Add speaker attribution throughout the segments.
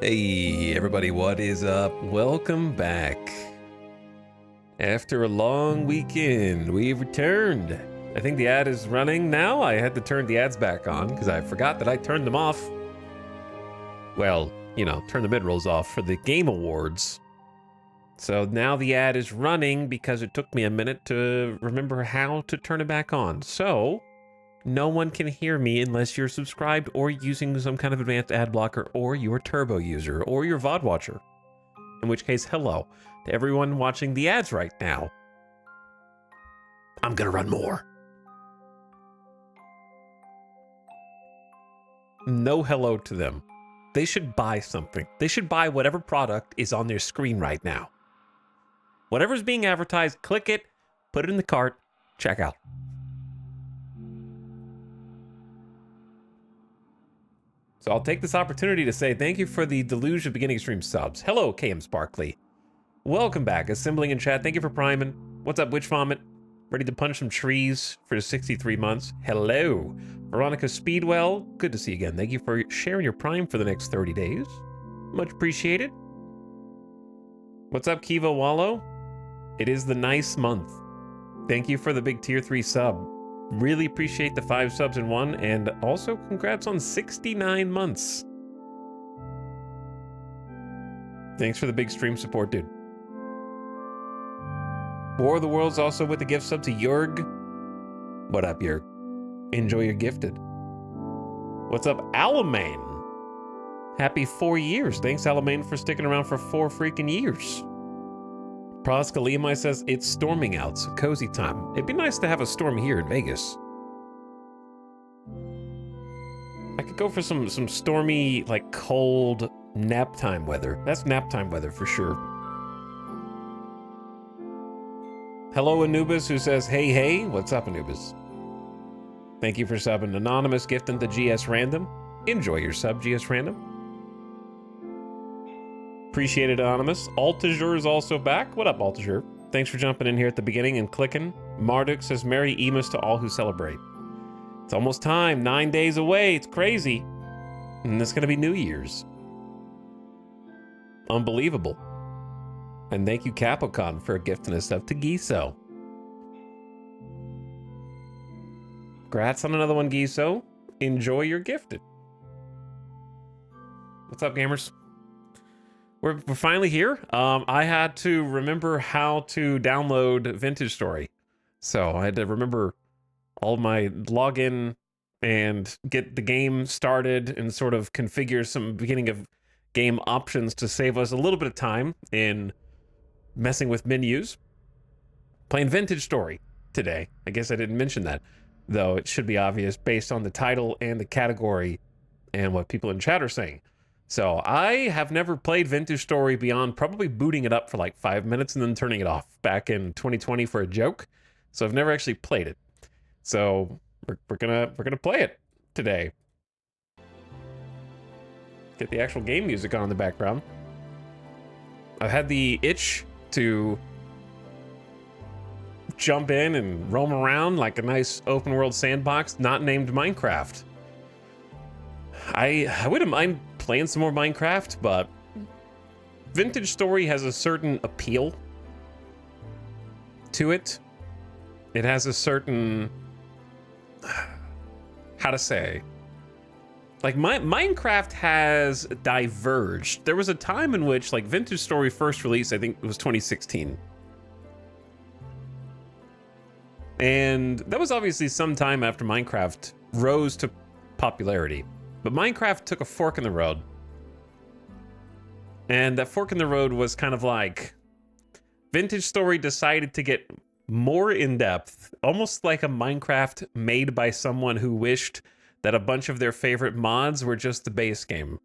Speaker 1: Hey everybody, what is up? Welcome back. After a long weekend, we've returned. I think the ad is running now. I had to turn the ads back on because I forgot that I turned them off. Well, turn the mid-rolls off for the Game Awards. So now the ad is running because it took me a minute to remember how to turn it back on. So no one can hear me unless you're subscribed or using some kind of advanced ad blocker, or you're a turbo user, or you're a VOD watcher. In which case, hello to everyone watching the ads right now. I'm gonna run more. No hello to them. They should buy something. They should buy whatever product is on their screen right now. Whatever's being advertised, click it, put it in the cart, check out. So I'll take this opportunity to say thank you for the deluge of beginning stream subs. Hello, KM Sparkly. Welcome back. Assembling in chat. Thank you for priming. What's up, Witch Vomit? Ready to punch some trees for 63 months. Hello. Veronica Speedwell. Good to see you again. Thank you for sharing your prime for the next 30 days. Much appreciated. What's up, Kiva Wallow? It is the nice month. Thank you for the big tier 3 sub. Really appreciate the 5 subs in one, and also congrats on 69 months. Thanks for the big stream support, dude. War of the Worlds also with the gift sub to Jurg. What up, Jurg? Enjoy your gifted. What's up, Alamain? Happy 4 years. Thanks, Alamain, for sticking around for 4 freaking years. Praska Lemai says, it's storming out, so cozy time. It'd be nice to have a storm here in Vegas. I could go for some stormy, like, cold nap time weather. That's nap time weather for sure. Hello, Anubis, who says, hey, what's up, Anubis? Thank you for subbing. Anonymous gifting to GS Random. Enjoy your sub, GS Random. Appreciate it, Anonymous. Altager is also back. What up, Altager? Thanks for jumping in here at the beginning and clicking. Marduk says, Merry Emus to all who celebrate. It's almost time. 9 days away. It's crazy. And it's going to be New Year's. Unbelievable. And thank you, Capocon, for gifting us up to Giso. Congrats on another one, Giso. Enjoy your gifted. What's up, gamers? We're finally here. I had to remember how to download Vintage Story. So I had to remember all my login and get the game started and sort of configure some beginning of game options to save us a little bit of time in messing with menus. Playing Vintage Story today. I guess I didn't mention that, though it should be obvious based on the title and the category and what people in chat are saying. So I have never played Vintage Story beyond probably booting it up for like 5 minutes and then turning it off back in 2020 for a joke. So I've never actually played it. So we're gonna play it today. Get the actual game music on in the background. I've had the itch to jump in and roam around like a nice open world sandbox not named Minecraft. I wouldn't mind playing some more Minecraft, but Vintage Story has a certain appeal to it. It has a certain, how to say, like Minecraft has diverged. There was a time in which like Vintage Story first released, I think it was 2016. And that was obviously some time after Minecraft rose to popularity. But Minecraft took a fork in the road. And that fork in the road was kind of like Vintage Story decided to get more in-depth, almost like a Minecraft made by someone who wished that a bunch of their favorite mods were just the base game,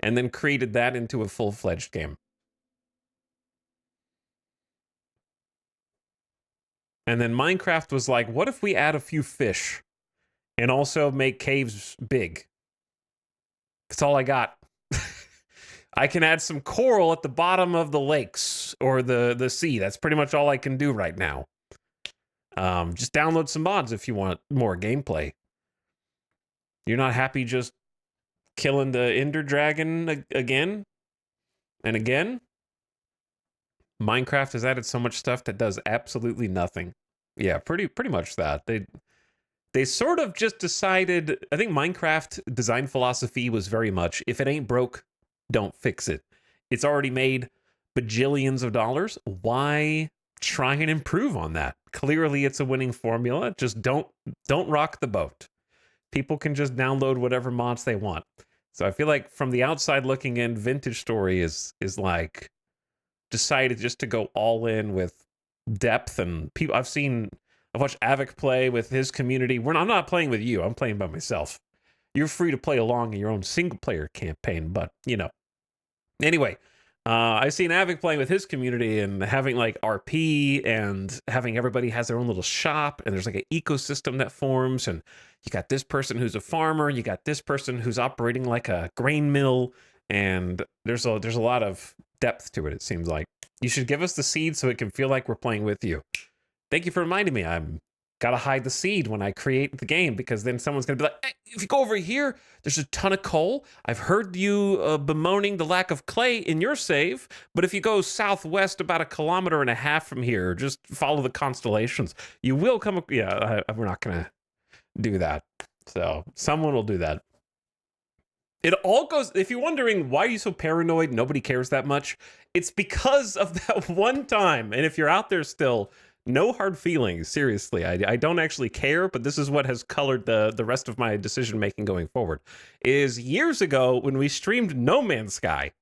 Speaker 1: and then created that into a full-fledged game. And then Minecraft was like, what if we add a few fish and also make caves big? That's all I got. I can add some coral at the bottom of the lakes or the sea. That's pretty much all I can do right now. Just download some mods if you want more gameplay. You're not happy just killing the Ender Dragon again? And again, Minecraft has added so much stuff that does absolutely nothing. Yeah, pretty much that. They sort of just decided, I think Minecraft design philosophy was very much, if it ain't broke, don't fix it. It's already made bajillions of dollars. Why try and improve on that? Clearly it's a winning formula. Just don't rock the boat. People can just download whatever mods they want. So I feel like from the outside looking in, Vintage Story is like decided just to go all in with depth and people. I've watched Avic play with his community. I'm not playing with you. I'm playing by myself. You're free to play along in your own single player campaign, but you know. Anyway, I've seen Avic playing with his community and having like RP and having everybody has their own little shop and there's like an ecosystem that forms and you got this person who's a farmer, you got this person who's operating like a grain mill, and there's a lot of depth to it. It seems like you should give us the seed so it can feel like we're playing with you. Thank you for reminding me. I'm gotta hide the seed when I create the game because then someone's gonna be like, hey, if you go over here, there's a ton of coal. I've heard you bemoaning the lack of clay in your save, but if you go southwest about 1.5 kilometers from here, just follow the constellations. You will come. Yeah, we're not gonna do that. So someone will do that. It all goes, if you're wondering why are you so paranoid, nobody cares that much, it's because of that one time. And if you're out there still, no hard feelings, seriously. I don't actually care, but this is what has colored the rest of my decision making going forward. Is years ago when we streamed No Man's Sky.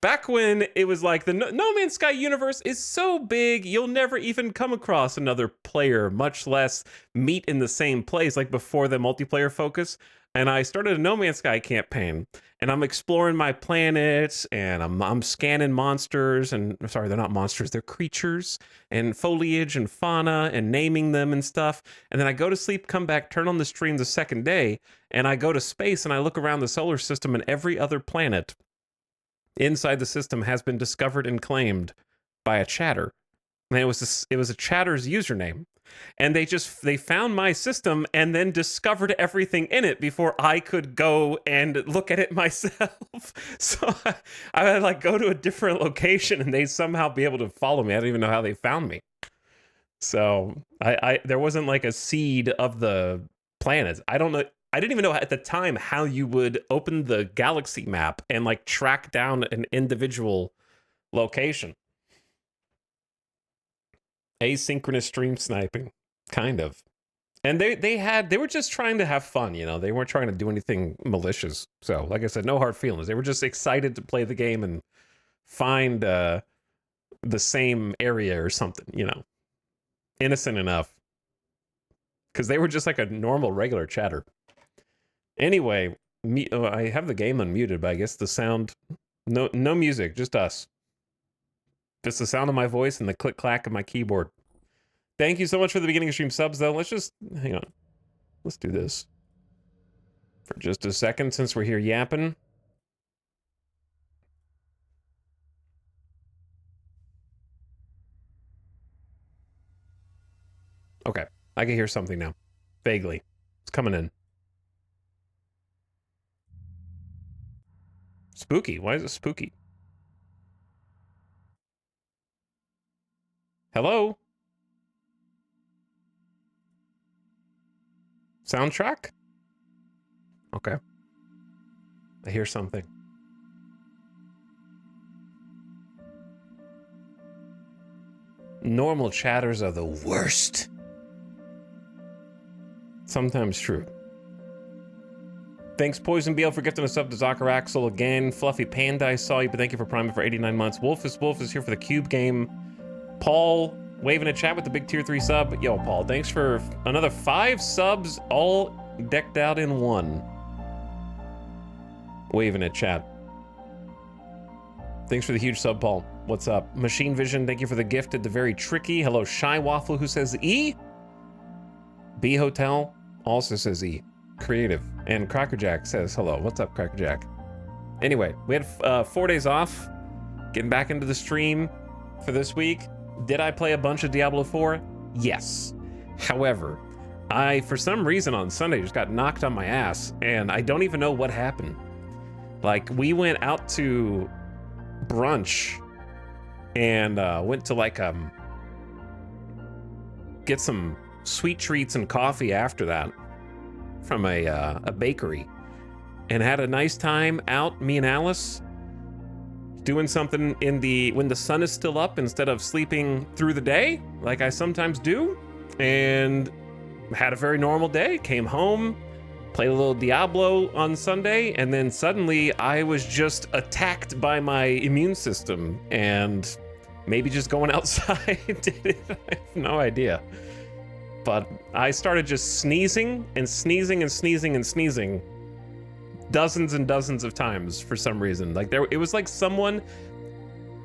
Speaker 1: Back when it was like the No Man's Sky universe is so big, you'll never even come across another player, much less meet in the same place, like before the multiplayer focus. And I started a No Man's Sky campaign, and I'm exploring my planet, and I'm scanning monsters, and sorry, they're not monsters, they're creatures, and foliage and fauna, and naming them and stuff. And then I go to sleep, come back, turn on the stream the second day, and I go to space, and I look around the solar system, and every other planet inside the system has been discovered and claimed by a chatter. And it was a chatter's username. And they found my system and then discovered everything in it before I could go and look at it myself. So I would like go to a different location and they somehow be able to follow me. I don't even know how they found me. So there wasn't like a seed of the planets. I don't know. I didn't even know at the time how you would open the galaxy map and like track down an individual location. Asynchronous stream sniping, kind of. And they were just trying to have fun, you know. They weren't trying to do anything malicious. So, like I said, no hard feelings. They were just excited to play the game and find the same area or something, you know. Innocent enough. Because they were just like a normal, regular chatter. Anyway, I have the game unmuted, but I guess the sound... No music, just us. Just the sound of my voice and the click-clack of my keyboard. Thank you so much for the beginning of stream subs, though. Let's just... Hang on. Let's do this. For just a second, since we're here yapping. Okay. I can hear something now. Vaguely. It's coming in. Spooky. Why is it spooky? Hello? Soundtrack? Okay. I hear something. Normal chatters are the worst. Sometimes true. Thanks, Poison BL, for gifting a sub to Zakaraxel again. Fluffy Panda, I saw you, but thank you for priming for 89 months. Wolf is here for the Cube game. Paul, waving a chat with the big tier 3 sub. Yo, Paul, thanks for another 5 subs, all decked out in one. Waving a chat. Thanks for the huge sub, Paul. What's up? Machine Vision, thank you for the gift at the very tricky. Hello, Shy Waffle, who says E. B Hotel also says E. Creative. And Crackerjack says hello. What's up, Crackerjack? Anyway, we had 4 days off. Getting back into the stream for this week. Did I play a bunch of Diablo 4? Yes. However, I, for some reason on Sunday, just got knocked on my ass, and I don't even know what happened. Like, we went out to brunch and went to like get some sweet treats and coffee after that from a bakery, and had a nice time out, me and Alice, doing something when the sun is still up instead of sleeping through the day like I sometimes do, and had a very normal day. Came home, played a little Diablo on Sunday, and then suddenly I was just attacked by my immune system, and maybe just going outside did it. I have no idea. But I started just sneezing and sneezing and sneezing and sneezing dozens and dozens of times for some reason. Like it was like someone,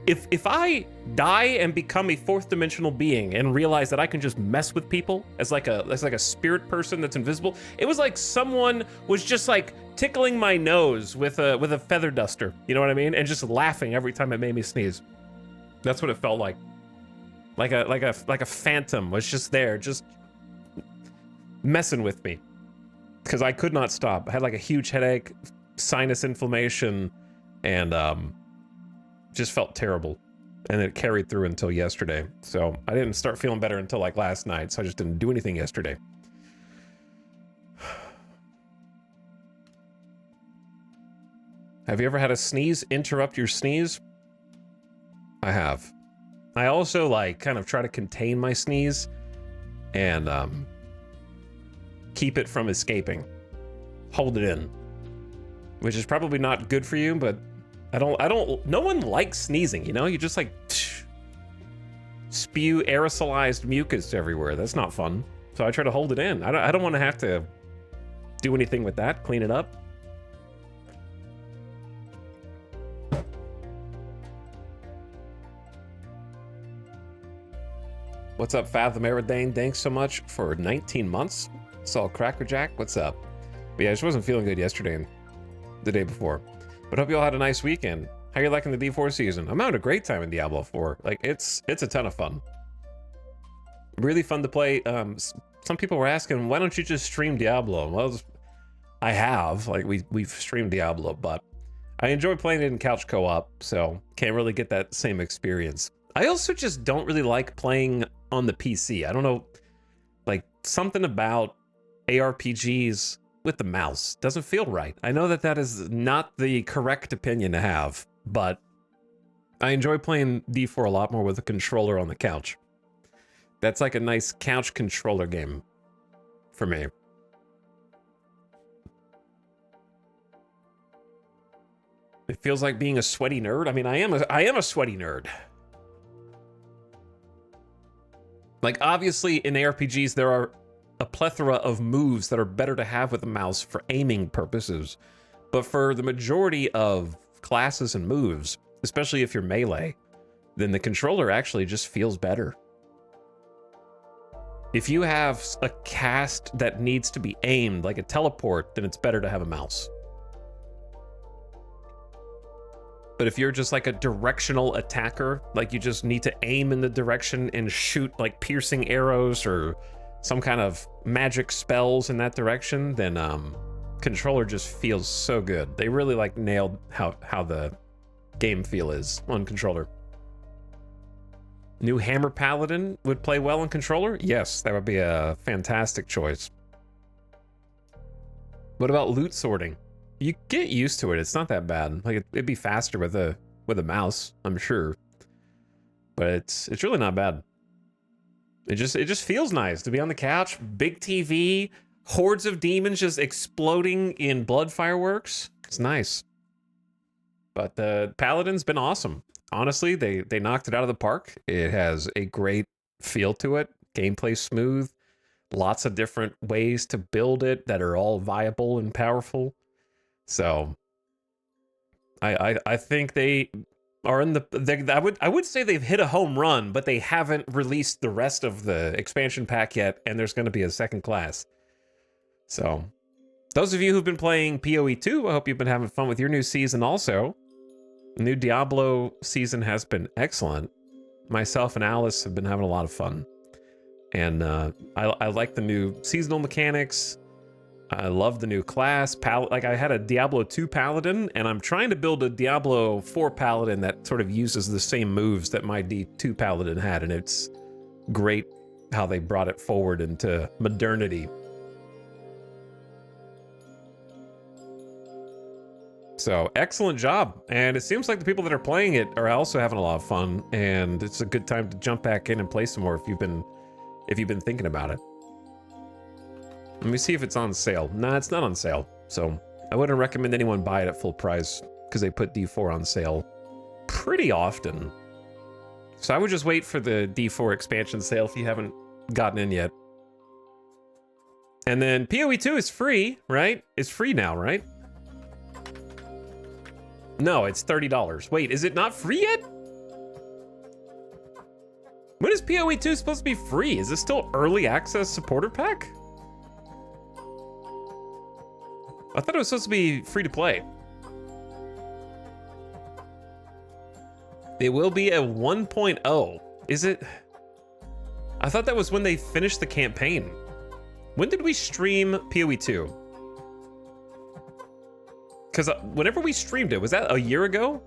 Speaker 1: if I die and become a fourth dimensional being and realize that I can just mess with people as like a spirit person that's invisible, it was like someone was just like tickling my nose with a feather duster, you know what I mean? And just laughing every time it made me sneeze. That's what it felt like. Like a phantom was just there, just messing with me. Because I could not stop. I had like a huge headache, sinus inflammation, and just felt terrible. And it carried through until yesterday. So I didn't start feeling better until like last night, so I just didn't do anything yesterday. Have you ever had a sneeze interrupt your sneeze? I have. I also like kind of try to contain my sneeze and keep it from escaping. Hold it in. Which is probably not good for you, but no one likes sneezing, you know? You just like spew aerosolized mucus everywhere. That's not fun. So I try to hold it in. I don't want to have to do anything with that, clean it up. What's up, Fathom Aridane? Thanks so much for 19 months. Saul Crackerjack, what's up? But yeah, I just wasn't feeling good yesterday and the day before. But hope you all had a nice weekend. How you liking the D4 season? I'm having a great time in Diablo 4. Like, it's a ton of fun. Really fun to play. Some people were asking, why don't you just stream Diablo? Well, I have. Like, we've streamed Diablo, but I enjoy playing it in couch co-op, so can't really get that same experience. I also just don't really like playing on the PC. I don't know, like, something about ARPGs with the mouse doesn't feel right. I know that is not the correct opinion to have, but I enjoy playing D4 a lot more with a controller on the couch. That's like a nice couch controller game for me. It feels like being a sweaty nerd. I mean, I am a sweaty nerd. Like, obviously, in ARPGs, there are a plethora of moves that are better to have with a mouse for aiming purposes. But for the majority of classes and moves, especially if you're melee, then the controller actually just feels better. If you have a cast that needs to be aimed, like a teleport, then it's better to have a mouse. But if you're just like a directional attacker, like you just need to aim in the direction and shoot like piercing arrows or some kind of magic spells in that direction, then controller just feels so good. They really like nailed how the game feel is on controller. New Hammer Paladin would play well on controller? Yes, that would be a fantastic choice. What about loot sorting? You get used to it. It's not that bad. Like it'd be faster with a mouse, I'm sure. But it's really not bad. It just feels nice to be on the couch, big TV, hordes of demons just exploding in blood fireworks. It's nice. But the Paladin's been awesome. Honestly, they knocked it out of the park. It has a great feel to it. Gameplay smooth. Lots of different ways to build it that are all viable and powerful. So I think they are in I would say they've hit a home run, but they haven't released the rest of the expansion pack yet, and there's going to be a second class. So those of you who've been playing PoE 2, I hope you've been having fun with your new season also. The new Diablo season has been excellent. Myself and Alice have been having a lot of fun. And I like the new seasonal mechanics. I love the new class. Like, I had a Diablo 2 Paladin, and I'm trying to build a Diablo 4 Paladin that sort of uses the same moves that my D2 Paladin had, and it's great how they brought it forward into modernity. So, excellent job. And it seems like the people that are playing it are also having a lot of fun, and it's a good time to jump back in and play some more if you've been thinking about it. Let me see if it's on sale. Nah, it's not on sale. So I wouldn't recommend anyone buy it at full price because they put D4 on sale pretty often. So I would just wait for the D4 expansion sale if you haven't gotten in yet. And then PoE 2 is free, right? It's free now, right? No, it's $30. Wait, is it not free yet? When is PoE 2 supposed to be free? Is this still early access supporter pack? I thought it was supposed to be free to play. It will be a 1.0. Is it? I thought that was when they finished the campaign. When did we stream PoE 2? Because whenever we streamed it, was that a year ago?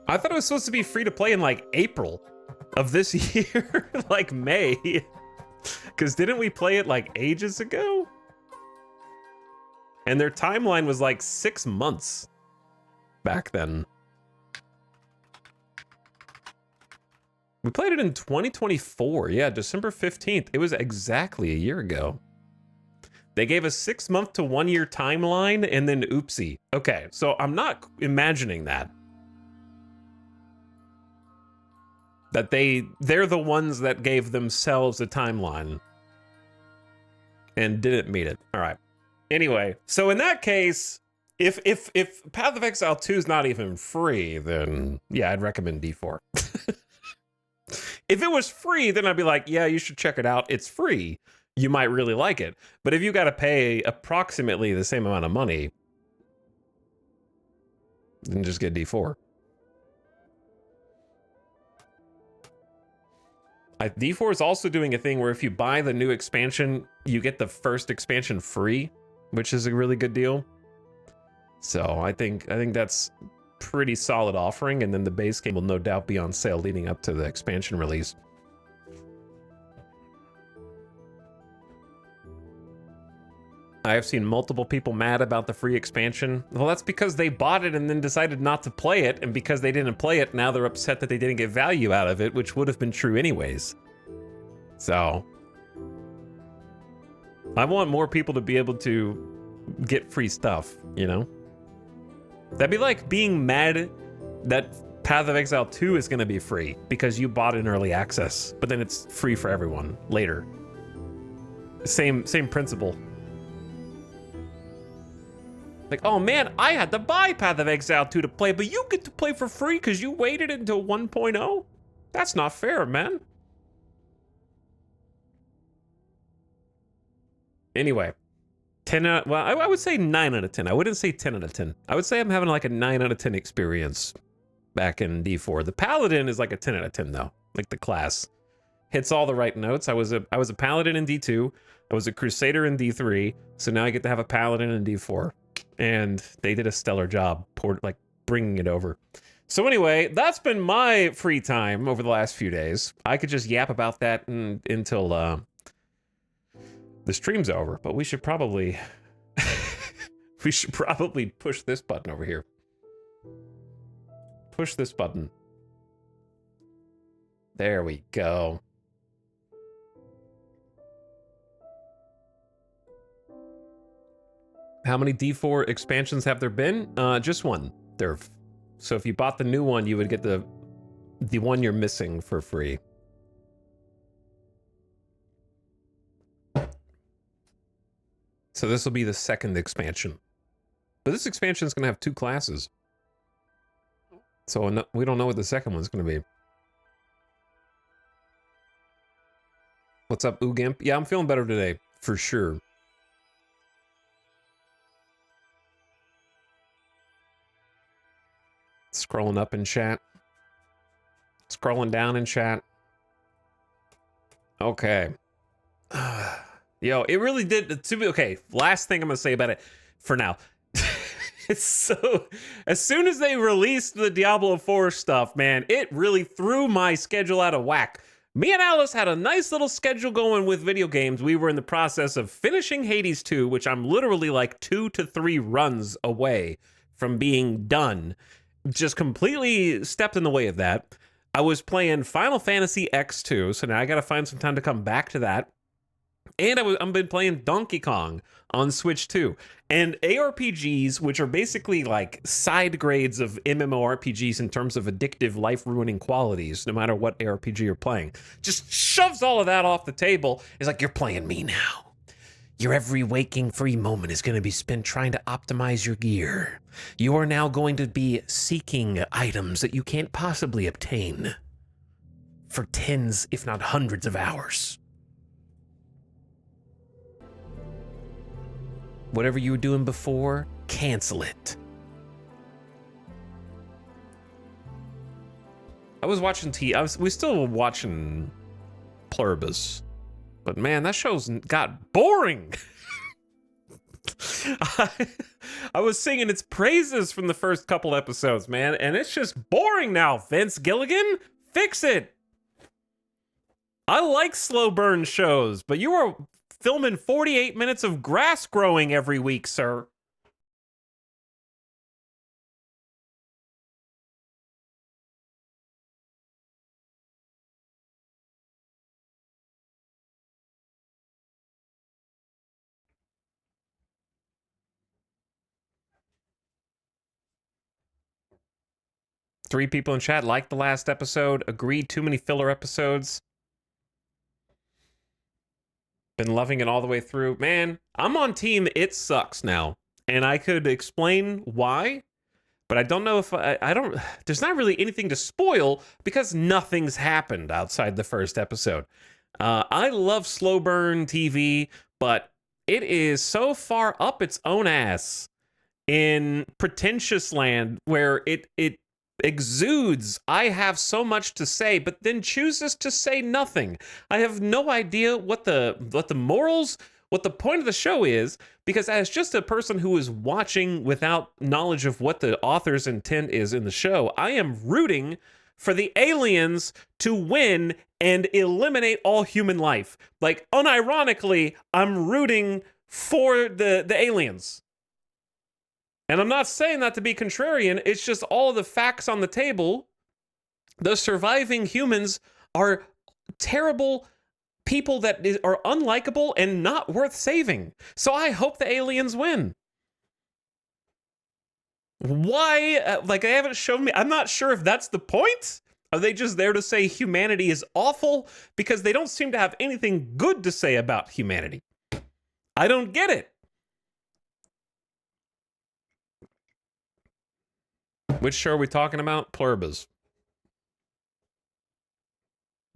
Speaker 1: I thought it was supposed to be free to play in like April of this year, like May. Because didn't we play it like ages ago? And their timeline was like 6 months back then. We played it in 2024. Yeah, December 15th. It was exactly a year ago. They gave a 6-month to 1-year timeline and then oopsie. Okay, so I'm not imagining that. That they're the ones that gave themselves a timeline and didn't meet it. All right. Anyway, so in that case, if Path of Exile 2 is not even free, then yeah, I'd recommend D4. If it was free, then I'd be like, yeah, you should check it out. It's free. You might really like it. But if you got to pay approximately the same amount of money, then just get D4. D4 is also doing a thing where if you buy the new expansion, you get the first expansion free, which is a really good deal. So I think that's pretty solid offering, and then the base game will no doubt be on sale leading up to the expansion release. I have seen multiple people mad about the free expansion. Well, that's because they bought it and then decided not to play it, and because they didn't play it, now they're upset that they didn't get value out of it, which would have been true anyways. So I want more people to be able to get free stuff, you know? That'd be like being mad that Path of Exile 2 is going to be free because you bought it in early access, but then it's free for everyone later. Same principle. Like, oh man, I had to buy Path of Exile 2 to play, but you get to play for free because you waited until 1.0? That's not fair, man. Anyway, 10 out, well, I would say 9 out of 10. I wouldn't say 10 out of 10. I would say I'm having like a 9 out of 10 experience back in D4. The Paladin is like a 10 out of 10 though. Like the class hits all the right notes. I was a Paladin in D2. I was a Crusader in D3. So now I get to have a Paladin in D4. And they did a stellar job bringing it over. So anyway, that's been my free time over the last few days. I could just yap about that until the stream's over, but we should probably push this button over here. Push this button. There we go. How many D4 expansions have there been? Just one. So if you bought the new one, you would get the one you're missing for free. So this will be the second expansion. But this expansion is going to have 2 classes. So we don't know what the second one's going to be. What's up, Oogimp? Yeah, I'm feeling better today, for sure. Scrolling up in chat. Scrolling down in chat. Okay. Yo, it really did. To be okay, last thing I'm gonna say about it for now. It's so, as soon as they released the Diablo 4 stuff, man, it really threw my schedule out of whack. Me and Alice had a nice little schedule going with video games. We were in the process of finishing Hades 2, which I'm literally like 2 to 3 runs away from being done. Just completely stepped in the way of that. I was playing Final Fantasy X2, so now I gotta find some time to come back to that. And I've been playing Donkey Kong on Switch too. And ARPGs, which are basically like side grades of MMORPGs in terms of addictive, life-ruining qualities, no matter what ARPG you're playing, just shoves all of that off the table. It's like, you're playing me now. Your every waking free moment is going to be spent trying to optimize your gear. You are now going to be seeking items that you can't possibly obtain for tens, if not hundreds of hours. Whatever you were doing before, cancel it. I was watching we still watching Pluribus. But man, that show's got boring. I was singing its praises from the first couple episodes, man, and it's just boring now. Vince Gilligan, fix it. I like slow burn shows, but you are filming 48 minutes of grass growing every week, sir. Three people in chat liked the last episode, agreed too many filler episodes. Been loving it all the way through. Man, I'm on team it sucks now. And I could explain why, but I don't know if I don't, there's not really anything to spoil because nothing's happened outside the first episode. I love slow burn TV, but it is so far up its own ass in pretentious land where it exudes, I have so much to say, but then chooses to say nothing. I have no idea what the morals, what the point of the show is, because as just a person who is watching without knowledge of what the author's intent is in the show, I am rooting for the aliens to win and eliminate all human life. Like, unironically, I'm rooting for the aliens. And I'm not saying that to be contrarian. It's just all of the facts on the table. The surviving humans are terrible people that are unlikable and not worth saving. So I hope the aliens win. Why? Like, they haven't shown me. I'm not sure if that's the point. Are they just there to say humanity is awful? Because they don't seem to have anything good to say about humanity. I don't get it. Which show are we talking about? Pluribus.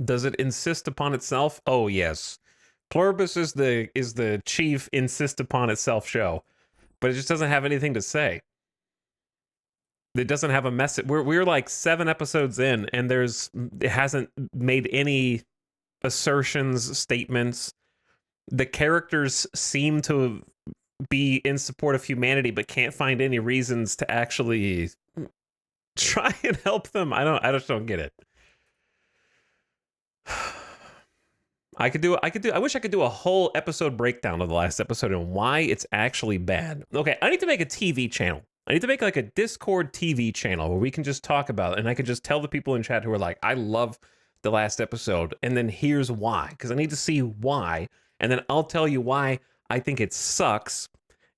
Speaker 1: Does it insist upon itself? Oh yes. Pluribus is the chief insist upon itself show, but it just doesn't have anything to say. It doesn't have a message. We're like 7 episodes in, and it hasn't made any assertions, statements. The characters seem to be in support of humanity, but can't find any reasons to actually try and help them. I just don't get it. I wish I could do a whole episode breakdown of the last episode and why it's actually bad. Okay, I need to make a TV channel. I need to make like a Discord TV channel where we can just talk about it, and I can just tell the people in chat who are like, I love the last episode, and then here's why, because I need to see why, and then I'll tell you why I think it sucks,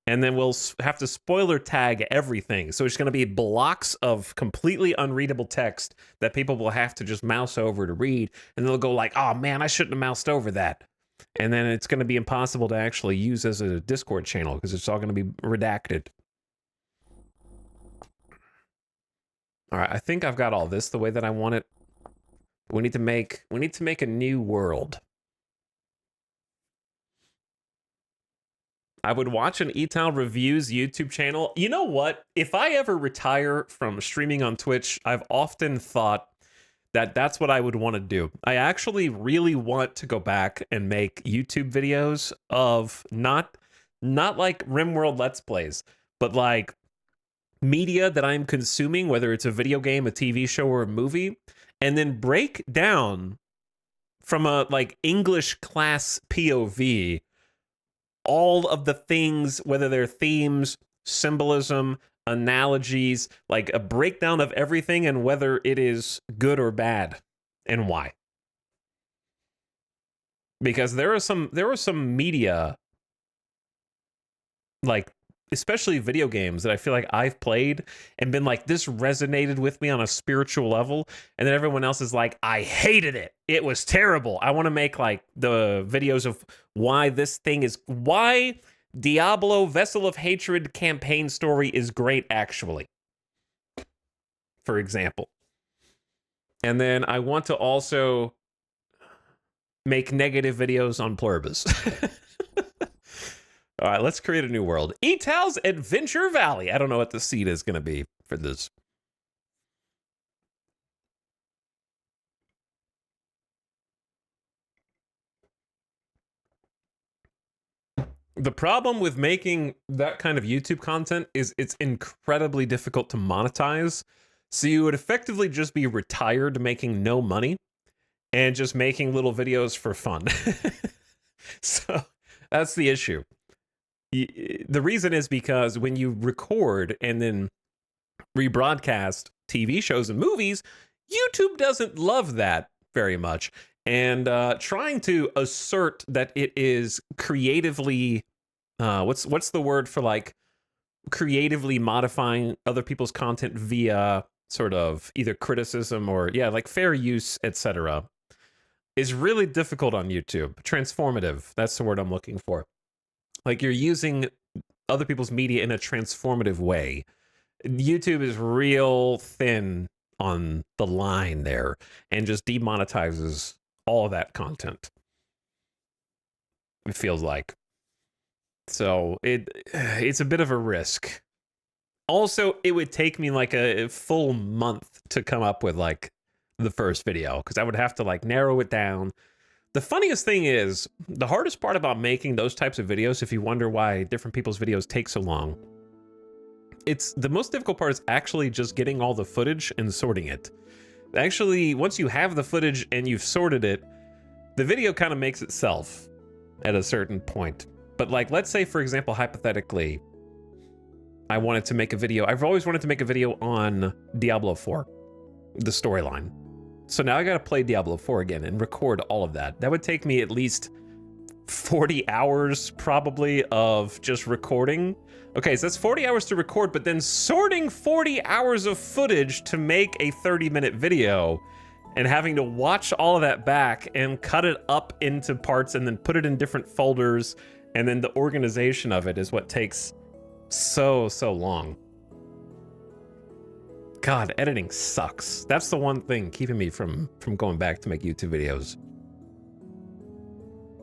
Speaker 1: and then we'll have to spoiler tag everything. So it's going to be blocks of completely unreadable text that people will have to just mouse over to read. And they'll go like, oh man, I shouldn't have moused over that. And then it's going to be impossible to actually use as a Discord channel because it's all going to be redacted. All right, I think I've got all this the way that I want it. We need to make a new world. I would watch an eTown Reviews YouTube channel. You know what? If I ever retire from streaming on Twitch, I've often thought That's what I would want to do. I actually really want to go back and make YouTube videos of not like RimWorld Let's Plays, but like media that I'm consuming, whether it's a video game, a TV show, or a movie, and then break down from a like English class POV all of the things, whether they're themes, symbolism, analogies, like a breakdown of everything and whether it is good or bad and why. Because there were some media, like especially video games, that I feel like I've played and been like, this resonated with me on a spiritual level, and then everyone else is like, I hated it, it was terrible. I want to make like the videos of why this thing is, why Diablo Vessel of Hatred campaign story is great, actually, for example. And then I want to also make negative videos on Pluribus. All right, let's create a new world. Etal's Adventure Valley. I don't know what the seed is going to be for this. The problem with making that kind of YouTube content is it's incredibly difficult to monetize. So you would effectively just be retired making no money and just making little videos for fun. So that's the issue. The reason is because when you record and then rebroadcast TV shows and movies, YouTube doesn't love that very much. And trying to assert that it is creatively, what's the word for like creatively modifying other people's content via sort of either criticism or like fair use, etc., is really difficult on YouTube. Transformative, that's the word I'm looking for. Like you're using other people's media in a transformative way. YouTube is real thin on the line there and just demonetizes all of that content, it feels like. So it's a bit of a risk. Also, it would take me like a full month to come up with like the first video, because I would have to like narrow it down. The funniest thing is, the hardest part about making those types of videos, if you wonder why different people's videos take so long, it's the most difficult part is actually just getting all the footage and sorting it. Actually, once you have the footage and you've sorted it, the video kind of makes itself at a certain point. But like, let's say, for example, hypothetically, I wanted to make a video. I've always wanted to make a video on Diablo 4, the storyline. So now I gotta play Diablo 4 again and record all of that. That would take me at least 40 hours probably of just recording. Okay, so that's 40 hours to record, but then sorting 40 hours of footage to make a 30-minute video and having to watch all of that back and cut it up into parts and then put it in different folders, and then the organization of it is what takes so long. God, editing sucks. That's the one thing keeping me from going back to make YouTube videos.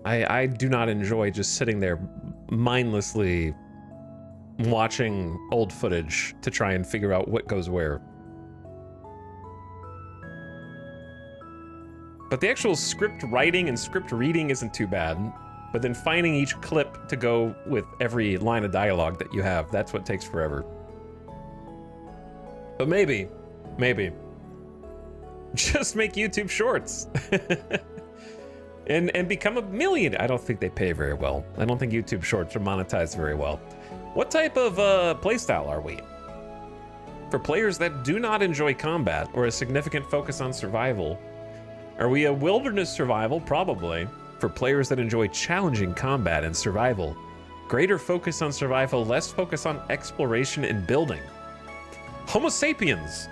Speaker 1: I do not enjoy just sitting there mindlessly watching old footage to try and figure out what goes where. But the actual script writing and script reading isn't too bad. But then finding each clip to go with every line of dialogue that you have, that's what takes forever. But maybe, just make YouTube shorts and become a million. I don't think they pay very well. I don't think YouTube shorts are monetized very well. What type of playstyle are we? For players that do not enjoy combat or a significant focus on survival, are we a wilderness survival? Probably. For players that enjoy challenging combat and survival, greater focus on survival, less focus on exploration and building. Homo sapiens.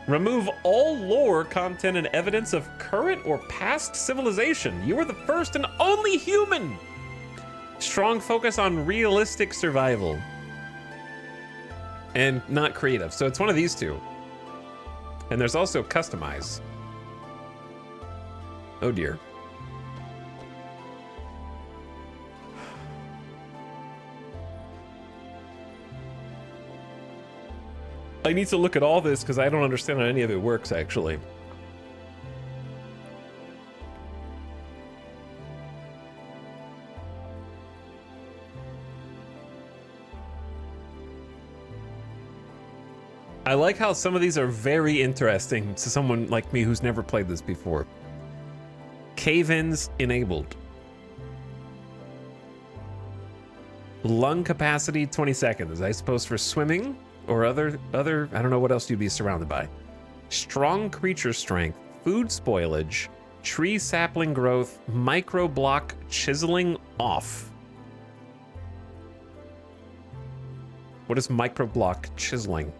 Speaker 1: Remove all lore, content, and evidence of current or past civilization. You are the first and only human. Strong focus on realistic survival. And not creative. So it's one of these two. And there's also customize. Oh dear. I need to look at all this because I don't understand how any of it works, actually. I like how some of these are very interesting to someone like me who's never played this before. Cave-ins enabled. Lung capacity 20 seconds. I suppose for swimming or other I don't know what else you'd be surrounded by. Strong creature strength, food spoilage, tree sapling growth, micro block chiseling off. What is micro block chiseling?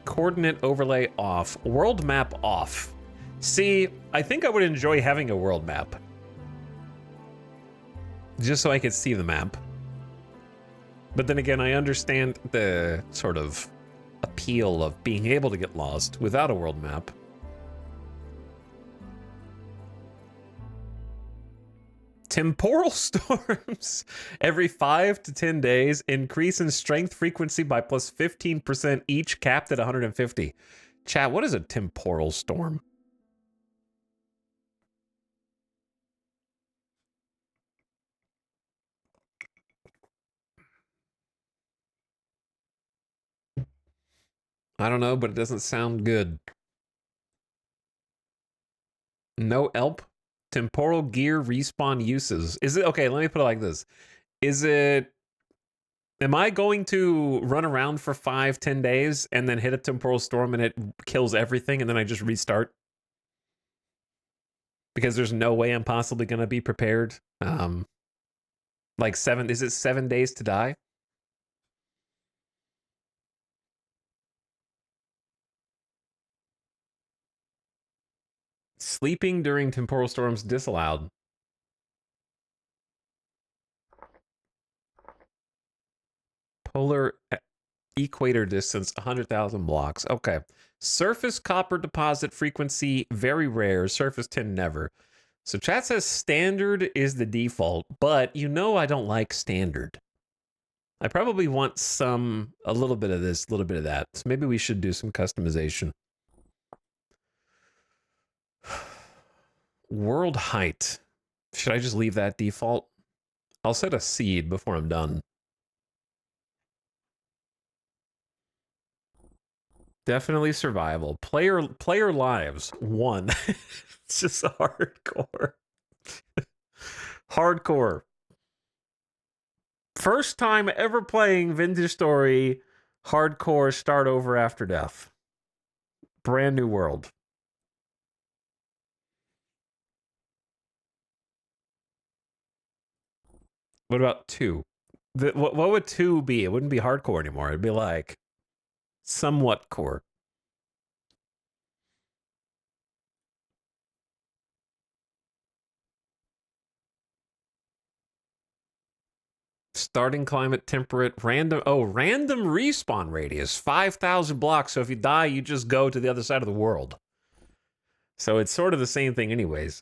Speaker 1: Coordinate overlay off. World map off. See, I think I would enjoy having a world map. Just so I could see the map. But then again, I understand the sort of appeal of being able to get lost without a world map. Temporal storms every 5 to 10 days, increase in strength frequency by plus 15% each, capped at 150. Chat, what is a temporal storm? I don't know, but it doesn't sound good. No ELP. Temporal gear respawn uses. Is it okay? Let me put it like this. Is it, am I going to run around for 5-10 days and then hit a temporal storm and it kills everything and then I just restart? Because there's no way I'm possibly going to be prepared. Like is it 7 days to die? Sleeping during temporal storms disallowed. Polar equator distance 100,000 blocks. Okay. Surface copper deposit frequency very rare. Surface 10 never. So chat says standard is the default, but you know I don't like standard. I probably want a little bit of this, a little bit of that. So maybe we should do some customization. World height. Should I just leave that default? I'll set a seed before I'm done. Definitely survival. Player lives 1. It's just hardcore. Hardcore. First time ever playing Vintage Story hardcore start over after death. Brand new world. What about 2? What would 2 be? It wouldn't be hardcore anymore. It'd be like somewhat core. Starting climate temperate random. Oh, random respawn radius 5,000 blocks. So if you die, you just go to the other side of the world. So it's sort of the same thing, anyways.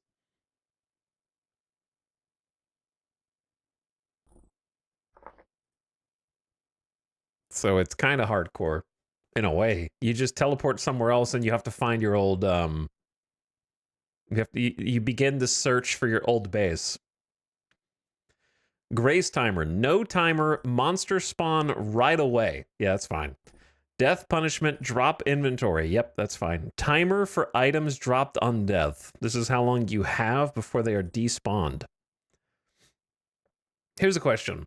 Speaker 1: So it's kind of hardcore in a way. You just teleport somewhere else and you have to find your old you begin to search for your old base. Grace timer, no timer, monster spawn right away. Yeah, that's fine. Death punishment, drop inventory. Yep, that's fine. Timer for items dropped on death. This is how long you have before they are despawned. Here's a question.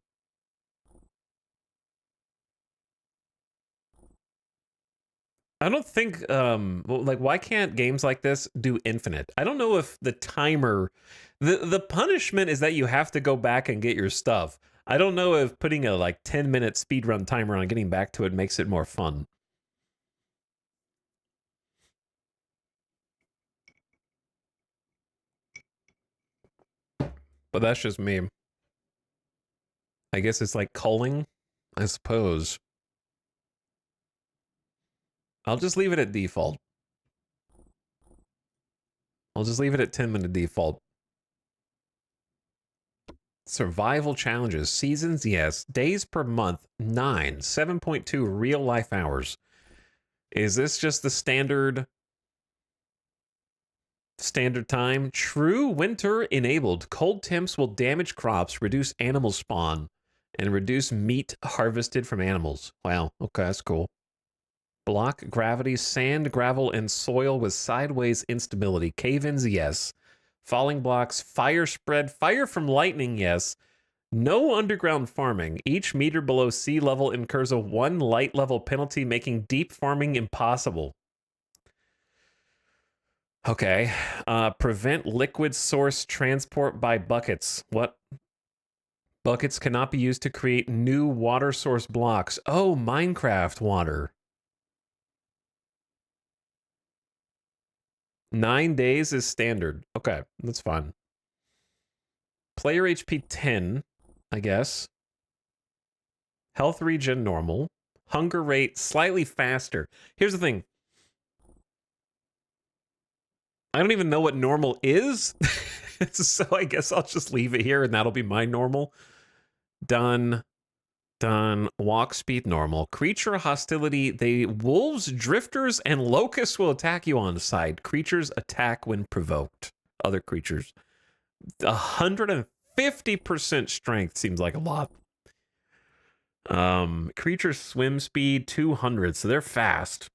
Speaker 1: I don't think, like, why can't games like this do infinite? I don't know if the timer, the punishment is that you have to go back and get your stuff. I don't know if putting a, like, 10-minute speedrun timer on getting back to it makes it more fun. But that's just me. I guess it's like culling, I suppose. I'll just leave it at default. I'll just leave it at 10-minute default. Survival challenges. Seasons, yes. Days per month, 9. 7.2 real life hours. Is this just the standard time? True winter enabled. Cold temps will damage crops, reduce animal spawn, and reduce meat harvested from animals. Wow, okay, that's cool. block gravity, sand, gravel, and soil with sideways instability. Cave-ins, yes. Falling blocks, fire spread, fire from lightning, yes. No underground farming. Each meter below sea level incurs a 1 light level penalty, making deep farming impossible. Okay. Prevent liquid source transport by buckets. What? Buckets cannot be used to create new water source blocks. Oh, Minecraft water. 9 days is standard. Okay, that's fine. Player HP 10, I guess. Health regen normal. Hunger rate slightly faster. Here's the thing. I don't even know what normal is. So I guess I'll just leave it here and that'll be my normal. Done. Done. Walk speed normal. Creature hostility. Wolves, drifters, and locusts will attack you on sight. Creatures attack when provoked. Other creatures. 150% strength seems like a lot. Creature swim speed 200, so they're fast.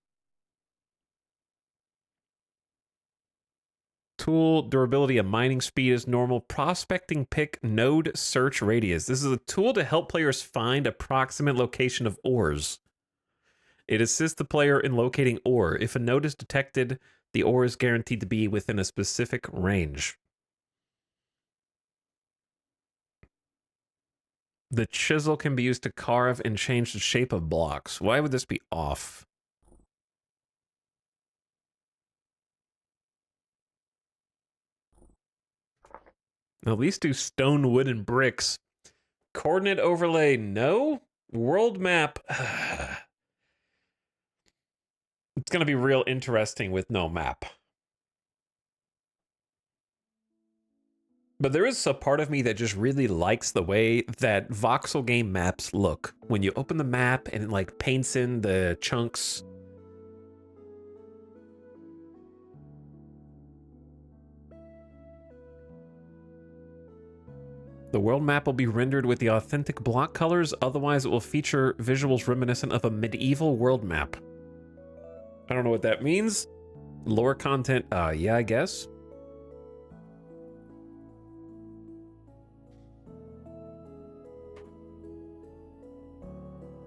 Speaker 1: Tool durability and mining speed is normal. Prospecting pick node search radius. This is a tool to help players find approximate location of ores. It assists the player in locating ore. If a node is detected, the ore is guaranteed to be within a specific range. The chisel can be used to carve and change the shape of blocks. Why would this be off? At least do stone, wood, and bricks. Coordinate overlay, no. World map. It's going to be real interesting with no map. But there is a part of me that just really likes the way that voxel game maps look. When you open the map and it like paints in the chunks. The world map will be rendered with the authentic block colors, otherwise it will feature visuals reminiscent of a medieval world map. I don't know what that means. Lore content, yeah, I guess.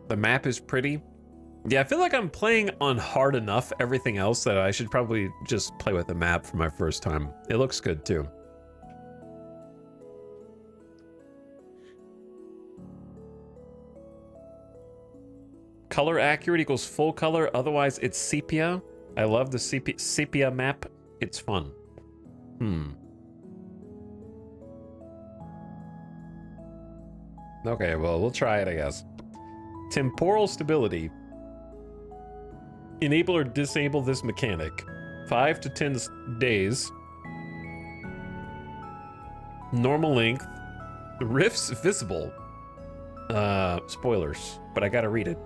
Speaker 1: The map is pretty. Yeah, I feel like I'm playing on hard enough everything else that I should probably just play with the map for my first time. It looks good too. Color accurate equals full color, otherwise it's sepia. I love the sepia map. It's fun. Okay, well, we'll try it, I guess. Temporal stability. Enable or disable this mechanic. 5 to 10 days. Normal length. Rifts visible. Spoilers, but I gotta read it.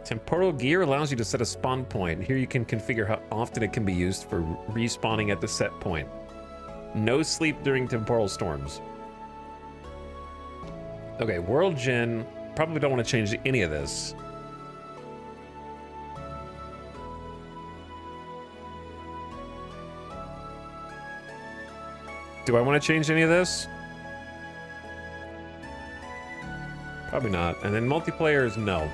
Speaker 1: Temporal gear allows you to set a spawn point. Here you can configure how often it can be used for respawning at the set point. No sleep during temporal storms. Okay, world gen. Probably don't want to change any of this. Do I want to change any of this? Probably not. And then multiplayer is no.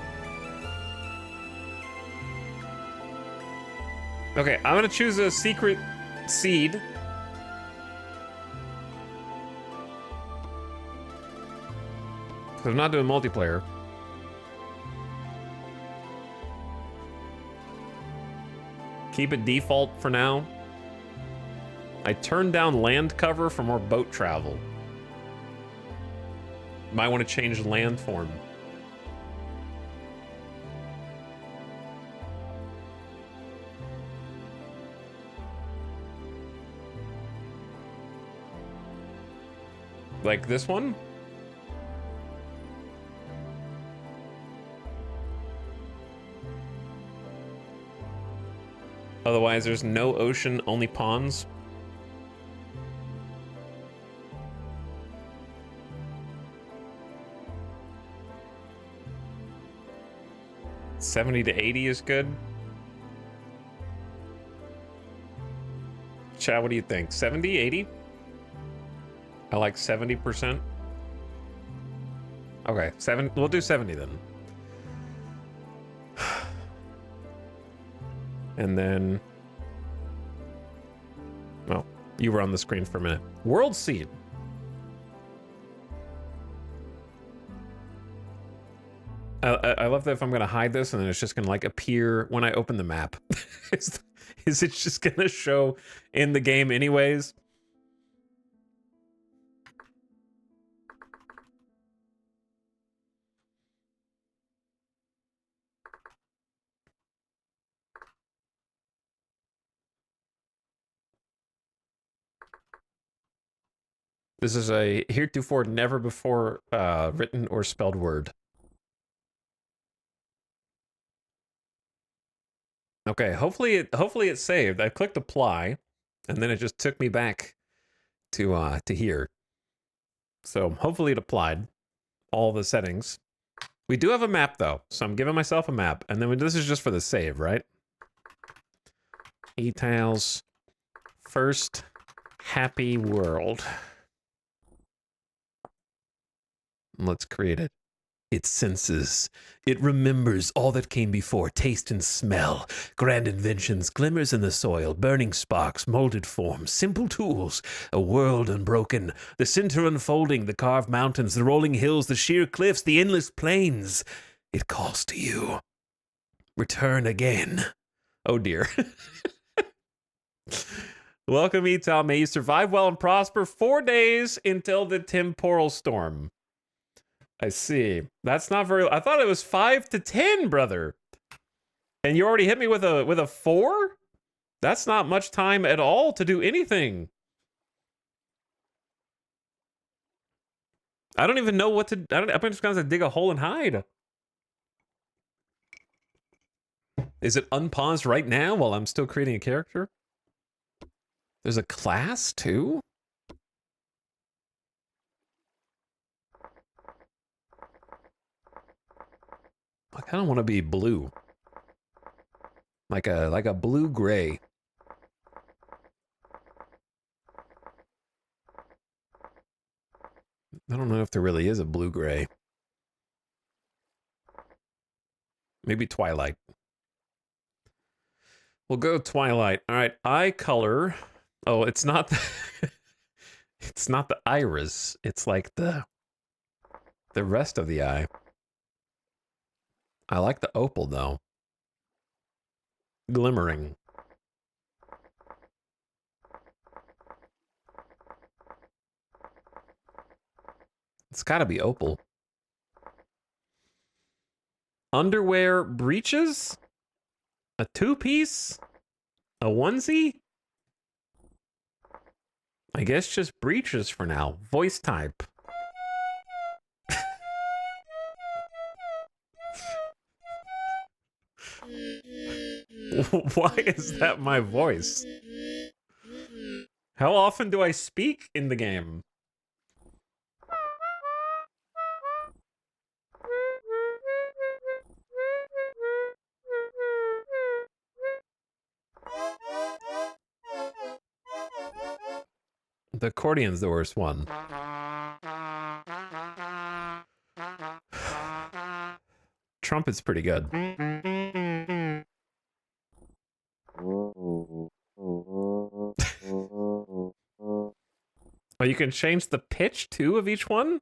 Speaker 1: Okay, I'm gonna choose a secret seed. Because I'm not doing multiplayer. Keep it default for now. I turned down land cover for more boat travel. Might want to change land form. Like this one? Otherwise, there's no ocean, only ponds. 70 to 80 is good. Chad, what do you think? 70, 80? I like 70%. Okay, we'll do 70 then. And then, well, you were on the screen for a minute. World Seed. I love that if I'm going to hide this and then it's just going to like appear when I open the map. Is it just going to show in the game anyways? This is a heretofore never before written or spelled word. Okay, hopefully it saved. I clicked apply, and then it just took me back to here. So hopefully it applied all the settings. We do have a map though, so I'm giving myself a map, and then this is just for the save, right? E-Tiles first happy world. Let's create it. It senses. It remembers all that came before, taste and smell. Grand inventions, glimmers in the soil, burning sparks, molded forms, simple tools, a world unbroken, the center unfolding, the carved mountains, the rolling hills, the sheer cliffs, the endless plains. It calls to you. Return again. Oh dear. Welcome, Etal. May you survive well and prosper 4 days until the temporal storm. I see. That's not very... I thought it was 5 to 10, brother. And you already hit me with a 4? That's not much time at all to do anything. I don't even know what to... I'm just going to dig a hole and hide. Is it unpaused right now while I'm still creating a character? There's a class, too? I kind of want to be blue. Like a blue-gray. I don't know if there really is a blue-gray. Maybe Twilight. We'll go Twilight. All right, eye color. Oh, it's not the it's not the iris. It's like the rest of the eye. I like the opal though. Glimmering. It's got to be opal. Underwear breeches? A two-piece? A onesie? I guess just breeches for now. Voice type. Why is that my voice? How often do I speak in the game? The accordion's the worst one. Trumpet's pretty good. Oh, you can change the pitch too of each one?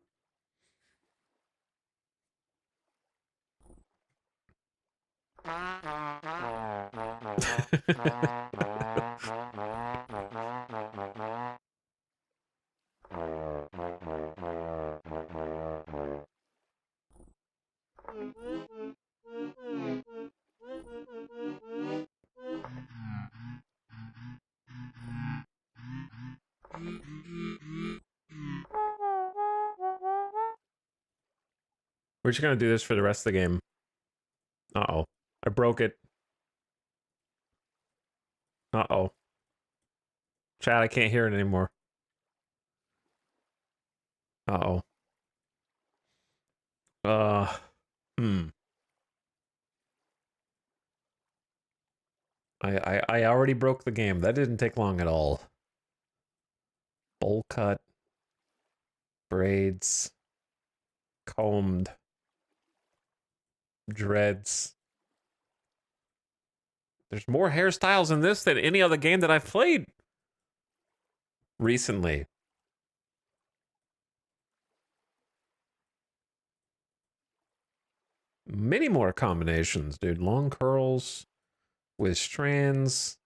Speaker 1: We're just gonna do this for the rest of the game. Uh-oh. I broke it. Uh-oh. Chat, I can't hear it anymore. Uh-oh. Hmm. I already broke the game. That didn't take long at all. Bowl cut, braids, combed, dreads. There's more hairstyles in this than any other game that I've played recently. Many more combinations, dude. Long curls with strands.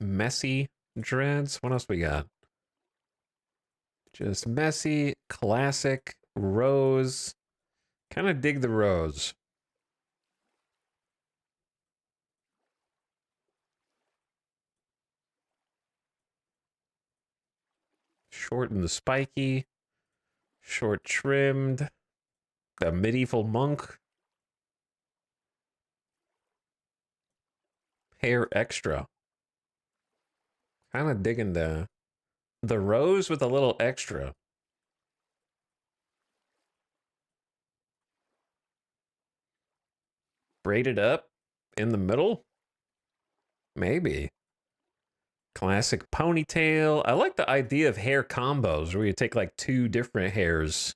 Speaker 1: Messy dreads. What else we got? Just messy, classic, rose. Kind of dig the rose. Short and the spiky. Short trimmed. The medieval monk. Hair extra. Kind of digging the rose with a little extra. Braided up in the middle? Maybe. Classic ponytail. I like the idea of hair combos where you take like two different hairs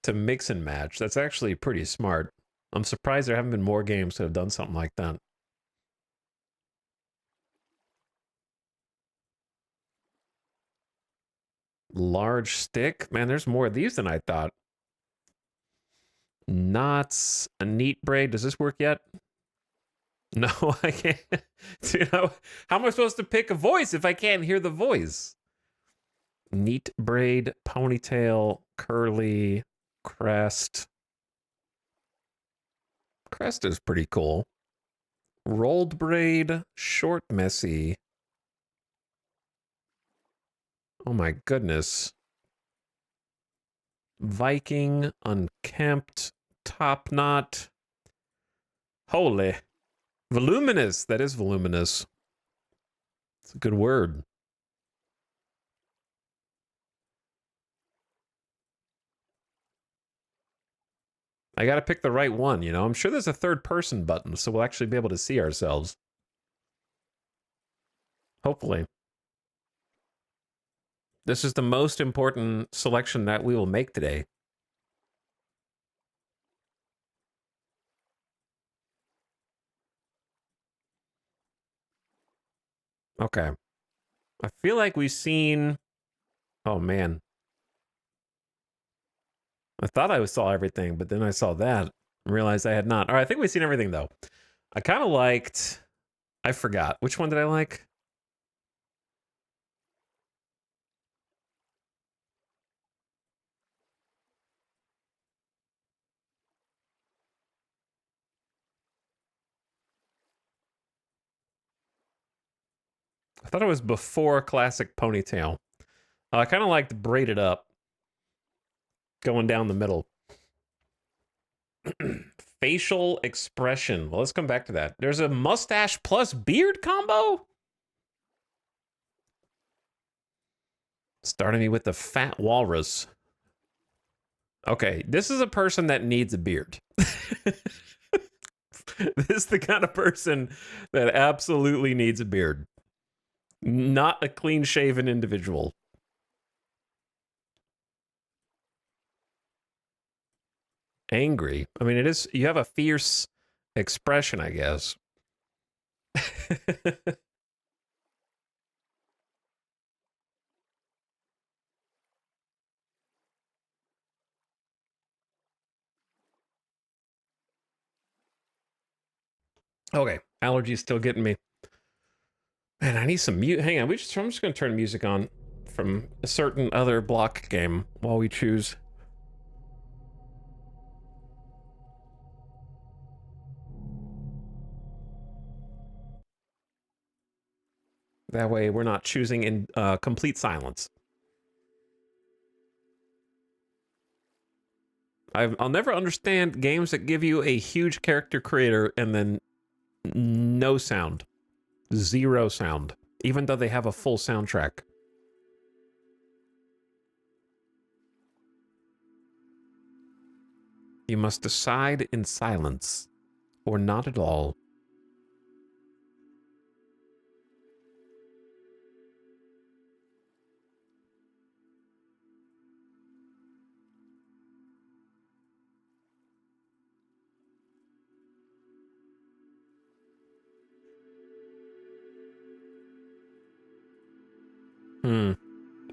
Speaker 1: to mix and match. That's actually pretty smart. I'm surprised there haven't been more games that have done something like that. Large stick. Man, there's more of these than I thought. Knots. A neat braid. Does this work yet? No, I can't. Dude, how am I supposed to pick a voice if I can't hear the voice? Neat braid, ponytail, curly, crest. Crest is pretty cool. Rolled braid, short, messy. Oh my goodness. Viking, unkempt, top knot. Holy. Voluminous. That is voluminous. It's a good word. I gotta pick the right one, you know? I'm sure there's a third person button, so we'll actually be able to see ourselves. Hopefully. This is the most important selection that we will make today. Okay. I feel like we've seen... Oh, man. I thought I saw everything, but then I saw that and realized I had not. All right, I think we've seen everything, though. I kind of liked... I forgot. Which one did I like? I thought it was before Classic Ponytail. I kind of liked Braided Up. Going down the middle. Facial expression. Well, let's come back to that. There's a mustache plus beard combo? Starting me with the fat walrus. Okay, this is a person that needs a beard. This is the kind of person that absolutely needs a beard. Not a clean-shaven individual. Angry. I mean, it is... You have a fierce expression, I guess. Okay, allergies still getting me. Man, I need some mute. Hang on, I'm just going to turn music on from a certain other block game while we choose. That way we're not choosing in complete silence. I'll never understand games that give you a huge character creator and then no sound. Zero sound. Even though they have a full soundtrack. You must decide in silence. or not at all.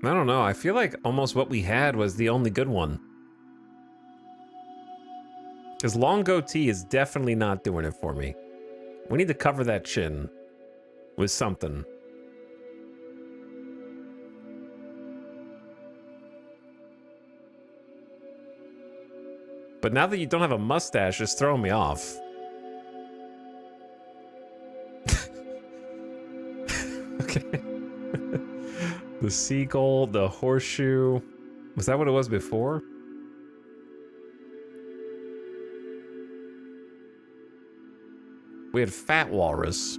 Speaker 1: I don't know. I feel like almost what we had was the only good one. Because long goatee is definitely not doing it for me. We need to cover that chin with something. But now that you don't have a mustache, it's throwing me off. Okay. The seagull, the horseshoe. Was that what it was before? We had fat walrus.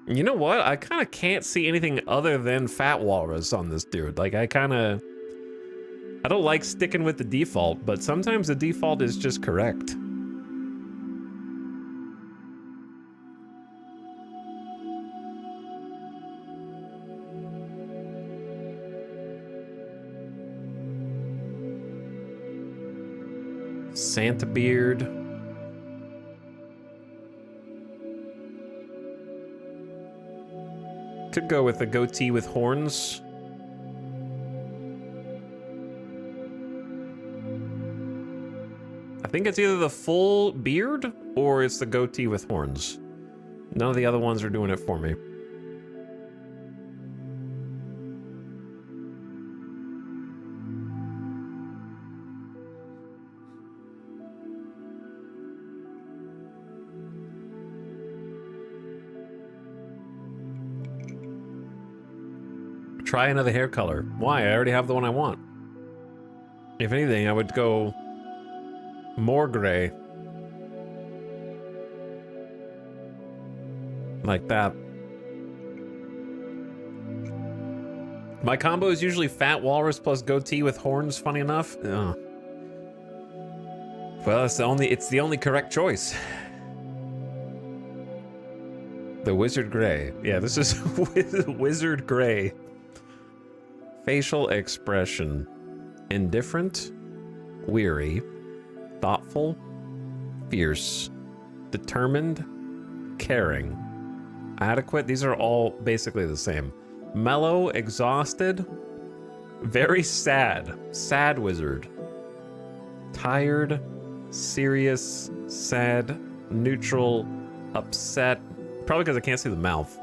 Speaker 1: You know what? I kind of can't see anything other than fat walrus on this dude. Like, I don't like sticking with the default, but sometimes the default is just correct. Santa beard. Could go with a goatee with horns. I think it's either the full beard or it's the goatee with horns. None of the other ones are doing it for me. Try another hair color. Why? I already have the one I want. If anything, I would go more gray. Like that. My combo is usually fat walrus plus goatee with horns, funny enough. Ugh. Well, it's the only correct choice. The wizard gray. Yeah, this is wizard gray. Facial expression. Indifferent, weary, thoughtful, fierce, determined, caring, adequate. These are all basically the same. Mellow, exhausted, very sad, sad wizard. Tired, serious, sad, neutral, upset. Probably because I can't see the mouth.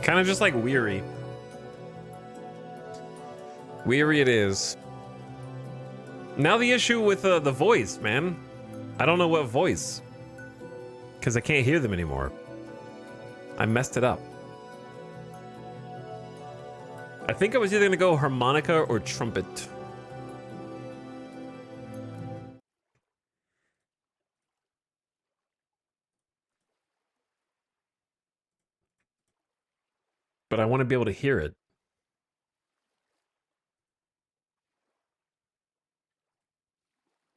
Speaker 1: Kind of just like weary. Weary it is. Now the issue with the voice, man. I don't know what voice. Because I can't hear them anymore. I messed it up. I think I was either going to go harmonica or trumpet. But I want to be able to hear it.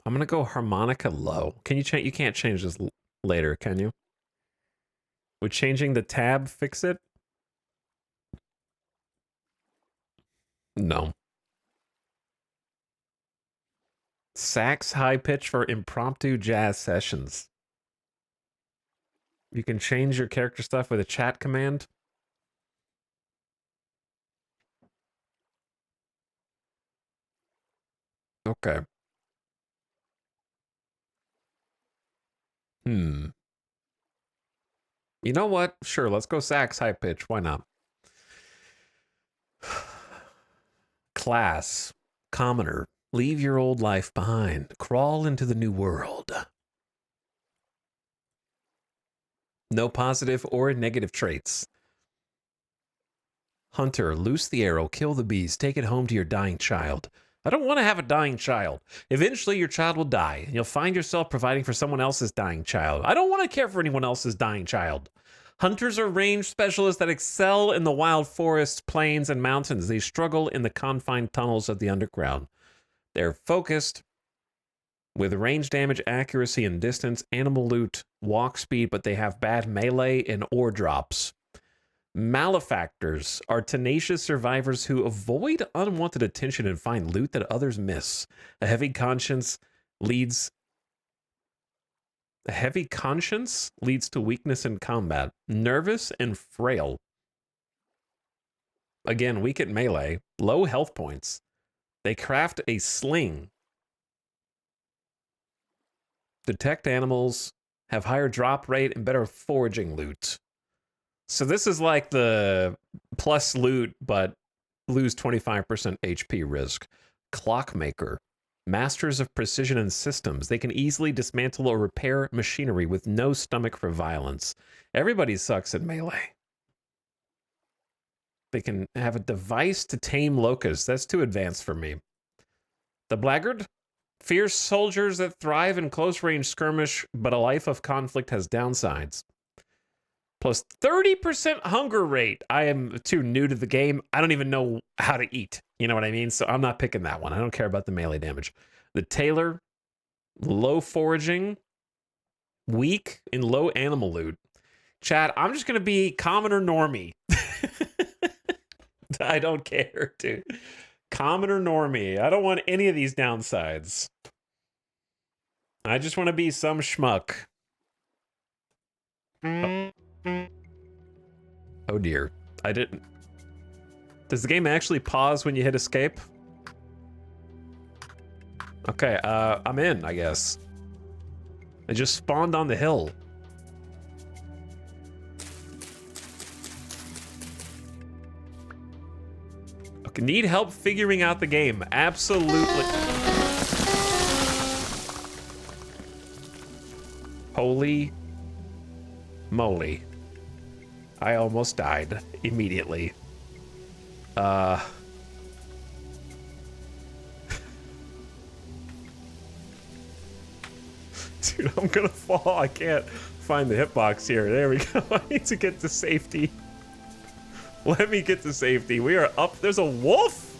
Speaker 1: I'm gonna go harmonica low. Can you change? You can't change this later, can you? Would changing the tab fix it? No. Sax high pitch for impromptu jazz sessions. You can change your character stuff with a chat command. Okay. You know what? Sure, let's go sax high pitch. Why not? Class. Commoner. Leave your old life behind. Crawl into the new world. No positive or negative traits. Hunter. Loose the arrow. Kill the beast. Take it home to your dying child. I don't want to have a dying child. Eventually, your child will die, and you'll find yourself providing for someone else's dying child. I don't want to care for anyone else's dying child. Hunters are range specialists that excel in the wild forests, plains, and mountains. They struggle in the confined tunnels of the underground. They're focused with range damage, accuracy, and distance, animal loot, walk speed, but they have bad melee and ore drops. Malefactors are tenacious survivors who avoid unwanted attention and find loot that others miss. A heavy conscience leads to weakness in combat. Nervous and frail. Again, weak at melee. Low health points. They craft a sling. Detect animals. Have higher drop rate and better foraging loot. So this is like the plus loot, but lose 25% HP risk. Clockmaker. Masters of precision and systems. They can easily dismantle or repair machinery with no stomach for violence. Everybody sucks at melee. They can have a device to tame locusts. That's too advanced for me. The Blackguard. Fierce soldiers that thrive in close-range skirmish, but a life of conflict has downsides. Plus 30% hunger rate. I am too new to the game. I don't even know how to eat. You know what I mean? So I'm not picking that one. I don't care about the melee damage. The Tailor, low foraging, weak in low animal loot. Chat, I'm just going to be commoner normie. I don't care, dude. Commoner normie. I don't want any of these downsides. I just want to be some schmuck. Oh dear. I didn't. Does the game actually pause when you hit escape? Okay, I'm in, I guess. I just spawned on the hill. Okay, need help figuring out the game. Absolutely. Holy moly. I almost died immediately. Dude, I'm gonna fall. I can't find the hitbox here. There we go. I need to get to safety. Let me get to safety. We are up. There's a wolf?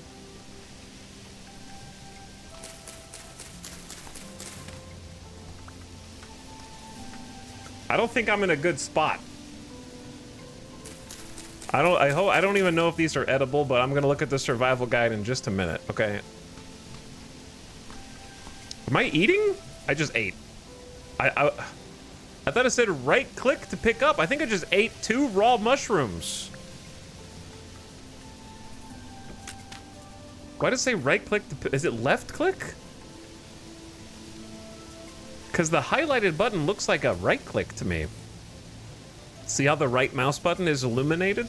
Speaker 1: I don't think I'm in a good spot. I don't even know if these are edible, but I'm gonna look at the survival guide in just a minute, okay? Am I eating? I just ate. I thought it said right click to pick up. I think I just ate 2 raw mushrooms. Why does it say right click to, is it left click? Because the highlighted button looks like a right click to me. See how the right mouse button is illuminated?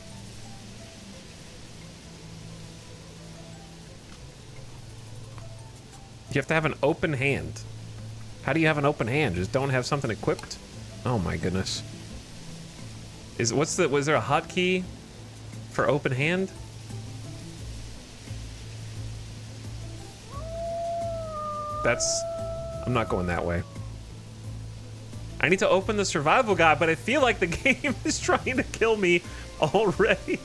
Speaker 1: You have to have an open hand. How do you have an open hand? Just don't have something equipped? Oh my goodness. Was there a hotkey for open hand? I'm not going that way. I need to open the survival guide, but I feel like the game is trying to kill me already.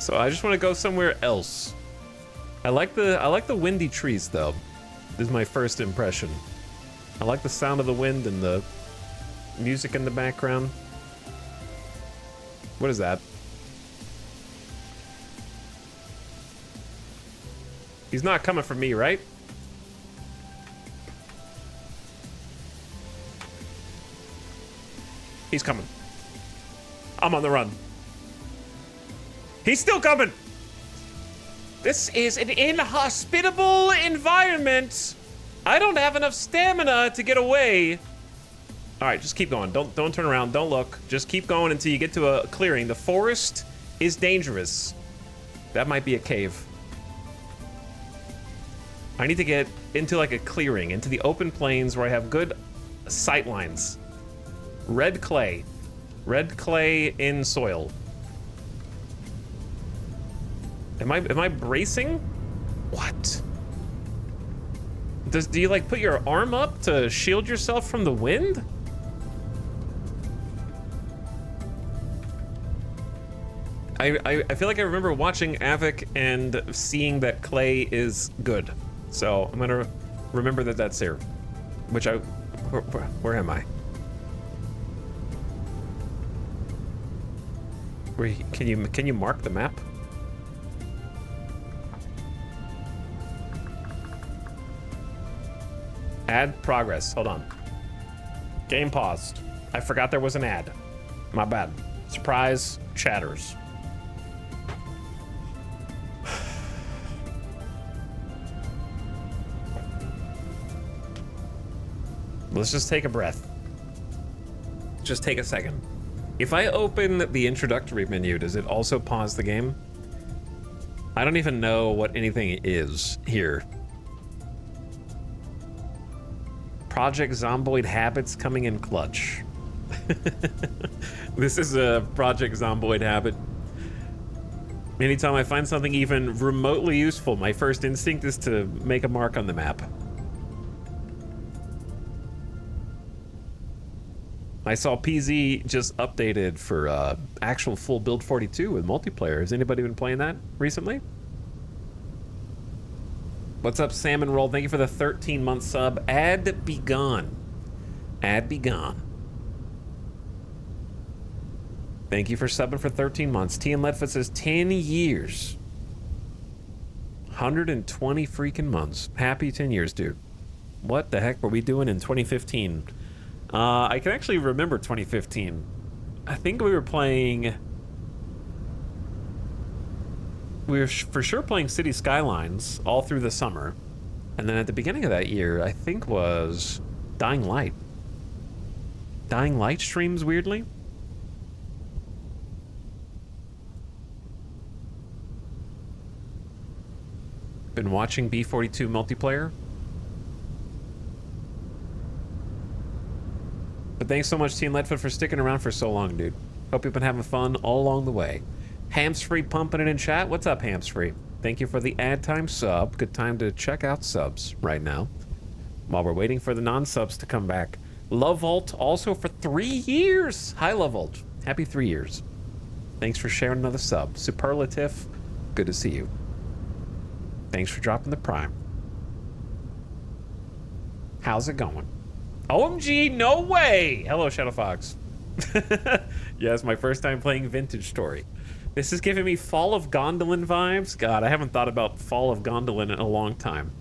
Speaker 1: So I just want to go somewhere else. I like the windy trees though. This is my first impression. I like the sound of the wind and the music in the background. What is that? He's not coming for me, right? He's coming. I'm on the run. He's still coming. This is an inhospitable environment. I don't have enough stamina to get away. All right, just keep going. Don't turn around. Don't look. Just keep going until you get to a clearing. The forest is dangerous. That might be a cave. I need to get into like a clearing, into the open plains where I have good sight lines. Red clay. Red clay in soil. Am I bracing? What? Do you like put your arm up to shield yourself from the wind? I feel like I remember watching Avic and seeing that clay is good. So I'm gonna remember that that's here. Which where am I? Can you mark the map? Ad progress. Hold on. Game paused. I forgot there was an ad. My bad. Surprise chatters. Let's just take a breath. Just take a second. If I open the introductory menu, does it also pause the game? I don't even know what anything is here. Project Zomboid Habits coming in clutch. This is a Project Zomboid habit. Anytime I find something even remotely useful, my first instinct is to make a mark on the map. I saw PZ just updated for actual full build 42 with multiplayer. Has anybody been playing that recently? What's up, Salmon Roll? Thank you for the 13-month sub. Ad be gone. Ad be gone. Thank you for subbing for 13 months. T and Ledfoot says 10 years. 120 freaking months. Happy 10 years, dude. What the heck were we doing in 2015? I can actually remember 2015. I think we were playing... We were for sure playing City Skylines all through the summer. And then at the beginning of that year, I think was Dying Light. Dying Light streams, weirdly. Been watching B42 multiplayer. But thanks so much, Team Ledfoot, for sticking around for so long, dude. Hope you've been having fun all along the way. Hamsfree pumping it in chat. What's up, Hamsfree? Thank you for the ad time sub. Good time to check out subs right now while we're waiting for the non-subs to come back. Love Vault also for 3 years. Hi, Love Vault. Happy 3 years. Thanks for sharing another sub. Superlative. Good to see you. Thanks for dropping the prime. How's it going? OMG, no way! Hello, Shadow Fox. Yeah, it's my first time playing Vintage Story. This is giving me Fall of Gondolin vibes. God, I haven't thought about Fall of Gondolin in a long time.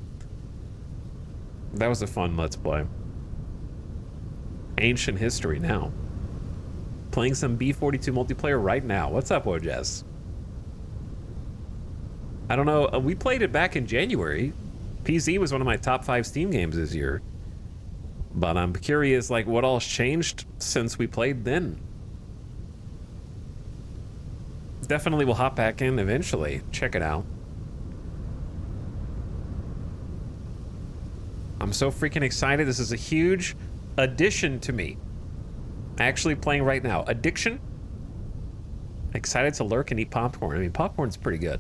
Speaker 1: That was a fun Let's Play. Ancient history now. Playing some B42 multiplayer right now. What's up, Wojess? I don't know. We played it back in January. PZ was one of my top 5 Steam games this year. But I'm curious, like, what all's changed since we played then? Definitely will hop back in eventually. Check it out. I'm so freaking excited. This is a huge addition to me. Actually playing right now. Addiction? Excited to lurk and eat popcorn. I mean, popcorn's pretty good.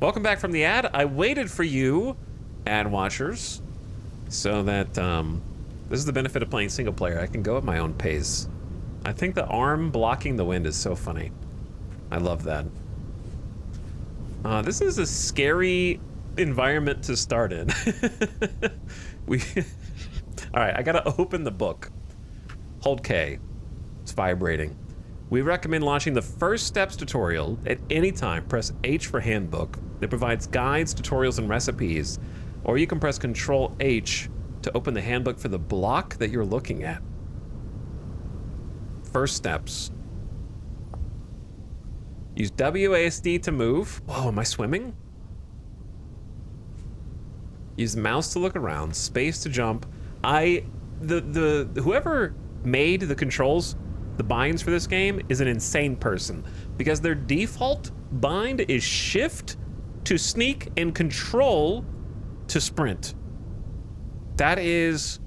Speaker 1: Welcome back from the ad. I waited for you, ad watchers, so that this is the benefit of playing single player. I can go at my own pace. I think the arm blocking the wind is so funny. I love that. This is a scary environment to start in. All right, I gotta open the book. Hold K. It's vibrating. We recommend launching the First Steps tutorial at any time. Press H for handbook. It provides guides, tutorials, and recipes. Or you can press Control H to open the handbook for the block that you're looking at. First steps. Use WASD to move. Whoa, am I swimming? Use mouse to look around, space to jump. Whoever made the controls, the binds for this game is an insane person, because their default bind is shift to sneak and control to sprint. That is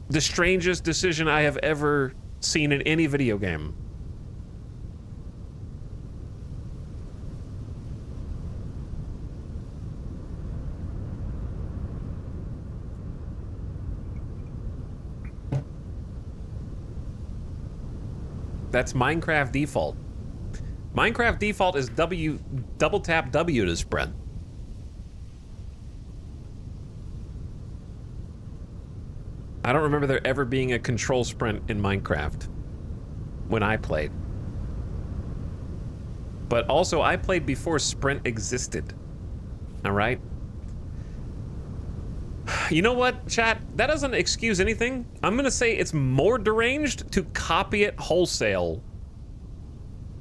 Speaker 1: the strangest decision I have ever seen in any video game. That's Minecraft default. Minecraft default is double tap W to sprint. I don't remember there ever being a control sprint in Minecraft when I played. But also, I played before sprint existed. All right? You know what, chat? That doesn't excuse anything. I'm gonna say it's more deranged to copy it wholesale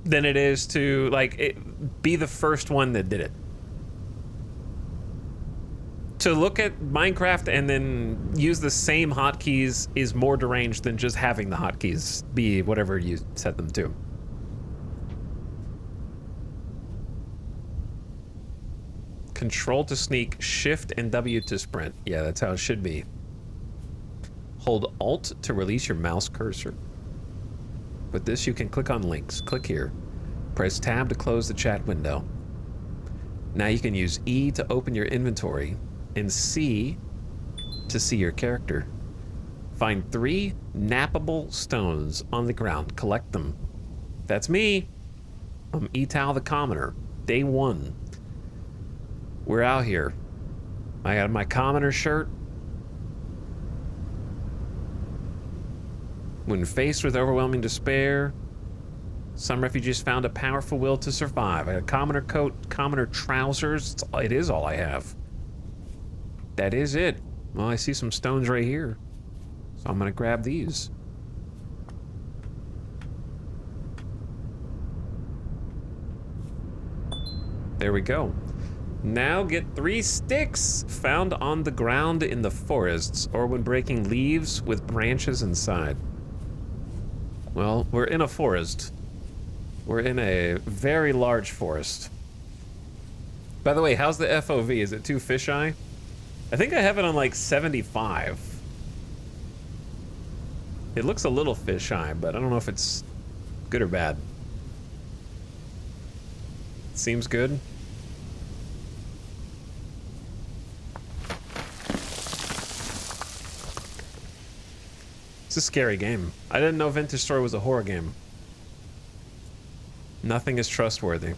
Speaker 1: than it is to, like, be the first one that did it. To look at Minecraft and then use the same hotkeys is more deranged than just having the hotkeys be whatever you set them to. Control to sneak, Shift and W to sprint. Yeah, that's how it should be. Hold Alt to release your mouse cursor. With this, you can click on links. Click here. Press Tab to close the chat window. Now you can use E to open your inventory and C to see your character. Find 3 nappable stones on the ground. Collect them. That's me. I'm Etal the Commoner. Day 1. We're out here. I got my commoner shirt. When faced with overwhelming despair, some refugees found a powerful will to survive. I got a commoner coat, commoner trousers. It is all I have. That is it. Well, I see some stones right here, so I'm gonna grab these. There we go. Now get 3 sticks found on the ground in the forests or when breaking leaves with branches inside. Well, we're in a forest. We're in a very large forest. By the way, how's the FOV? Is it too fisheye? I think I have it on like 75. It looks a little fisheye, but I don't know if it's good or bad. Seems good. It's a scary game. I didn't know Vintage Story was a horror game. Nothing is trustworthy.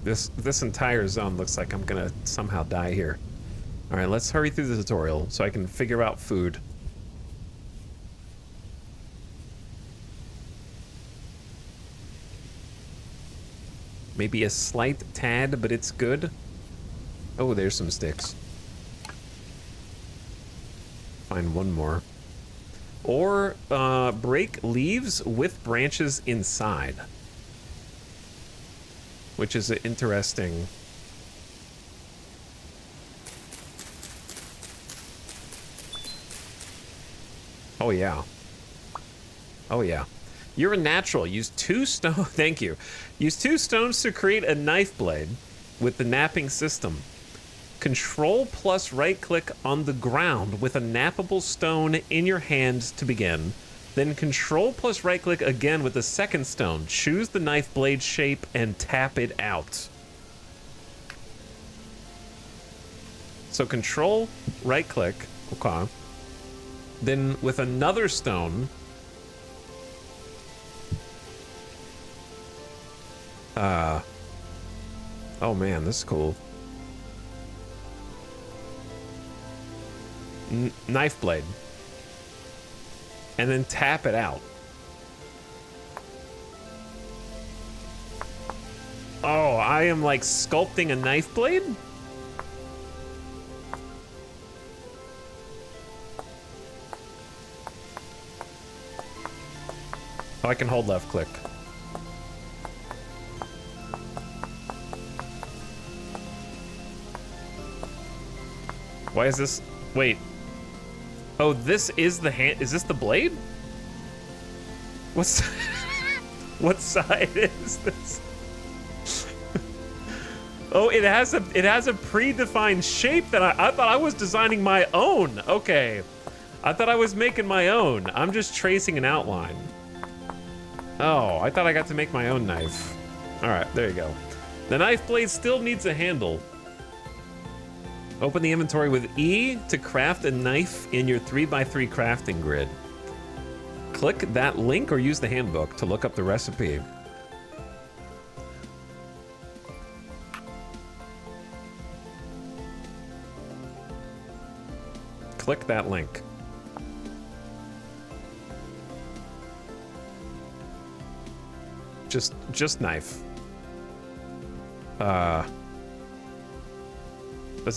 Speaker 1: This entire zone looks like I'm gonna somehow die here. All right, let's hurry through the tutorial so I can figure out food. Maybe a slight tad, but it's good. Oh, there's some sticks. Find one more. Or break leaves with branches inside. Which is an interesting... Oh yeah. Oh yeah. You're a natural. Use 2 stones. Thank you. Use 2 stones to create a knife blade with the napping system. Control plus right click on the ground with a nappable stone in your hands to begin. Then control plus right click again with the second stone. Choose the knife blade shape and tap it out. So control right click. Okay. Then with another stone. Oh man, this is cool. Knife blade. And then tap it out. Oh, I am like sculpting a knife blade? Oh, I can hold left click. Why is this? Wait. Oh, this is the hand. Is this the blade? What's what side is this? Oh, it has a predefined shape that I thought I was designing my own. Okay. I thought I was making my own. I'm just tracing an outline. Oh, I thought I got to make my own knife. All right, there you go. The knife blade still needs a handle. Open the inventory with E to craft a knife in your 3x3 crafting grid. Click that link or use the handbook to look up the recipe. Click that link. Just knife. Does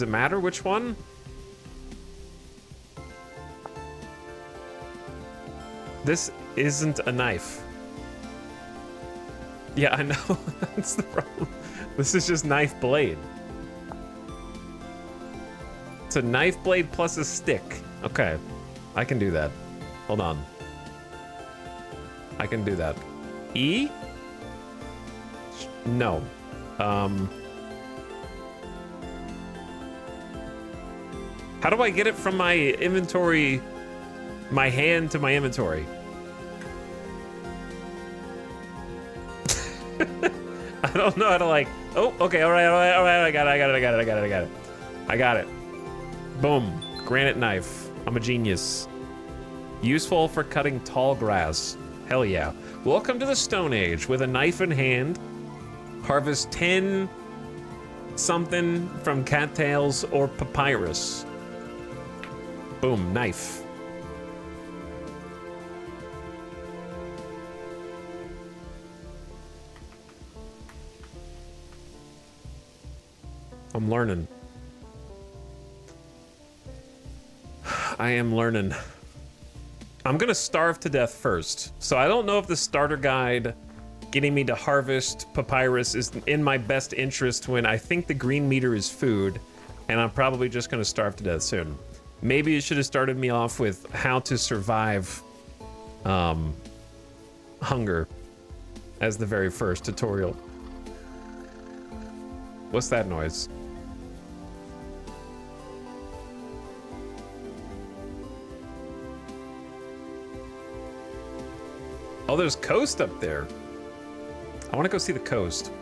Speaker 1: it matter which one? This isn't a knife. Yeah, I know. That's the problem. This is just knife blade. It's a knife blade plus a stick. Okay, I can do that. Hold on. I can do that. E? No. How do I get it from my inventory, my hand to my inventory? I don't know how to like, oh, okay, all right, I got it. Boom, granite knife. I'm a genius. Useful for cutting tall grass. Hell yeah. Welcome to the Stone Age. With a knife in hand, harvest 10 something from cattails or papyrus. Boom, knife. I'm learning. I am learning. I'm gonna starve to death first. So I don't know if the starter guide getting me to harvest papyrus is in my best interest when I think the green meter is food, and I'm probably just gonna starve to death soon. Maybe you should have started me off with how to survive hunger as the very first tutorial. What's that noise? Oh, there's coast up there. I want to go see the coast.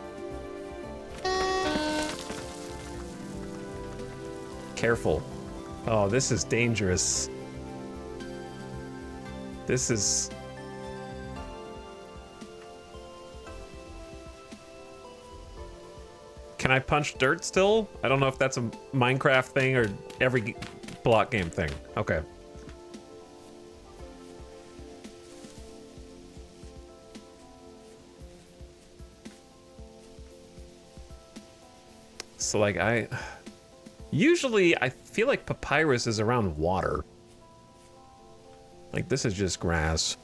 Speaker 1: Careful. Oh, this is dangerous. This is... Can I punch dirt still? I don't know if that's a Minecraft thing or every block game thing. Okay. So like usually I feel like papyrus is around water. Like this is just grass.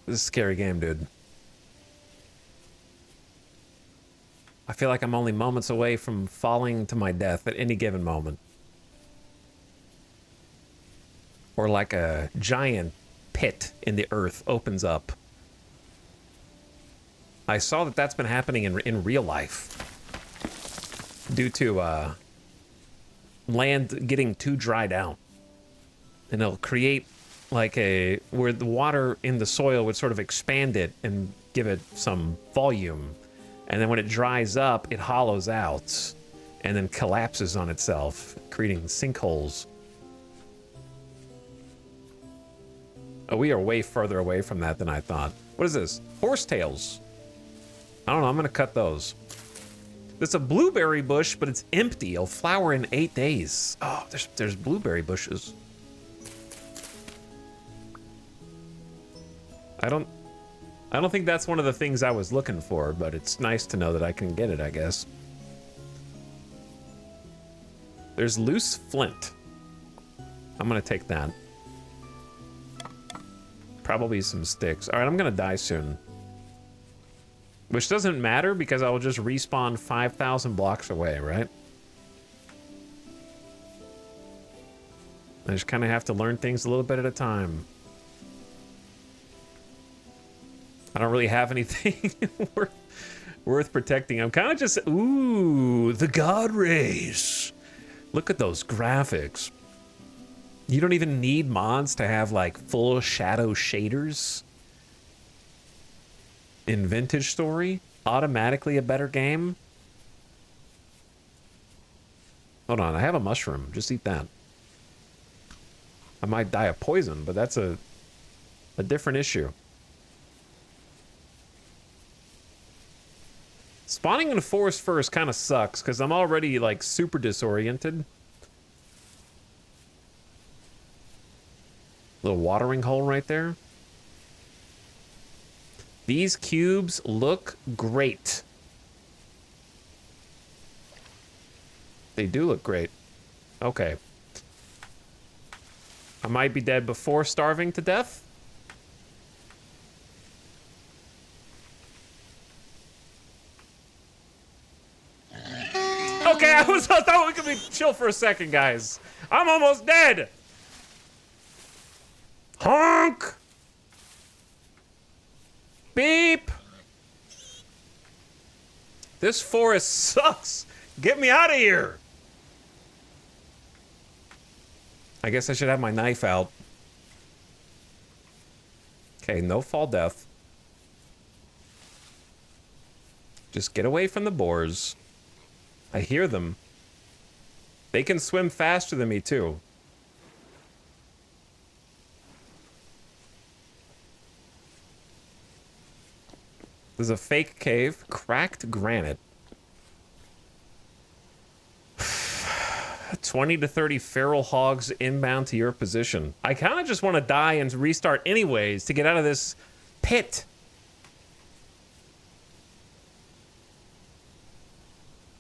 Speaker 1: This is a scary game, dude. I feel like I'm only moments away from falling to my death at any given moment. Or like a giant pit in the earth opens up. I saw that that's been happening in real life due to land getting too dried out. And it'll create like where the water in the soil would sort of expand it and give it some volume. And then when it dries up, it hollows out and then collapses on itself, creating sinkholes. Oh, we are way further away from that than I thought. What is this? Horsetails. I don't know, I'm gonna cut those. There's a blueberry bush, but it's empty. It'll flower in 8 days. Oh, there's blueberry bushes. I don't think that's one of the things I was looking for, but it's nice to know that I can get it, I guess. There's loose flint. I'm gonna take that. Probably some sticks. All right, I'm gonna die soon. Which doesn't matter because I will just respawn 5,000 blocks away, right? I just kind of have to learn things a little bit at a time. I don't really have anything worth protecting. I'm kind of just, ooh, the God Rays. Look at those graphics. You don't even need mods to have like full shadow shaders. In Vintage Story, automatically a better game. Hold on, I have a mushroom. Just eat that. I might die of poison, but that's a different issue. Spawning in a forest first kind of sucks because I'm already like super disoriented. Little watering hole right there. These cubes look great. They do look great. Okay. I might be dead before starving to death. Okay, I thought we could be chill for a second, guys. I'm almost dead. Honk. Beep. This forest sucks. Get me out of here. I guess I should have my knife out. Okay, no fall death. Just get away from the boars. I hear them. They can swim faster than me, too. There's a fake cave. Cracked granite. 20 to 30 feral hogs inbound to your position. I kind of just want to die and restart anyways to get out of this pit.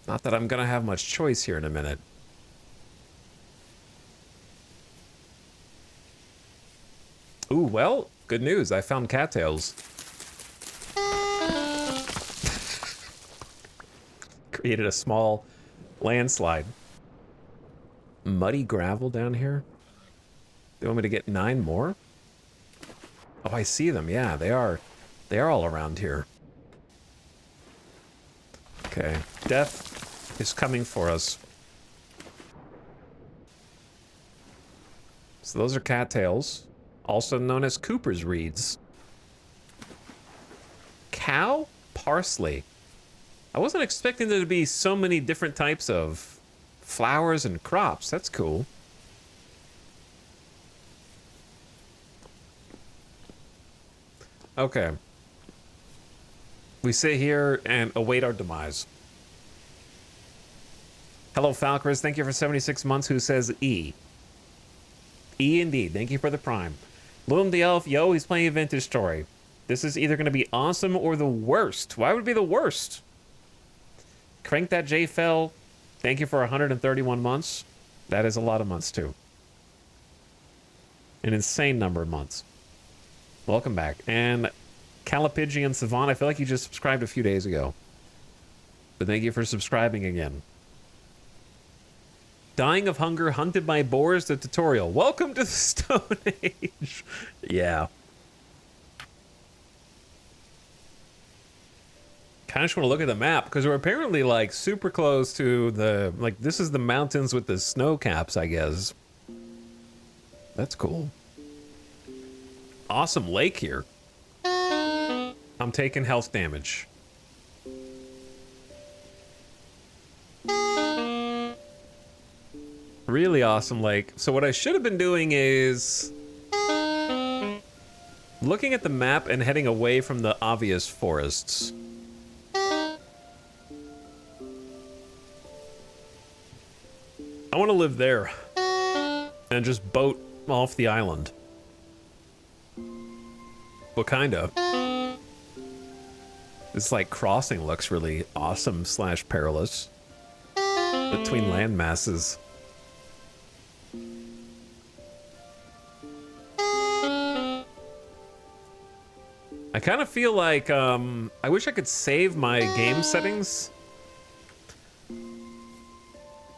Speaker 1: Not that I'm going to have much choice here in a minute. Ooh, well, good news. I found cattails. Created a small landslide. Muddy gravel down here. They want me to get 9 more? Oh, I see them. Yeah, they are all around here. Okay, death is coming for us. So those are cattails, also known as Cooper's reeds. Cow parsley. I wasn't expecting there to be so many different types of flowers and crops. That's cool. Okay. We sit here and await our demise. Hello, Falkers. Thank you for 76 months. Who says E? E indeed. Thank you for the prime. Loom the Elf. Yo, he's playing a Vintage Story. This is either going to be awesome or the worst. Why would it be the worst? Crank that J fell. Thank you for 131 months. That is a lot of months, too. An insane number of months. Welcome back. And Calipigian Savant, I feel like you just subscribed a few days ago. But thank you for subscribing again. Dying of hunger, hunted by boars, the tutorial. Welcome to the Stone Age. Yeah. Kind of just want to look at the map because we're apparently like super close to the, like, this is the mountains with the snow caps, I guess. That's cool. Awesome lake here. I'm taking health damage. Really awesome lake. So what I should have been doing is looking at the map and heading away from the obvious forests. I want to live there and just boat off the island. Well, kind of. This like crossing looks really awesome / perilous between land masses. I kind of feel like I wish I could save my game settings.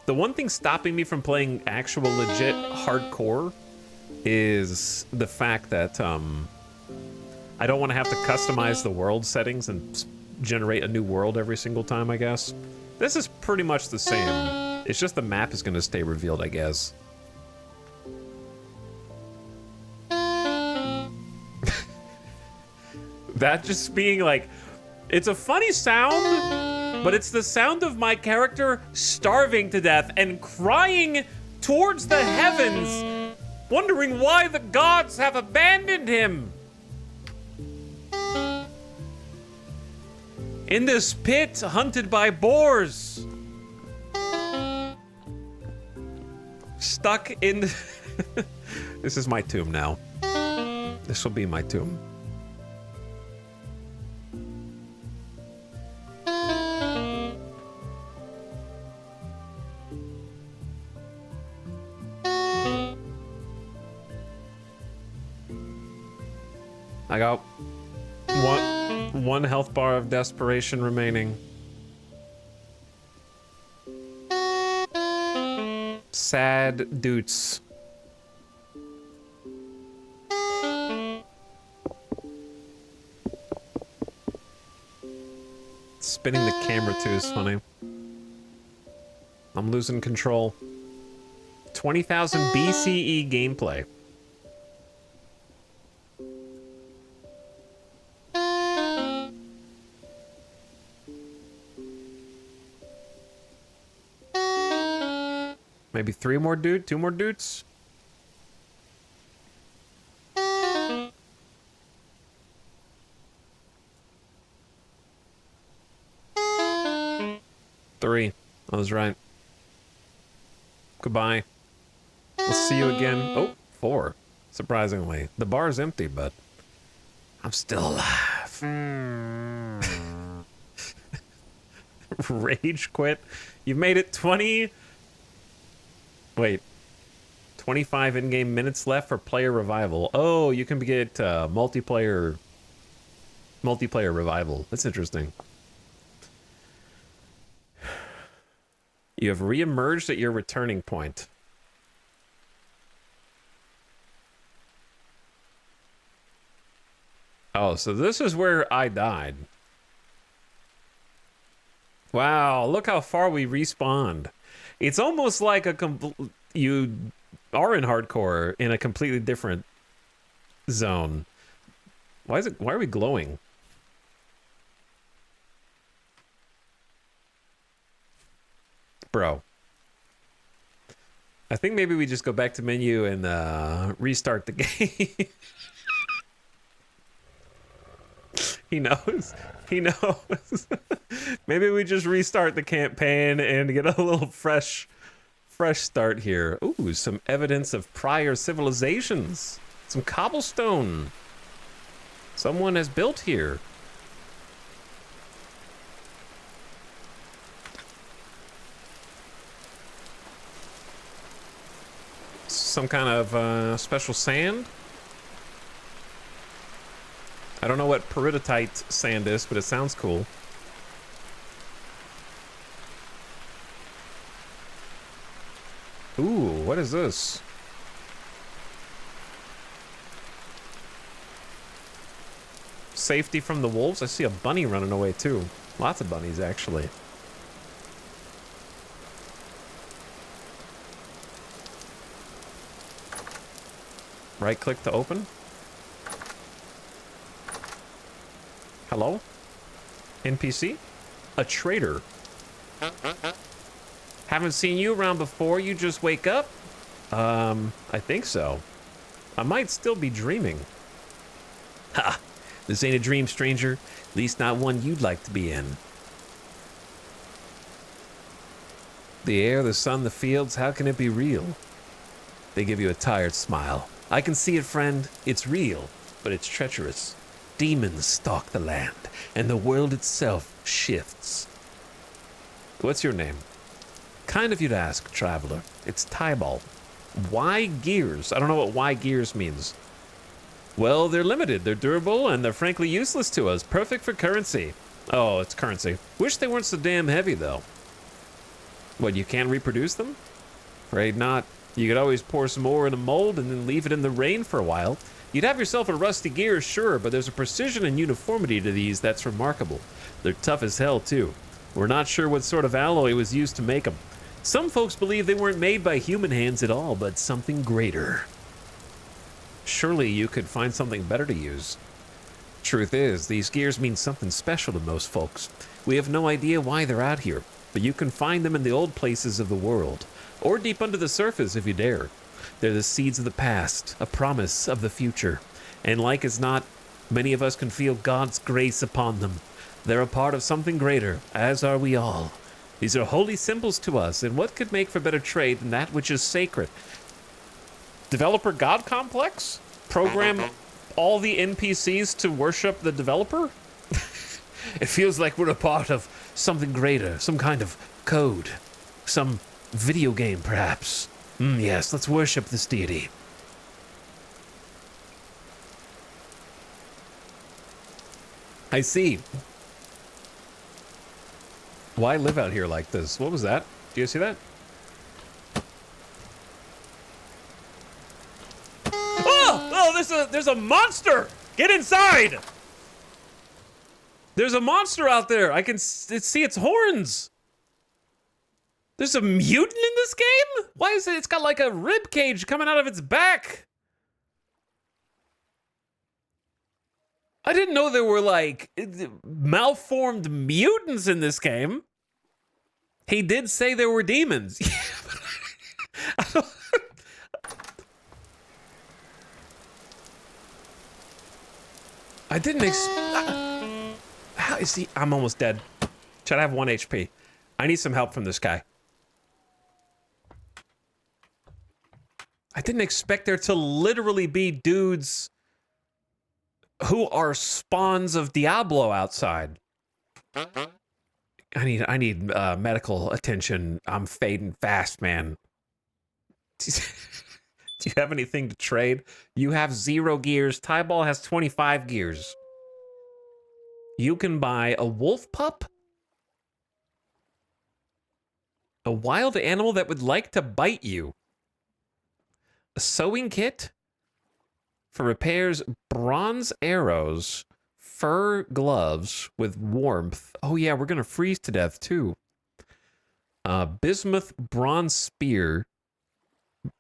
Speaker 1: The one thing stopping me from playing actual legit hardcore is the fact that I I don't want to have to customize the world settings and generate a new world every single time, I guess. This is pretty much the same. It's just the map is going to stay revealed, I guess. That just being like, it's a funny sound, but it's the sound of my character starving to death and crying towards the heavens, wondering why the gods have abandoned him. In this pit, hunted by boars. Stuck in... This is my tomb now. This will be my tomb. I got one health bar of desperation remaining. Sad doots. Spinning the camera too is funny. I'm losing control. 20,000 BCE gameplay. Maybe two more dudes? Three. I was right. Goodbye. We'll see you again. Oh, 4. Surprisingly. The bar's empty, but I'm still alive. Rage quit. You've made it 20... Wait, 25 in-game minutes left for player revival. Oh, you can get multiplayer revival. That's interesting. You have re-emerged at your returning point. Oh, so this is where I died. Wow, look how far we respawned. It's almost like you are in hardcore in a completely different zone. Why are we glowing? Bro. I think maybe we just go back to menu and restart the game. He knows. He knows. Maybe we just restart the campaign and get a little fresh start here. Ooh, some evidence of prior civilizations. Some cobblestone. Someone has built here. Some kind of special sand. I don't know what peridotite sand is, but it sounds cool. Ooh, what is this? Safety from the wolves? I see a bunny running away too. Lots of bunnies, actually. Right click to open. Hello? NPC? A traitor. Haven't seen you around before, you just wake up? I think so. I might still be dreaming. Ha! This ain't a dream, stranger. At least not one you'd like to be in. The air, the sun, the fields, how can it be real? They give you a tired smile. I can see it, friend. It's real, but it's treacherous. Demons stalk the land, and the world itself shifts. What's your name? Kind of you to ask, traveler. It's Tybalt. Why gears? I don't know what why gears means. Well, they're limited, they're durable, and they're frankly useless to us. Perfect for currency. Oh, it's currency. Wish they weren't so damn heavy, though. What, you can't reproduce them? Afraid not. You could always pour some ore in a mold and then leave it in the rain for a while. You'd have yourself a rusty gear, sure, but there's a precision and uniformity to these that's remarkable. They're tough as hell, too. We're not sure what sort of alloy was used to make them. Some folks believe they weren't made by human hands at all, but something greater. Surely you could find something better to use. Truth is, these gears mean something special to most folks. We have no idea why they're out here, but you can find them in the old places of the world, or deep under the surface if you dare. They're the seeds of the past, a promise of the future, and like as not, many of us can feel God's grace upon them. They're a part of something greater, as are we all. These are holy symbols to us, and what could make for better trade than that which is sacred? Developer God complex? Program all the NPCs to worship the developer? It feels like we're a part of something greater, some kind of code, some video game perhaps. Yes, let's worship this deity. I see. Why live out here like this? What was that? Do you see that? Oh, there's a monster! Get inside! There's a monster out there. I can see its horns. There's a mutant in this game? Why is it? It's got like a rib cage coming out of its back. I didn't know there were like malformed mutants in this game. He did say there were demons. I didn't how is he? I'm almost dead. Should I have 1 HP? I need some help from this guy. I didn't expect there to literally be dudes who are spawns of Diablo outside. I need medical attention. I'm fading fast, man. Do you have anything to trade? You have 0 gears. Tyball has 25 gears. You can buy a wolf pup? A wild animal that would like to bite you. A sewing kit for repairs, bronze arrows, fur gloves with warmth. Oh yeah, we're gonna freeze to death too. Bismuth bronze spear,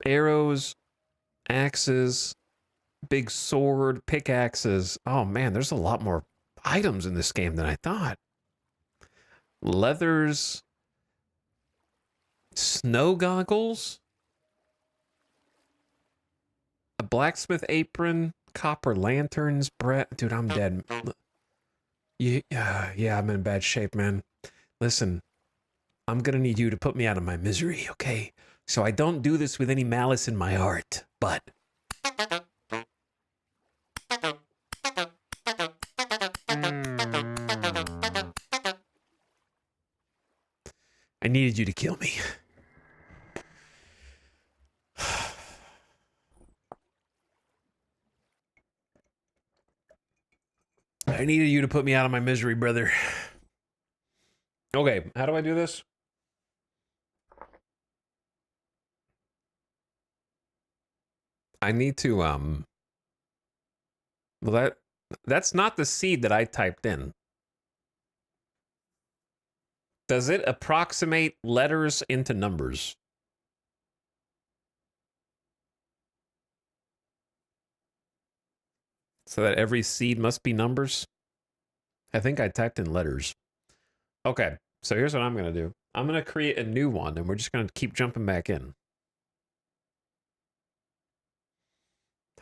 Speaker 1: arrows, axes, big sword, pickaxes. Oh man, there's a lot more items in this game than I thought. Leathers, snow goggles, a blacksmith apron, copper lanterns, bread. Dude, I'm dead. Yeah, I'm in bad shape, man. Listen, I'm gonna need you to put me out of my misery, okay? So I don't do this with any malice in my heart, but... I needed you to kill me. I needed you to put me out of my misery, brother. Okay, how do I do this? I need to, well, that's not the seed that I typed in. Does it approximate letters into numbers? So that every seed must be numbers? I think I typed in letters. Okay, so here's what I'm going to do. I'm going to create a new one, and we're just going to keep jumping back in.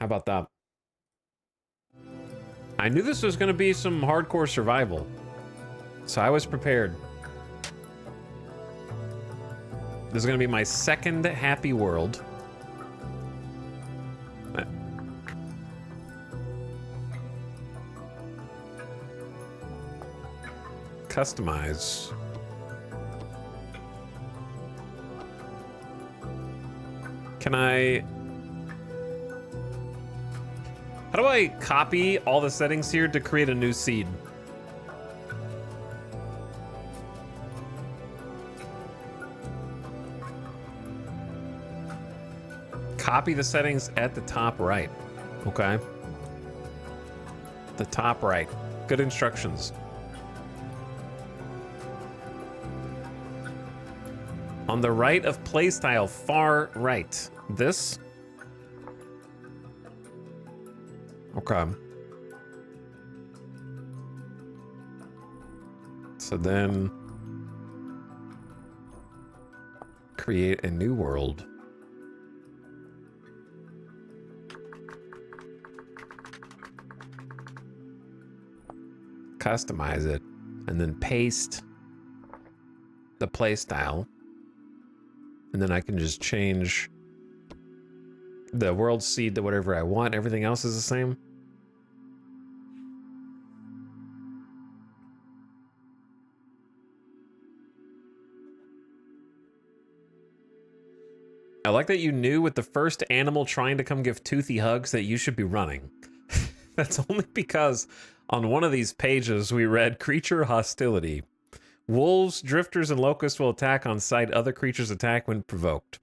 Speaker 1: How about that? I knew this was going to be some hardcore survival, so I was prepared. This is going to be my second happy world. Customize. Can I... How do I copy all the settings here to create a new seed? Copy the settings at the top right. Okay. The top right. Good instructions. On the right of playstyle, far right. This? Okay. So then create a new world. Customize it and then paste the playstyle. And then I can just change the world seed to whatever I want. Everything else is the same. I like that you knew with the first animal trying to come give Toothy hugs that you should be running. That's only because on one of these pages we read creature hostility. Wolves, drifters, and locusts will attack on sight. Other creatures attack when provoked.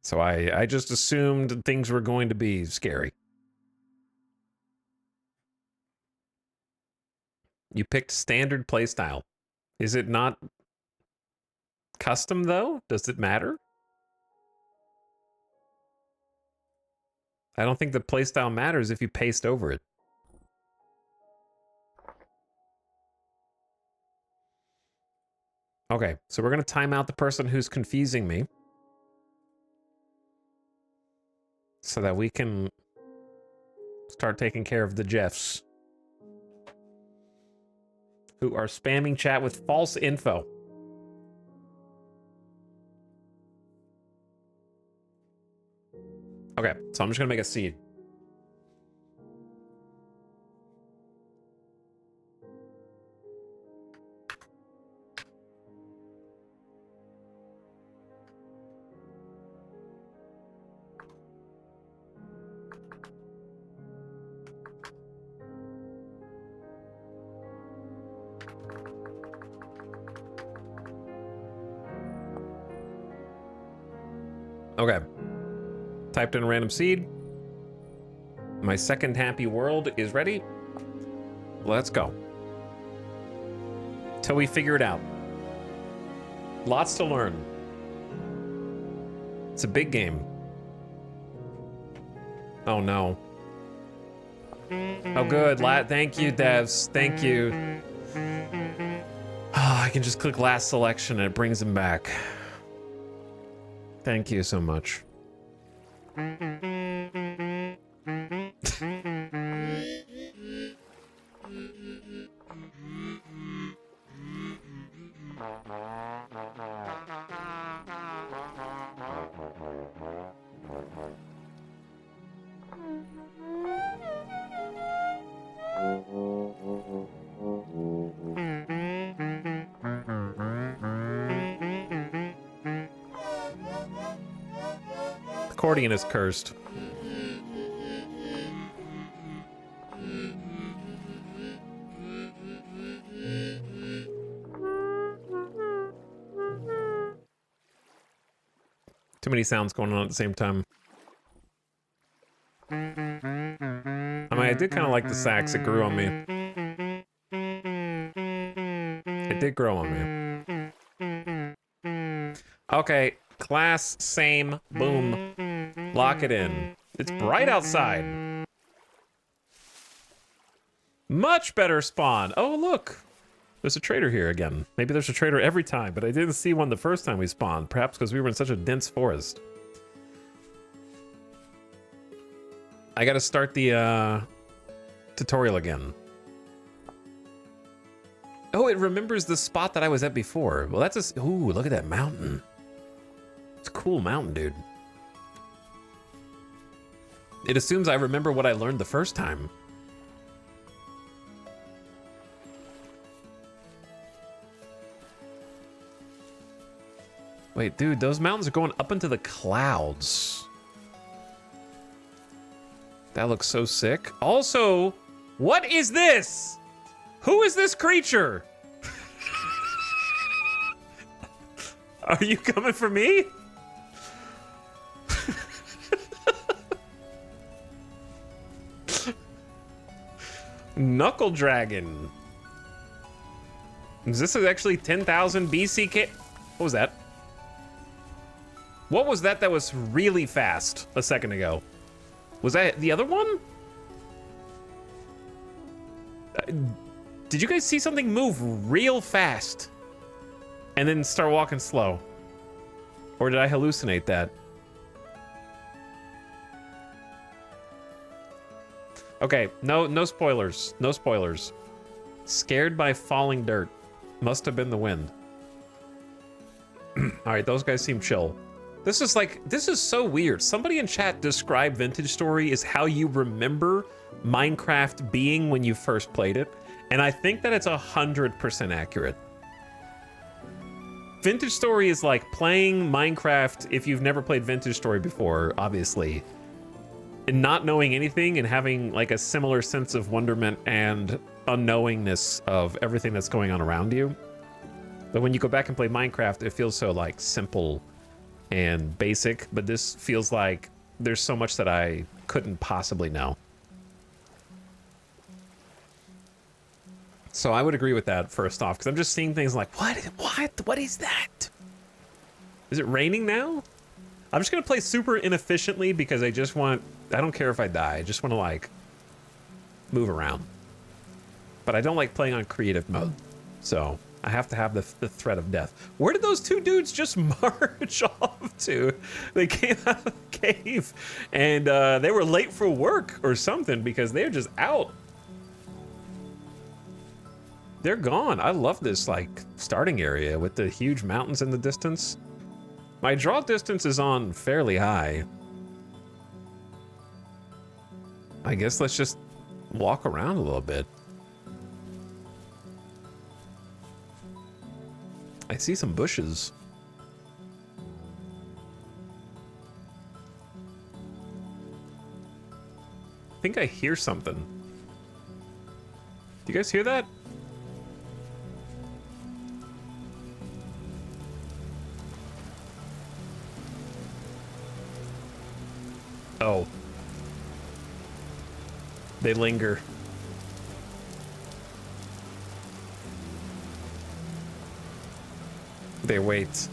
Speaker 1: So I just assumed things were going to be scary. You picked standard playstyle. Is it not custom, though? Does it matter? I don't think the playstyle matters if you paste over it. Okay, so we're going to time out the person who's confusing me so that we can start taking care of the Jeffs who are spamming chat with false info. Okay, so I'm just going to make a seed. Okay. Typed in a random seed. My second happy world is ready. Let's go. Till we figure it out. Lots to learn. It's a big game. Oh no. Oh good. Thank you, devs. Thank you. Oh, I can just click last selection and it brings him back. Thank you so much. Accordion is cursed. Too many sounds going on at the same time. I mean, I did kind of like the sax. It grew on me. It did grow on me. Okay, class, same, boom. Lock it in. It's bright outside. Much better spawn. Oh, look. There's a trader here again. Maybe there's a trader every time, but I didn't see one the first time we spawned. Perhaps because we were in such a dense forest. I gotta start the tutorial again. Oh, it remembers the spot that I was at before. Well, that's a... Ooh, look at that mountain. It's a cool mountain, dude. It assumes I remember what I learned the first time. Wait, dude, those mountains are going up into the clouds. That looks so sick. Also, what is this? Who is this creature? Are you coming for me? Knuckle Dragon. Is this actually 10,000 BCK? What was that? What was that was really fast a second ago? Was that the other one? Did you guys see something move real fast and then start walking slow? Or did I hallucinate that? Okay, no spoilers. No spoilers. Scared by falling dirt. Must have been the wind. All right, those guys seem chill. This is so weird. Somebody in chat described Vintage Story as how you remember Minecraft being when you first played it. And I think that it's 100% accurate. Vintage Story is like playing Minecraft if you've never played Vintage Story before, obviously. And not knowing anything and having like a similar sense of wonderment and unknowingness of everything that's going on around you. But when you go back and play Minecraft, it feels so like simple and basic, but this feels like there's so much that I couldn't possibly know. So I would agree with that first off, because I'm just seeing things like, what is that? Is it raining now? I'm just gonna play super inefficiently because I don't care if I die, I just wanna like move around. But I don't like playing on creative mode, so I have to have the threat of death. Where did those two dudes just march off to? They came out of the cave and they were late for work or something because they're just out. They're gone. I love this like starting area with the huge mountains in the distance. My draw distance is on fairly high. I guess let's just walk around a little bit. I see some bushes. I think I hear something. Do you guys hear that? Oh. They linger. They wait.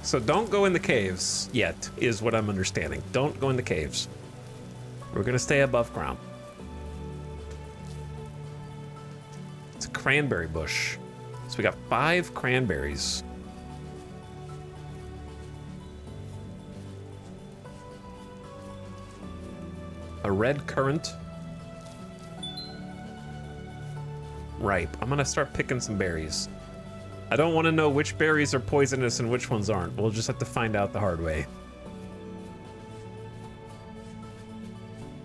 Speaker 1: So don't go in the caves yet, is what I'm understanding. Don't go in the caves. We're gonna stay above ground. It's a cranberry bush. So we got 5 cranberries. A red currant. Ripe. I'm gonna start picking some berries. I don't want to know which berries are poisonous and which ones aren't. We'll just have to find out the hard way.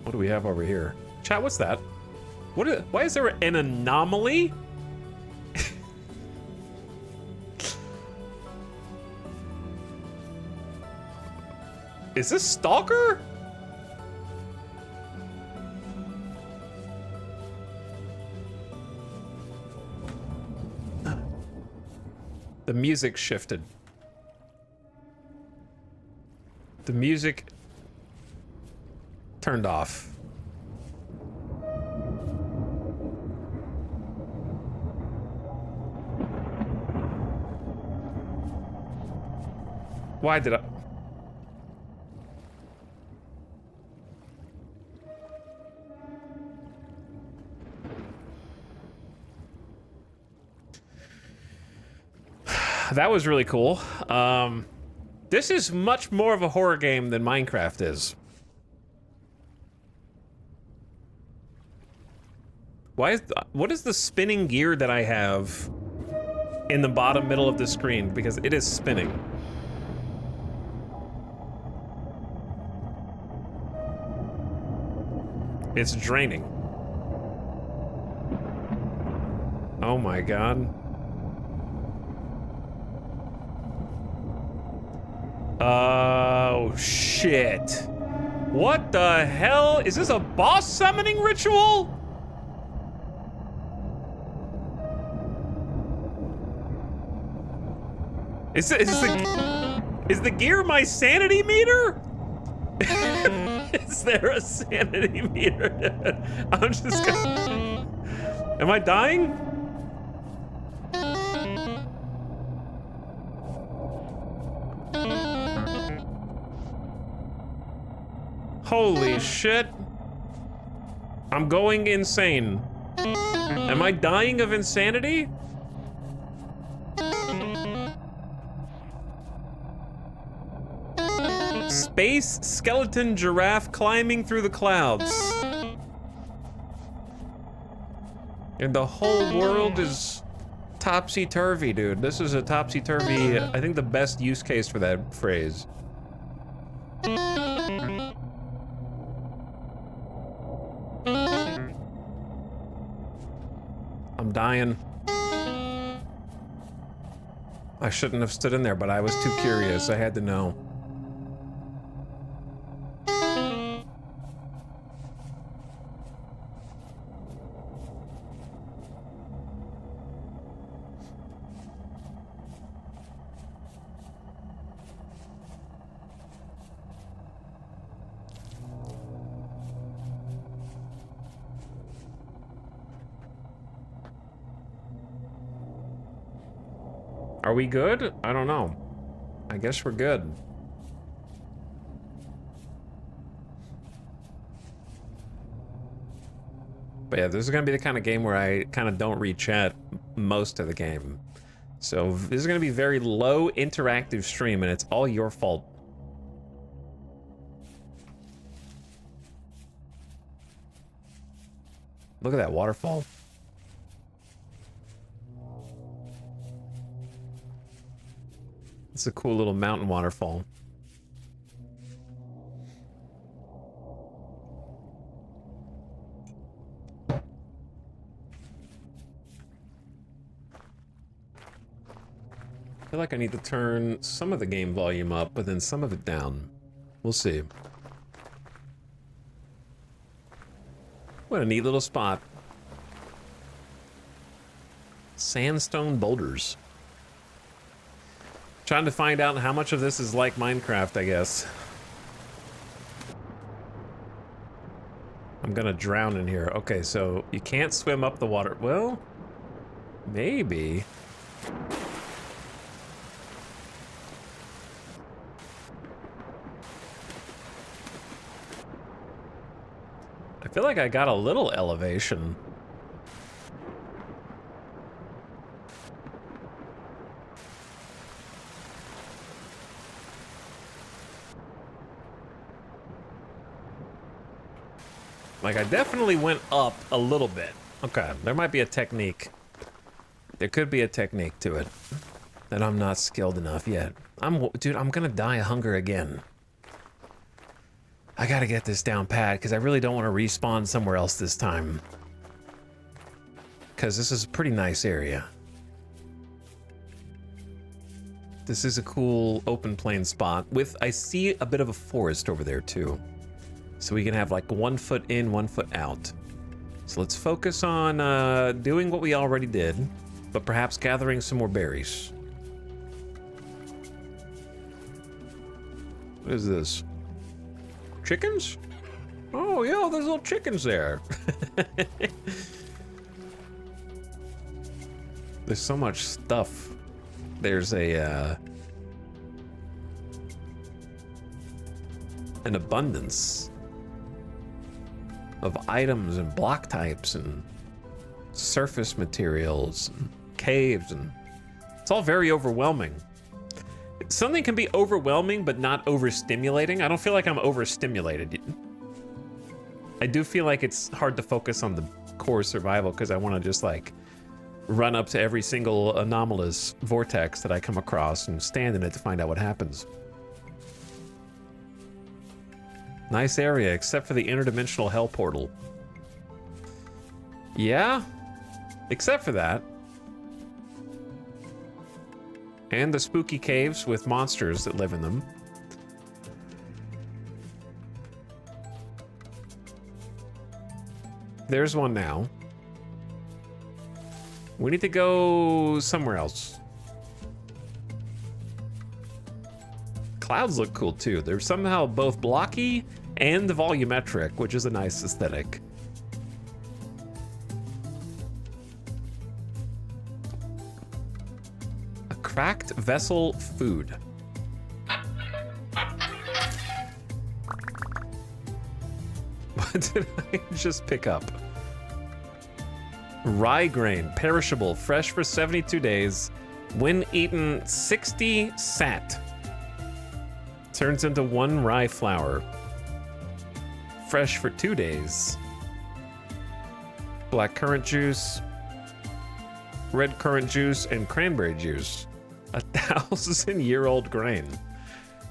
Speaker 1: What do we have over here? Chat, what's that? Why is there an anomaly? Is this Stalker? The music shifted. The music turned off. Why did I? That was really cool. This is much more of a horror game than Minecraft is. What is the spinning gear that I have in the bottom middle of the screen? Because it is spinning. It's draining. Oh my god. Oh, shit. What the hell? Is this a boss summoning ritual? Is the gear my sanity meter? Is there a sanity meter? I'm just gonna... Am I dying? Holy shit. I'm going insane. Am I dying of insanity? Space skeleton giraffe climbing through the clouds. And the whole world is topsy-turvy, dude. This is a topsy-turvy, I think the best use case for that phrase. I'm dying. I shouldn't have stood in there, but I was too curious. I had to know. Are we good? I don't know. I guess we're good. But yeah, this is gonna be the kind of game where I kind of don't read chat most of the game. So this is gonna be very low interactive stream, and it's all your fault. Look at that waterfall. It's a cool little mountain waterfall. I feel like I need to turn some of the game volume up, but then some of it down. We'll see. What a neat little spot. Sandstone boulders. Trying to find out how much of this is like Minecraft, I guess. I'm gonna drown in here. Okay, so you can't swim up the water. Well, maybe. I feel like I got a little elevation. Like, I definitely went up a little bit. Okay, there might be a technique. There could be a technique to it that I'm not skilled enough yet. Dude, I'm gonna die of hunger again. I gotta get this down pat, because I really don't want to respawn somewhere else this time. Because this is a pretty nice area. This is a cool open plain spot with, I see a bit of a forest over there too. So we can have like 1 foot in, 1 foot out. So let's focus on doing what we already did, but perhaps gathering some more berries. What is this? Chickens? Oh yeah, there's little chickens there. There's so much stuff. There's a an abundance of items and block types and surface materials and caves, and it's all very overwhelming. Something can be overwhelming but not overstimulating. I don't feel like I'm overstimulated. I do feel like it's hard to focus on the core survival because I want to just like run up to every single anomalous vortex that I come across and stand in it to find out what happens. Nice area, except for the interdimensional hell portal. Yeah, except for that. And the spooky caves with monsters that live in them. There's one now. We need to go somewhere else. clouds look cool too. They're somehow both blocky and volumetric, which is a nice aesthetic. A cracked vessel food. What did I just pick up? Rye grain, perishable, fresh for 72 days. When eaten, 60 sat. Turns into 1 rye flour. Fresh for 2 days. Black currant juice, red currant juice, and cranberry juice. 1,000-year-old grain.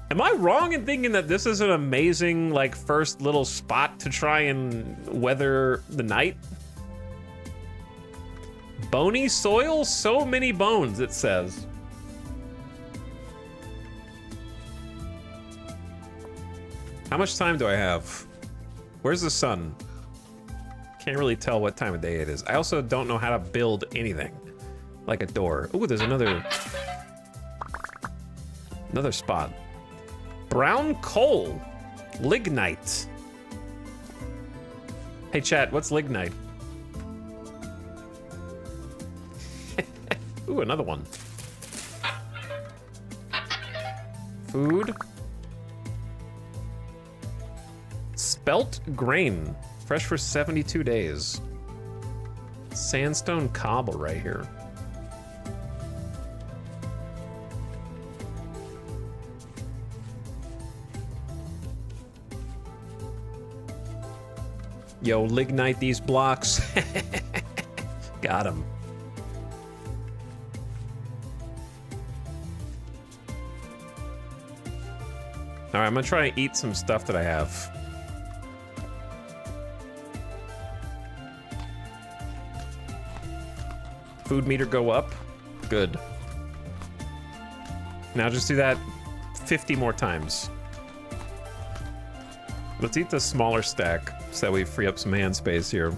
Speaker 1: Am I wrong in thinking that this is an amazing, like, first little spot to try and weather the night? Bony soil? So many bones, it says. How much time do I have? Where's the sun? Can't really tell what time of day it is. I also don't know how to build anything. Like a door. Ooh, there's another spot. Brown coal. Lignite. Hey chat, what's lignite? Ooh, another one. Food. Spelt grain. Fresh for 72 days. Sandstone cobble right here. Yo, lignite these blocks. Got him. All right, I'm gonna try and eat some stuff that I have. Food meter go up. Good. Now just do that 50 more times. Let's eat the smaller stack so that we free up some hand space here.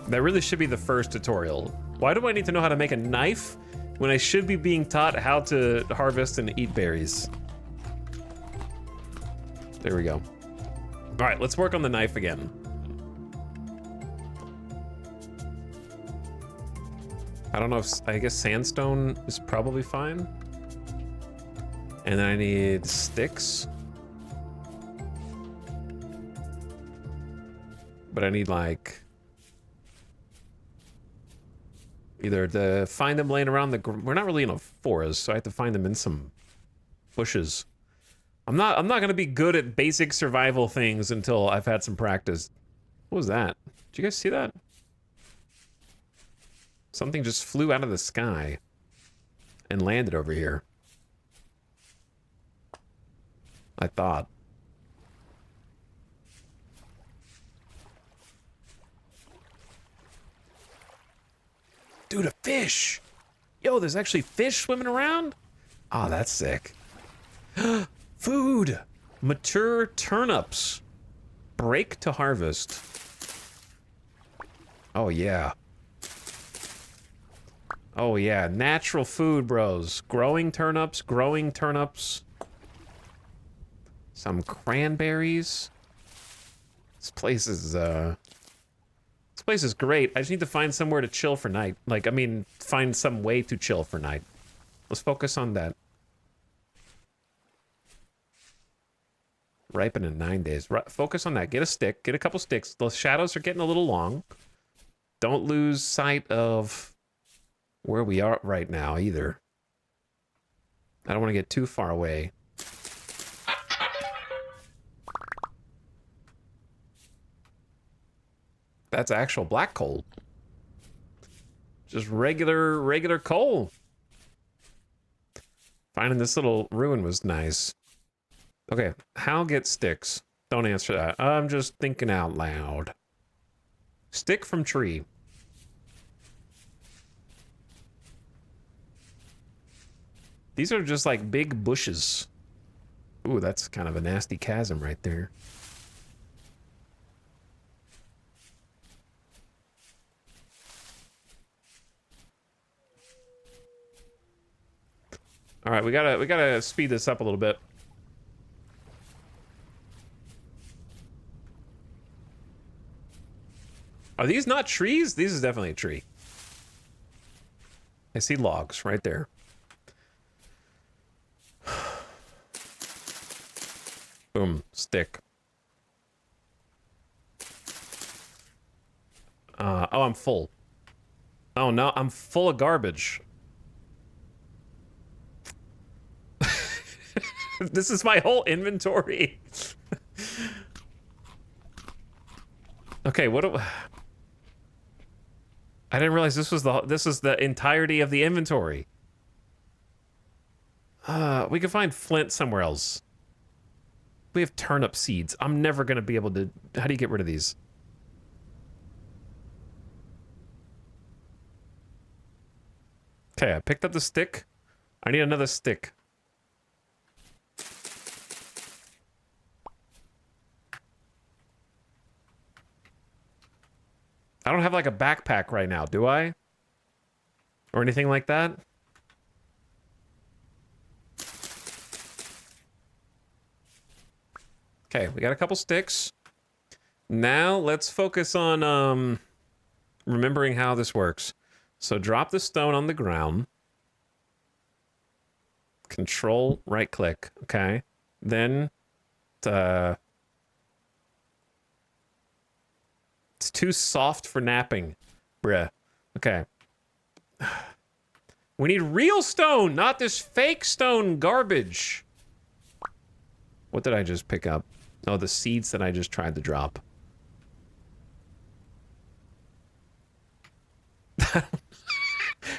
Speaker 1: That really should be the first tutorial. Why do I need to know how to make a knife when I should be being taught how to harvest and eat berries? There we go. All right, let's work on the knife again. I don't know if, I guess sandstone is probably fine. And then I need sticks. But I need like either to find them laying around we're not really in a forest, so I have to find them in some bushes. I'm not gonna be good at basic survival things until I've had some practice. What was that? Did you guys see that? Something just flew out of the sky and landed over here. I thought. Dude, a fish! Yo, there's actually fish swimming around? Oh, that's sick. Food! Mature turnips. Break to harvest. Oh, yeah. Oh, yeah. Natural food, bros. Growing turnips, growing turnips. Some cranberries. This place is great. I just need to find somewhere to chill for night. Like, I mean, find some way to chill for night. Let's focus on that. Ripen in 9 days. Focus on that. Get a stick. Get a couple sticks. The shadows are getting a little long. Don't lose sight of where we are right now either. I don't want to get too far away. That's actual black coal. Just regular coal. Finding this little ruin was nice. Okay, how get sticks? Don't answer that. I'm just thinking out loud. Stick from tree. These are just like big bushes. Ooh, that's kind of a nasty chasm right there. All right, we gotta speed this up a little bit. Are these not trees? These is definitely a tree. I see logs right there. Boom, stick. Oh, I'm full. Oh no, I'm full of garbage. This is my whole inventory. Okay, what do... I didn't realize this was the entirety of the inventory. We could find flint somewhere else. We have turnip seeds. I'm never gonna be able to... How do you get rid of these? Okay, I picked up the stick. I need another stick. I don't have like a backpack right now, do I? Or anything like that? Okay, we got a couple sticks. Now let's focus on remembering how this works. So drop the stone on the ground. Control right click. Okay. Then it's too soft for napping. Bruh. Okay. We need real stone, not this fake stone garbage. What did I just pick up? Oh, the seeds that I just tried to drop.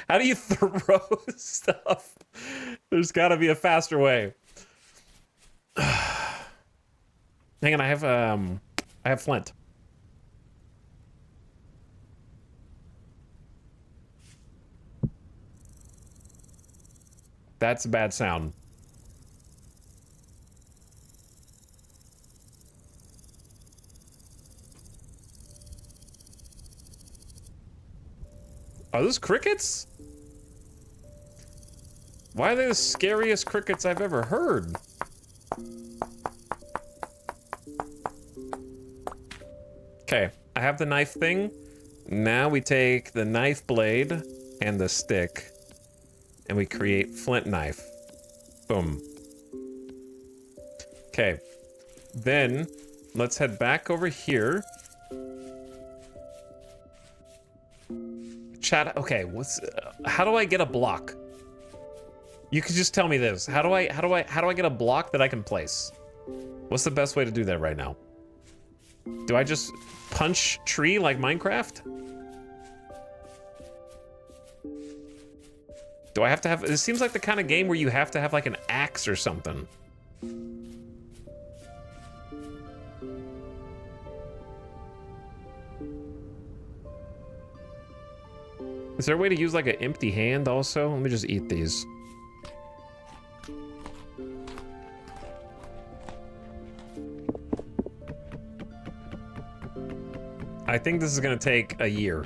Speaker 1: How do you throw stuff? There's got to be a faster way. Hang on, I have flint. That's a bad sound. Are those crickets? Why are they the scariest crickets I've ever heard? Okay, I have the knife thing. Now we take the knife blade and the stick, and we create flint knife. Boom. Okay, then let's head back over here. Chat. Okay, how do I get a block? You could just tell me this. How do I get a block that I can place? What's the best way to do that right now? Do I just punch tree like Minecraft? Do I have to have... It seems like the kind of game where you have to have like an axe or something. Is there a way to use like an empty hand also? Let me just eat these. I think this is gonna take a year.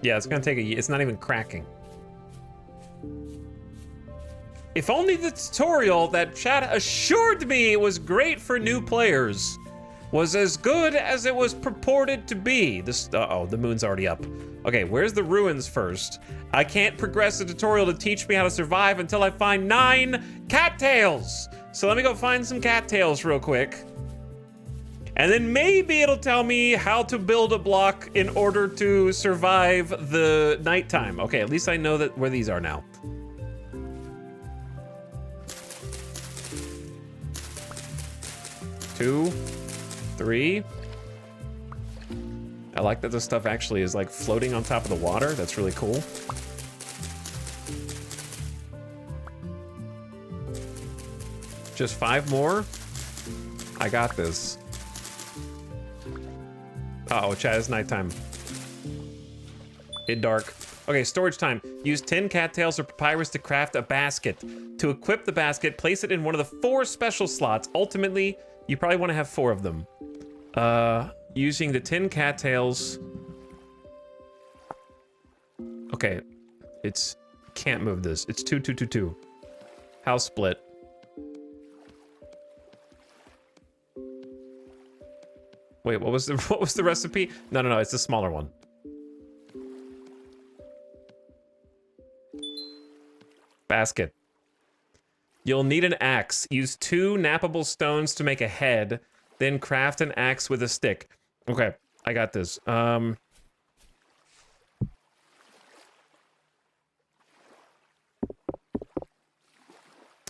Speaker 1: Yeah, it's gonna take a year. It's not even cracking. If only the tutorial that chat assured me was great for new players was as good as it was purported to be. Uh-oh, the moon's already up. Okay, where's the ruins first? I can't progress the tutorial to teach me how to survive until I find 9 cattails. So let me go find some cattails real quick. And then maybe it'll tell me how to build a block in order to survive the nighttime. Okay, at least I know that where these are now. Two, 3. I like that this stuff actually is like floating on top of the water. That's really cool. Just 5 more. I got this. Uh-oh, chat, it's nighttime. It's dark. Okay, storage time. Use 10 cattails or papyrus to craft a basket. To equip the basket, place it in one of the 4 special slots. Ultimately, you probably want to have 4 of them. Using the 10 cattails. Okay, it's can't move this. It's 2-2-2-2. House split. Wait, what was the recipe? No, it's the smaller one. Basket. You'll need an axe. Use 2 nappable stones to make a head, then craft an axe with a stick. Okay, I got this.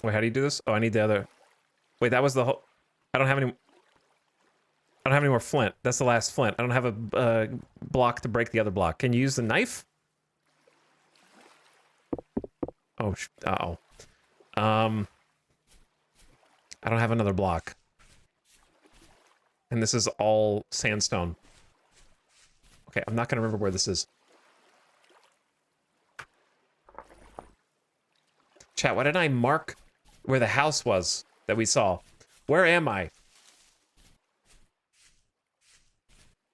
Speaker 1: Wait, how do you do this? Oh, I need the other. Wait, that was the whole. I don't have any more flint. That's the last flint. I don't have a block to break the other block. Can you use the knife? Oh, uh-oh. I don't have another block. And this is all sandstone. Okay, I'm not gonna remember where this is. Chat, why didn't I mark where the house was that we saw? Where am I?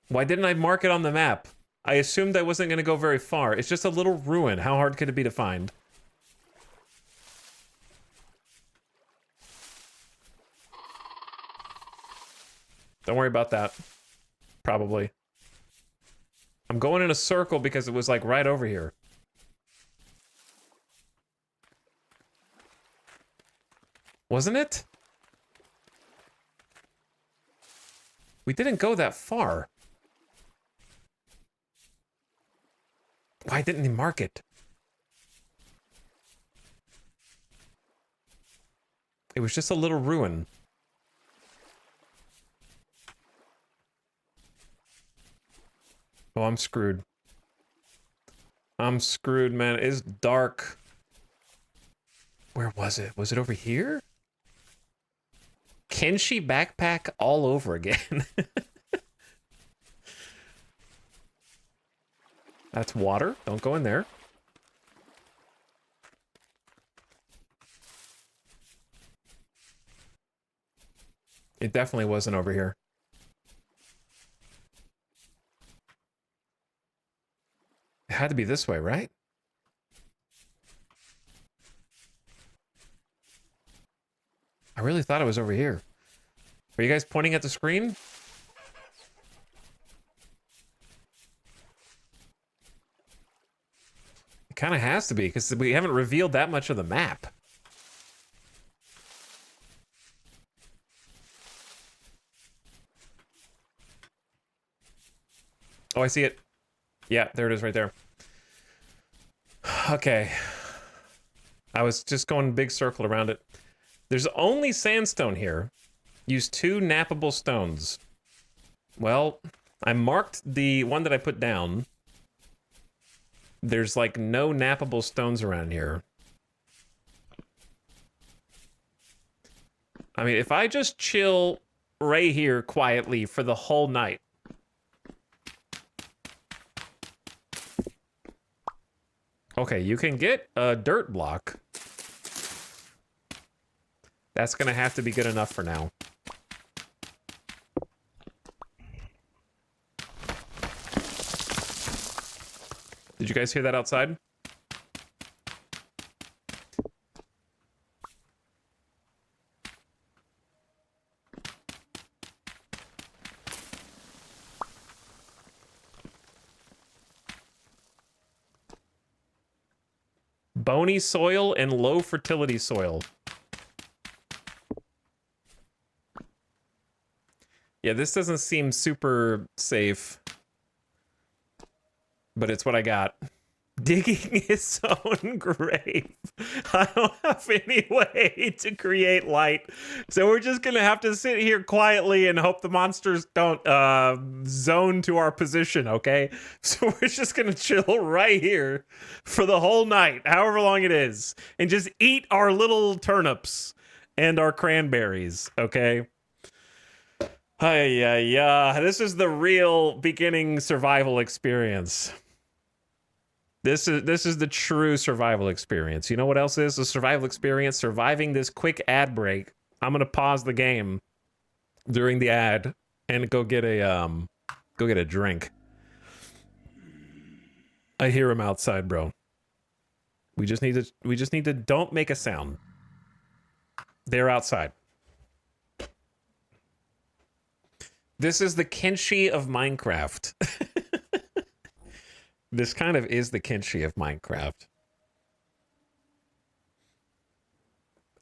Speaker 1: Why didn't I mark it on the map? I assumed I wasn't gonna go very far. It's just a little ruin. How hard could it be to find? Don't worry about that. Probably. I'm going in a circle because it was like right over here. Wasn't it? We didn't go that far. Why didn't he mark it? It was just a little ruin. Oh, I'm screwed. I'm screwed, man. It's dark. Where was it? Was it over here? Can she backpack all over again? That's water. Don't go in there. It definitely wasn't over here. It had to be this way, right? I really thought it was over here. Are you guys pointing at the screen? It kind of has to be, because we haven't revealed that much of the map. Oh, I see it. Yeah, there it is right there. Okay. I was just going big circle around it. There's only sandstone here. Use 2 nappable stones. Well, I marked the one that I put down. There's like no nappable stones around here. I mean, if I just chill right here quietly for the whole night. Okay, you can get a dirt block. That's gonna have to be good enough for now. Did you guys hear that outside? Bony soil and low fertility soil. Yeah, this doesn't seem super safe. But it's what I got. Digging his own grave. I don't have any way to create light. So we're just gonna have to sit here quietly and hope the monsters don't zone to our position, okay? So we're just gonna chill right here for the whole night, however long it is, and just eat our little turnips and our cranberries, okay? Yeah. This is the real beginning survival experience. This is the true survival experience. You know what else is a survival experience? Surviving this quick ad break. I'm gonna pause the game during the ad and go get a drink. I hear him outside, bro. We just need to don't make a sound. They're outside. This is the Kenshi of Minecraft. This kind of is the Kenshi of Minecraft.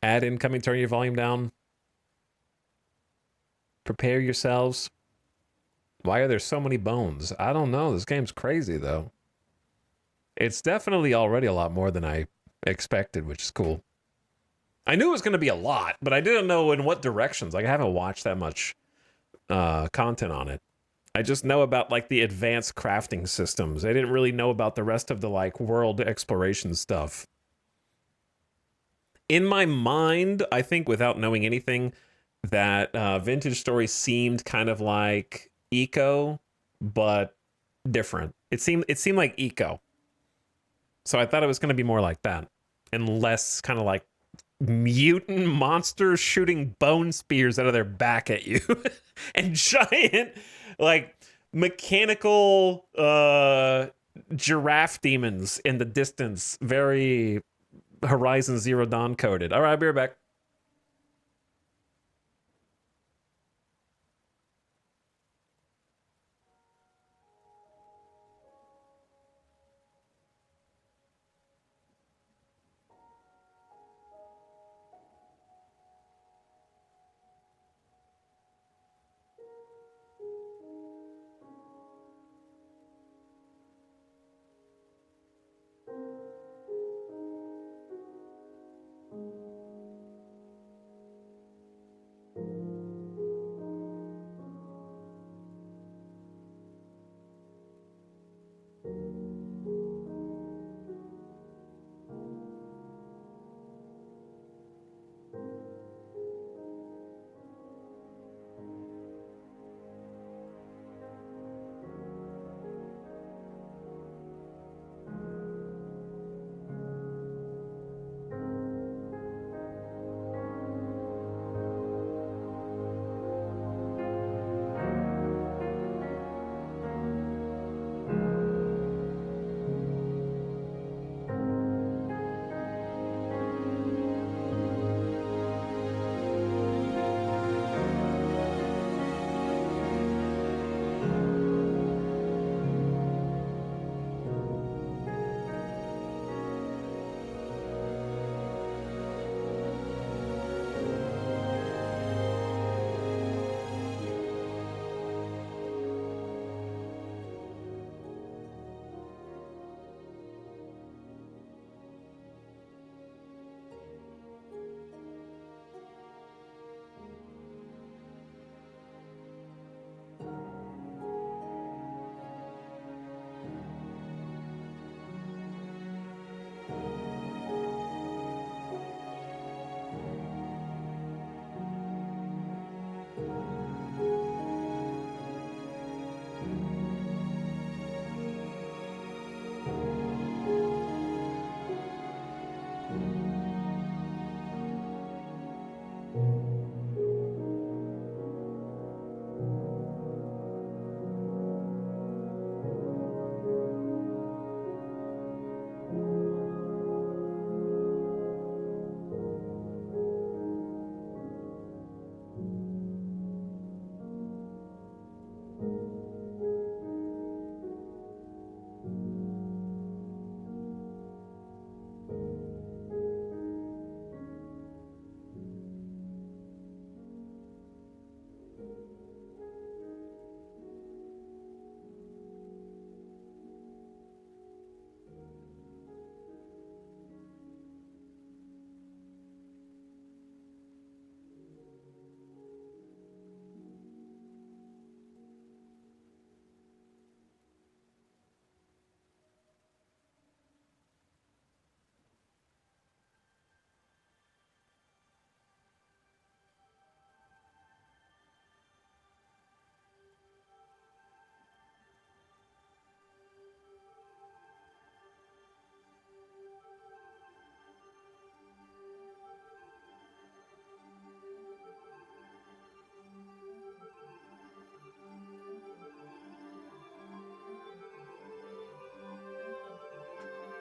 Speaker 1: Add incoming, turn your volume down. Prepare yourselves. Why are there so many bones? I don't know. This game's crazy, though. It's definitely already a lot more than I expected, which is cool. I knew it was going to be a lot, but I didn't know in what directions. Like, I haven't watched that much content on it. I just know about, like, the advanced crafting systems. I didn't really know about the rest of the, like, world exploration stuff. In my mind, I think without knowing anything, that Vintage Story seemed kind of like Eco, but different. It seemed like Eco. So I thought it was going to be more like that, and less kind of like mutant monsters shooting bone spears out of their back at you, and giant like mechanical giraffe demons in the distance. Very Horizon Zero Dawn coded. All right, I'll be right back.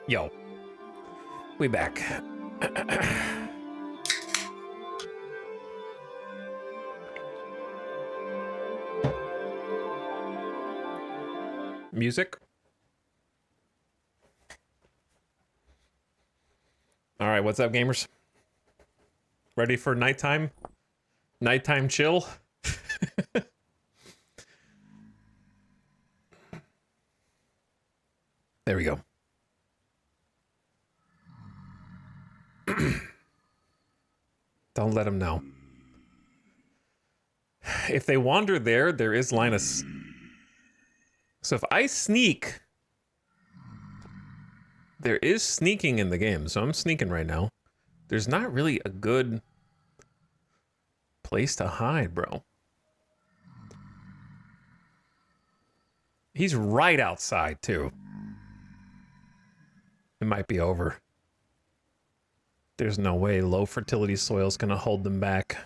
Speaker 1: Yo. We back. Music. All right, what's up, gamers? Ready for nighttime? Nighttime chill? There we go. Don't let them know. If they wander there, there is Linus. So if I sneak, there is sneaking in the game. So I'm sneaking right now. There's not really a good place to hide, bro. He's right outside, too. It might be over. There's no way low fertility soil is going to hold them back.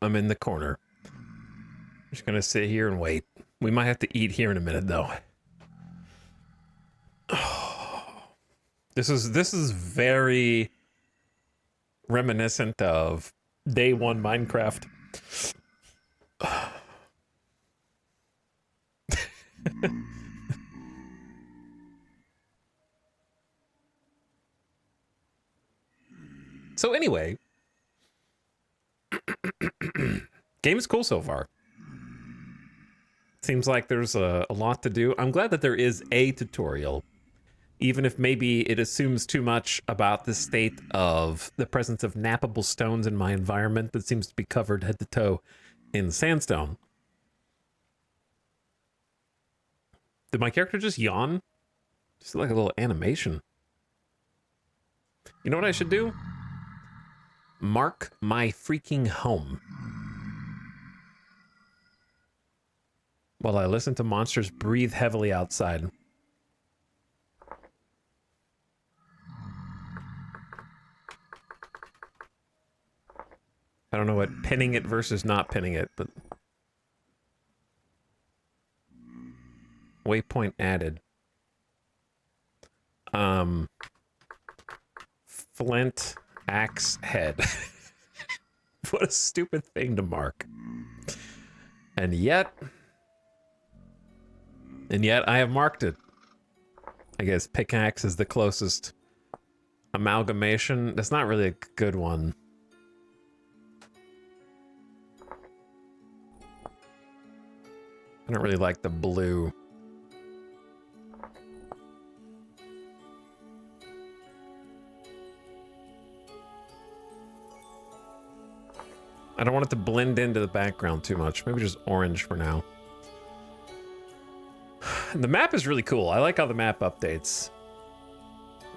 Speaker 1: I'm in the corner. I'm just going to sit here and wait. We might have to eat here in a minute, though. This is very reminiscent of day one Minecraft. So anyway, game is cool so far. Seems like there's a lot to do. I'm glad that there is a tutorial, even if maybe it assumes too much about the state of the presence of nappable stones in my environment that seems to be covered head to toe in sandstone. Did my character just yawn? Just like a little animation. You know what I should do? Mark my freaking home. While I listen to monsters breathe heavily outside. I don't know what pinning it versus not pinning it, but... Waypoint added. Flint axe head. What a stupid thing to mark. And yet I have marked it. I guess pickaxe is the closest amalgamation. That's not really a good one. I don't really like the blue. I don't want it to blend into the background too much. Maybe just orange for now. The map is really cool. I like how the map updates.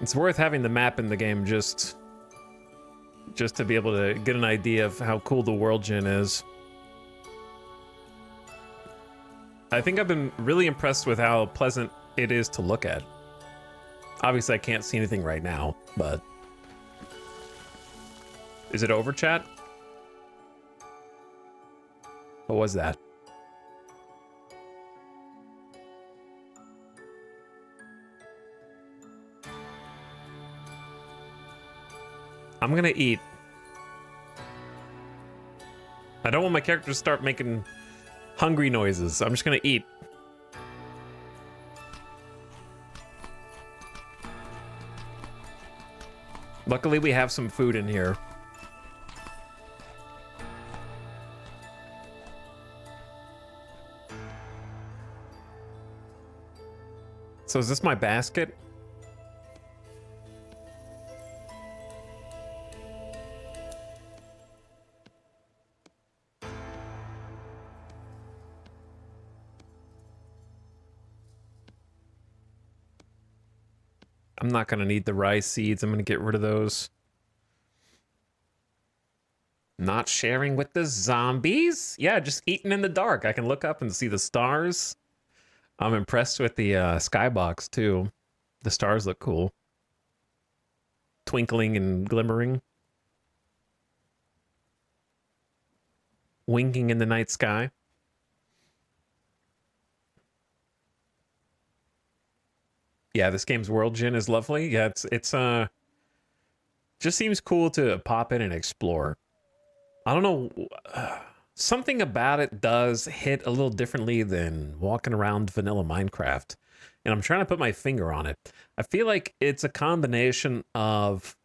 Speaker 1: It's worth having the map in the game just to be able to get an idea of how cool the world gen is. I think I've been really impressed with how pleasant it is to look at. Obviously, I can't see anything right now, but... Is it over, chat? What was that? I'm gonna eat. I don't want my character to start making hungry noises. I'm just gonna eat. Luckily, we have some food in here. So is this my basket? I'm not gonna need the rice seeds. I'm gonna get rid of those. Not sharing with the zombies? Yeah, just eating in the dark. I can look up and see the stars. I'm impressed with the skybox too. The stars look cool. Twinkling and glimmering. Winking in the night sky. Yeah, this game's world gen is lovely. Yeah, it's just seems cool to pop in and explore. I don't know, something about it does hit a little differently than walking around vanilla Minecraft. And I'm trying to put my finger on it. I feel like it's a combination of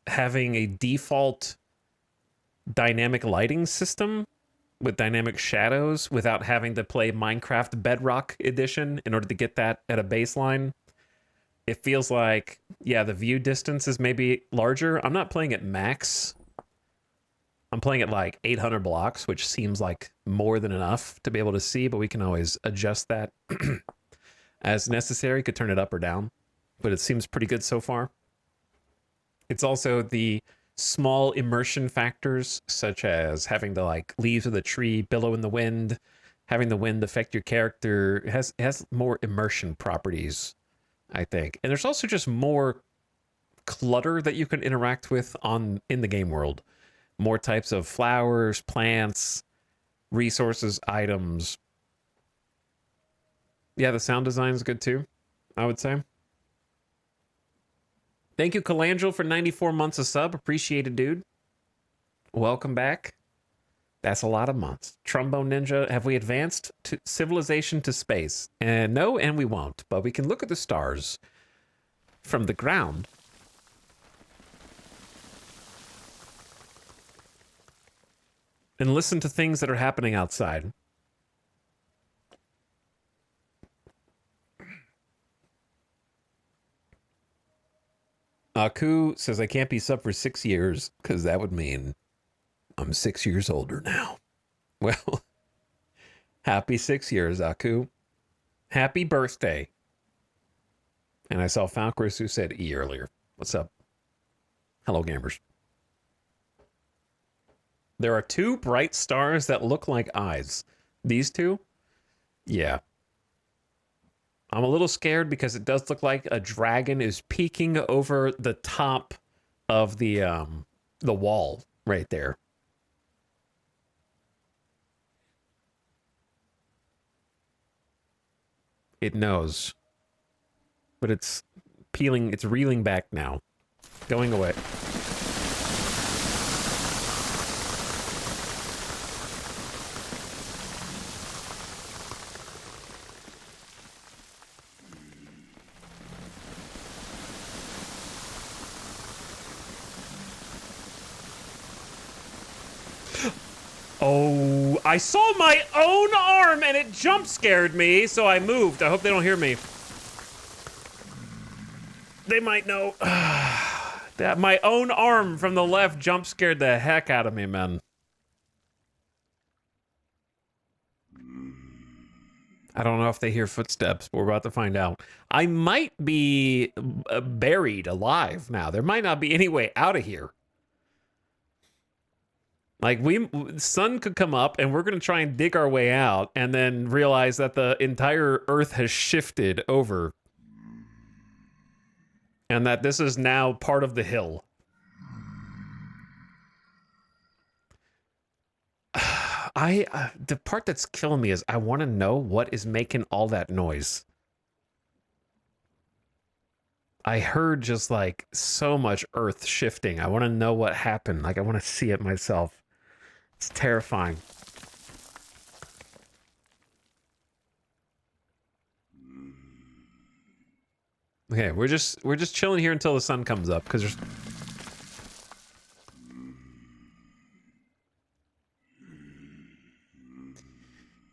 Speaker 1: having a default dynamic lighting system with dynamic shadows without having to play Minecraft Bedrock Edition in order to get that at a baseline. It feels like, yeah, the view distance is maybe larger. I'm not playing at max. I'm playing at like 800 blocks, which seems like more than enough to be able to see, but we can always adjust that as necessary. Could turn it up or down, but it seems pretty good so far. It's also the small immersion factors, such as having the like leaves of the tree billow in the wind, having the wind affect your character. It has more immersion properties, I think. And there's also just more clutter that you can interact with in the game world. More types of flowers, plants, resources, items. Yeah, the sound design is good too, I would say. Thank you, Calangel, for 94 months of sub. Appreciate it, dude. Welcome back. That's a lot of months. Trombone Ninja, have we advanced to civilization to space? And no, and we won't. But we can look at the stars from the ground. And listen to things that are happening outside. Aku says, I can't be sub for 6 years because that would mean I'm 6 years older now. Well, happy 6 years, Aku. Happy birthday. And I saw Falcris who said E earlier. What's up? Hello, gamers. There are 2 bright stars that look like eyes. These 2? Yeah. I'm a little scared because it does look like a dragon is peeking over the top of the wall right there. It knows. But it's peeling, it's reeling back now. Going away. Oh, I saw my own arm and it jump scared me, so I moved. I hope they don't hear me. They might know. That my own arm from the left jump scared the heck out of me, man. I don't know if they hear footsteps, but we're about to find out. I might be buried alive now. There might not be any way out of here. Like, the sun could come up and we're going to try and dig our way out and then realize that the entire earth has shifted over. And that this is now part of the hill. The part that's killing me is I want to know what is making all that noise. I heard just like so much earth shifting. I want to know what happened. Like, I want to see it myself. It's terrifying. Okay, we're just chilling here until the sun comes up because there's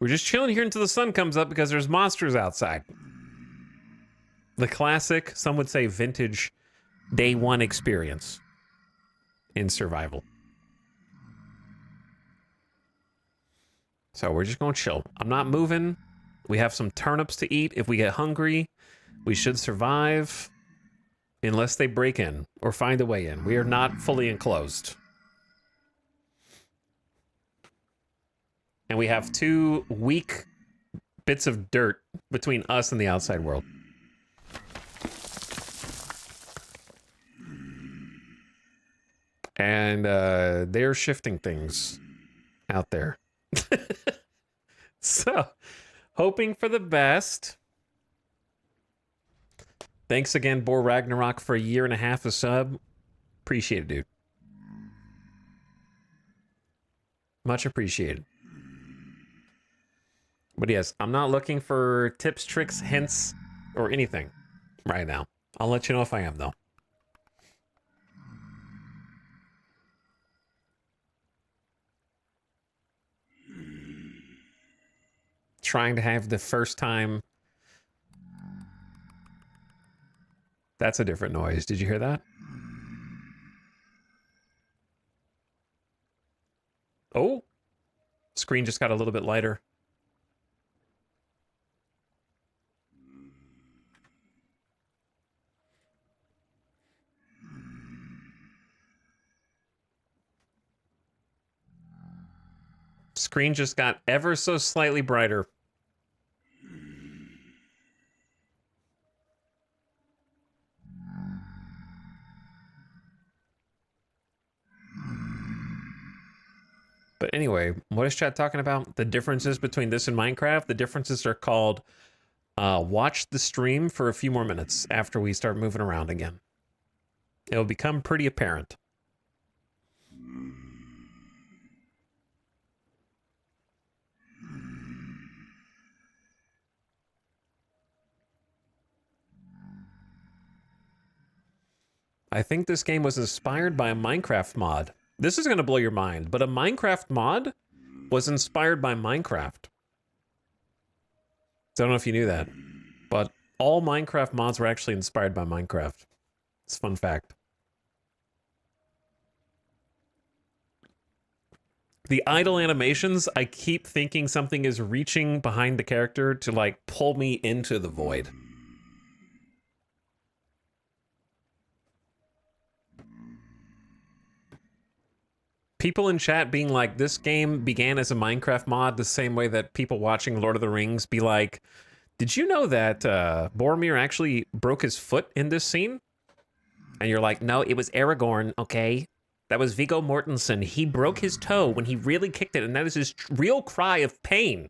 Speaker 1: We're just chilling here until the sun comes up because there's monsters outside. The classic, some would say vintage, day one experience in survival. So we're just gonna chill. I'm not moving. We have some turnips to eat. If we get hungry, we should survive. Unless they break in or find a way in. We are not fully enclosed. And we have 2 weak bits of dirt between us and the outside world. And they're shifting things out there. So, hoping for the best. Thanks again, Boar Ragnarok, for a year and a half of sub. Appreciate it, dude. Much appreciated. But yes, I'm not looking for tips, tricks, hints, or anything right now. I'll let you know if I am, though. Trying to have the first time. That's a different noise. Did you hear that? Oh, screen just got a little bit lighter. Screen just got ever so slightly brighter. But anyway, what is chat talking about? The differences between this and Minecraft? The differences are called watch the stream for a few more minutes after we start moving around again. It'll become pretty apparent. I think this game was inspired by a Minecraft mod. This is going to blow your mind, but a Minecraft mod was inspired by Minecraft. I don't know if you knew that, but all Minecraft mods were actually inspired by Minecraft. It's a fun fact. The idle animations, I keep thinking something is reaching behind the character to like pull me into the void. People in chat being like, this game began as a Minecraft mod the same way that people watching Lord of the Rings be like, did you know that Boromir actually broke his foot in this scene? And you're like, no, it was Aragorn, okay? That was Viggo Mortensen. He broke his toe when he really kicked it, and that is his real cry of pain.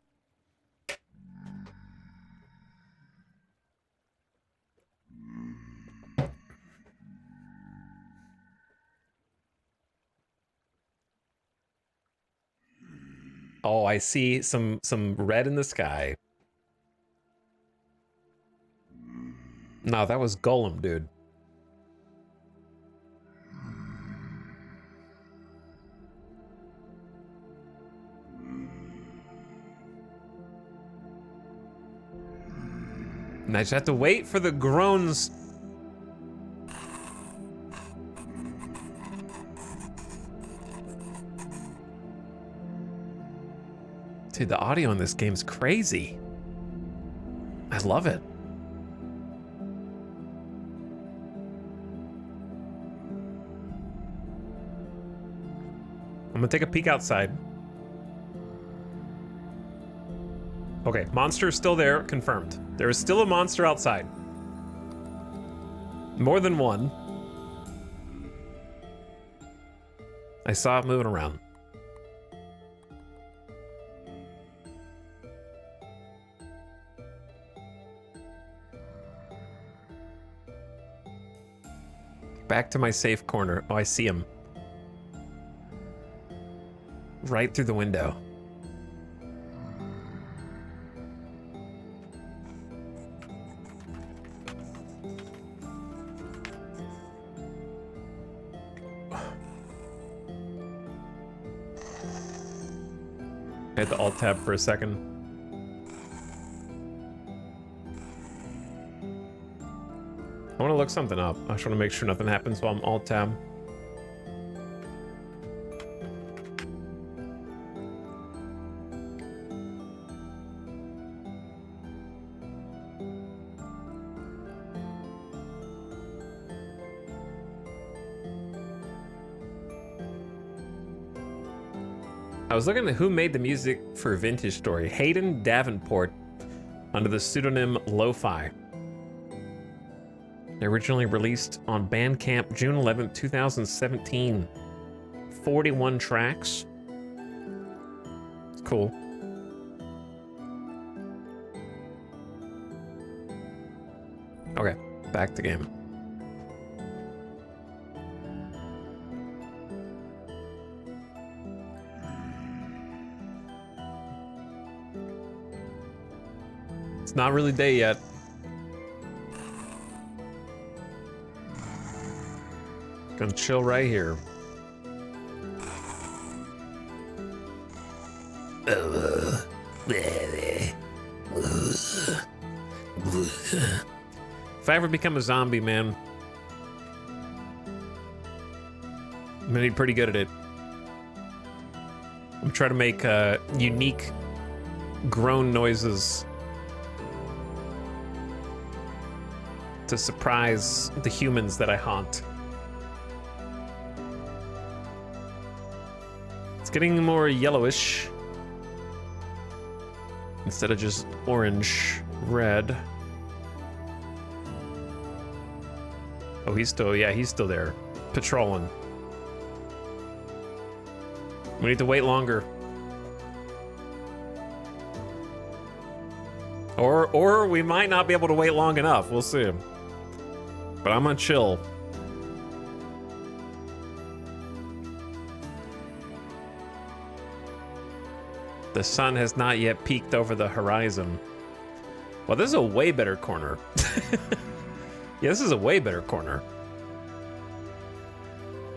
Speaker 1: Oh, I see some red in the sky. No, that was Gollum, dude. And I just have to wait for the groans. Dude, the audio in this game's crazy. I love it. I'm gonna take a peek outside. Okay, monster is still there, confirmed. There is still a monster outside. More than one. I saw it moving around. Back to my safe corner. Oh, I see him. Right through the window. I hit the alt tab for a second. I want to look something up. I just want to make sure nothing happens while I'm alt tab. I was looking at who made the music for Vintage Story. Hayden Davenport, under the pseudonym Lo-Fi. Originally released on Bandcamp June 11th, 2017. 41 tracks. It's cool. Okay. Back to game. It's not really day yet. Gonna chill right here. If I ever become a zombie, man, I'm gonna be pretty good at it. I'm trying to make unique groan noises to surprise the humans that I haunt. It's getting more yellowish instead of just orange, red. Oh, he's still there, patrolling. We need to wait longer. Or we might not be able to wait long enough. We'll see. But I'm gonna chill. The sun has not yet peeked over the horizon. Well, this is a way better corner. Yeah, this is a way better corner.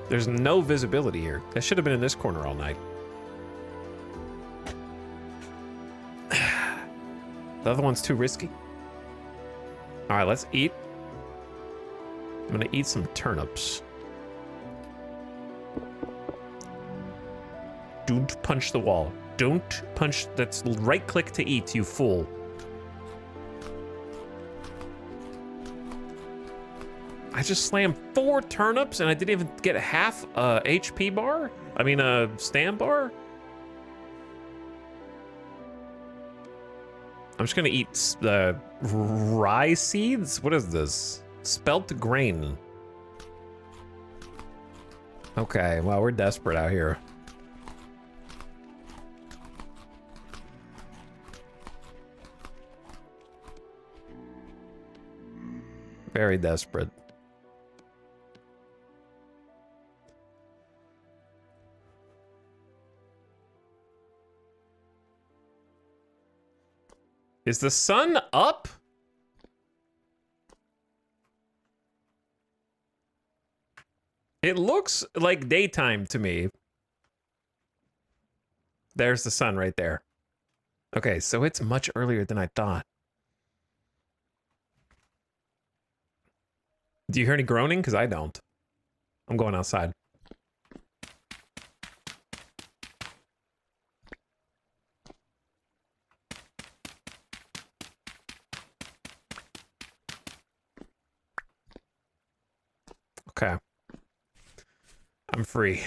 Speaker 1: There's no visibility here. I should have been in this corner all night. The other one's too risky. All right, let's eat. I'm gonna eat some turnips. Don't punch the wall. Don't punch. That's right click to eat, you fool. I just slammed 4 turnips and I didn't even get half a HP bar? I mean a stam bar? I'm just gonna eat the rye seeds? What is this? Spelt grain. Okay, well, we're desperate out here. Very desperate. Is the sun up? It looks like daytime to me. There's the sun right there. Okay, so it's much earlier than I thought. Do you hear any groaning? Because I don't. I'm going outside. Okay. I'm free.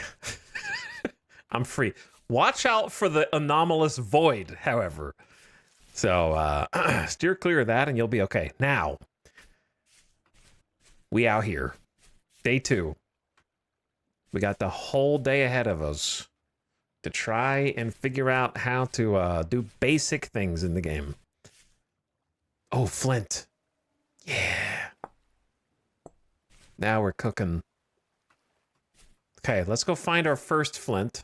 Speaker 1: I'm free. Watch out for the anomalous void, however. So, steer clear of that and you'll be okay. Now, we out here. Day 2. We got the whole day ahead of us to try and figure out how to do basic things in the game. Oh, flint. Yeah. Now we're cooking. Okay, let's go find our first flint.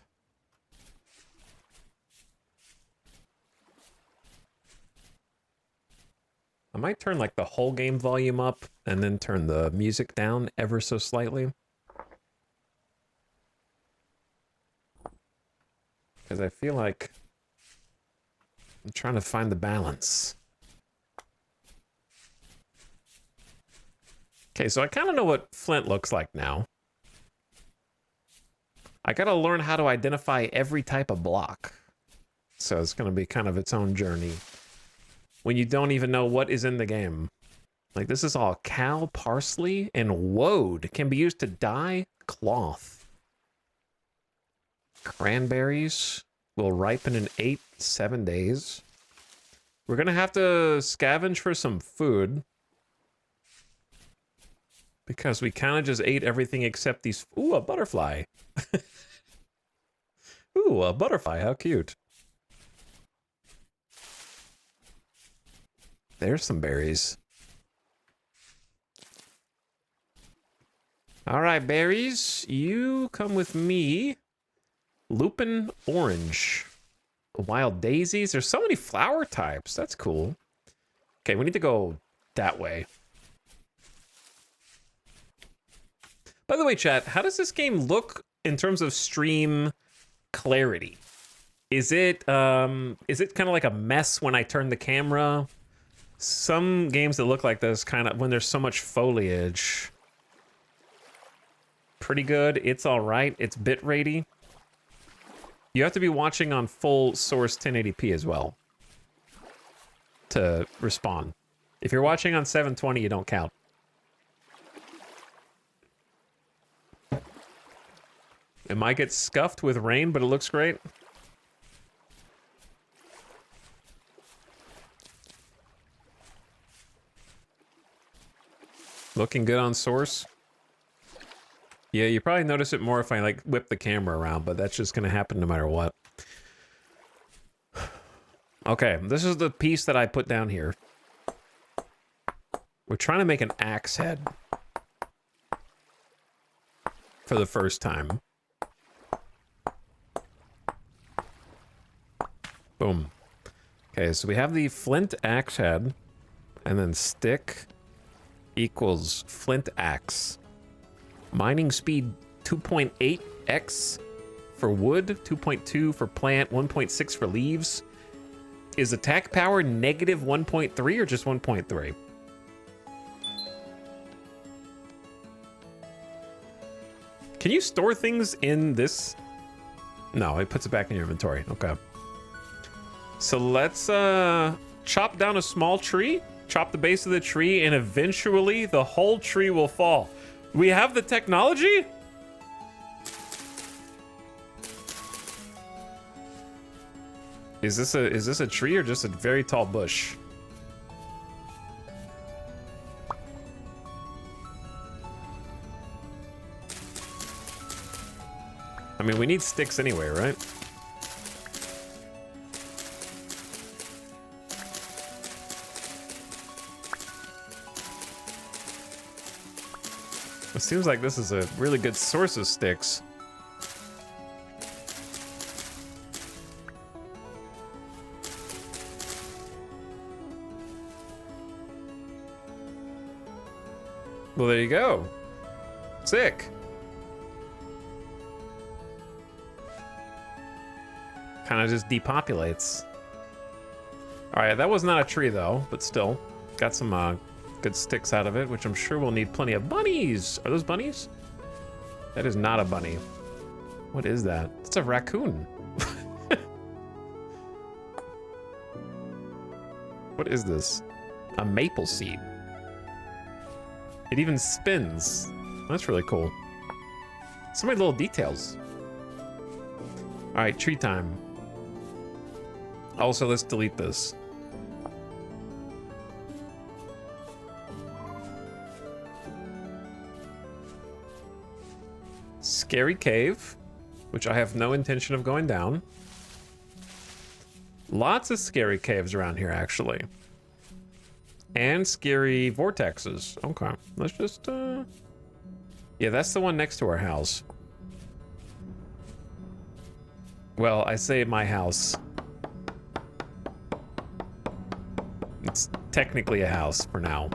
Speaker 1: I might turn like the whole game volume up and then turn the music down ever so slightly. Because I feel like I'm trying to find the balance. Okay, so I kind of know what flint looks like now. I gotta learn how to identify every type of block. So it's gonna be kind of its own journey. When you don't even know what is in the game. Like this is all cow, parsley, and woad can be used to dye cloth. Cranberries will ripen in 7 days. We're gonna have to scavenge for some food. Because we kind of just ate everything except these. Ooh, a butterfly. Ooh, a butterfly, how cute. There's some berries. All right, berries, you come with me. Lupin orange. Wild daisies. There's so many flower types. That's cool. Okay, we need to go that way. By the way, chat, how does this game look in terms of stream clarity? Is it kind of like a mess when I turn the camera? Some games that look like this kind of when there's so much foliage. Pretty good. It's all right. It's bit ratey. You have to be watching on full source 1080p as well to respond. If you're watching on 720, you don't count. It might get scuffed with rain, but it looks great. Looking good on source. Yeah, you probably notice it more if I like whip the camera around, but that's just gonna happen no matter what. Okay, this is the piece that I put down here. We're trying to make an axe head for the first time. Boom. Okay, so we have the flint axe head, and then stick equals flint axe. Mining speed 2.8x for wood, 2.2 for plant, 1.6 for leaves. Is attack power negative 1.3 or just 1.3? Can you store things in this? No, it puts it back in your inventory. Okay. So let's chop down a small tree, chop the base of the tree, and eventually the whole tree will fall. We have the technology? Is this a tree or just a very tall bush? I mean, we need sticks anyway, right? It seems like this is a really good source of sticks. Well, there you go. Sick. Kind of just depopulates. All right, that was not a tree though, but still got some good sticks out of it, which I'm sure we'll need plenty of bunnies. Are those bunnies? That is not a bunny. What is that? It's a raccoon. What is this? A maple seed. It even spins. That's really cool. So many little details. All right, tree time. Also, let's delete this. Scary cave, which I have no intention of going down. Lots of scary caves around here, actually. And scary vortexes. Okay, let's just, yeah, that's the one next to our house. Well, I say my house. It's technically a house for now.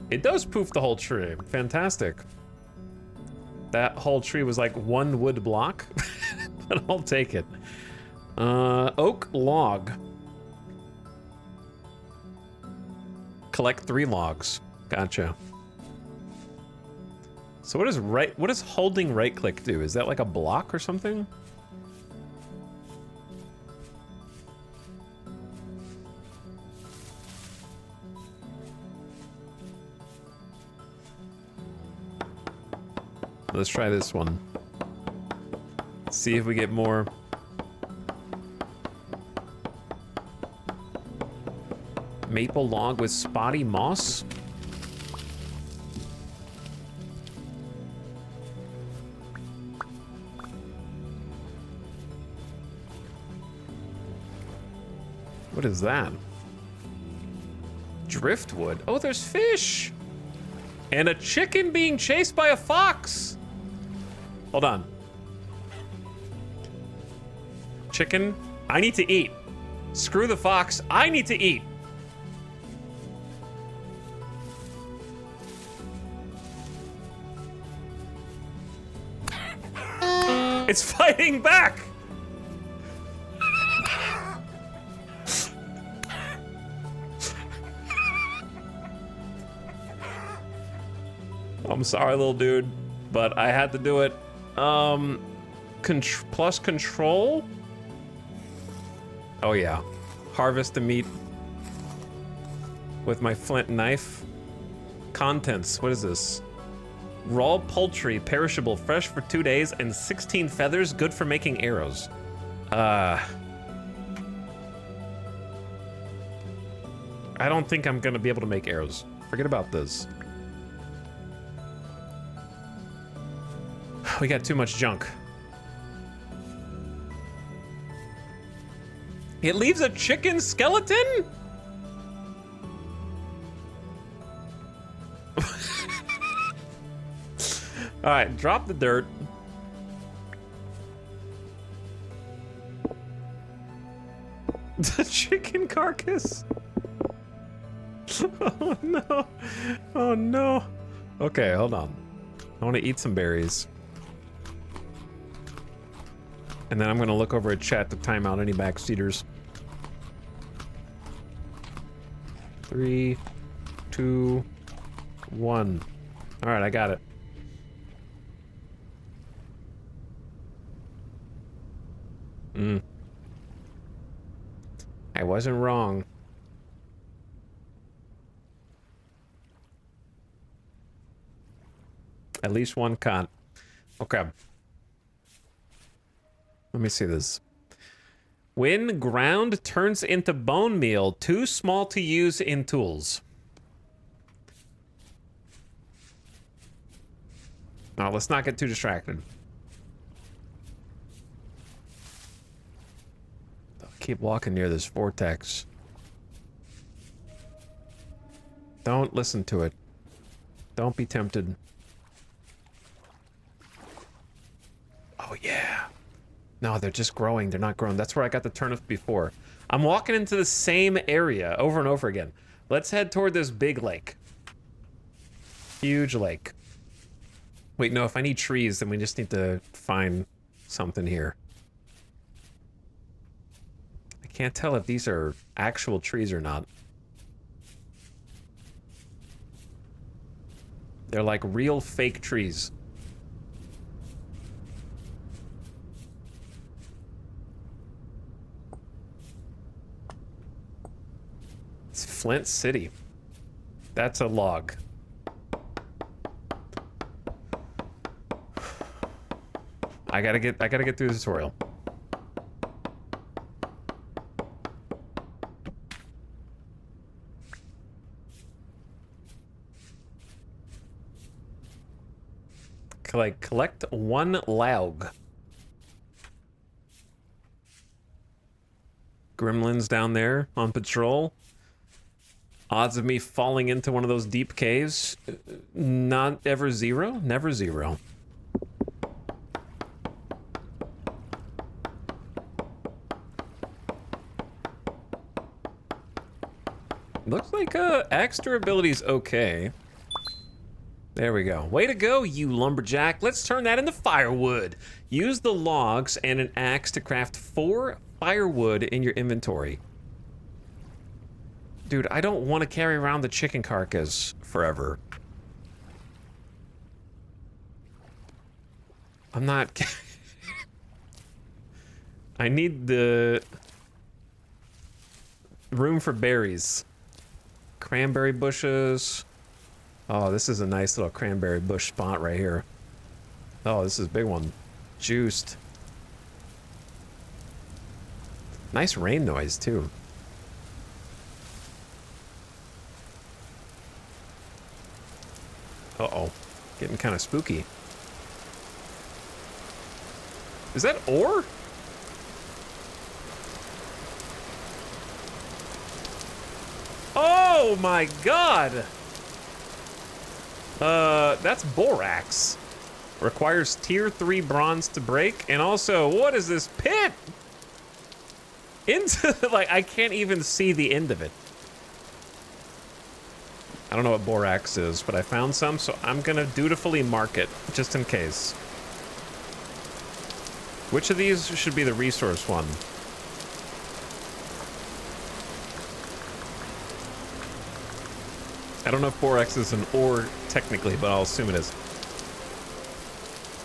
Speaker 1: It does poof the whole tree. Fantastic. That whole tree was like one wood block, but I'll take it. Oak log. Collect 3 logs. Gotcha. So what does holding right click do? Is that like a block or something? Let's try this one. See if we get more. Maple log with spotty moss. What is that? Driftwood. Oh, there's fish. And a chicken being chased by a fox. Hold on. Chicken, I need to eat. Screw the fox, I need to eat. It's fighting back. I'm sorry, little dude, but I had to do it. Plus control? Oh yeah. Harvest the meat with my flint knife. Contents, what is this? Raw poultry, perishable, fresh for 2 days, and 16 feathers, good for making arrows. I don't think I'm gonna be able to make arrows. Forget about this. We got too much junk. It leaves a chicken skeleton? All right, drop the dirt. The chicken carcass. Oh no. Oh no. Okay, hold on. I want to eat some berries. And then I'm gonna look over at chat to time out any backseaters. 3, 2, 1. All right, I got it. I wasn't wrong. At least one con. Okay. Let me see this. When ground turns into bone meal, too small to use in tools. Now, let's not get too distracted. I'll keep walking near this vortex. Don't listen to it. Don't be tempted. Oh, yeah. No, they're just growing. They're not growing. That's where I got the turnip before. I'm walking into the same area over and over again. Let's head toward this big lake. Huge lake. Wait, no, if I need trees, then we just need to find something here. I can't tell if these are actual trees or not. They're like real fake trees. It's Flint City. That's a log. I gotta get through the tutorial. Collect one log. Gremlins down there on patrol. Odds of me falling into one of those deep caves, not ever zero, never zero. Looks like axe durability's okay. There we go. Way to go, you lumberjack. Let's turn that into firewood. Use the logs and an axe to craft 4 firewood in your inventory. Dude, I don't want to carry around the chicken carcass forever. I'm not... I need the room for berries. Cranberry bushes. Oh, this is a nice little cranberry bush spot right here. Oh, this is a big one. Juiced. Nice rain noise, too. Uh-oh. Getting kind of spooky. Is that ore? Oh my god! That's borax. Requires tier 3 bronze to break. And also, what is this pit? Into, like, I can't even see the end of it. I don't know what borax is, but I found some, so I'm gonna dutifully mark it, just in case. Which of these should be the resource one? I don't know if borax is an ore technically, but I'll assume it is.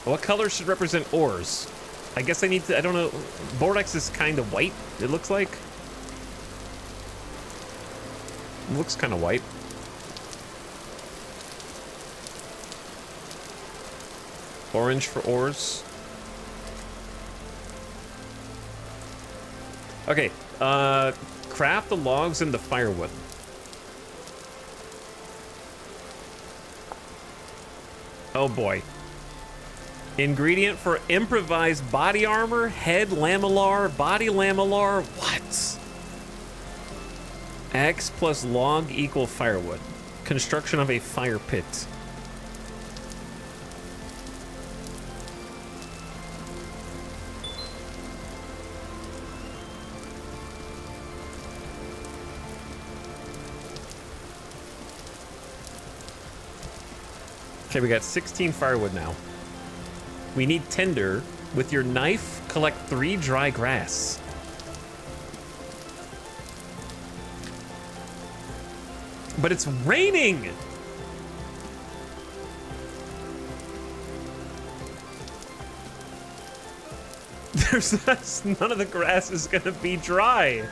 Speaker 1: What color should represent ores? I guess I need to, I don't know. Borax is kind of white, it looks like. It looks kind of white. Orange for ores. Okay, craft the logs into firewood. Oh boy. Ingredient for improvised body armor, head lamellar, body lamellar, what? X plus log equal firewood. Construction of a fire pit. Okay, we got 16 firewood now. We need tinder. With your knife, collect 3 dry grass. But it's raining! None of the grass is gonna be dry.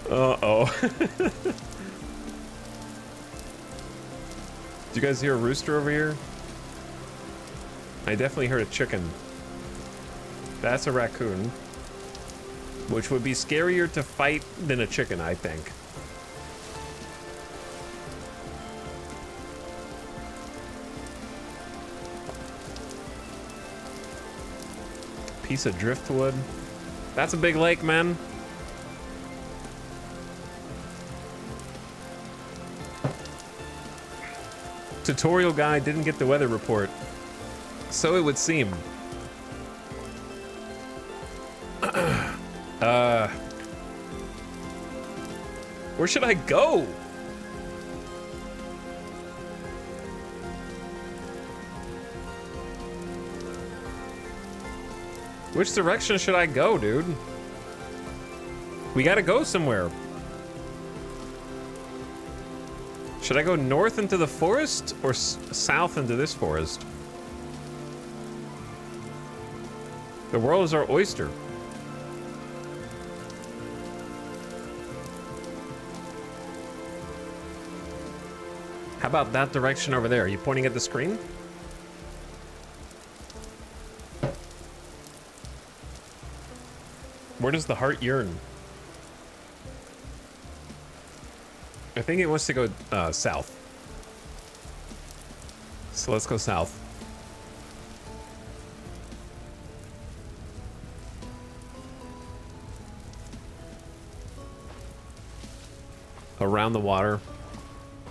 Speaker 1: Uh-oh. Do you guys hear a rooster over here? I definitely heard a chicken. That's a raccoon. Which would be scarier to fight than a chicken, I think. Piece of driftwood. That's a big lake, man. Tutorial guy didn't get the weather report. So it would seem. Where should I go? Which direction should I go, dude? We gotta go somewhere. Should I go north into the forest or south into this forest? The world is our oyster. How about that direction over there? Are you pointing at the screen? Where does the heart yearn? I think it wants to go south. So let's go south. Around the water,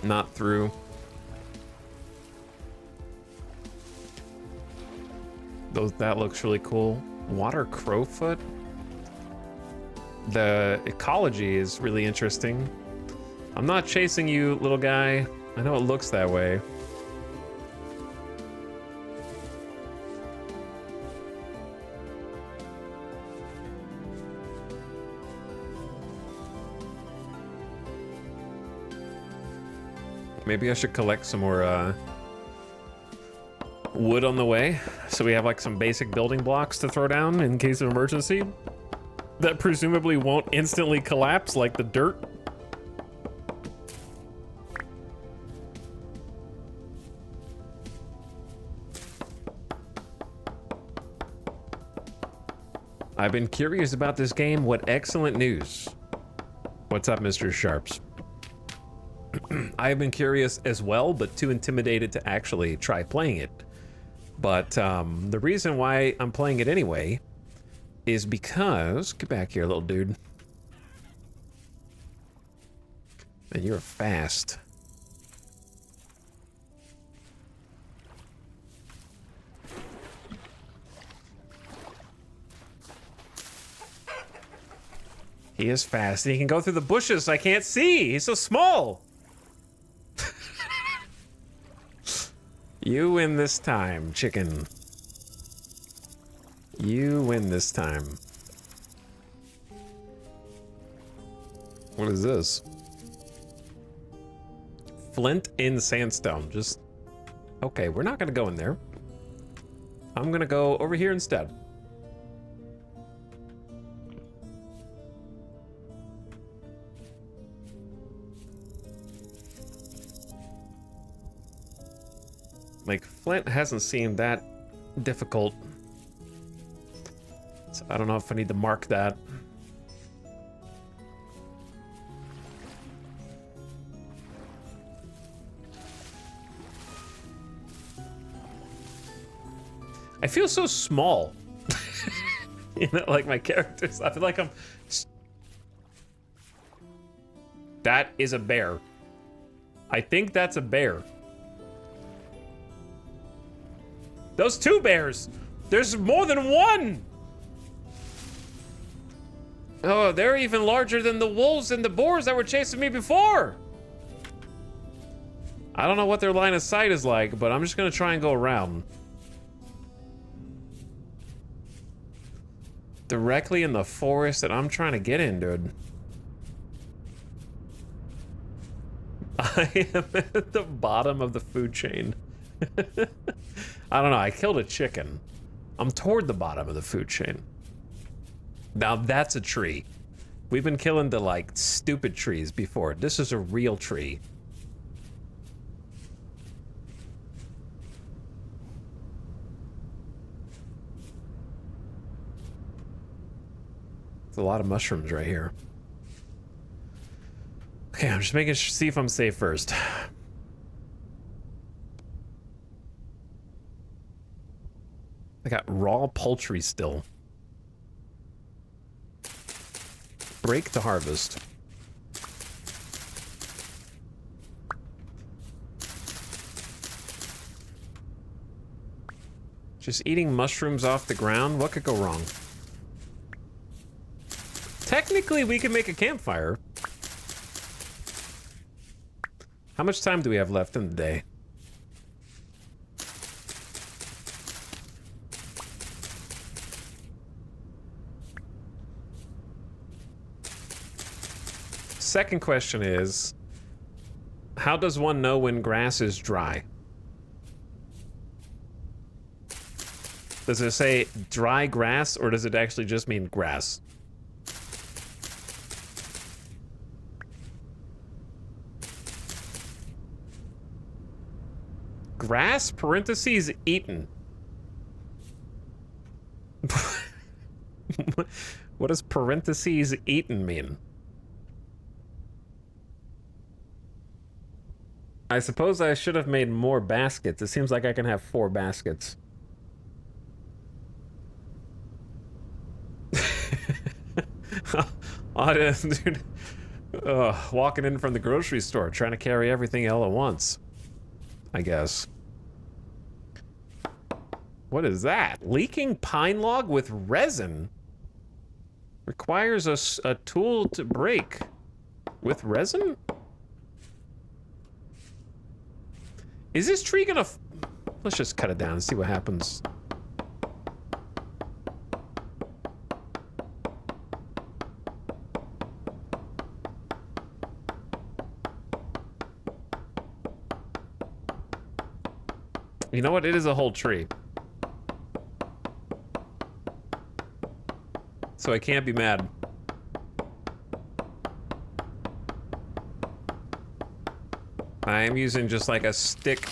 Speaker 1: not through. That looks really cool. Water crowfoot. The ecology is really interesting. I'm not chasing you, little guy. I know it looks that way. Maybe I should collect some more wood on the way, so we have like some basic building blocks to throw down in case of emergency. That presumably won't instantly collapse like the dirt. I've been curious about this game. What excellent news. What's up, Mr. Sharps? I have been curious as well, but too intimidated to actually try playing it. But the reason why I'm playing it anyway is because... Get back here, little dude. Man, you're fast. He is fast. He can go through the bushes. I can't see. He's so small. You win this time, chicken. You win this time. What is this? Flint in sandstone. Just... Okay, we're not gonna go in there. I'm gonna go over here instead. Like, flint hasn't seemed that difficult. So I don't know if I need to mark that. I feel so small. You know, like my characters. I feel like I'm... That is a bear. I think that's a bear. Those two bears! There's more than one! Oh, they're even larger than the wolves and the boars that were chasing me before! I don't know what their line of sight is like, but I'm just gonna try and go around. Directly in the forest that I'm trying to get in, dude. I am at the bottom of the food chain. I don't know, I killed a chicken. I'm toward the bottom of the food chain. Now that's a tree. We've been killing the, like, stupid trees before. This is a real tree. There's a lot of mushrooms right here. Okay, I'm just making see if I'm safe first. I got raw poultry still. Break to harvest. Just eating mushrooms off the ground? What could go wrong? Technically, we could make a campfire. How much time do we have left in the day? Second question is, how does one know when grass is dry? Does it say dry grass, or does it actually just mean grass? Grass, parentheses, eaten. What does parentheses eaten mean? I suppose I should have made more baskets. It seems like I can have 4 baskets. Dude, walking in from the grocery store, trying to carry everything all at once. I guess. What is that? Leaking pine log with resin? Requires a tool to break. With resin? Is this tree gonna... Let's just cut it down and see what happens. You know what? It is a whole tree. So I can't be mad. I am using just like a stick.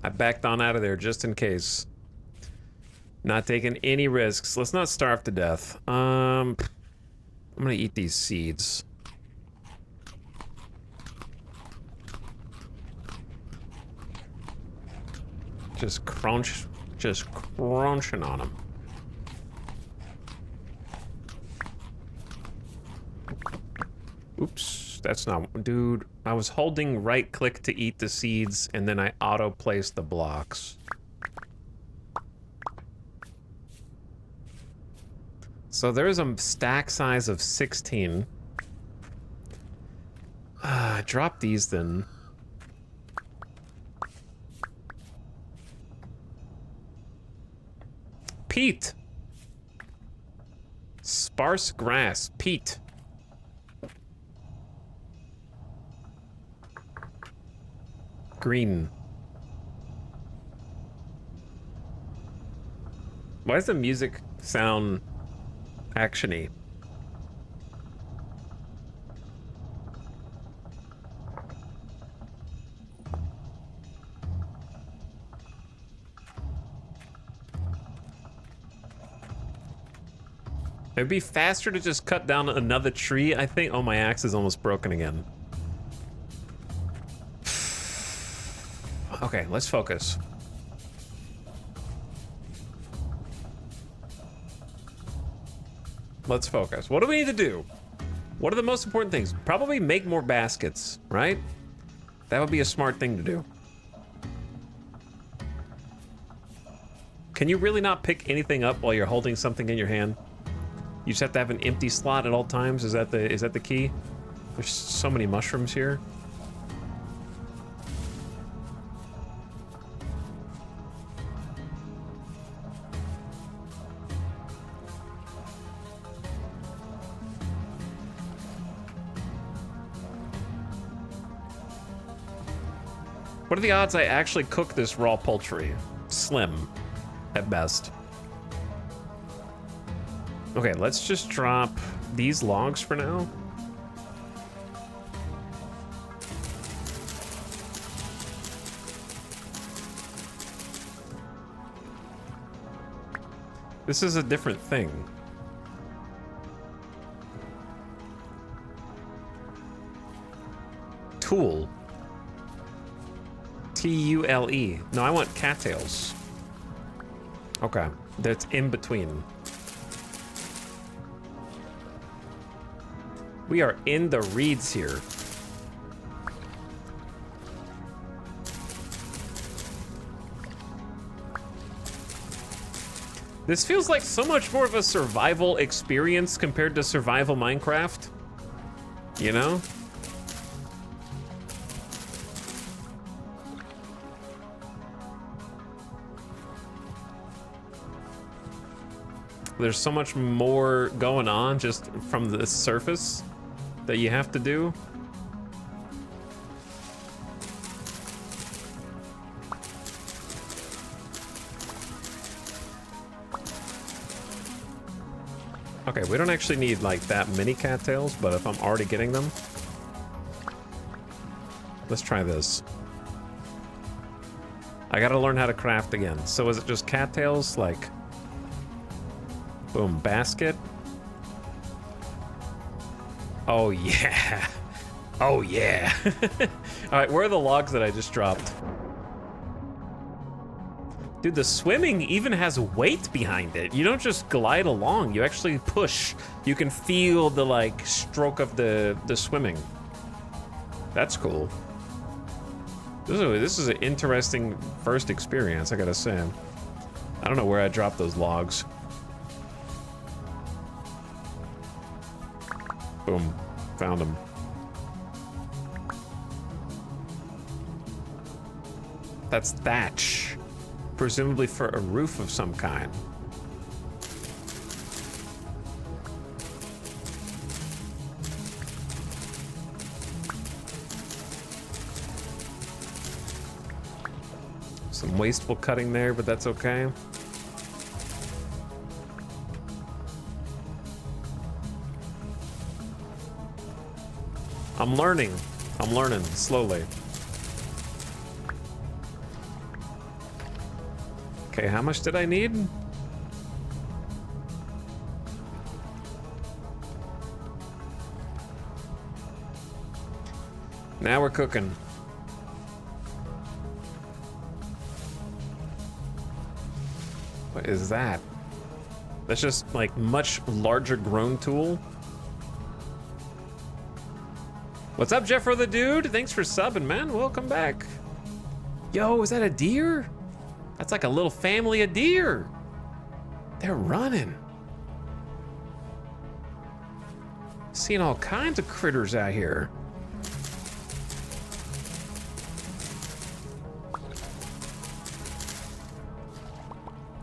Speaker 1: I backed on out of there just in case. Not taking any risks. Let's not starve to death. I'm gonna eat these seeds. Just crunching on them. Oops, that's not, dude. I was holding right click to eat the seeds, and then I auto placed the blocks. So there's a stack size of 16. Drop these then. Peat. Sparse grass. Peat. Green. Why does the music sound action-y? It'd be faster to just cut down another tree, I think. Oh, my axe is almost broken again. Okay, let's focus. Let's focus. What do we need to do? What are the most important things? Probably make more baskets, right? That would be a smart thing to do. Can you really not pick anything up while you're holding something in your hand? You just have to have an empty slot at all times? Is that the key? There's so many mushrooms here. What are the odds I actually cook this raw poultry? Slim, at best. Okay, let's just drop these logs for now. This is a different thing. Tool. T-U-L-E. No, I want cattails. Okay, that's in between. We are in the reeds here. This feels like so much more of a survival experience compared to survival Minecraft. You know? There's so much more going on just from the surface that you have to do. Okay, we don't actually need like that many cattails, but if I'm already getting them, let's try this. I gotta learn how to craft again. So is it just cattails? Like, boom, basket. Oh yeah. Oh yeah. All right, where are the logs that I just dropped? Dude, the swimming even has weight behind it. You don't just glide along, you actually push. You can feel the like stroke of the swimming. That's cool. This is an interesting first experience, I gotta say. I don't know where I dropped those logs. Boom, found them. That's thatch, presumably for a roof of some kind. Some wasteful cutting there, but that's okay. I'm learning slowly. Okay, how much did I need? Now we're cooking. What is that? That's just like much larger grown tool. What's up, Jeffro the dude? Thanks for subbing, man. Welcome back. Yo, is that a deer? That's like a little family of deer. They're running. Seeing all kinds of critters out here.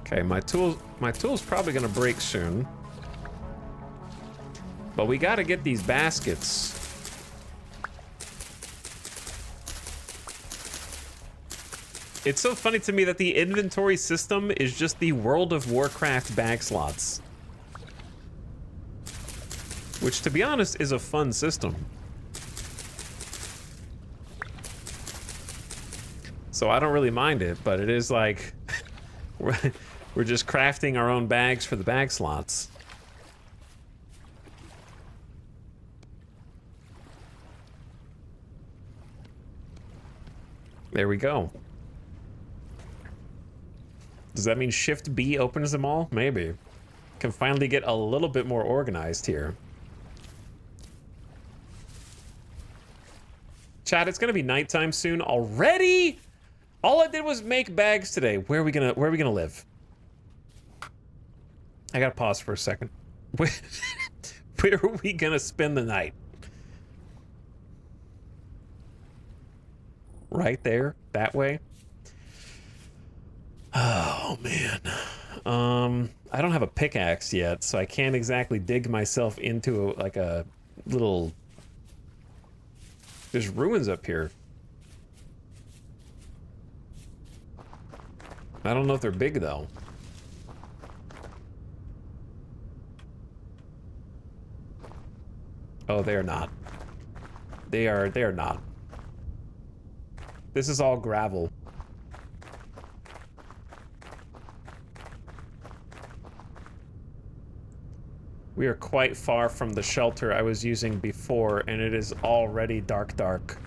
Speaker 1: Okay, my tool's probably gonna break soon. But we gotta get these baskets. It's so funny to me that the inventory system is just the World of Warcraft bag slots. Which, to be honest, is a fun system. So I don't really mind it, but it is like... we're just crafting our own bags for the bag slots. There we go. Does that mean Shift B opens them all? Maybe. Can finally get a little bit more organized here. Chat, it's gonna be nighttime soon already. All I did was make bags today. Where are we gonna live? I gotta pause for a second. Where are we gonna spend the night? Right there, that way. Oh man. I don't have a pickaxe yet, so I can't exactly dig myself into like a little... There's ruins up here. I don't know if they're big though. Oh, they are not. They are not. This is all gravel. We are quite far from the shelter I was using before, and it is already dark.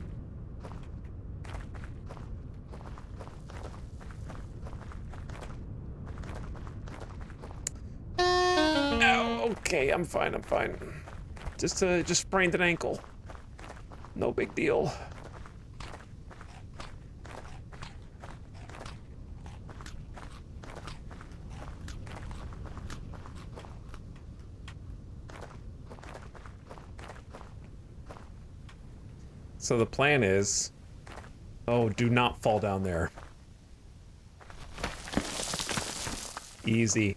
Speaker 1: Oh, okay, I'm fine. Just sprained an ankle. No big deal. So the plan is... Oh, do not fall down there. Easy.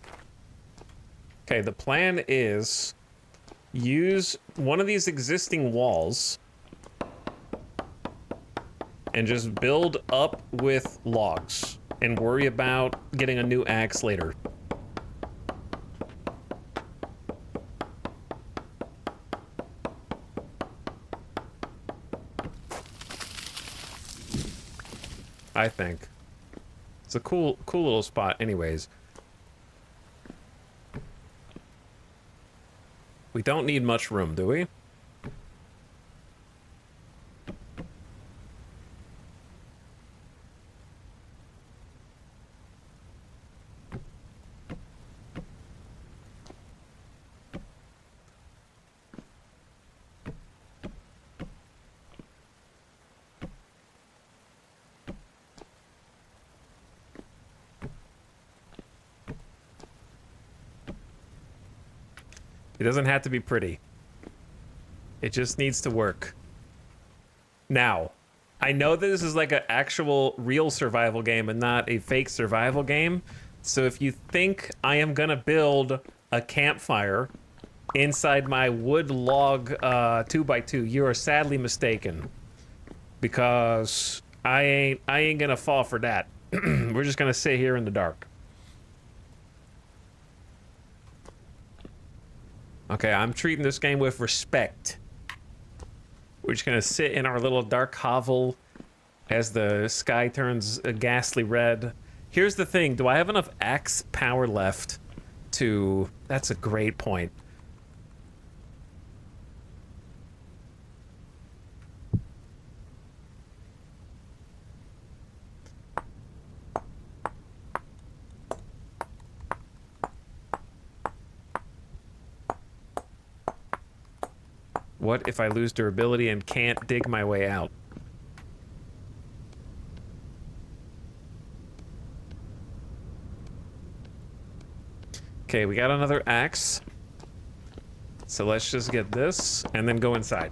Speaker 1: Okay, the plan is... use one of these existing walls and just build up with logs and worry about getting a new axe later. I think. It's a cool little spot anyways. We don't need much room, do we? It doesn't have to be pretty. It just needs to work. Now, I know that this is like an actual real survival game and not a fake survival game. So if you think I am gonna build a campfire inside my wood log 2x2, you are sadly mistaken. Because I ain't gonna fall for that. We're just gonna sit here in the dark. Okay, I'm treating this game with respect. We're just gonna sit in our little dark hovel as the sky turns a ghastly red. Here's the thing, do I have enough axe power left to... That's a great point. What if I lose durability and can't dig my way out? Okay, we got another axe. So let's just get this and then go inside.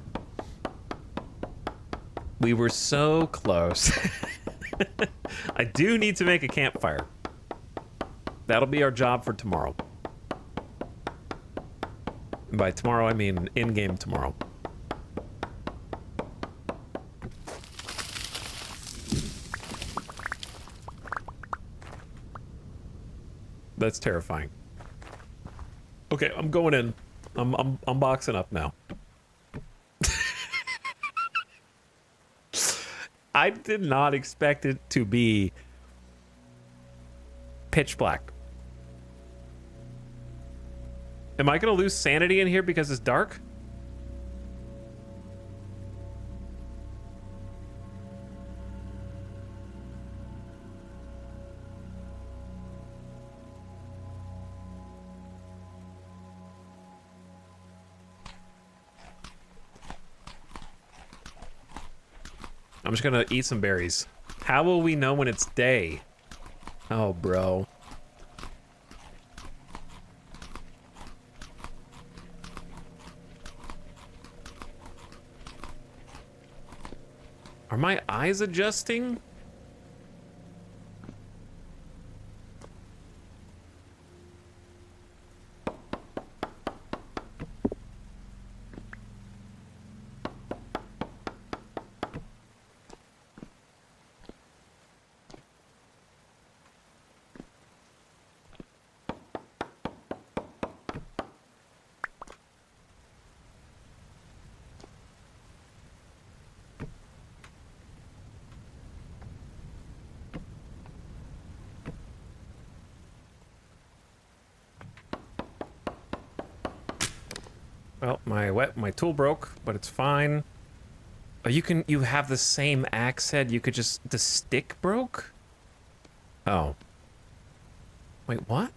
Speaker 1: We were so close. I do need to make a campfire. That'll be our job for tomorrow. And by tomorrow, I mean in-game tomorrow. That's terrifying. Okay, I'm going in. I'm boxing up now. I did not expect it to be pitch black. Am I gonna lose sanity in here because it's dark? I'm just gonna eat some berries. How will we know when it's day? Oh, bro. Are my eyes adjusting? Well, my tool broke, but it's fine. Oh, you have the same axe head. You could just, the stick broke? Oh. Wait, what?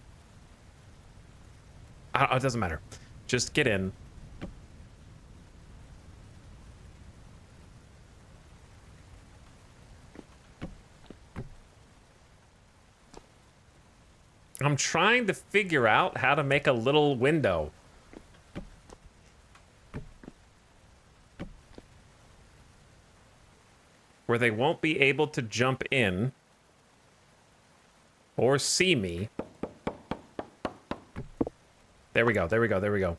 Speaker 1: It doesn't matter. Just get in. I'm trying to figure out how to make a little window. Where they won't be able to jump in or see me. There we go. There we go. There we go.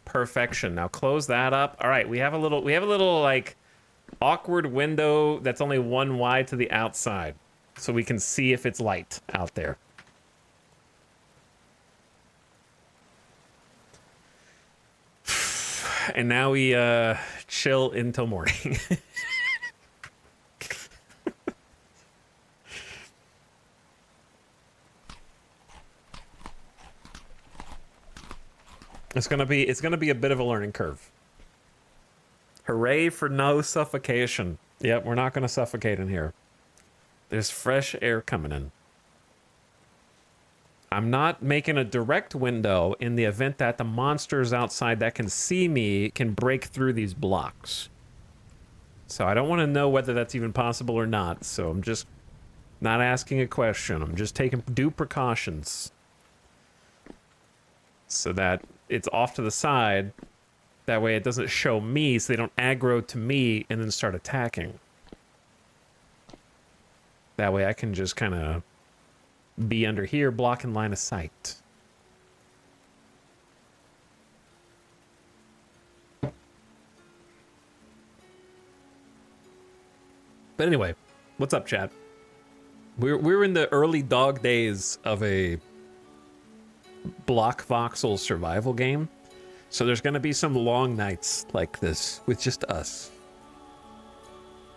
Speaker 1: Perfection. Now close that up. All right, we have a little like awkward window that's only one wide to the outside, so we can see if it's light out there. And now we chill until morning. It's gonna be a bit of a learning curve. Hooray for no suffocation. Yep, we're not gonna suffocate in here. There's fresh air coming in. I'm not making a direct window in the event that the monsters outside that can see me can break through these blocks. So I don't want to know whether that's even possible or not. So I'm just not asking a question. I'm just taking due precautions. So that it's off to the side. That way it doesn't show me, so they don't aggro to me and then start attacking. That way I can just kind of be under here, blocking line of sight. But anyway, what's up, chat? We're in the early dog days of a block voxel survival game. So there's going to be some long nights like this with just us.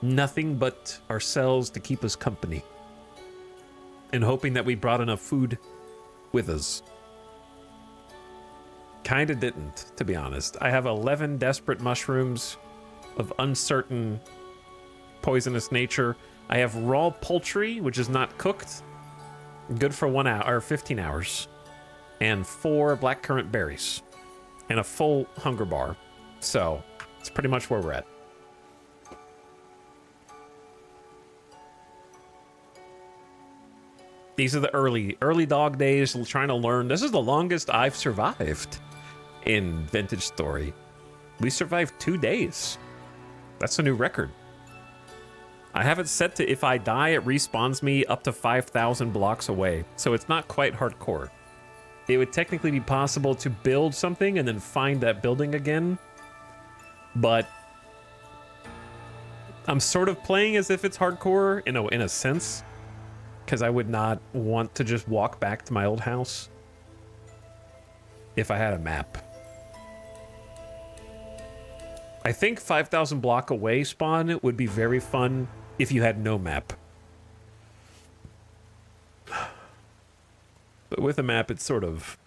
Speaker 1: Nothing but ourselves to keep us company. And hoping that we brought enough food with us. Kinda didn't, to be honest. I have 11 desperate mushrooms of uncertain poisonous nature. I have raw poultry, which is not cooked. Good for 1 hour, or 15 hours. And 4 blackcurrant berries. And a full hunger bar. So, it's pretty much where we're at. These are the early dog days, trying to learn. This is the longest I've survived in Vintage Story. We survived 2 days. That's a new record. I have it set to if I die, it respawns me up to 5,000 blocks away. So it's not quite hardcore. It would technically be possible to build something and then find that building again. But I'm sort of playing as if it's hardcore in a sense. Because I would not want to just walk back to my old house if I had a map. I think 5,000 block away spawn would be very fun if you had no map. But with a map, it's sort of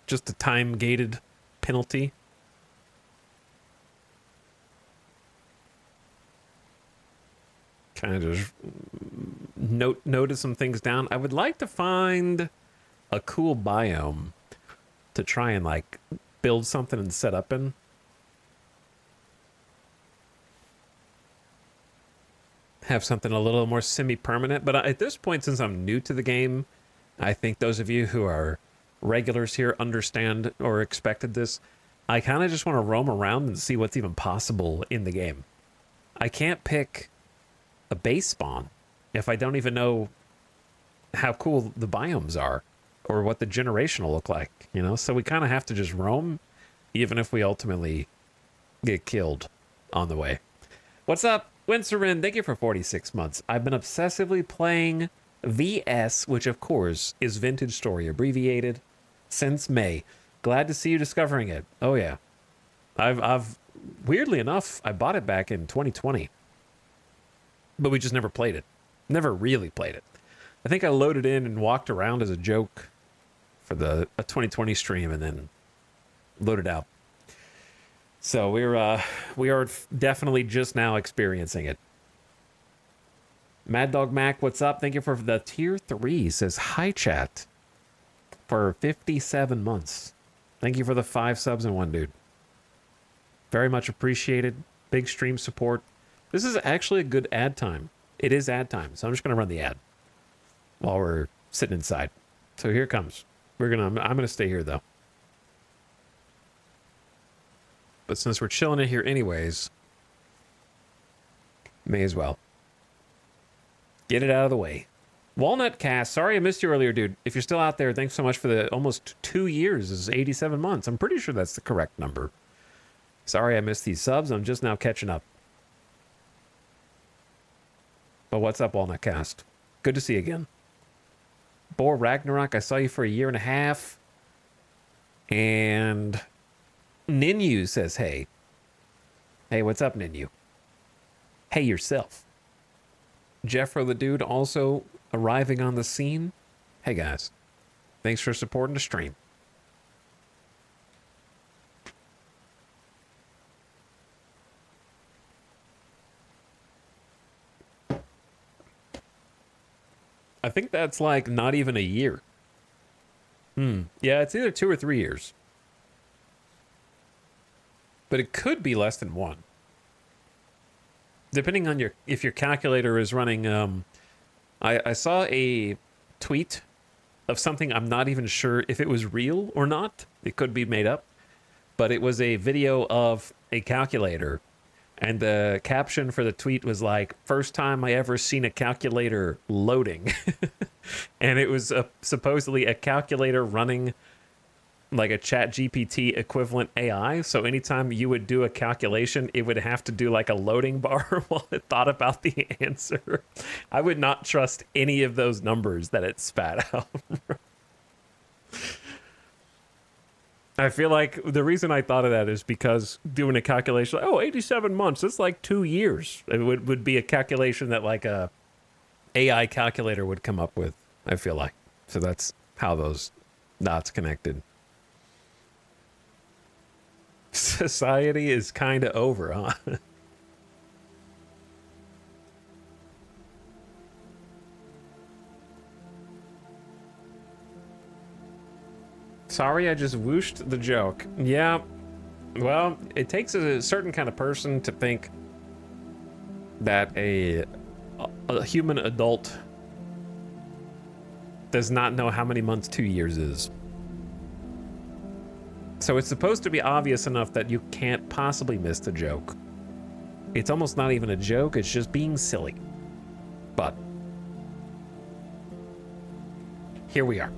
Speaker 1: just a time-gated penalty. Kind of just noted some things down. I would like to find a cool biome to try and like build something and set up in. Have something a little more semi-permanent. But at this point, since I'm new to the game, I think those of you who are regulars here understand or expected this. I kind of just want to roam around and see what's even possible in the game. I can't pick a base spawn if I don't even know how cool the biomes are or what the generation will look like, you know? So we kind of have to just roam, even if we ultimately get killed on the way. What's up, Winserin? Thank you for 46 months. I've been obsessively playing VS, which of course is Vintage Story abbreviated, since May. Glad to see you discovering it. Oh yeah. I've weirdly enough, I bought it back in 2020. But we just never played it. Never really played it. I think I loaded in and walked around as a joke for a 2020 stream and then loaded out. So we are definitely just now experiencing it. Mad Dog Mac, what's up? Thank you for the tier 3. Says hi chat for 57 months. Thank you for the 5 subs in one, dude. Very much appreciated. Big stream support. This is actually a good ad time. It is ad time, so I'm just gonna run the ad while we're sitting inside. So here it comes. I'm gonna stay here though. But since we're chilling in here anyways, may as well. Get it out of the way. Walnut Cast, sorry I missed you earlier, dude. If you're still out there, thanks so much for the almost 2 years. This is 87 months. I'm pretty sure that's the correct number. Sorry I missed these subs. I'm just now catching up. But what's up, Walnut Cast? Good to see you again. Boar Ragnarok, I saw you for a year and a half. And Ninyu says, hey. Hey, what's up, Ninyu? Hey yourself. Jeffro the Dude also arriving on the scene. Hey guys, thanks for supporting the stream. I think that's like not even a year. Yeah, it's either 2 or 3 years. But it could be less than 1. Depending on if your calculator is running. I saw a tweet of something I'm not even sure if it was real or not. It could be made up. But it was a video of a calculator. And the caption for the tweet was like, first time I ever seen a calculator loading. And it was supposedly a calculator running like a ChatGPT equivalent AI. So anytime you would do a calculation, it would have to do like a loading bar while it thought about the answer. I would not trust any of those numbers that it spat out. I feel like the reason I thought of that is because doing a calculation, like, 87 months, that's like 2 years. It would be a calculation that like a AI calculator would come up with, I feel like. So that's how those dots connected. Society is kind of over, huh? Sorry, I just whooshed the joke. Yeah, well, it takes a certain kind of person to think that a human adult does not know how many months 2 years is. So it's supposed to be obvious enough that you can't possibly miss the joke. It's almost not even a joke, it's just being silly. But here we are.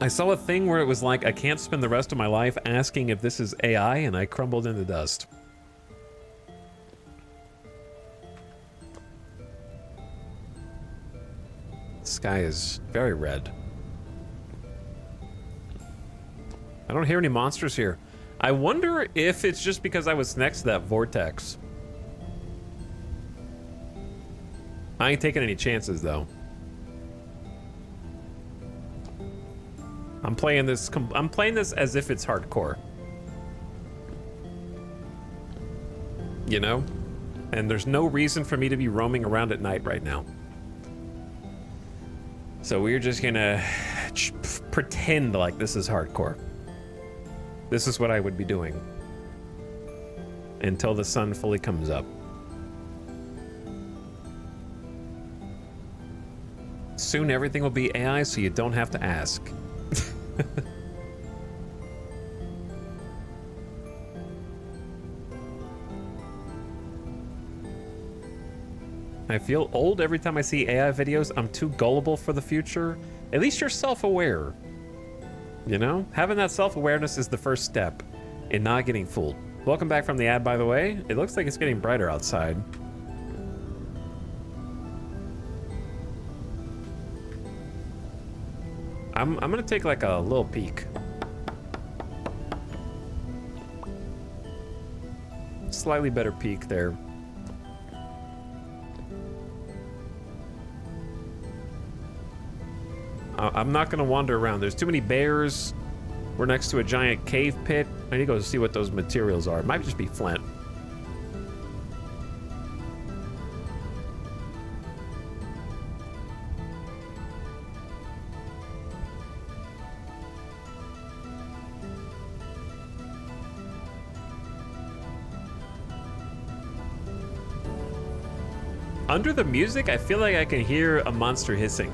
Speaker 1: I saw a thing where it was like, I can't spend the rest of my life asking if this is AI, and I crumbled into dust. The sky is very red. I don't hear any monsters here. I wonder if it's just because I was next to that vortex. I ain't taking any chances, though. I'm playing this as if it's hardcore. You know? And there's no reason for me to be roaming around at night right now. So we're just gonna pretend like this is hardcore. This is what I would be doing. Until the sun fully comes up. Soon everything will be AI, so you don't have to ask. I feel old every time I see AI videos. I'm too gullible for the future. At least you're self-aware. You know? Having that self-awareness is the first step in not getting fooled. Welcome back from the ad, by the way. It looks like it's getting brighter outside. I'm gonna take like a little peek. Slightly better peek there. I'm not gonna wander around. There's too many bears. We're next to a giant cave pit. I need to go see what those materials are. It might just be flint. Under the music, I feel like I can hear a monster hissing.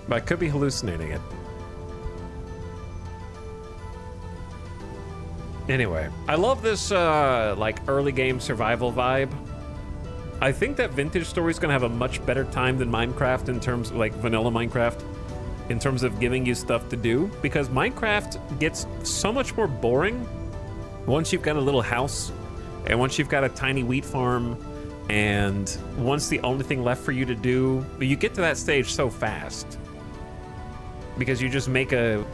Speaker 1: But I could be hallucinating it. Anyway, I love this like early game survival vibe. I think that Vintage Story is gonna have a much better time than Minecraft in terms of like vanilla Minecraft, in terms of giving you stuff to do, because Minecraft gets so much more boring once you've got a little house and once you've got a tiny wheat farm, and once the only thing left for you to do, you get to that stage so fast because you just make a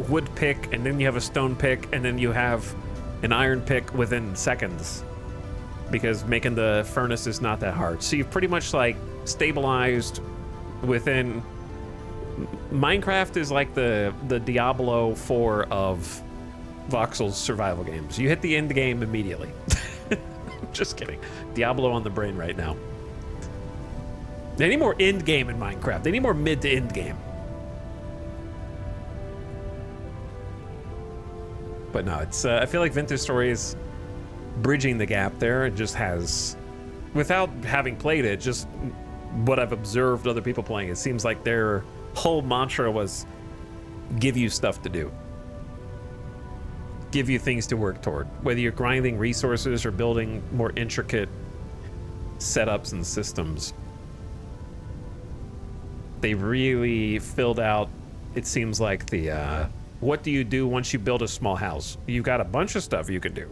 Speaker 1: wood pick and then you have a stone pick and then you have an iron pick within seconds because making the furnace is not that hard. So you've pretty much like stabilized within. Minecraft is like the Diablo 4 of voxel's survival games. You hit the end game immediately. Just kidding. Diablo on the brain right now. They need more end game in Minecraft. They need more mid to end game. But no, it's I feel like Vintage Story is bridging the gap there. It just has, without having played it, just what I've observed other people playing, it seems like their whole mantra was give you stuff to do. Give you things to work toward. Whether you're grinding resources or building more intricate setups and systems. They really filled out, it seems like, the what do you do once you build a small house? You've got a bunch of stuff you can do.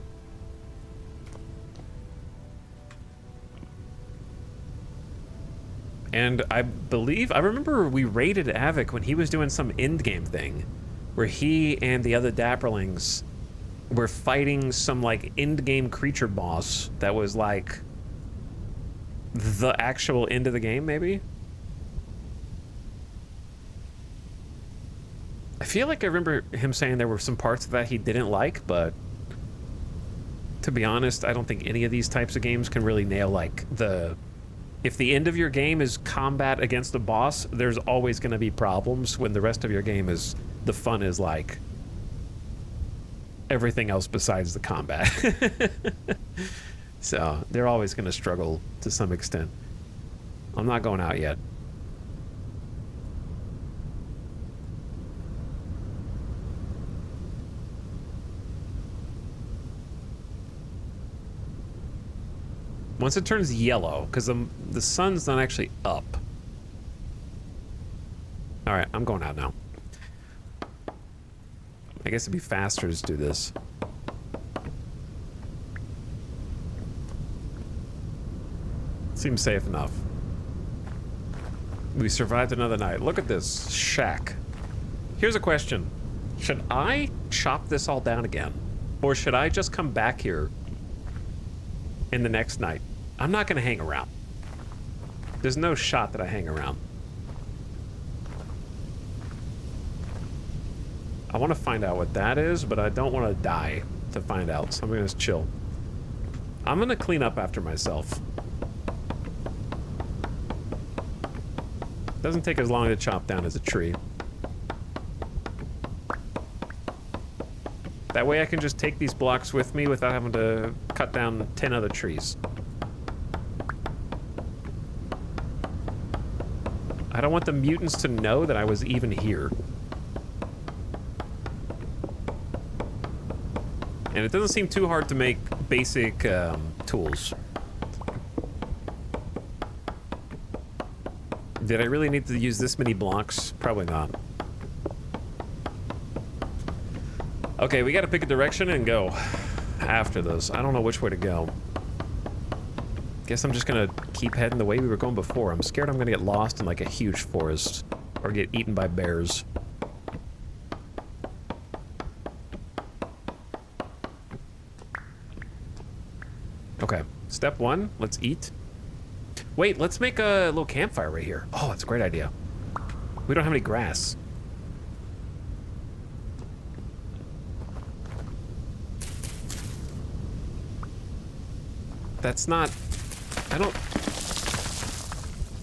Speaker 1: And I believe, I remember we raided Avic when he was doing some end game thing where he and the other Dapperlings were fighting some like end game creature boss that was like the actual end of the game, maybe? I feel like I remember him saying there were some parts of that he didn't like, but to be honest, I don't think any of these types of games can really nail like the... If the end of your game is combat against a boss, there's always going to be problems when the rest of your game is... The fun is like everything else besides the combat. So they're always going to struggle to some extent. I'm not going out yet. Once it turns yellow, because the sun's not actually up. All right, I'm going out now. I guess it'd be faster to do this. Seems safe enough. We survived another night. Look at this shack. Here's a question. Should I chop this all down again? Or should I just come back here in the next night? I'm not gonna hang around. There's no shot that I hang around. I want to find out what that is, but I don't want to die to find out, so I'm gonna just chill. I'm gonna clean up after myself. Doesn't take as long to chop down as a tree. That way I can just take these blocks with me without having to cut down 10 other trees. I don't want the mutants to know that I was even here. And it doesn't seem too hard to make basic tools. Did I really need to use this many blocks? Probably not. Okay, we gotta pick a direction and go after this. I don't know which way to go. Guess I'm just gonna keep heading the way we were going before. I'm scared I'm gonna get lost in like a huge forest or get eaten by bears. Okay, step one, let's eat. Wait, let's make a little campfire right here. Oh, that's a great idea. We don't have any grass. That's not... I don't...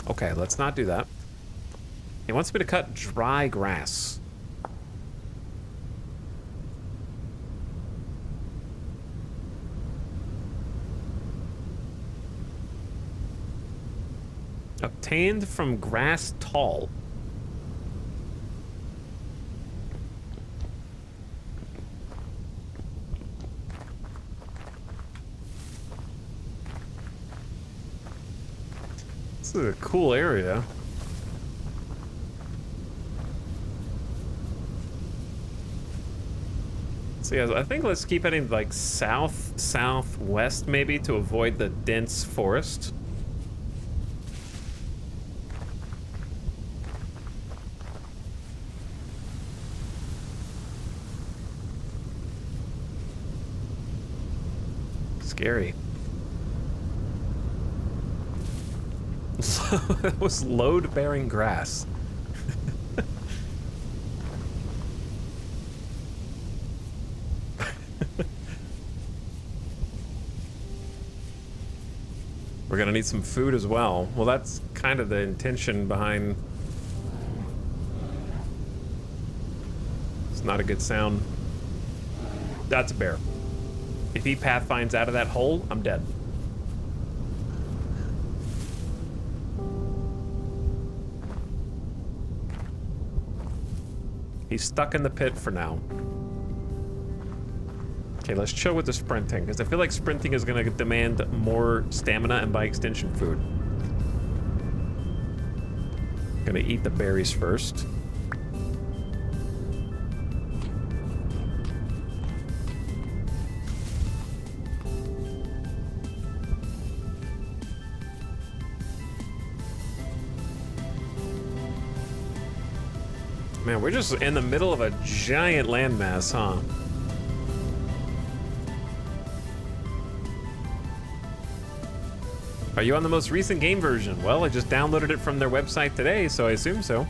Speaker 1: Okay, let's not do that. He wants me to cut dry grass. Obtained from grass tall. This is a cool area. So yeah, I think let's keep heading like south, southwest maybe to avoid the dense forest. Scary. That was load-bearing grass. We're gonna need some food as well. Well, that's kind of the intention behind... It's not a good sound. That's a bear. If he pathfinds out of that hole, I'm dead. He's stuck in the pit for now. Okay, let's chill with the sprinting, because I feel like sprinting is going to demand more stamina and by extension food. Gonna eat the berries first. Man, we're just in the middle of a giant landmass, huh? Are you on the most recent game version? Well, I just downloaded it from their website today, so I assume so.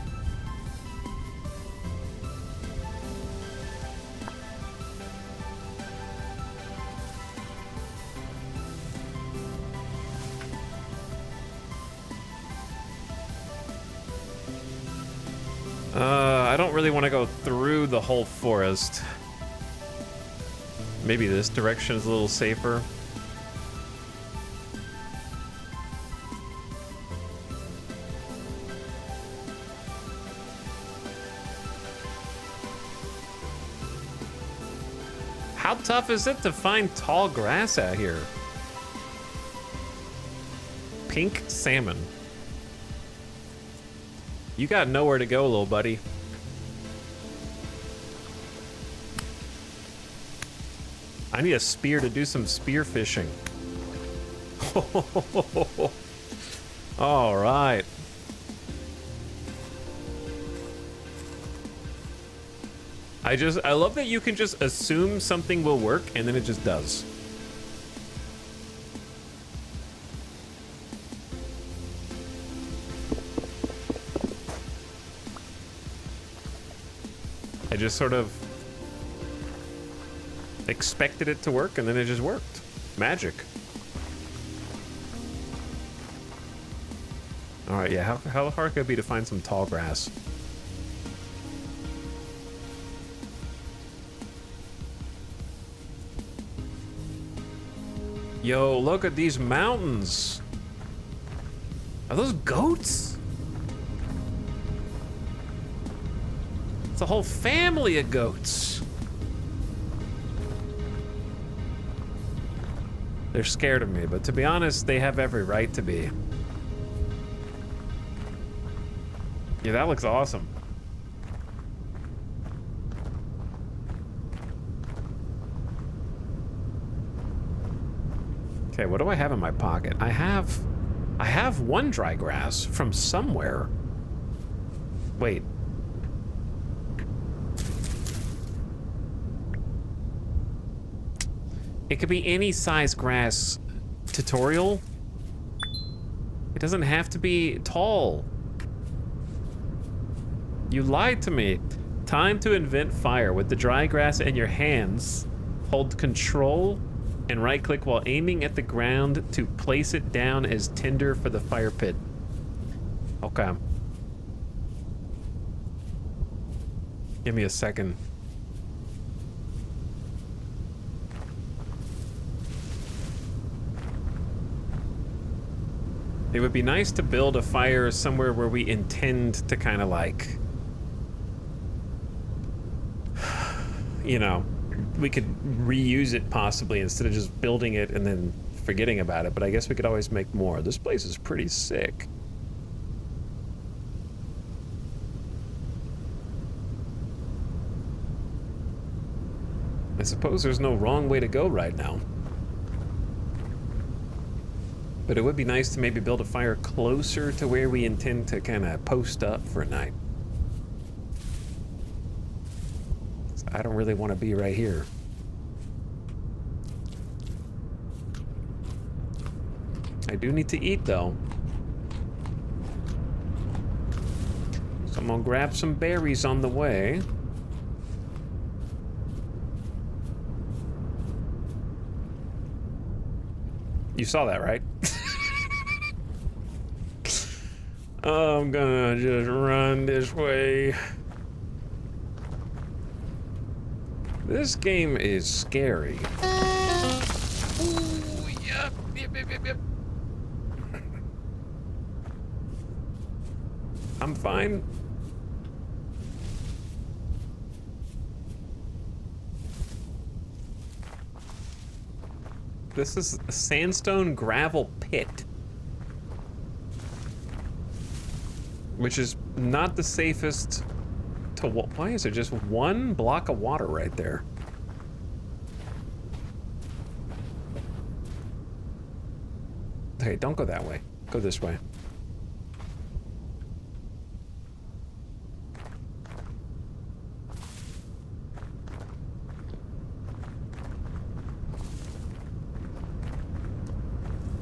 Speaker 1: I don't really want to go through the whole forest. Maybe this direction is a little safer. How tough is it to find tall grass out here? Pink salmon. You got nowhere to go, little buddy. I need a spear to do some spear fishing. All right. I love that you can just assume something will work and then it just does. I just sort of expected it to work and then it just worked. Magic. All right, yeah, how hard could it be to find some tall grass? Yo, look at these mountains. Are those goats? It's a whole family of goats. They're scared of me, but to be honest, they have every right to be. Yeah, that looks awesome. Okay, what do I have in my pocket? I have one dry grass from somewhere. Wait. It could be any size grass. Tutorial? It doesn't have to be tall. You lied to me. Time to invent fire. With the dry grass in your hands, hold control and right-click while aiming at the ground to place it down as tinder for the fire pit. Okay. Give me a second. It would be nice to build a fire somewhere where we intend to kind of like, you know, we could reuse it possibly instead of just building it and then forgetting about it, but I guess we could always make more. This place is pretty sick. I suppose there's no wrong way to go right now. But it would be nice to maybe build a fire closer to where we intend to kind of post up for a night. I don't really want to be right here. I do need to eat though. So I'm gonna grab some berries on the way. You saw that, right? I'm gonna just run this way. This game is scary. Ooh, yep. I'm fine. This is a sandstone gravel pit. Which is not the safest to why is there just one block of water right there? Okay, don't go that way. Go this way.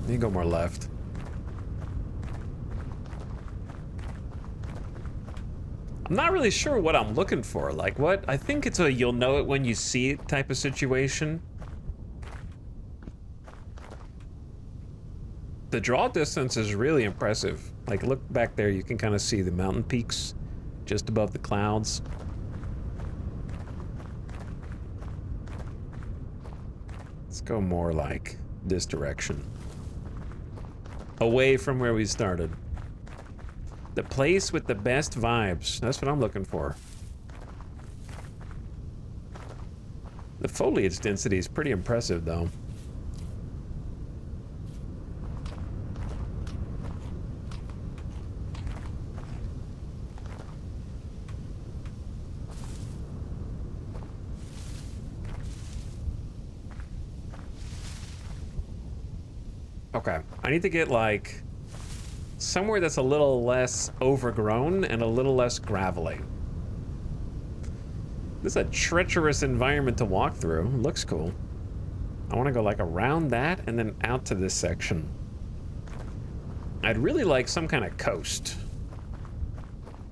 Speaker 1: You go more left. I'm not really sure what I'm looking for. Like what? I think it's a you'll know it when you see it type of situation. The draw distance is really impressive. Like look back there, you can kind of see the mountain peaks just above the clouds. go more like this direction. Away from where we started. The place with the best vibes. That's what I'm looking for. The foliage density is pretty impressive, though. Okay, I need to get, like, somewhere that's a little less overgrown and a little less gravelly. This is a treacherous environment to walk through. It looks cool. I want to go, like, around that and then out to this section. I'd really like some kind of coast.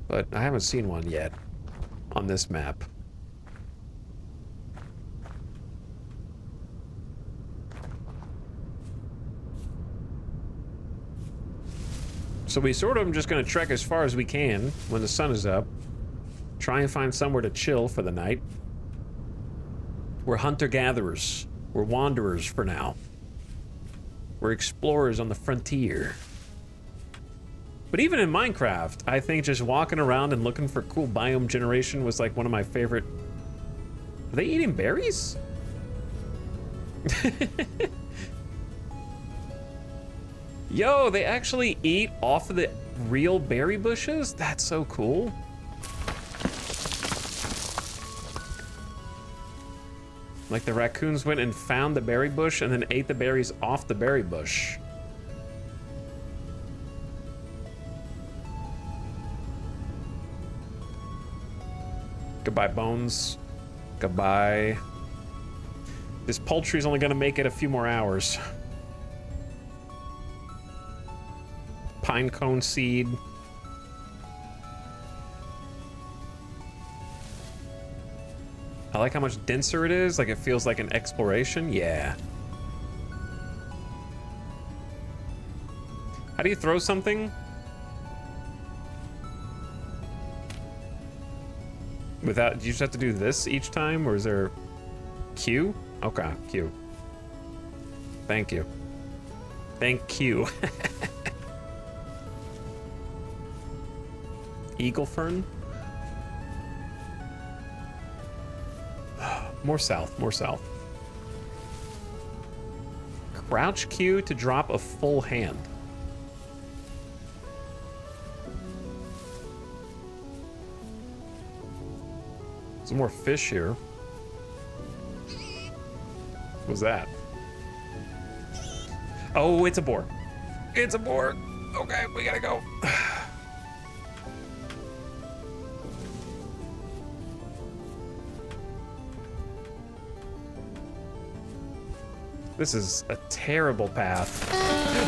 Speaker 1: But I haven't seen one yet on this map. So we sort of just gonna trek as far as we can when the sun is up. Try and find somewhere to chill for the night. We're hunter-gatherers. We're wanderers for now. We're explorers on the frontier. But even in Minecraft, I think just walking around and looking for cool biome generation was like one of my favorite... Are they eating berries? Yo, they actually eat off of the real berry bushes? That's so cool. Like the raccoons went and found the berry bush and then ate the berries off the berry bush. Goodbye, bones. Goodbye. This poultry's only gonna make it a few more hours. Pine cone seed. I like how much denser it is. Like it feels like an exploration. Yeah. How do you throw something? Without, do you just have to do this each time, or is there Q? Okay, Q. Thank you. Thank you. Eagle fern? More south, more south. Crouch Q to drop a full hand. Some more fish here. What was that? Oh, it's a boar. It's a boar. Okay, we gotta go. This is a terrible path.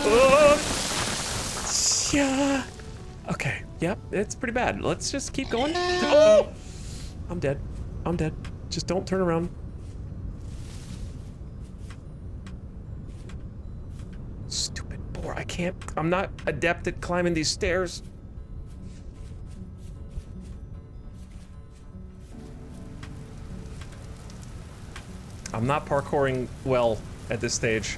Speaker 1: Oh! Yeah. Okay, yep, it's pretty bad. Let's just keep going. Oh! I'm dead. I'm dead. Just don't turn around. Stupid boar. I can't. I'm not adept at climbing these stairs. I'm not parkouring well at this stage.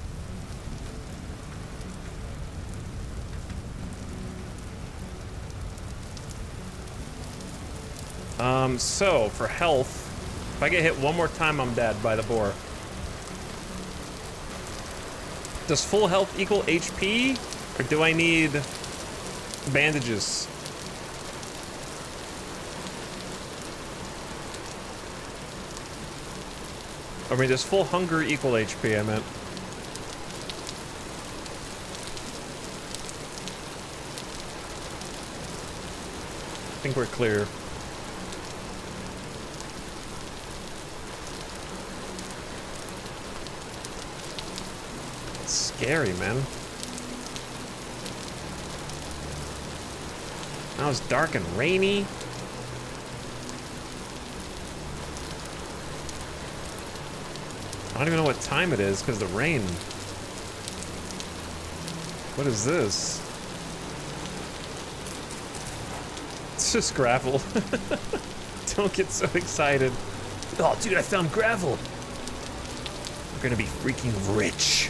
Speaker 1: So for health, if I get hit one more time, I'm dead by the boar. Does full health equal HP, or do I need bandages? I mean, does full hunger equal HP, I meant. I think we're clear. It's scary, man. Now it's dark and rainy. I don't even know what time it is because of the rain. What is this? It's just gravel. Don't get so excited. Oh, dude, I found gravel. We're gonna be freaking rich.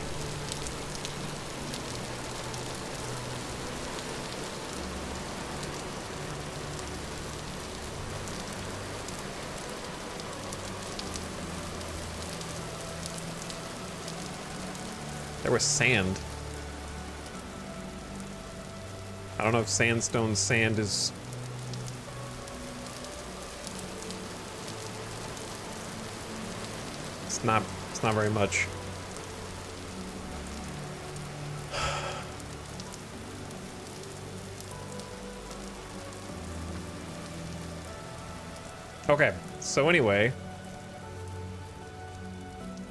Speaker 1: There was sand. I don't know if sandstone sand is... It's not very much. Okay, so anyway,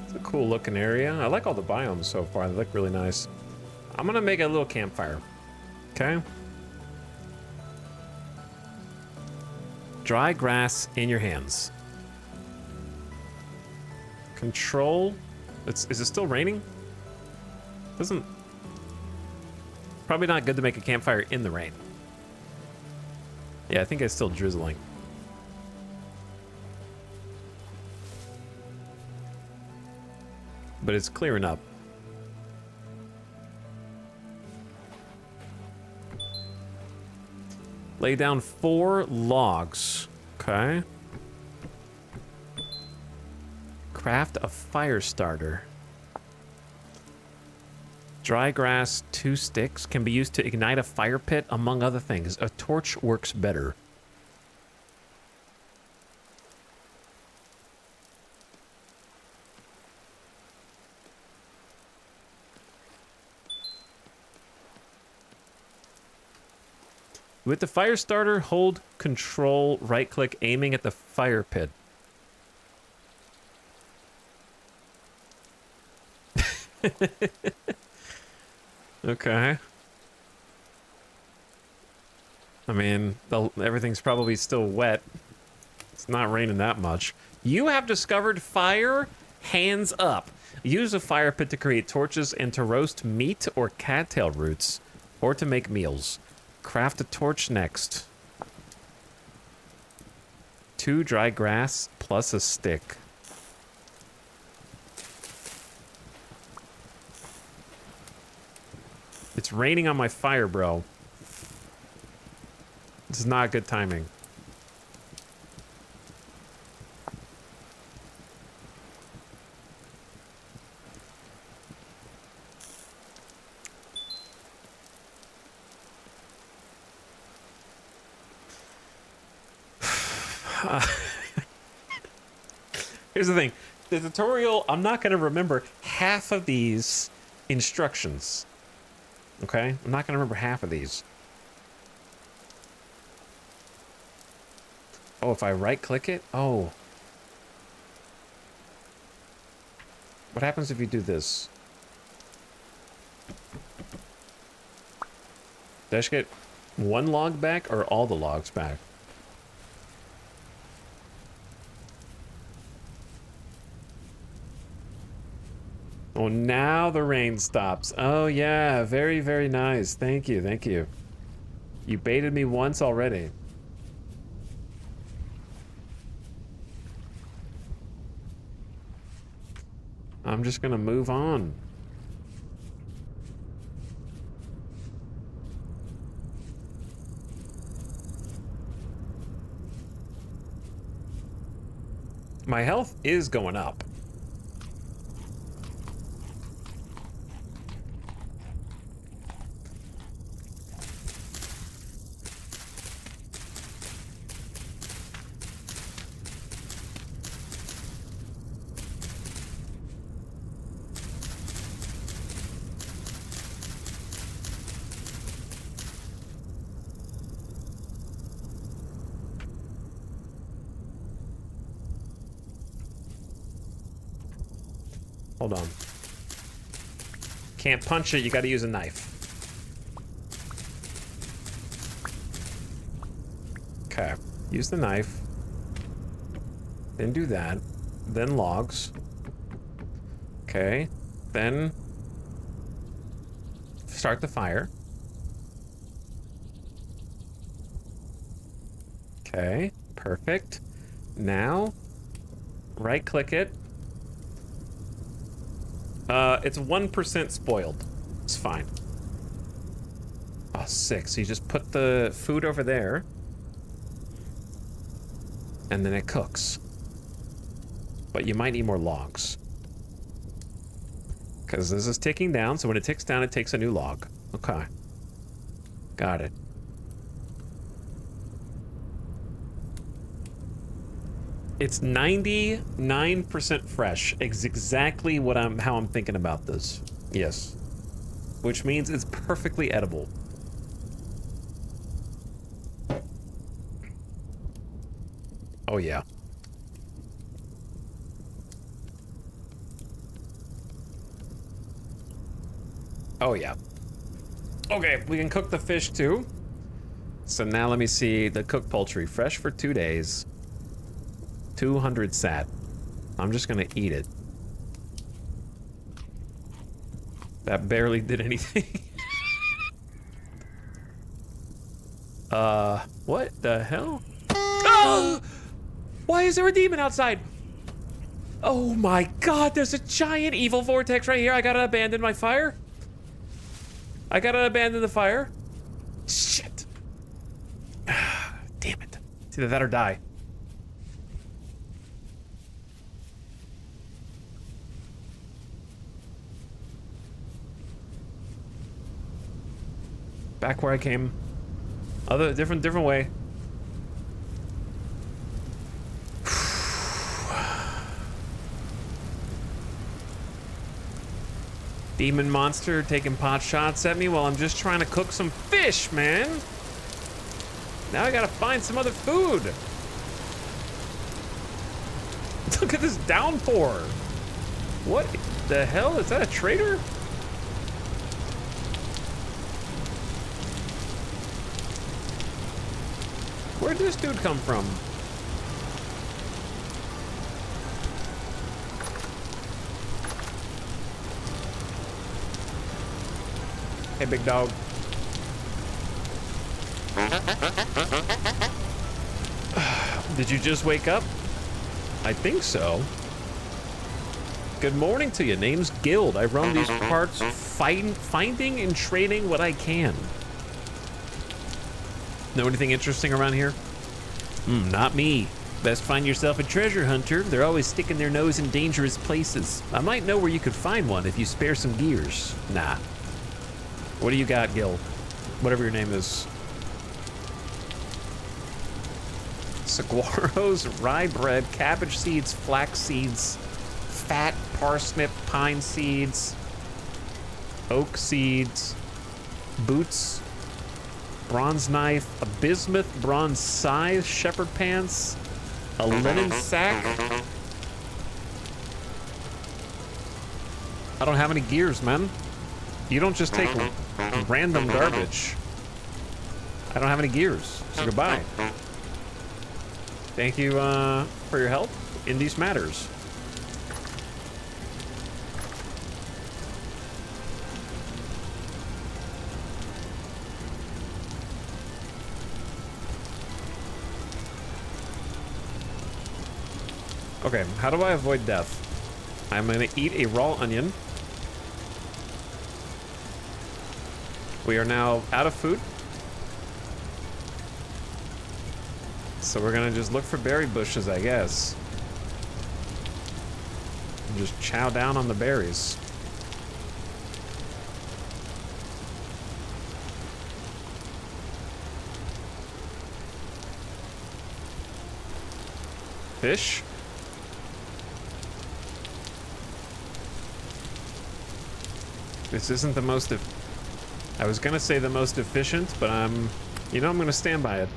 Speaker 1: it's a cool looking area. I like all the biomes so far. They look really nice. I'm gonna make a little campfire. Okay. Dry grass in your hands. Control. Is it still raining? Doesn't. Probably not good to make a campfire in the rain. Yeah, I think it's still drizzling. But it's clearing up. Lay down 4 logs. Okay. Craft a fire starter. Dry grass, 2 sticks can be used to ignite a fire pit, among other things. A torch works better. With the fire starter, hold control, right click, aiming at the fire pit. Okay. I mean, everything's probably still wet. It's not raining that much. You have discovered fire. Hands up. Use a fire pit to create torches and to roast meat or cattail roots, or to make meals. Craft a torch next. 2 dry grass plus a stick. It's raining on my fire, bro. This is not good timing. Here's the thing. The tutorial, I'm not going to remember half of these instructions. Okay? I'm not going to remember half of these. Oh, if I right-click it? Oh. What happens if you do this? Did I just get 1 log back or all the logs back? Oh, now the rain stops. Oh, yeah. Very, very nice. Thank you. Thank you. You baited me once already. I'm just gonna move on. My health is going up. Hold on. Can't punch it, you gotta use a knife. Okay, use the knife. Then do that. Then logs. Okay, then start the fire. Okay, perfect. Now, right click it. It's 1% spoiled. It's fine. Oh, sick. So you just put the food over there. And then it cooks. But you might need more logs. Because this is ticking down, so when it ticks down, it takes a new log. Okay. Got it. It's 99% fresh. It's exactly what how I'm thinking about this. Yes. Which means it's perfectly edible. Oh yeah. Oh yeah. Okay, we can cook the fish too. So now let me see the cooked poultry. Fresh for 2 days. 200 sat. I'm just gonna eat it. That barely did anything. What the hell? Oh! Why is there a demon outside? Oh my god, there's a giant evil vortex right here. I gotta abandon my fire. I gotta abandon the fire. Shit. Damn it. It's either that or die. Back where I came. Different way. Demon monster taking pot shots at me while I'm just trying to cook some fish, man. Now I gotta find some other food. Look at this downpour. What the hell? Is that a traitor? Where'd this dude come from? Hey, big dog. Did you just wake up? I think so. Good morning to you. Name's Guild. I roam these parts finding and trading what I can. Know anything interesting around here? Not me. Best find yourself a treasure hunter. They're always sticking their nose in dangerous places. I might know where you could find one if you spare some gears. Nah. What do you got, Gil? Whatever your name is. Saguaros, rye bread, cabbage seeds, flax seeds, fat, parsnip, pine seeds, oak seeds, boots, bronze knife, a bismuth, bronze scythe, shepherd pants, a linen sack. I don't have any gears, man. You don't just take random garbage. I don't have any gears, so goodbye. Thank you for your help in these matters. Okay, how do I avoid death? I'm gonna eat a raw onion. We are now out of food. So we're gonna just look for berry bushes, I guess. And just chow down on the berries. Fish? This isn't the most I was gonna say the most efficient, but I'm gonna stand by it.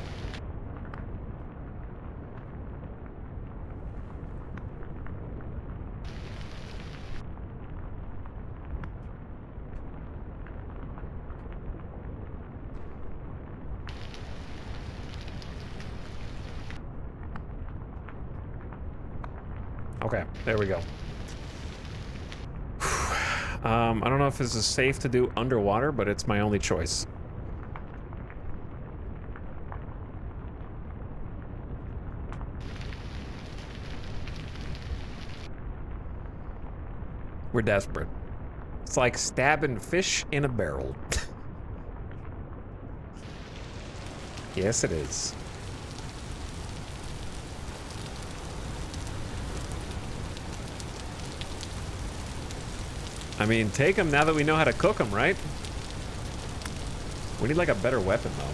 Speaker 1: Okay, there we go. I don't know if this is safe to do underwater, but it's my only choice. We're desperate. It's like stabbing fish in a barrel. Yes, it is. I mean, take them now that we know how to cook them, right? We need like a better weapon, though.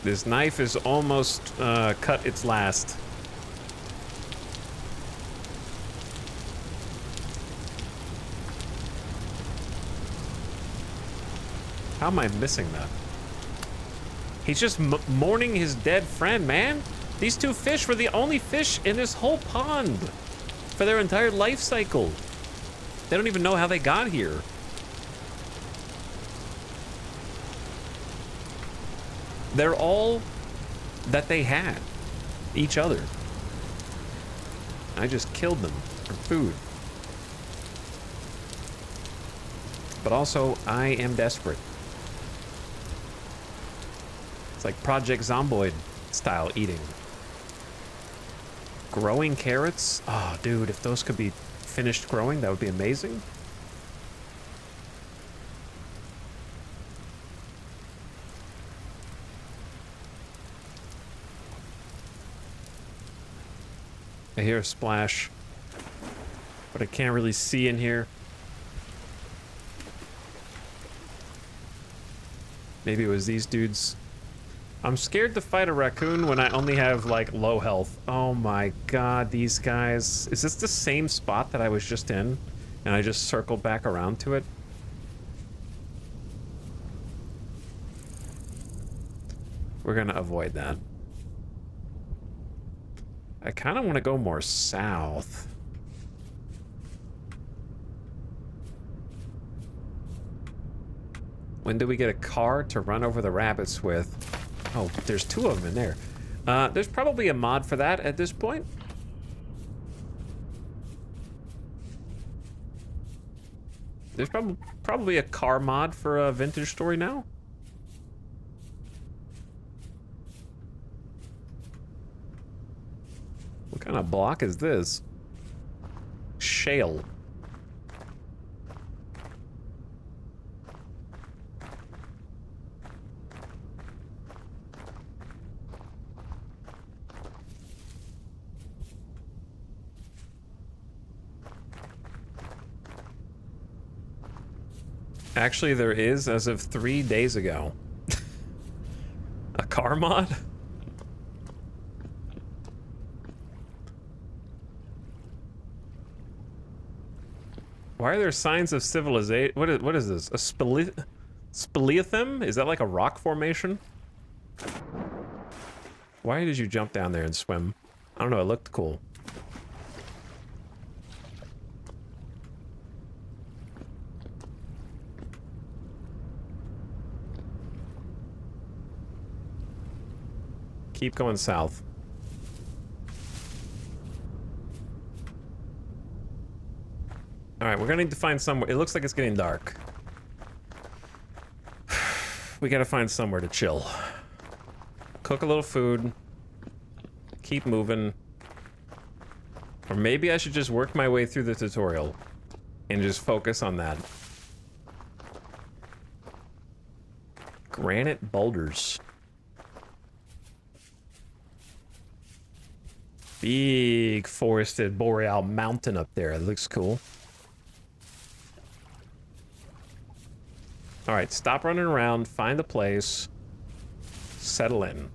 Speaker 1: This knife is almost cut its last. How am I missing that? He's just mourning his dead friend, man. These two fish were the only fish in this whole pond for their entire life cycle. They don't even know how they got here. They're all that they had. Each other. I just killed them for food. But also, I am desperate. It's like Project Zomboid style eating. Growing carrots? Oh, dude, if those could be finished growing, that would be amazing. I hear a splash, but I can't really see in here. Maybe it was these dudes. I'm scared to fight a raccoon when I only have, like, low health. Oh my god, these guys. Is this the same spot that I was just in? And I just circled back around to it? We're gonna avoid that. I kind of want to go more south. When do we get a car to run over the rabbits with? Oh, there's two of them in there. There's probably a mod for that at this point. There's probably a car mod for a Vintage Story now. What kind of block is this? Shale. Actually, there is, as of 3 days ago. A car mod? Why are there signs of civilization? What is this? A speleothem? Is that like a rock formation? Why did you jump down there and swim? I don't know, it looked cool. Keep going south. Alright, we're gonna need to find somewhere. It looks like it's getting dark. We gotta find somewhere to chill. Cook a little food. Keep moving. Or maybe I should just work my way through the tutorial and just focus on that. Granite boulders. Big forested boreal mountain up there. It looks cool. All right, stop running around, find a place, settle in.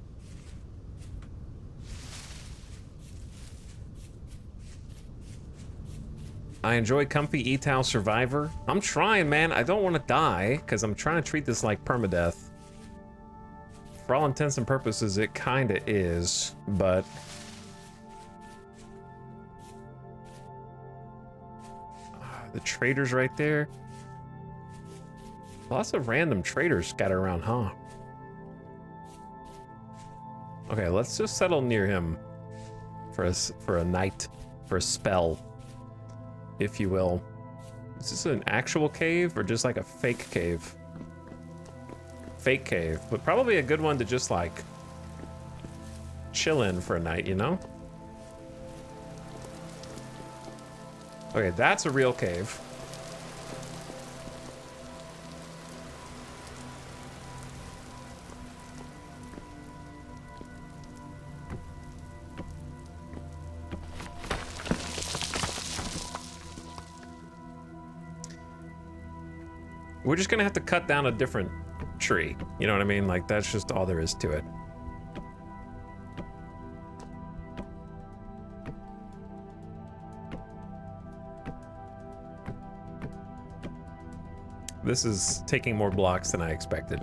Speaker 1: I enjoy Comfy Etal Survivor. I'm trying, man. I don't want to die because I'm trying to treat this like permadeath. For all intents and purposes, it kind of is, but... The trader's right there. Lots of random traders scattered around, huh? Okay, let's just settle near him for a night, for a spell, if you will. Is this an actual cave or just like a fake cave? Fake cave, but probably a good one to just like chill in for a night, you know? Okay, that's a real cave. We're just gonna have to cut down a different tree. You know what I mean? Like, that's just all there is to it. This is taking more blocks than I expected.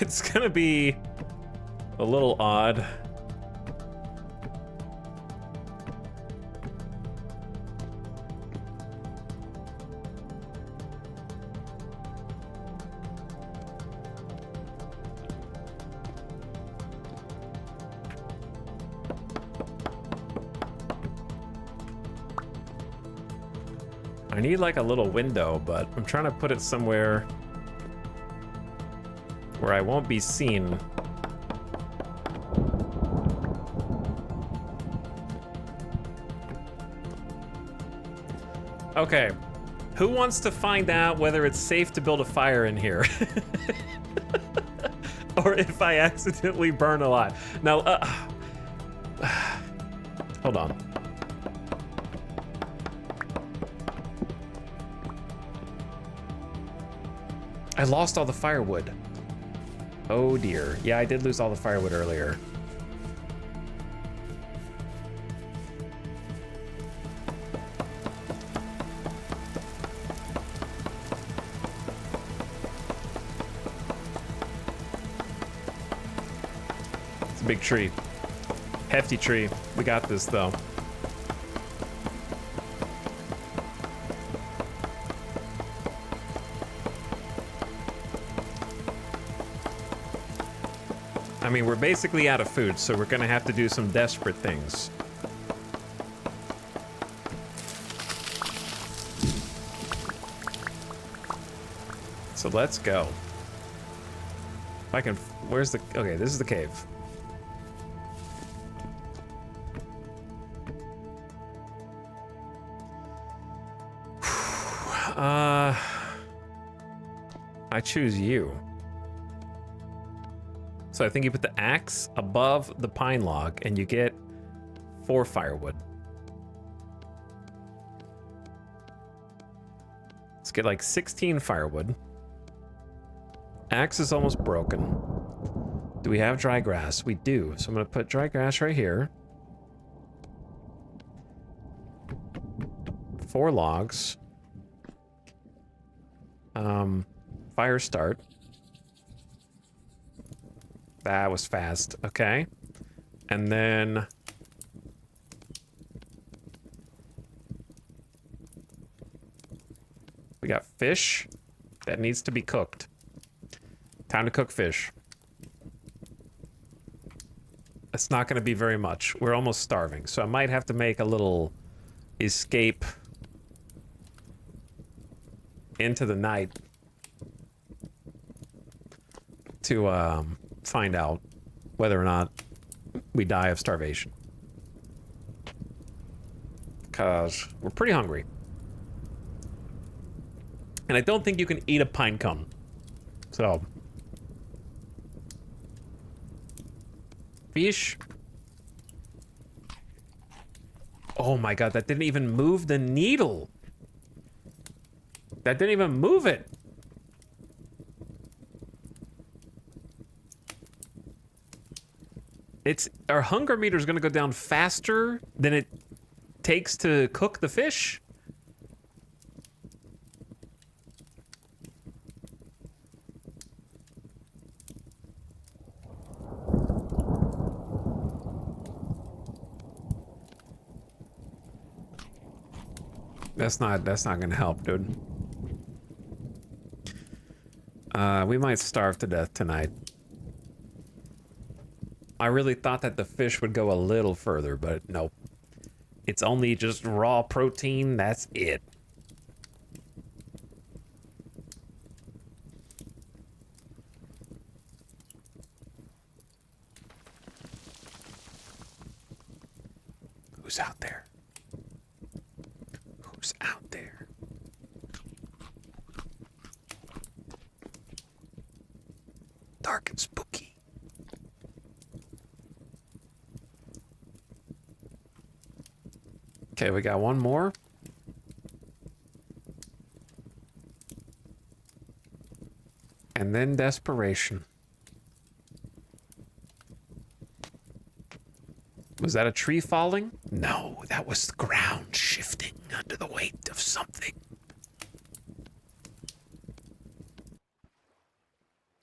Speaker 1: It's gonna be a little odd. I need like a little window, but I'm trying to put it somewhere where I won't be seen. Okay, who wants to find out whether it's safe to build a fire in here? Or if I accidentally burn alive? Now, hold on. I lost all the firewood. Oh dear. Yeah, I did lose all the firewood earlier. It's a big tree. Hefty tree. We got this though. I mean, we're basically out of food, so we're gonna have to do some desperate things. So let's go. If I can, where's the, okay, this is the cave. I choose you. So I think you put the axe above the pine log and you get 4 firewood. Let's get like 16 firewood. Axe is almost broken. Do we have dry grass? We do. So I'm gonna put dry grass right here. 4 logs. Fire start. That was fast. Okay. And then we got fish that needs to be cooked. Time to cook fish. It's not going to be very much. We're almost starving, so I might have to make a little escape into the night to find out whether or not we die of starvation. Because we're pretty hungry. And I don't think you can eat a pine cone. So. Fish. Oh my god, that didn't even move the needle. That didn't even move it. Our hunger meter is going to go down faster than it takes to cook the fish. That's not going to help, dude. We might starve to death tonight. I really thought that the fish would go a little further, but nope. It's only just raw protein. That's it. Who's out there? Who's out there? Dark and spooky. Okay, we got one more. And then desperation. Was that a tree falling? No, that was the ground shifting under the weight of something.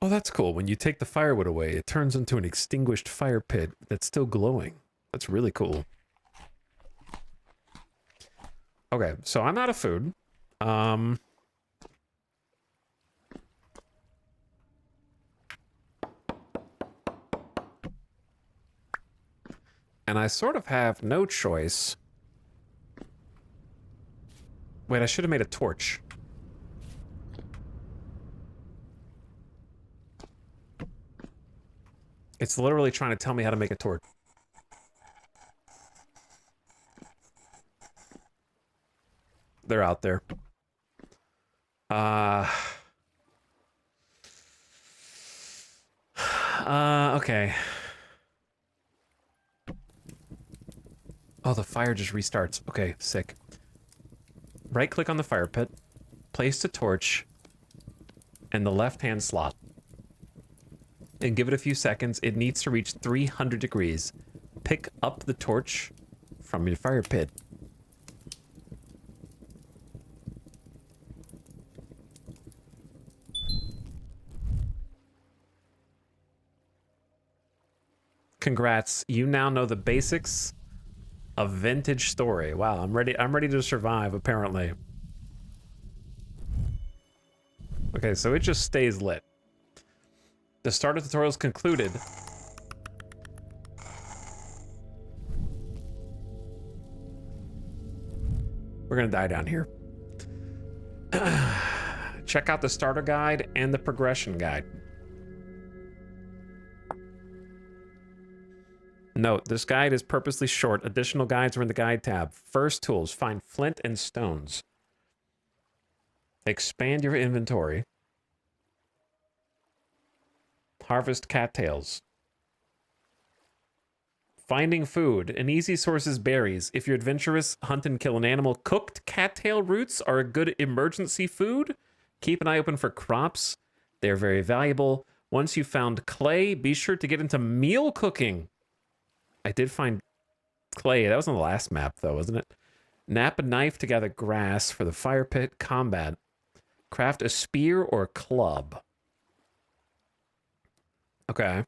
Speaker 1: Oh, that's cool. When you take the firewood away, it turns into an extinguished fire pit that's still glowing. That's really cool. Okay, so I'm out of food. And I sort of have no choice. Wait, I should have made a torch. It's literally trying to tell me how to make a torch. They're out there. Okay. Oh, the fire just restarts. Okay, sick. Right-click on the fire pit, place the torch in the left-hand slot, and give it a few seconds. It needs to reach 300 degrees. Pick up the torch from your fire pit. Congrats, you now know the basics of Vintage Story. Wow, I'm ready to survive, apparently. Okay, so it just stays lit. The starter tutorial is concluded. We're gonna die down here. Check out the starter guide and the progression guide. Note, this guide is purposely short. Additional guides are in the guide tab. First tools, find flint and stones. Expand your inventory. Harvest cattails. Finding food. An easy source is berries. If you're adventurous, hunt and kill an animal. Cooked cattail roots are a good emergency food. Keep an eye open for crops. They're very valuable. Once you've found clay, be sure to get into meal cooking. I did find clay. That was on the last map, though, wasn't it? Nap a knife to gather grass for the fire pit. Combat. Craft a spear or a club. Okay.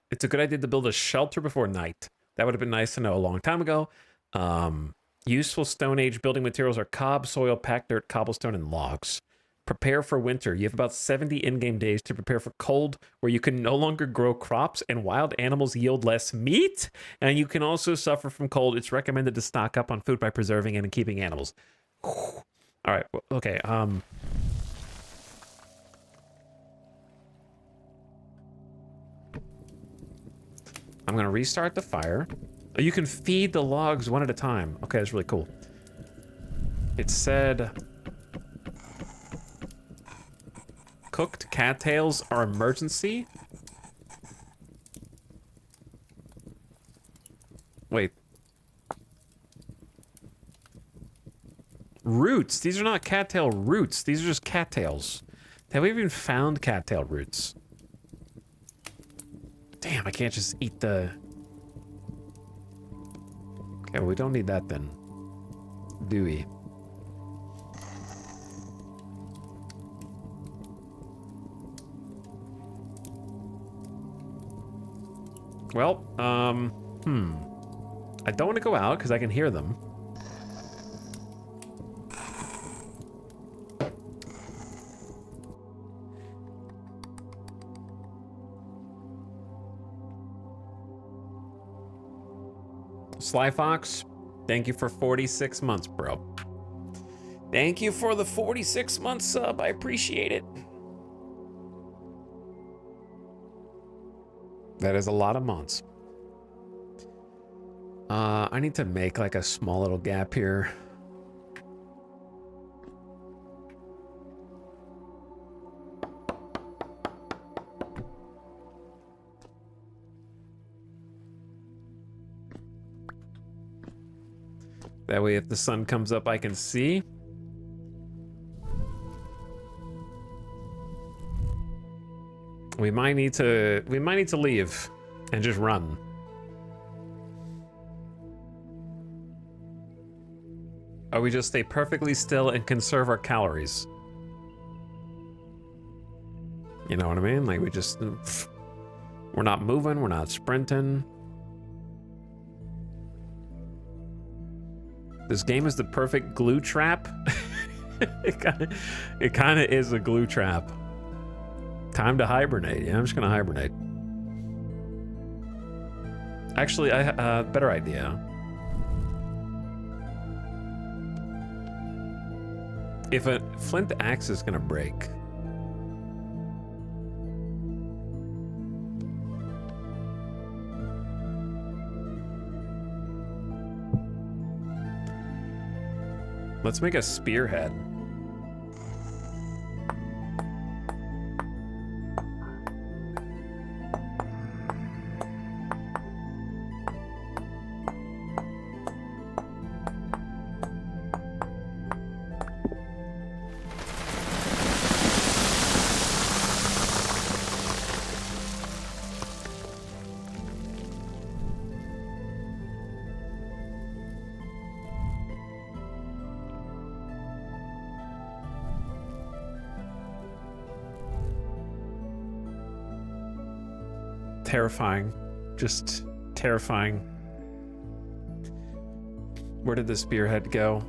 Speaker 1: It's a good idea to build a shelter before night. That would have been nice to know a long time ago. Useful Stone Age building materials are cob, soil, packed dirt, cobblestone, and logs. Prepare for winter. You have about 70 in-game days to prepare for cold, where you can no longer grow crops and wild animals yield less meat, and you can also suffer from cold. It's recommended to stock up on food by preserving and keeping animals. All right, okay. I'm gonna restart the fire. Oh, you can feed the logs one at a time. Okay, that's really cool. It said cooked cattails are emergency. Wait. Roots. These are not cattail roots. These are just cattails. Have we even found cattail roots? Damn, I can't just eat the... Okay, well, we don't need that then. Do we? Well, I don't want to go out because I can hear them. Sly Fox, thank you for 46 months, bro. Thank you for the 46-month sub. I appreciate it. That is a lot of months. I need to make like a small little gap here. That way if the sun comes up, I can see. We might need to leave and just run. Or we just stay perfectly still and conserve our calories. You know what I mean? Like we just, we're not moving, we're not sprinting. This game is the perfect glue trap. It kind of is a glue trap. Time to hibernate. Yeah, I'm just gonna hibernate. Actually, I better idea. If a flint axe is gonna break, let's make a spearhead. Terrifying. Just terrifying. Where did the spearhead go?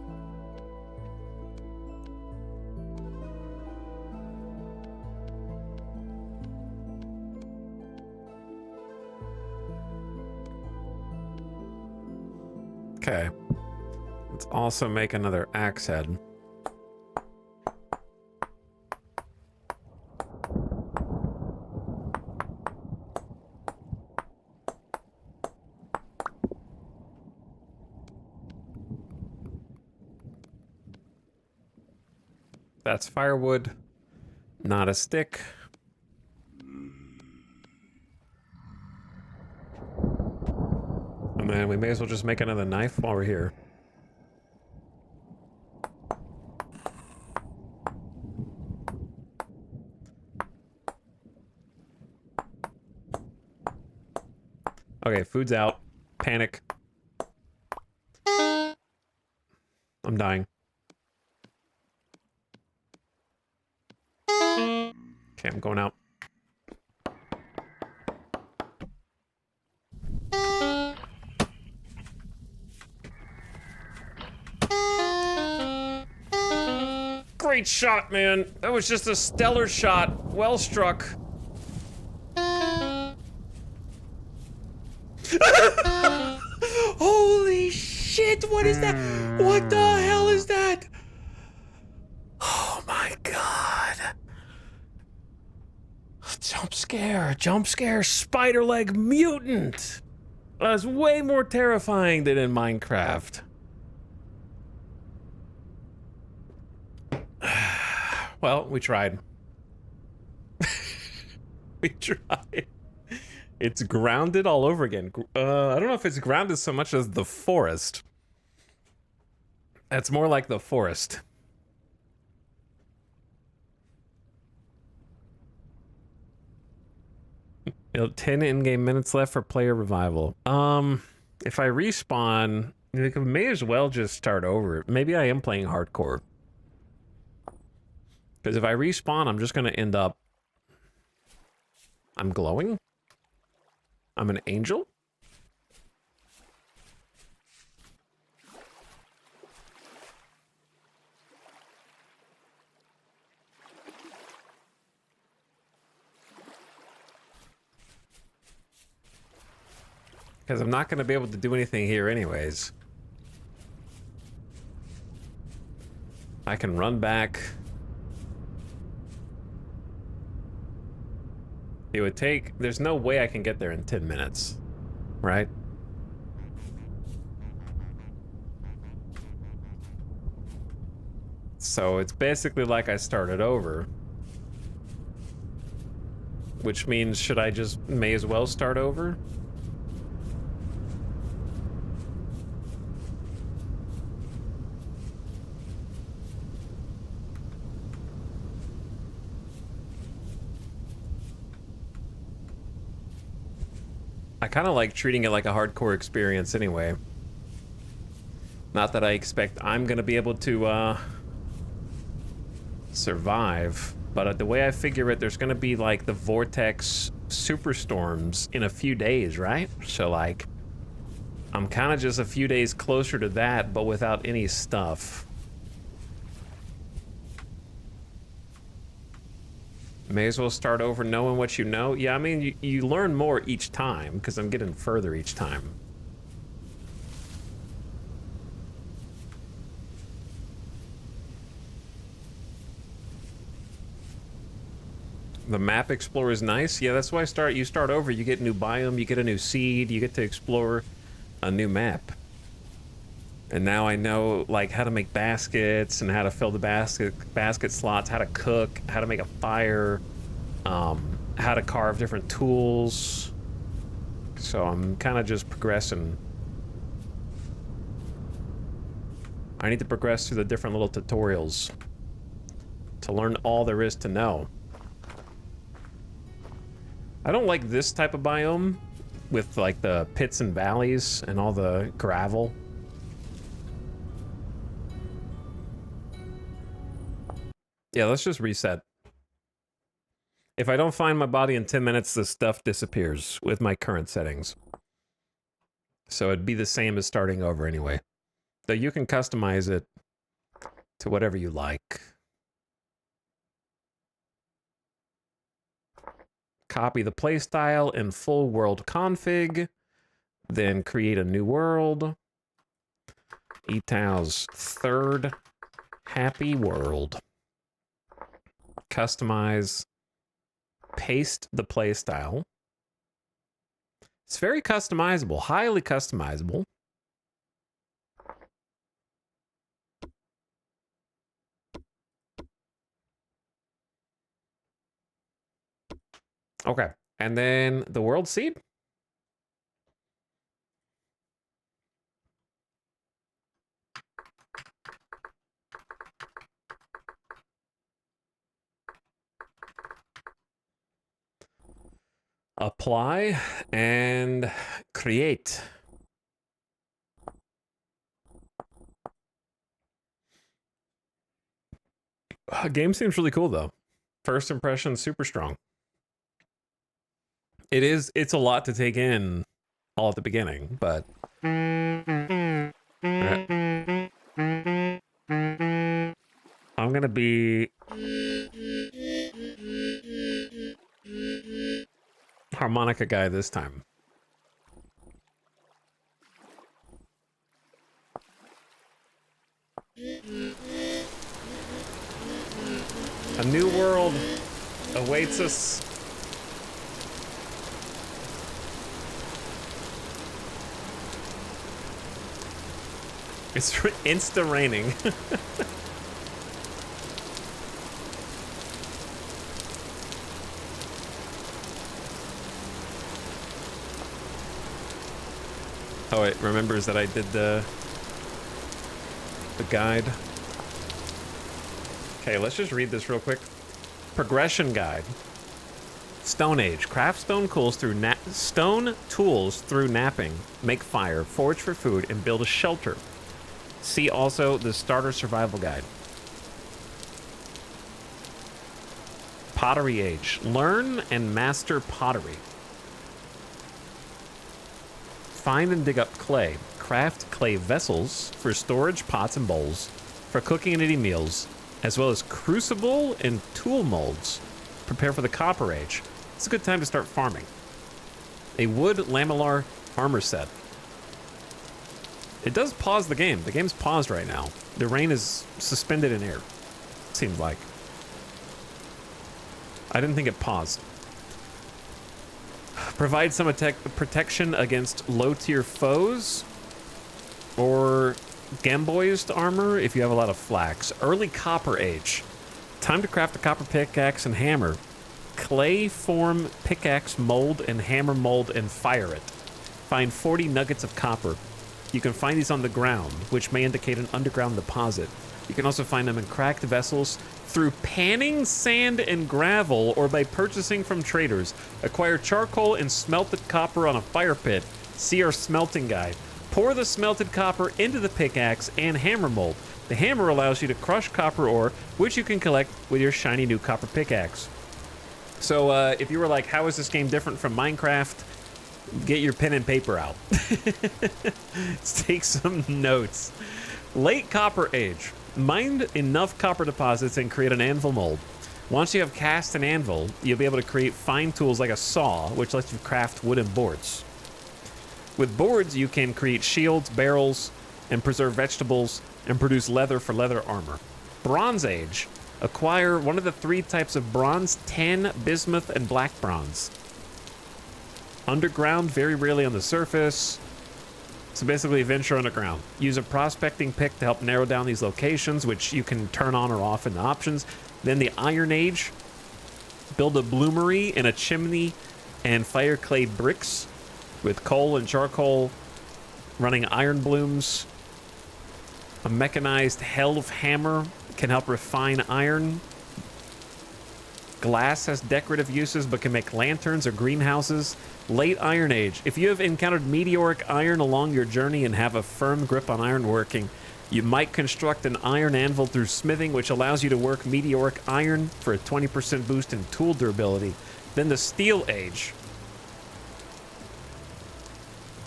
Speaker 1: Okay. Let's also make another axe head. That's firewood, not a stick. And then we may as well just make another knife while we're here. Okay, food's out. Panic. I'm dying. Okay, I'm going out. Great shot, man. That was just a stellar shot. Well struck. Holy shit, what is that? What the hell is that? Oh my god. Jump scare, spider leg mutant. That's way more terrifying than in Minecraft. Well, we tried. We tried. It's grounded all over again. I don't know if it's grounded so much as the forest. It's more like the forest. 10 in-game minutes left for player revival. If I respawn, I may as well just start over. Maybe I am playing hardcore. Because if I respawn, I'm just going to end up... I'm glowing? I'm an angel? Because I'm not going to be able to do anything here anyways. I can run back. It would take... There's no way I can get there in 10 minutes. Right? So it's basically like I started over. Which means, should I just may as well start over? I kind of like treating it like a hardcore experience anyway. Not that I expect I'm gonna be able to survive, but the way I figure it, there's gonna be like the vortex superstorms in a few days, right? So like, I'm kind of just a few days closer to that, but without any stuff. May as well start over knowing what you know. Yeah, I mean, you learn more each time, because I'm getting further each time. The map explorer is nice. Yeah, that's why you start over, you get a new biome, you get a new seed, you get to explore a new map. And now I know like how to make baskets and how to fill the basket slots, how to cook, how to make a fire, how to carve different tools. So I'm kind of just progressing. I need to progress through the different little tutorials to learn all there is to know. I don't like this type of biome with like the pits and valleys and all the gravel. Yeah, let's just reset. If I don't find my body in 10 minutes, the stuff disappears with my current settings. So it'd be the same as starting over anyway. Though you can customize it to whatever you like. Copy the playstyle in full world config. Then create a new world. Etau's third happy world. Customize, paste the playstyle. It's very customizable, highly customizable. Okay, and then the world seed. Apply and create. Game seems really cool though. First impression, super strong. It's a lot to take in all at the beginning, but I'm gonna be harmonica guy this time. A new world awaits us. It's insta raining. Oh, it remembers that I did the guide. Okay, let's just read this real quick. Progression guide. Stone Age. Craft stone tools through napping. Make fire, forage for food, and build a shelter. See also the starter survival guide. Pottery Age. Learn and master pottery. Find and dig up clay. Craft clay vessels for storage, pots, and bowls, for cooking and eating meals, as well as crucible and tool molds. Prepare for the Copper Age. It's a good time to start farming. A wood lamellar armor set. It does pause the game. The game's paused right now. The rain is suspended in air. Seems like. I didn't think it paused. Provide some protection against low-tier foes. Or gamboized armor if you have a lot of flax. Early Copper Age. Time to craft a copper pickaxe and hammer. Clay form pickaxe mold and hammer mold and fire it. Find 40 nuggets of copper. You can find these on the ground, which may indicate an underground deposit. You can also find them in cracked vessels through panning sand and gravel or by purchasing from traders. Acquire charcoal and smelted copper on a fire pit. See our smelting guide. Pour the smelted copper into the pickaxe and hammer mold. The hammer allows you to crush copper ore, which you can collect with your shiny new copper pickaxe. So if you were like, how is this game different from Minecraft? Get your pen and paper out. Let's take some notes. Late Copper Age. Mine enough copper deposits and create an anvil mold. Once you have cast an anvil, you'll be able to create fine tools like a saw, which lets you craft wooden boards. With boards, you can create shields, barrels, and preserve vegetables, and produce leather for leather armor. Bronze Age. Acquire one of the 3 types of bronze: tan, bismuth, and black bronze. Underground, very rarely on the surface. So basically venture underground. Use a prospecting pick to help narrow down these locations, which you can turn on or off in the options. Then the Iron Age. Build a bloomery and a chimney and fire clay bricks with coal and charcoal running iron blooms. A mechanized helve hammer can help refine iron. Glass has decorative uses but can make lanterns or greenhouses. Late Iron Age. If you have encountered meteoric iron along your journey and have a firm grip on ironworking, you might construct an iron anvil through smithing, which allows you to work meteoric iron for a 20% boost in tool durability. Then the Steel Age.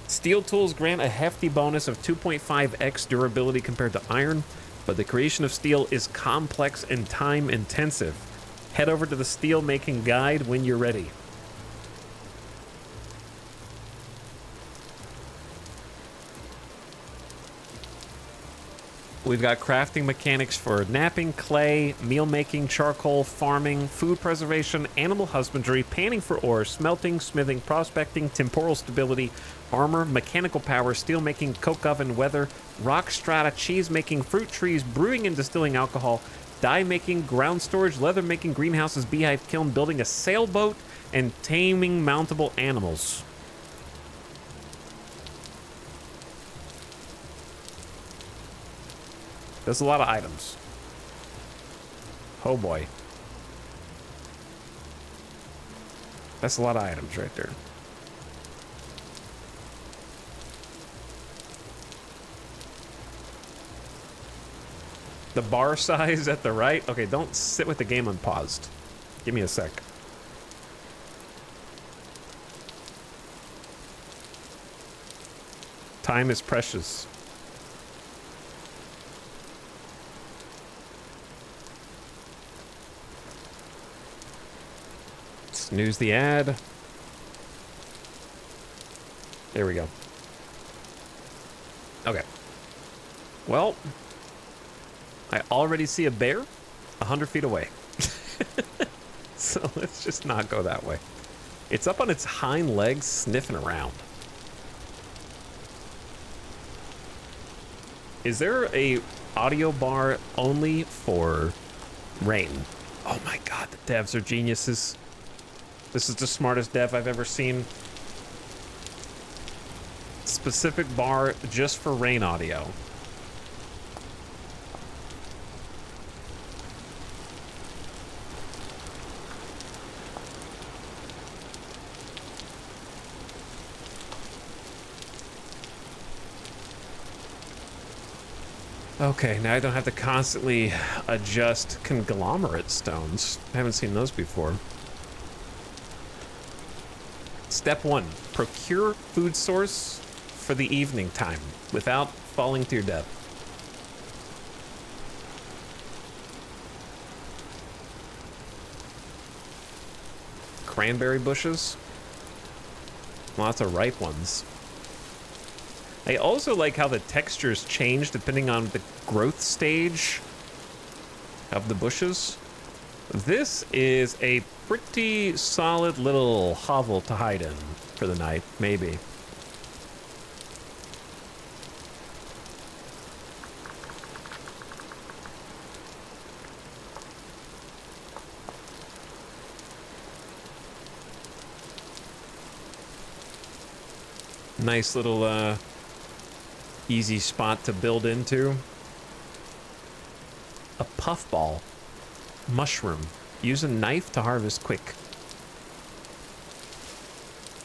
Speaker 1: Steel tools grant a hefty bonus of 2.5x durability compared to iron, but the creation of steel is complex and time intensive. Head over to the steel making guide when you're ready. We've got crafting mechanics for knapping, clay, meal making, charcoal, farming, food preservation, animal husbandry, panning for ore, smelting, smithing, prospecting, temporal stability, armor, mechanical power, steel making, coke oven, weather, rock strata, cheese making, fruit trees, brewing and distilling alcohol, dye making, ground storage, leather making, greenhouses, beehive kiln, building a sailboat, and taming mountable animals. There's a lot of items. Oh boy. That's a lot of items right there. The bar size at the right. Okay, don't sit with the game unpaused. Give me a sec. Time is precious. Snooze the ad. There we go. Okay. Well, I already see a bear 100 feet away. So let's just not go that way. It's up on its hind legs sniffing around. Is there a audio bar only for rain? Oh my god, the devs are geniuses. This is the smartest dev I've ever seen. Specific bar just for rain audio. Okay, now I don't have to constantly adjust conglomerate stones. I haven't seen those before. Step 1, procure food source for the evening time without falling to your death. Cranberry bushes. Lots of ripe ones. I also like how the textures change depending on the growth stage of the bushes. This is a pretty solid little hovel to hide in for the night, maybe. Nice little easy spot to build into. A puffball. Mushroom. Use a knife to harvest quick.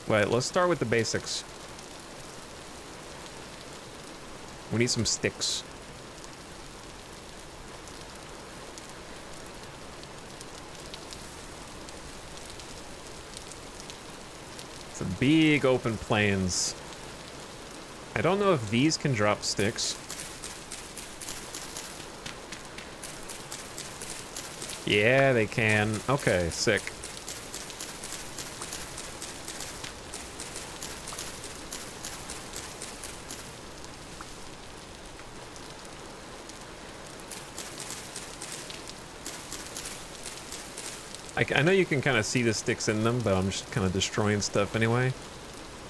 Speaker 1: Wait, let's start with the basics. We need some sticks. It's a big open plains. I don't know if these can drop sticks. Yeah, they can. Okay, sick. I know you can kind of see the sticks in them, but I'm just kind of destroying stuff anyway.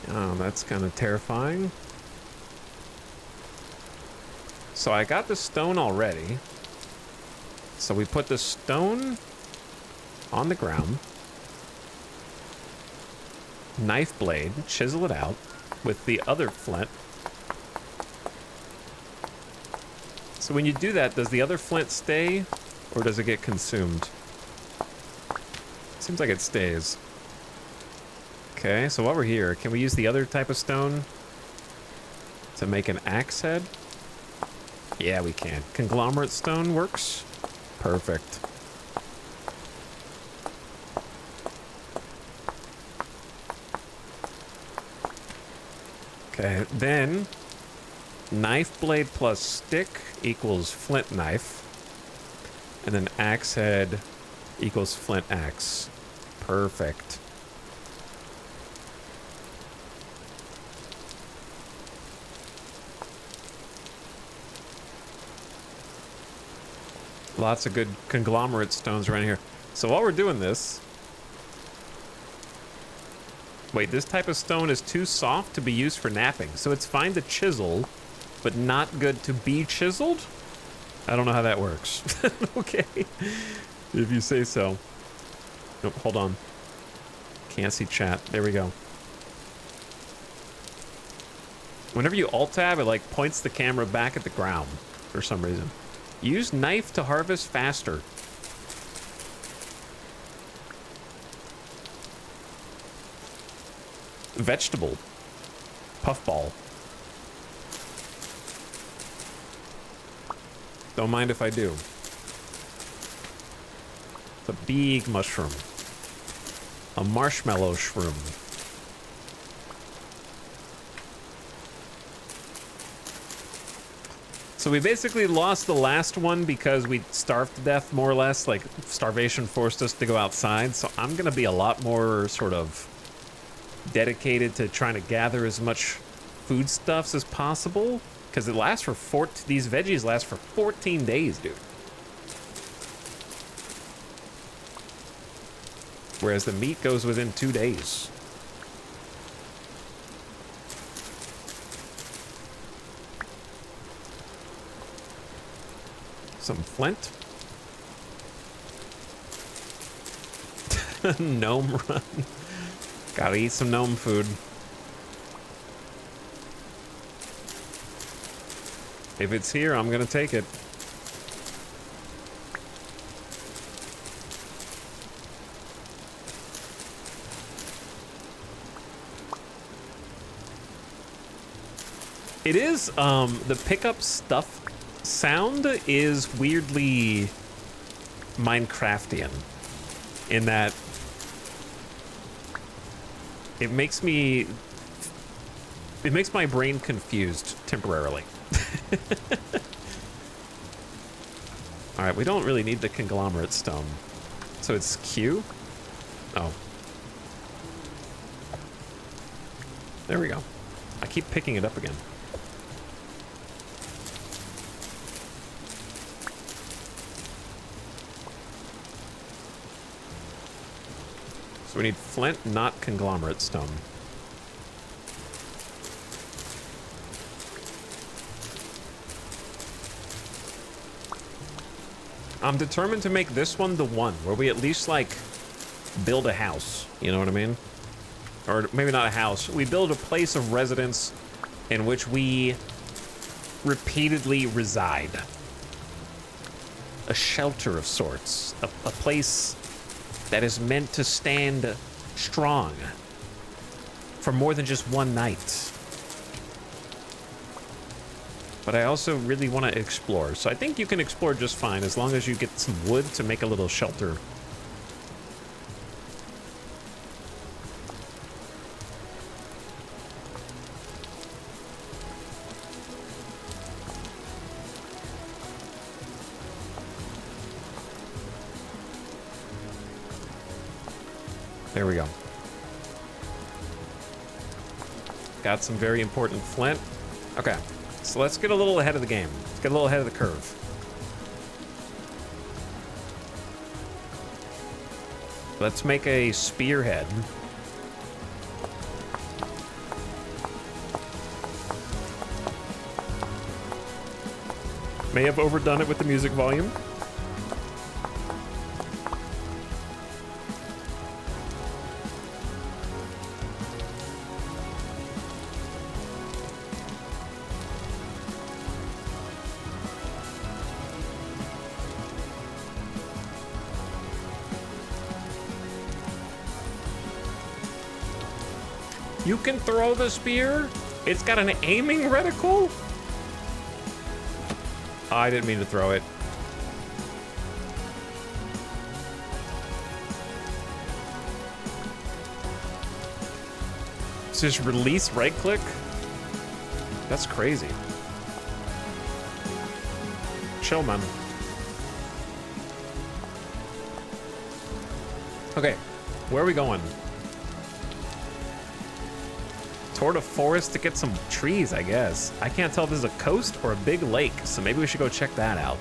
Speaker 1: Oh, that's kind of terrifying. So I got the stone already. So we put the stone on the ground. Knife blade, chisel it out with the other flint. So when you do that, does the other flint stay or does it get consumed? Seems like it stays. Okay, so while we're here, can we use the other type of stone to make an axe head? Yeah, we can. Conglomerate stone works. Perfect. Okay, then knife blade plus stick equals flint knife. And then axe head equals flint axe. Perfect. Lots of good conglomerate stones around here. So while we're doing this... Wait, this type of stone is too soft to be used for knapping. So it's fine to chisel, but not good to be chiseled? I don't know how that works. Okay. If you say so. Nope, hold on. Can't see chat. There we go. Whenever you alt-tab, it like points the camera back at the ground for some reason. Use knife to harvest faster. Vegetable. Puffball. Don't mind if I do. It's a big mushroom. A marshmallow shroom. So we basically lost the last one because we starved to death, more or less. Like, starvation forced us to go outside. So I'm going to be a lot more sort of dedicated to trying to gather as much foodstuffs as possible. Because it lasts for these veggies last for 14 days, dude. Whereas the meat goes within 2 days. Some flint. Gnome run. Gotta eat some gnome food. If it's here, I'm gonna take it. It is, the pickup stuff sound is weirdly Minecraftian in that it makes my brain confused temporarily. All right, we don't really need the conglomerate stone. So it's Q? Oh. There we go. I keep picking it up again. So we need flint, not conglomerate stone. I'm determined to make this one the one where we at least, like, build a house. You know what I mean? Or maybe not a house. We build a place of residence in which we repeatedly reside. A shelter of sorts. A place that is meant to stand strong for more than just one night. But I also really want to explore. So I think you can explore just fine as long as you get some wood to make a little shelter. There we go. Got some very important flint. Okay. So let's get a little ahead of the game. Let's get a little ahead of the curve. Let's make a spearhead. May have overdone it with the music volume. You can throw the spear? It's got an aiming reticle? Oh, I didn't mean to throw it. It's just release right click? That's crazy. Chill, man. Okay, where are we going? Toward a forest to get some trees, I guess. I can't tell if this is a coast or a big lake, so maybe we should go check that out.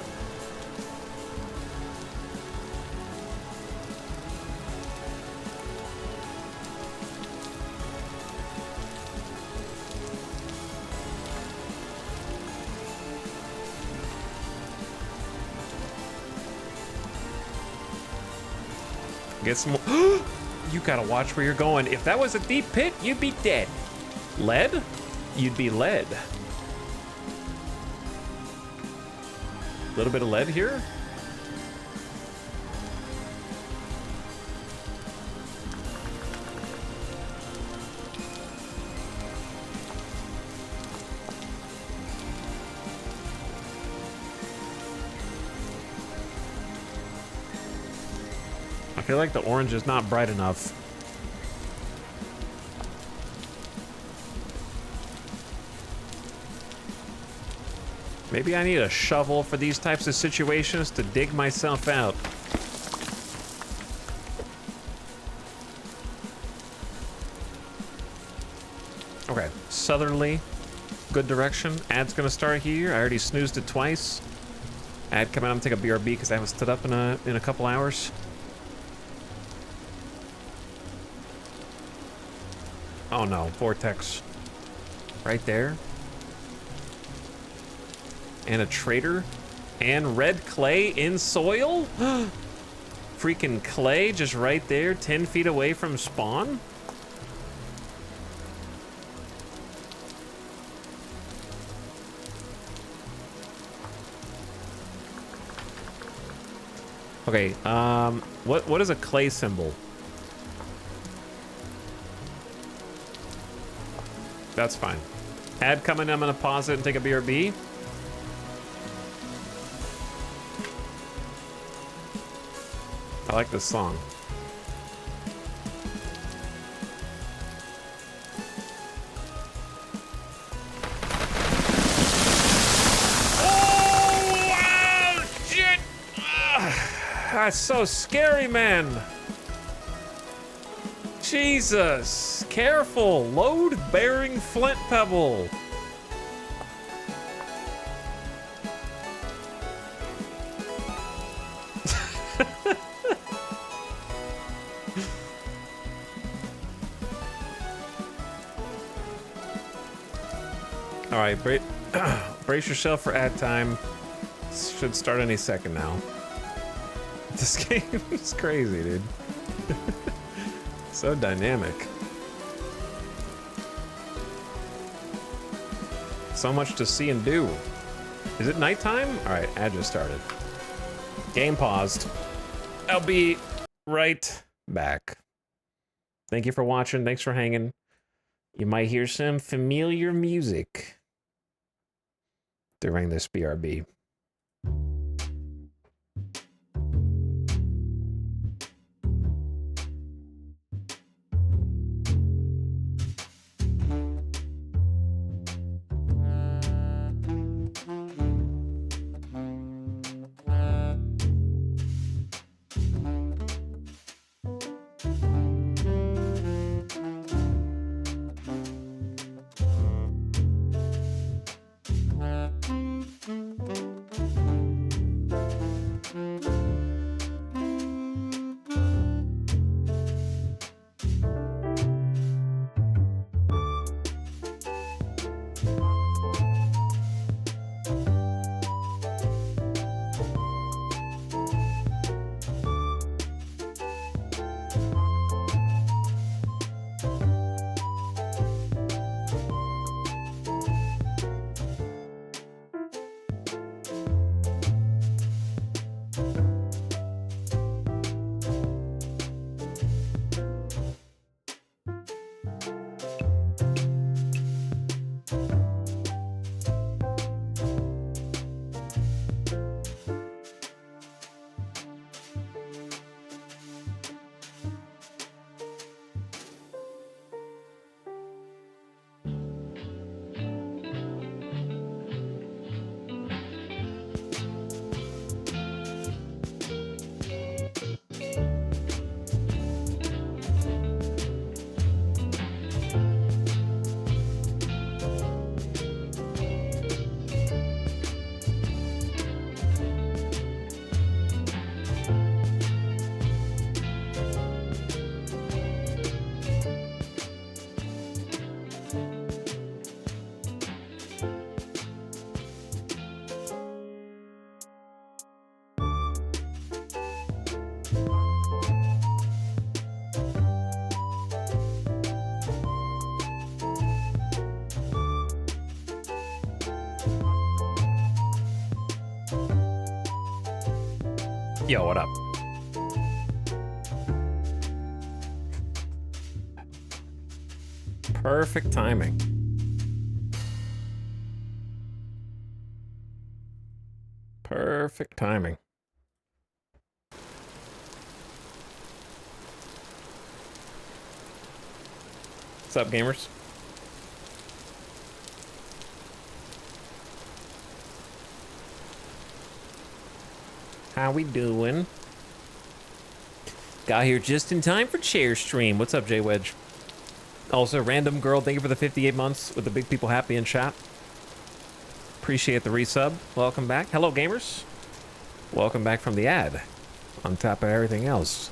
Speaker 1: Get some more. You gotta watch where you're going. If that was a deep pit, you'd be dead. Lead? You'd be lead. A little bit of lead here. I feel like the orange is not bright enough. Maybe I need a shovel for these types of situations to dig myself out. Okay, southerly, good direction. Ad's gonna start here. I already snoozed it twice. Ad, come out and take a BRB because I haven't stood up in a couple hours. Oh no, vortex. Right there. And a trader. And red clay in soil? Freaking clay just right there, 10 feet away from spawn? Okay, what is a clay symbol? That's fine. Ad coming, I'm gonna pause it and take a BRB. I like this song. Oh, shit! That's so scary, man. Jesus, careful. Load-bearing flint pebble. right, brace yourself for ad time. Should start any second now. This game is crazy, dude. So dynamic. So much to see and do. Is it nighttime? All right, ad just started. Game paused. I'll be right back. Thank you for watching. Thanks for hanging. You might hear some familiar music during this BRB. Yo, what up? Perfect timing. Perfect timing. What's up, gamers? How we doing? Got here just in time for chair stream. What's up, J Wedge? Also, Random Girl, thank you for the 58 months with the big people happy in chat. Appreciate the resub. Welcome back. Hello, gamers. Welcome back from the ad. On top of everything else,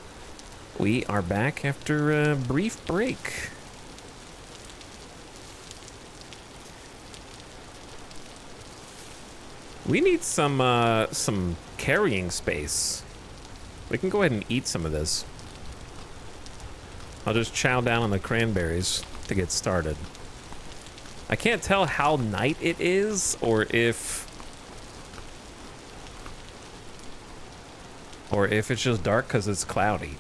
Speaker 1: we are back after a brief break. We need some carrying space. We can go ahead and eat some of this. I'll just chow down on the cranberries to get started. I can't tell how night it is, or if it's just dark because it's cloudy.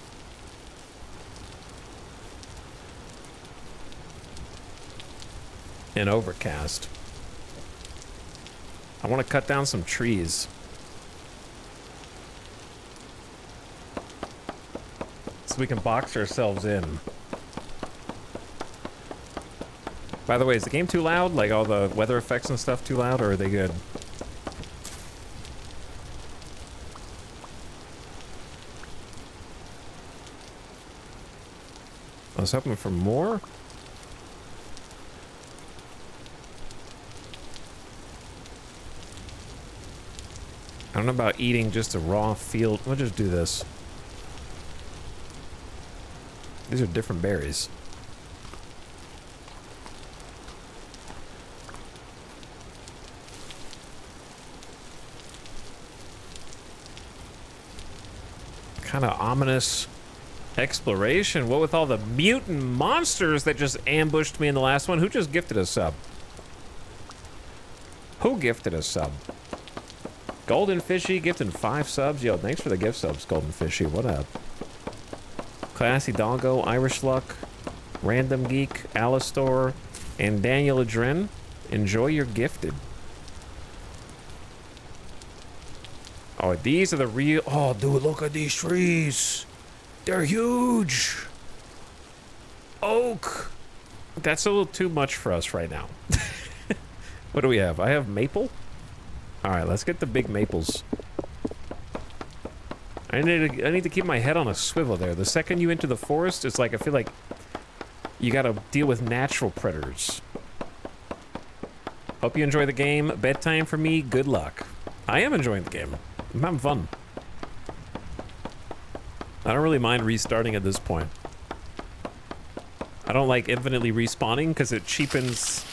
Speaker 1: And overcast. I want to cut down some trees. So we can box ourselves in. By the way, is the game too loud? Like all the weather effects and stuff too loud, or are they good? I was hoping for more. I don't know about eating just a raw field. We'll just do this. These are different berries. kind of ominous exploration. What with all the mutant monsters that just ambushed me in the last one? Who just gifted a sub? Who gifted a sub? Golden Fishy gifting 5 subs. Yo, thanks for the gift subs, Golden Fishy. What up? Classy Doggo, Irish Luck, Random Geek, Alistor, and Daniel Adren. Enjoy your gifted. Oh, these are the real... Oh, dude, look at these trees. They're huge. Oak. That's a little too much for us right now. What do we have? I have maple. All right, let's get the big maples. I need to keep my head on a swivel there. The second you enter the forest, it's like I feel like you got to deal with natural predators. Hope you enjoy the game. Bedtime for me. Good luck. I am enjoying the game. I'm having fun. I don't really mind restarting at this point. I don't like infinitely respawning because it cheapens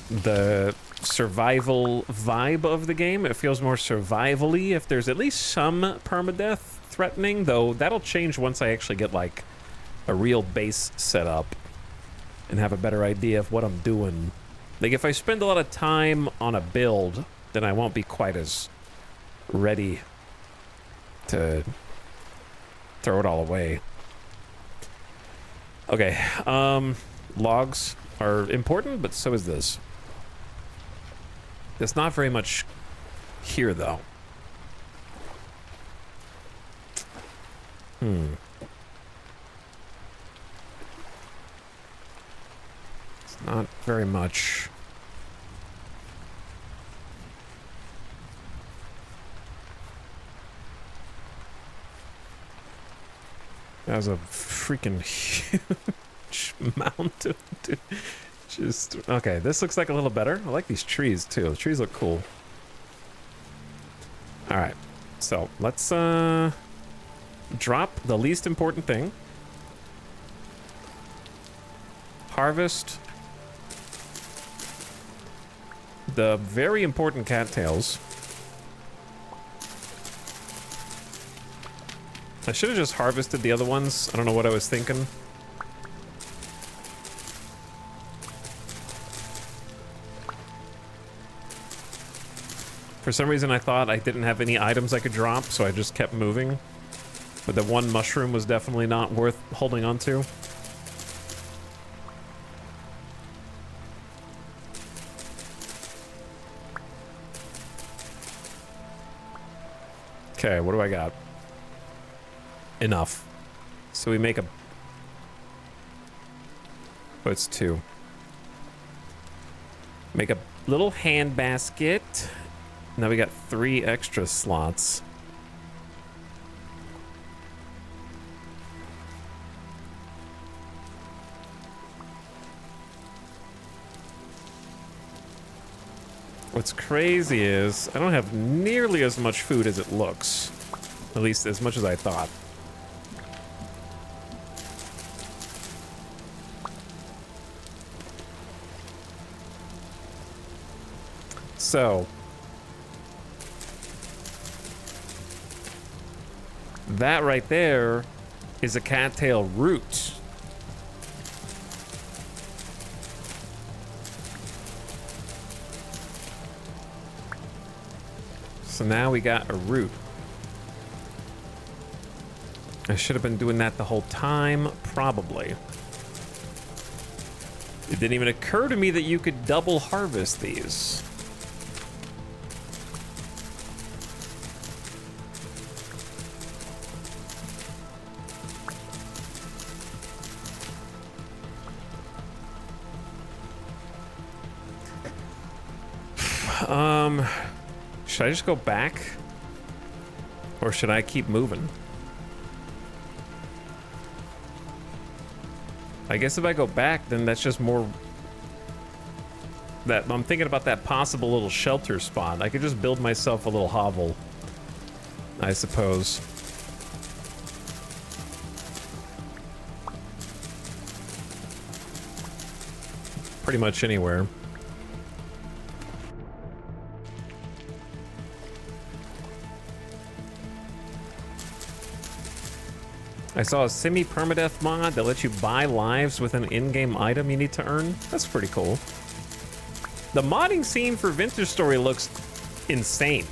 Speaker 1: the survival vibe of the game. It feels more survival-y if there's at least some permadeath threatening, though that'll change once I actually get like a real base set up and have a better idea of what I'm doing. Like if I spend a lot of time on a build, then I won't be quite as ready to throw it all away. Okay, logs are important, but so is this. There's not very much here, though. It's not very much. There's a freaking huge mountain, dude. Just, okay, this looks like a little better. I like these trees, too. The trees look cool. All right, so let's drop the least important thing. Harvest the very important cattails. I should have just harvested the other ones. I don't know what I was thinking. For some reason I thought I didn't have any items I could drop, so I just kept moving. But the one mushroom was definitely not worth holding on to. Okay, what do I got? Enough. So we make a... Oh, it's 2. Make a little hand basket. Now we got 3 extra slots. What's crazy is I don't have nearly as much food as it looks. At least as much as I thought. So that right there is a cattail root. So now we got a root. I should have been doing that the whole time, probably. It didn't even occur to me that you could double harvest these. Should I just go back? Or should I keep moving? I guess if I go back, then that's just more... That I'm thinking about that possible little shelter spot. I could just build myself a little hovel, I suppose. Pretty much anywhere. I saw a semi-permadeath mod that lets you buy lives with an in-game item you need to earn. That's pretty cool. The modding scene for Vintage Story looks insane.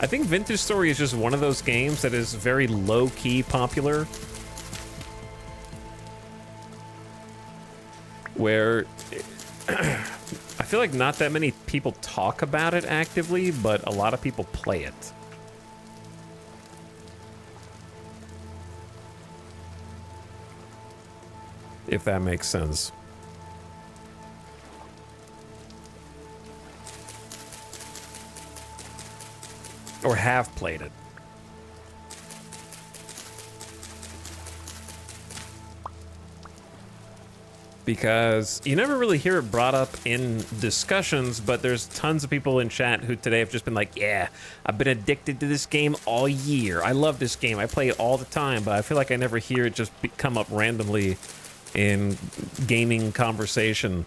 Speaker 1: I think Vintage Story is just one of those games that is very low-key popular. Where I feel like not that many people talk about it actively, but a lot of people play it. If that makes sense. Or have played it. Because you never really hear it brought up in discussions, but there's tons of people in chat who today have just been like, yeah, I've been addicted to this game all year. I love this game. I play it all the time, but I feel like I never hear it just come up randomly in gaming conversation.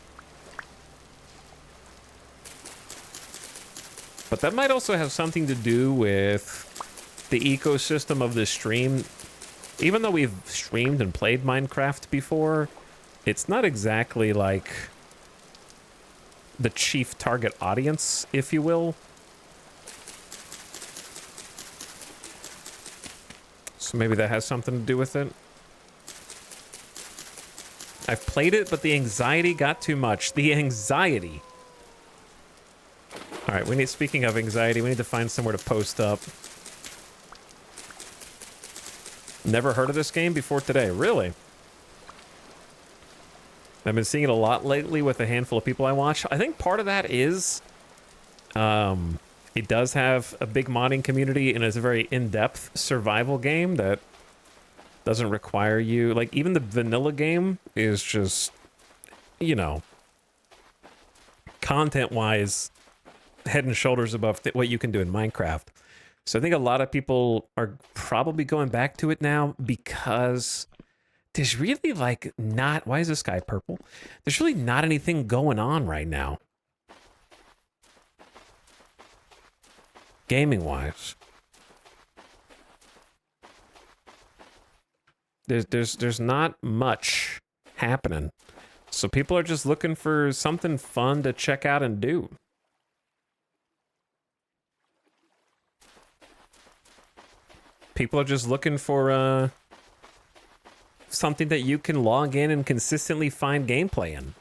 Speaker 1: But that might also have something to do with the ecosystem of this stream. Even though we've streamed and played Minecraft before, it's not exactly like the chief target audience, if you will. So maybe that has something to do with it. I've played it, but the anxiety got too much. The anxiety. All right, we need, speaking of anxiety, we need to find somewhere to post up. Never heard of this game before today, really? I've been seeing it a lot lately with a handful of people I watch. I think part of that is it does have a big modding community and it's a very in-depth survival game that doesn't require you... Like, even the vanilla game is just, you know, content-wise, head and shoulders above what you can do in Minecraft. So I think a lot of people are probably going back to it now because... There's really, like, not... Why is this guy purple? There's really not anything going on right now. Gaming-wise. There's not much happening. So people are just looking for something fun to check out and do. People are just looking for, something that you can log in and consistently find gameplay in.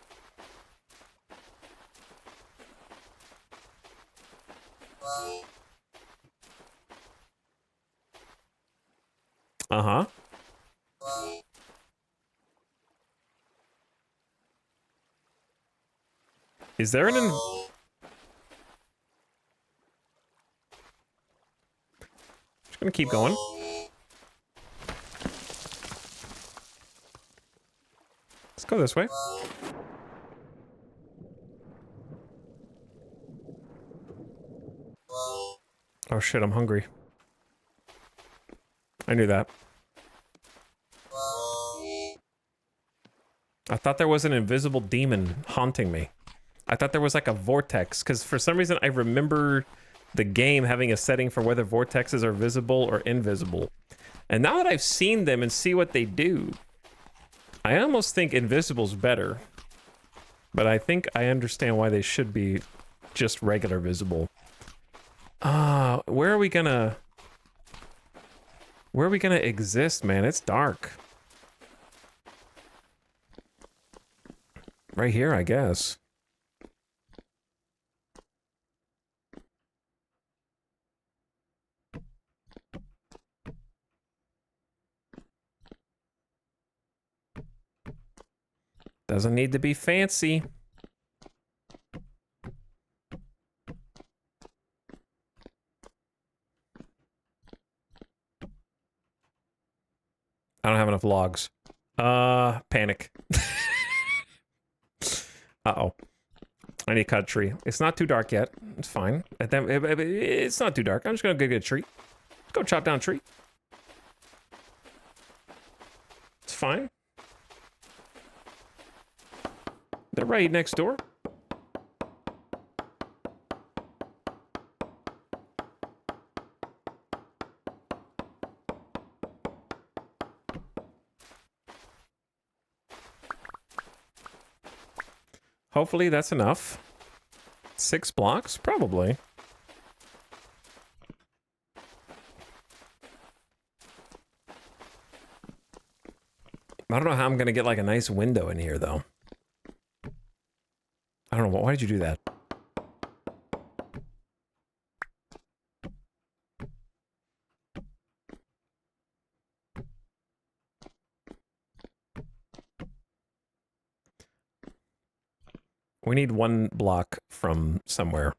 Speaker 1: Uh-huh. Is there an... Just gonna keep going. Let's go this way. Oh shit, I'm hungry. I knew that. I thought there was an invisible demon haunting me. I thought there was like a vortex, because for some reason I remember the game having a setting for whether vortexes are visible or invisible. And now that I've seen them and see what they do, I almost think invisible's better. But I think I understand why they should be just regular visible. Where are we gonna exist, man? It's dark. Right here, I guess. Doesn't need to be fancy. I don't have enough logs. Panic. Uh-oh. I need to cut a tree. It's not too dark yet. It's fine. It's not too dark. I'm just gonna go get a tree. Let's go chop down a tree. It's fine. They're right next door. Hopefully that's enough. 6 blocks? Probably. I don't know how I'm gonna get like a nice window in here though. I don't know, why did you do that? We need 1 block from somewhere.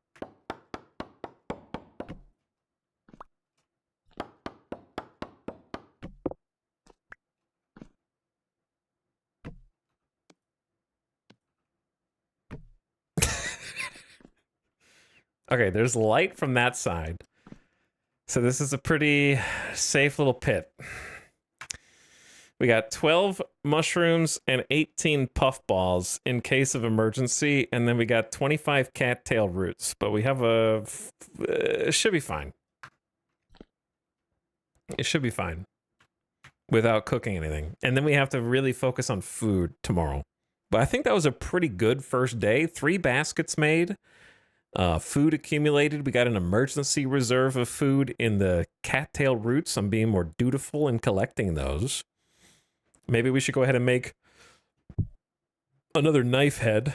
Speaker 1: Okay, there's light from that side. So this is a pretty safe little pit. We got 12 mushrooms and 18 puffballs in case of emergency, and then we got 25 cattail roots, but we have it should be fine. It should be fine without cooking anything. And then we have to really focus on food tomorrow. But I think that was a pretty good first day. 3 baskets made. Food accumulated. We got an emergency reserve of food in the cattail roots. I'm being more dutiful in collecting those. Maybe we should go ahead and make another knife head.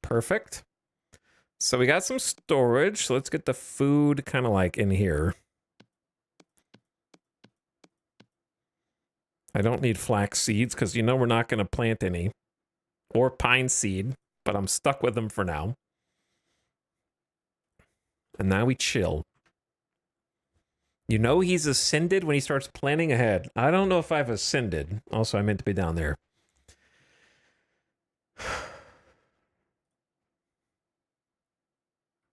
Speaker 1: Perfect. So we got some storage. So let's get the food kind of like in here. I don't need flax seeds because you know we're not going to plant any. Or pine seed, but I'm stuck with them for now. And now we chill. You know he's ascended when he starts planning ahead. I don't know if I've ascended. Also, I meant to be down there.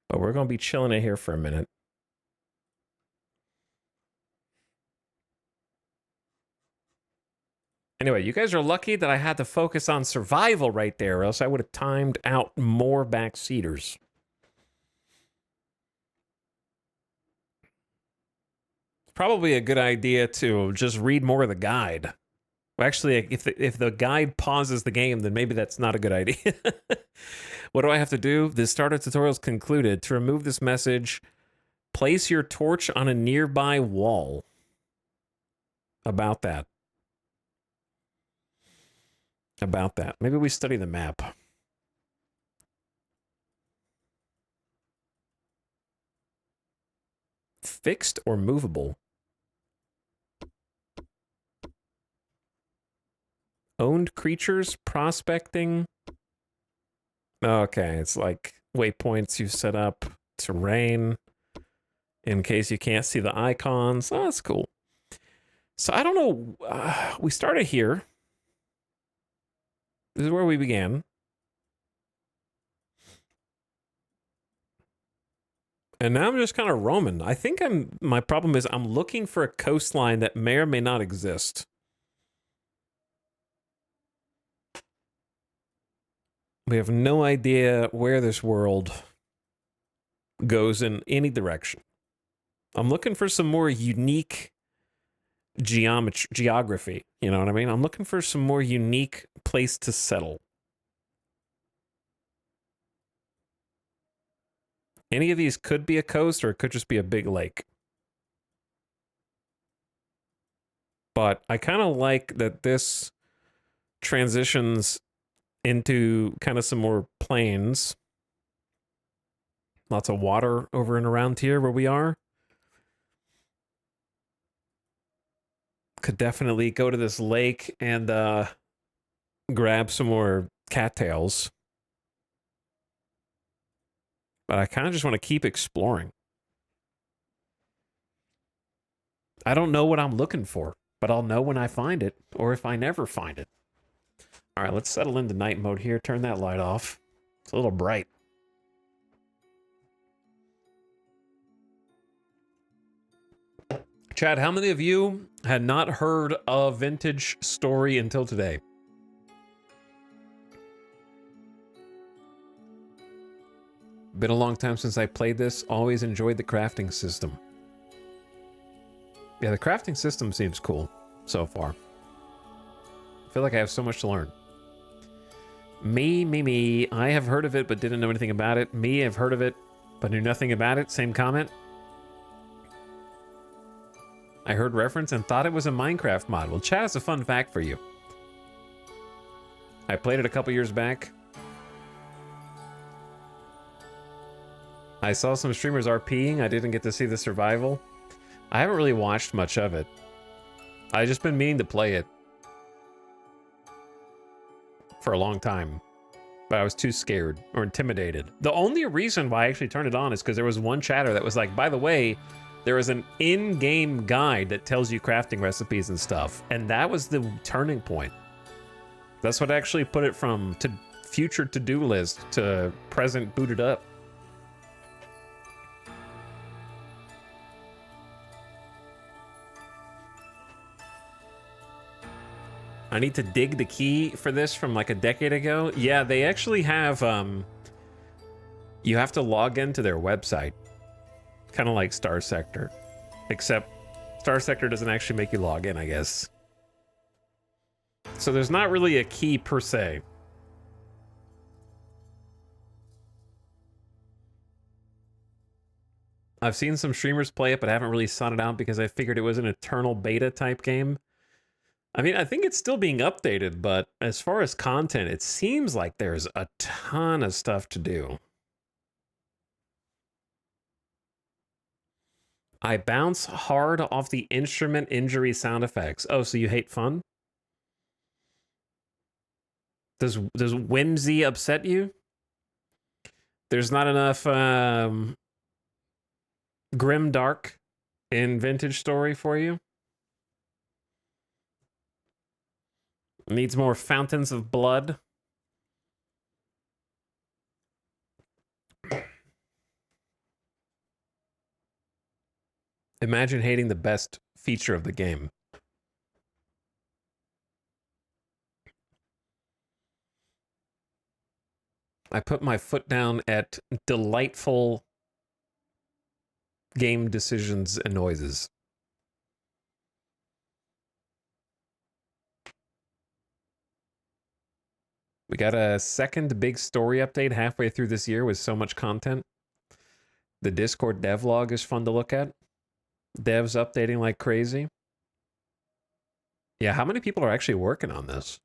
Speaker 1: But we're going to be chilling in here for a minute. Anyway, you guys are lucky that I had to focus on survival right there, or else I would have timed out more backseaters. Probably a good idea to just read more of the guide. Well, actually, if the guide pauses the game, then maybe that's not a good idea. What do I have to do? The starter tutorial is concluded. To remove this message, place your torch on a nearby wall. About that. About that. Maybe we study the map. Fixed or movable? Owned creatures, prospecting. Okay, it's like waypoints you set up, terrain, in case you can't see the icons. Oh, that's cool. So I don't know. We started here. This is where we began. And now I'm just kind of roaming. I think my problem is I'm looking for a coastline that may or may not exist. We have no idea where this world goes in any direction. I'm looking for some more unique geography. You know what I mean? I'm looking for some more unique place to settle. Any of these could be a coast or it could just be a big lake. But I kind of like that this transitions into kind of some more plains. Lots of water over and around here where we are. Could definitely go to this lake and grab some more cattails. But I kind of just want to keep exploring. I don't know what I'm looking for, but I'll know when I find it, or if I never find it. All right, let's settle into night mode here. Turn that light off. It's a little bright. Chad, how many of you had not heard of Vintage Story until today? Been a long time since I played this. Always enjoyed the crafting system. Yeah, the crafting system seems cool so far. I feel like I have so much to learn. Me. I have heard of it, but didn't know anything about it. Me, I've heard of it, but knew nothing about it. Same comment. I heard reference and thought it was a Minecraft mod. Well, chat has a fun fact for you. I played it a couple years back. I saw some streamers RPing. I didn't get to see the survival. I haven't really watched much of it. I've just been meaning to play it for a long time, but I was too scared or intimidated. The only reason why I actually turned it on is because there was one chatter that was like, by the way, there is an in-game guide that tells you crafting recipes and stuff. And that was the turning point. That's what actually put it from to future to-do list to present booted up. I need to dig the key for this from like a decade ago. Yeah, they actually have, you have to log into their website. Kind of like Star Sector. Except Star Sector doesn't actually make you log in, I guess. So there's not really a key per se. I've seen some streamers play it, but I haven't really sought it out because I figured it was an eternal beta type game. I mean, I think it's still being updated, but as far as content, it seems like there's a ton of stuff to do. I bounce hard off the instrument injury sound effects. Oh, so you hate fun? Does whimsy upset you? There's not enough grim dark in Vintage Story for you? Needs more fountains of blood? Imagine hating the best feature of the game. I put my foot down at delightful game decisions and noises. We got a second big story update halfway through this year with so much content. The Discord devlog is fun to look at. Devs updating like crazy. Yeah, how many people are actually working on this?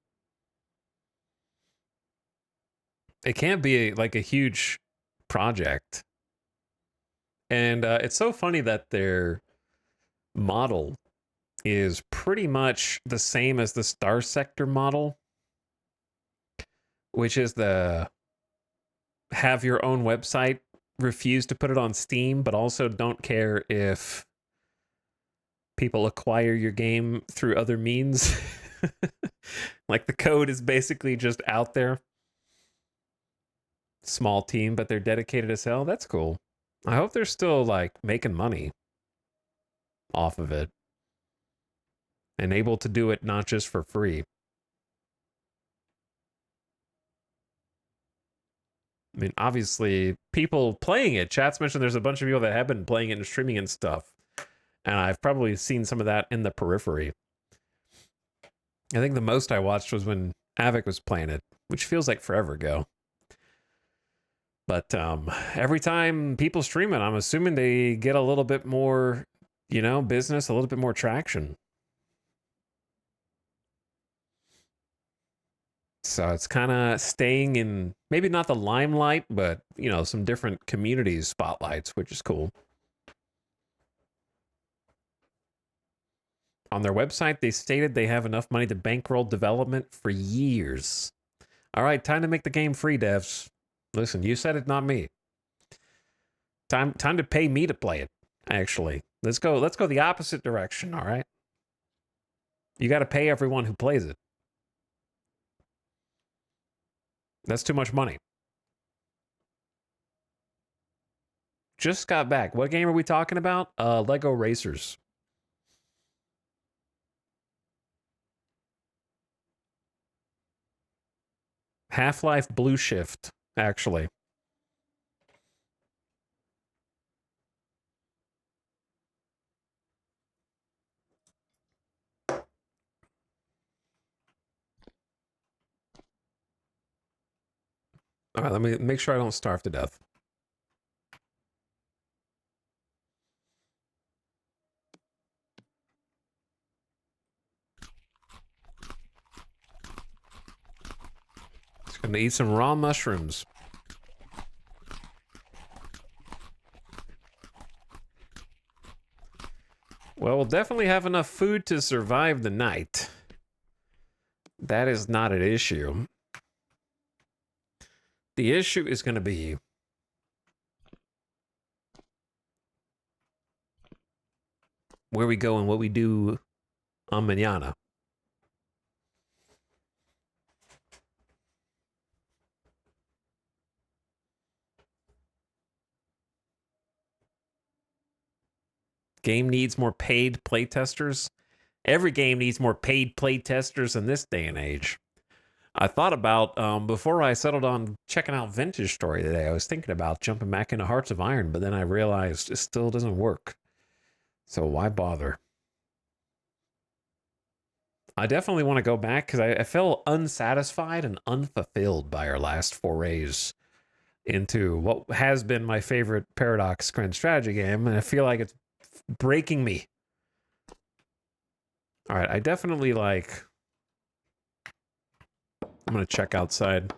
Speaker 1: It can't be like a huge project. And it's so funny that their model is pretty much the same as the Star Sector model, which is the have your own website, refuse to put it on Steam, but also don't care if people acquire your game through other means. Like the code is basically just out there. Small team, but they're dedicated as hell. That's cool. I hope they're still like making money off of it and able to do it not just for free. I mean, obviously, people playing it. Chat's mentioned there's a bunch of people that have been playing it and streaming and stuff. And I've probably seen some of that in the periphery. I think the most I watched was when Avic was playing it, which feels like forever ago. But every time people stream it, I'm assuming they get a little bit more, you know, business, a little bit more traction. So it's kind of staying in maybe not the limelight, but, you know, some different communities spotlights, which is cool. On their website, they stated they have enough money to bankroll development for years. All right, time to make the game free, devs. Listen, you said it, not me. Time to pay me to play it, actually. Let's go the opposite direction, all right? You got to pay everyone who plays it. That's too much money. Just got back. What game are we talking about? Lego Racers. Half-Life Blue Shift, actually. All right, let me make sure I don't starve to death. Just gonna eat some raw mushrooms. Well, we'll definitely have enough food to survive the night. That is not an issue. The issue is going to be where we go and what we do on mañana. Game needs more paid playtesters. Every game needs more paid playtesters in this day and age. I thought about, before I settled on checking out Vintage Story today, I was thinking about jumping back into Hearts of Iron, but then I realized it still doesn't work. So why bother? I definitely want to go back because I felt unsatisfied and unfulfilled by our last forays into what has been my favorite Paradox Grand Strategy game, and I feel like it's breaking me. All right, I definitely like... I'm going to check outside.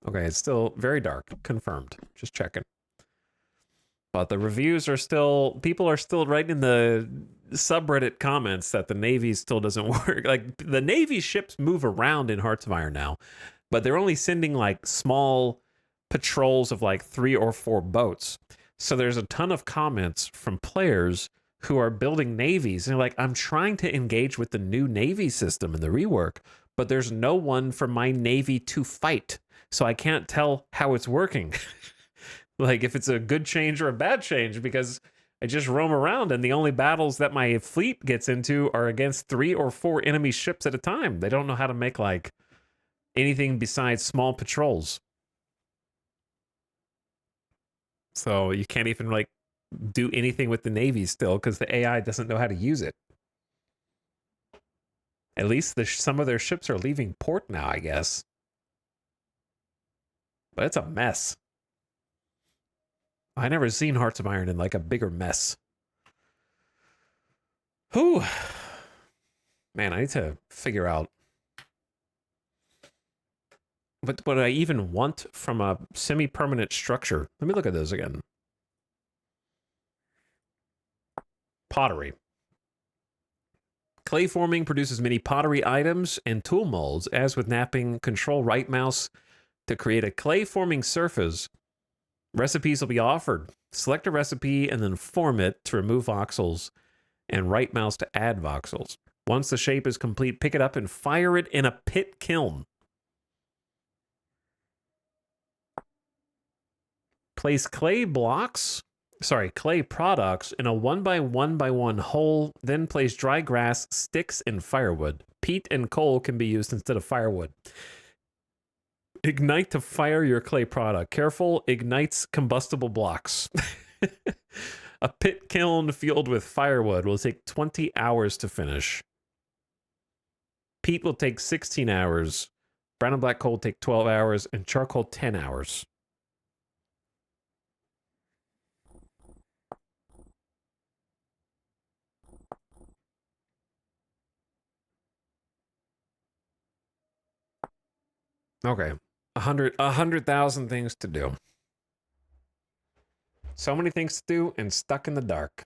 Speaker 1: Okay, it's still very dark. Confirmed. Just checking. But the reviews are still... People are still writing in the subreddit comments that the Navy still doesn't work. Like, the Navy ships move around in Hearts of Iron now, but they're only sending, like, small patrols of, like, 3 or 4 boats. So there's a ton of comments from players who are building navies. And they're like, I'm trying to engage with the new Navy system and the rework, but there's no one for my Navy to fight. So I can't tell how it's working. Like, if it's a good change or a bad change, because I just roam around and the only battles that my fleet gets into are against 3 or 4 enemy ships at a time. They don't know how to make, like, anything besides small patrols. So you can't even, like, do anything with the Navy still because the AI doesn't know how to use it. At least some of their ships are leaving port now, I guess. But it's a mess. I never seen Hearts of Iron in like a bigger mess. Whew. Man, I need to figure out what I even want from a semi-permanent structure. Let me look at those again. Pottery. Clay forming produces many pottery items and tool molds. As with knapping, control right mouse to create a clay forming surface. Recipes will be offered. Select a recipe and then form it to remove voxels, and right mouse to add voxels. Once the shape is complete, pick it up and fire it in a pit kiln. Place clay products in a 1x1x1 hole, then place dry grass, sticks, and firewood. Peat and coal can be used instead of firewood. Ignite to fire your clay product. Careful, ignites combustible blocks. A pit kiln filled with firewood will take 20 hours to finish. Peat will take 16 hours. Brown and black coal will take 12 hours, and charcoal 10 hours. Okay. 100,000 things to do. So many things to do and stuck in the dark.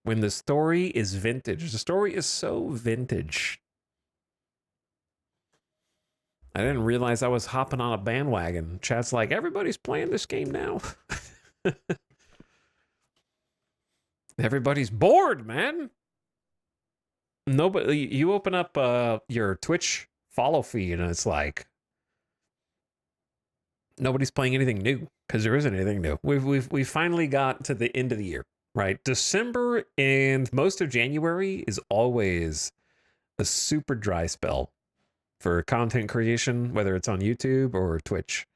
Speaker 1: When the story is vintage. The story is so vintage. I didn't realize I was hopping on a bandwagon. Chat's like, everybody's playing this game now. Everybody's bored, man. Nobody, you open up your Twitch follow feed and it's like nobody's playing anything new because there isn't anything new. We finally got to the end of the year, right? December and most of January is always a super dry spell for content creation, whether it's on YouTube or Twitch.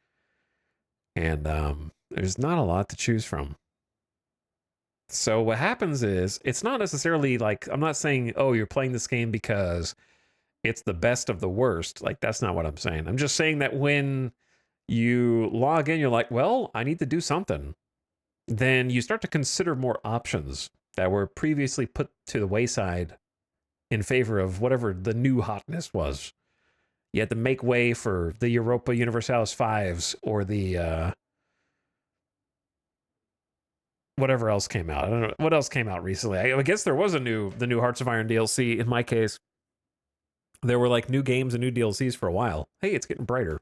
Speaker 1: And there's not a lot to choose from. So what happens is, it's not necessarily like, I'm not saying, oh, you're playing this game because it's the best of the worst. Like, that's not what I'm saying. I'm just saying that when you log in, you're like, well, I need to do something. Then you start to consider more options that were previously put to the wayside in favor of whatever the new hotness was. You had to make way for the Europa Universalis 5s or the whatever else came out. I don't know what else came out recently. I guess there was the new Hearts of Iron DLC. In my case, there were like new games and new DLCs for a while. Hey, it's getting brighter.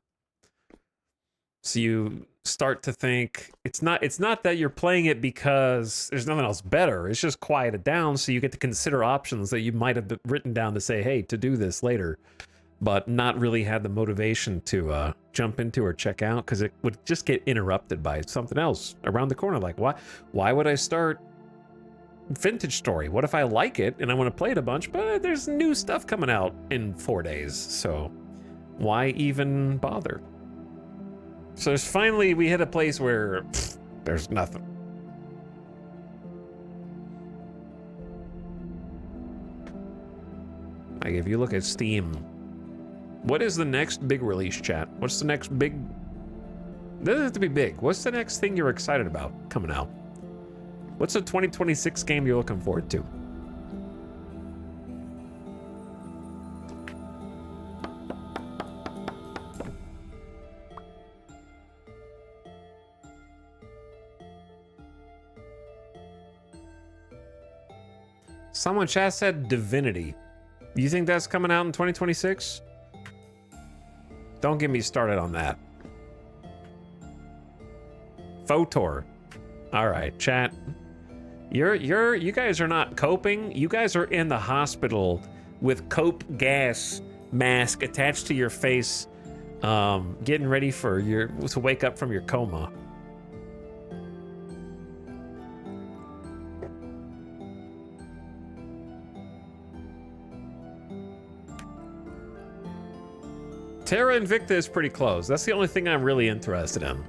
Speaker 1: So you start to think it's not that you're playing it because there's nothing else better. It's just quieted down so you get to consider options that you might have written down to say, hey, to do this later, but not really had the motivation to jump into or check out because it would just get interrupted by something else around the corner. Like, why would I start Vintage Story? What if I like it and I want to play it a bunch, but there's new stuff coming out in 4 days, so why even bother? So there's finally, we hit a place where there's nothing. Like, if you look at Steam, what is the next big release, chat? What's the next big... It doesn't have to be big. What's the next thing you're excited about coming out? What's a 2026 game you're looking forward to? Someone chat said Divinity. You think that's coming out in 2026? Don't get me started on that. Photor. All right, chat. You guys are not coping. You guys are in the hospital with cope gas mask attached to your face, getting ready for to wake up from your coma. Terra Invicta is pretty close. That's the only thing I'm really interested in.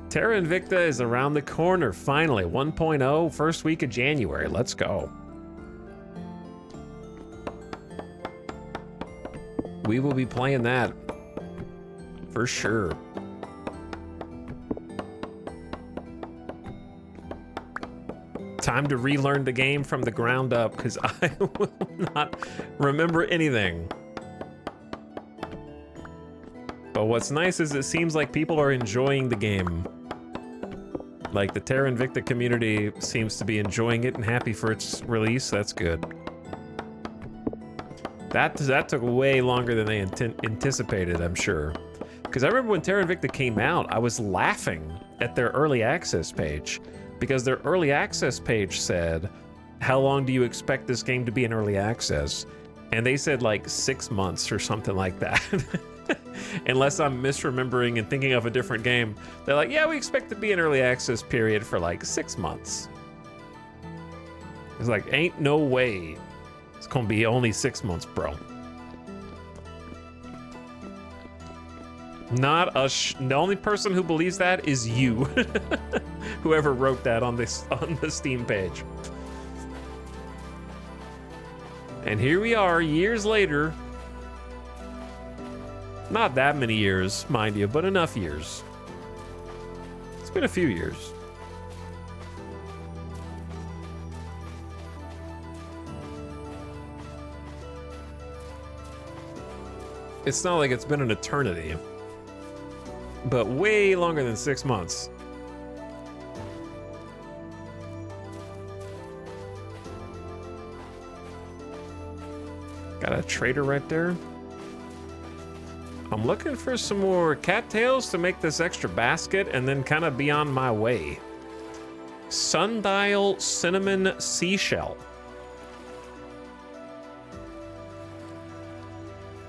Speaker 1: Terra Invicta is around the corner, finally. 1.0, first week of January. Let's go. We will be playing that for sure. Time to relearn the game from the ground up because I will not remember anything. But what's nice is it seems like people are enjoying the game. Like, the Terra Invicta community seems to be enjoying it and happy for its release. That's good. That took way longer than they anticipated, I'm sure. Because I remember when Terra Invicta came out, I was laughing at their early access page. Because their early access page said, how long do you expect this game to be in early access? And they said like 6 months or something like that. Unless I'm misremembering and thinking of a different game. They're like, yeah, we expect to be in early access period for like 6 months. It's like, ain't no way it's gonna be only 6 months, bro. The only person who believes that is you. Whoever wrote that on the Steam page. And here we are, years later. Not that many years, mind you, but enough years. It's been a few years. It's not like it's been an eternity, but way longer than 6 months. Got a trader right there. I'm looking for some more cattails to make this extra basket and then kind of be on my way. Sundial Cinnamon Seashell.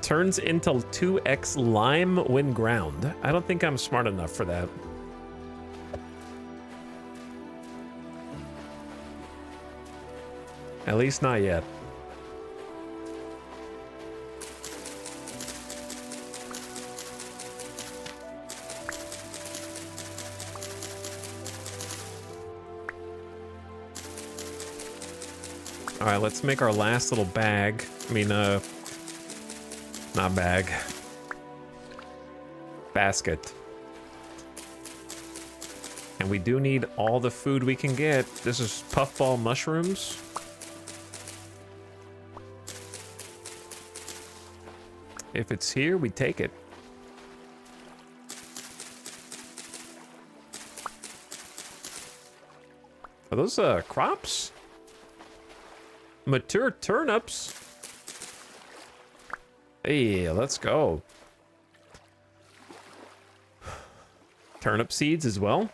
Speaker 1: Turns into 2x lime when ground. I don't think I'm smart enough for that. At least not yet. All right, let's make our last little bag. I mean, not bag. Basket. And we do need all the food we can get. This is puffball mushrooms. If it's here, we take it. Are those crops? Mature turnips. Hey, let's go. Turnip seeds as well.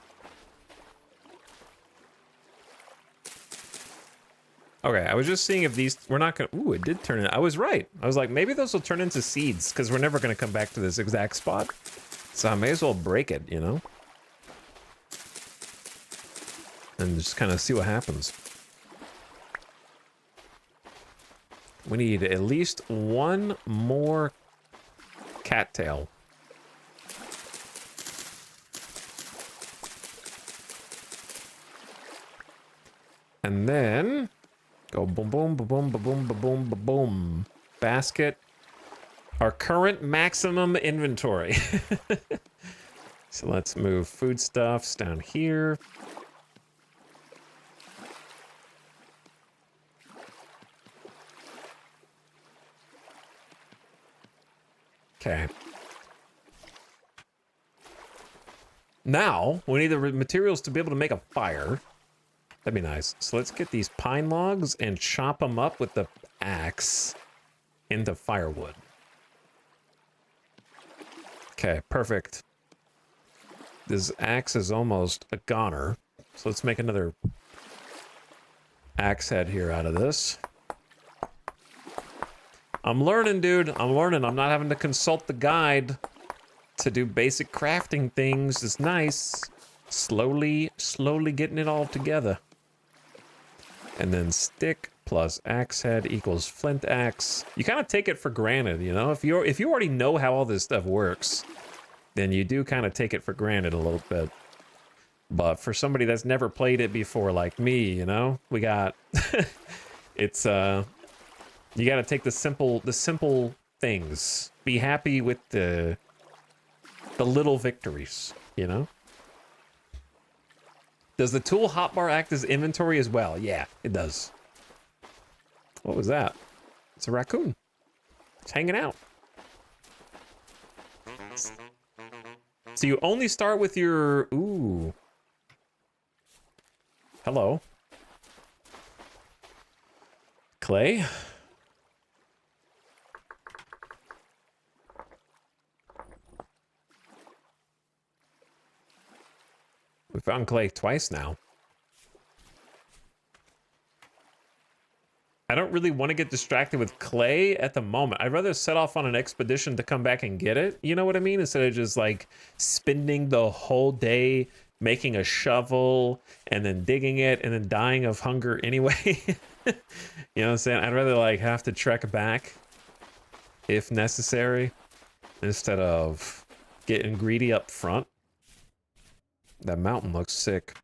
Speaker 1: Okay, I was just seeing if these... We're not gonna... Ooh, it did turn in... I was right. I was like, maybe those will turn into seeds, because we're never gonna come back to this exact spot. So I may as well break it, you know? And just kind of see what happens. We need at least one more cattail. And then go boom, boom, boom, boom, boom, boom, boom, boom, boom. Basket. Our current maximum inventory. So let's move foodstuffs down here. Okay. Now, we need the materials to be able to make a fire. That'd be nice. So let's get these pine logs and chop them up with the axe into firewood. Okay, perfect. This axe is almost a goner. So let's make another axe head here out of this. I'm learning, dude. I'm learning. I'm not having to consult the guide to do basic crafting things. It's nice. Slowly getting it all together. And then stick plus axe head equals flint axe. You kind of take it for granted, you know? If you already know how all this stuff works, then you do kind of take it for granted a little bit. But for somebody that's never played it before, like me, you know, we got it's you got to take the simple things. Be happy with the little victories, you know? Does the tool hotbar act as inventory as well? Yeah, it does. What was that? It's a raccoon. It's hanging out. So you only start with your... Ooh. Hello. Clay. We found clay twice now. I don't really want to get distracted with clay at the moment. I'd rather set off on an expedition to come back and get it. You know what I mean? Instead of just like spending the whole day making a shovel and then digging it and then dying of hunger anyway. You know what I'm saying? I'd rather like have to trek back if necessary instead of getting greedy up front. That mountain looks sick.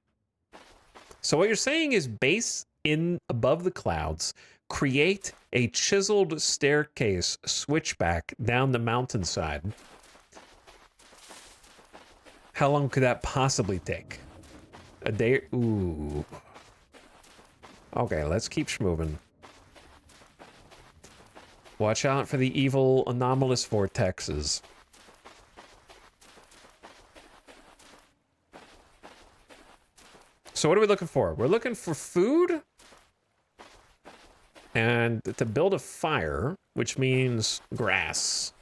Speaker 1: So what you're saying is base in above the clouds, create a chiseled staircase switchback down the mountainside. How long could that possibly take? A day? Ooh. Okay, let's keep moving. Watch out for the evil anomalous vortexes. So what are we looking for? We're looking for food and to build a fire, which means grass.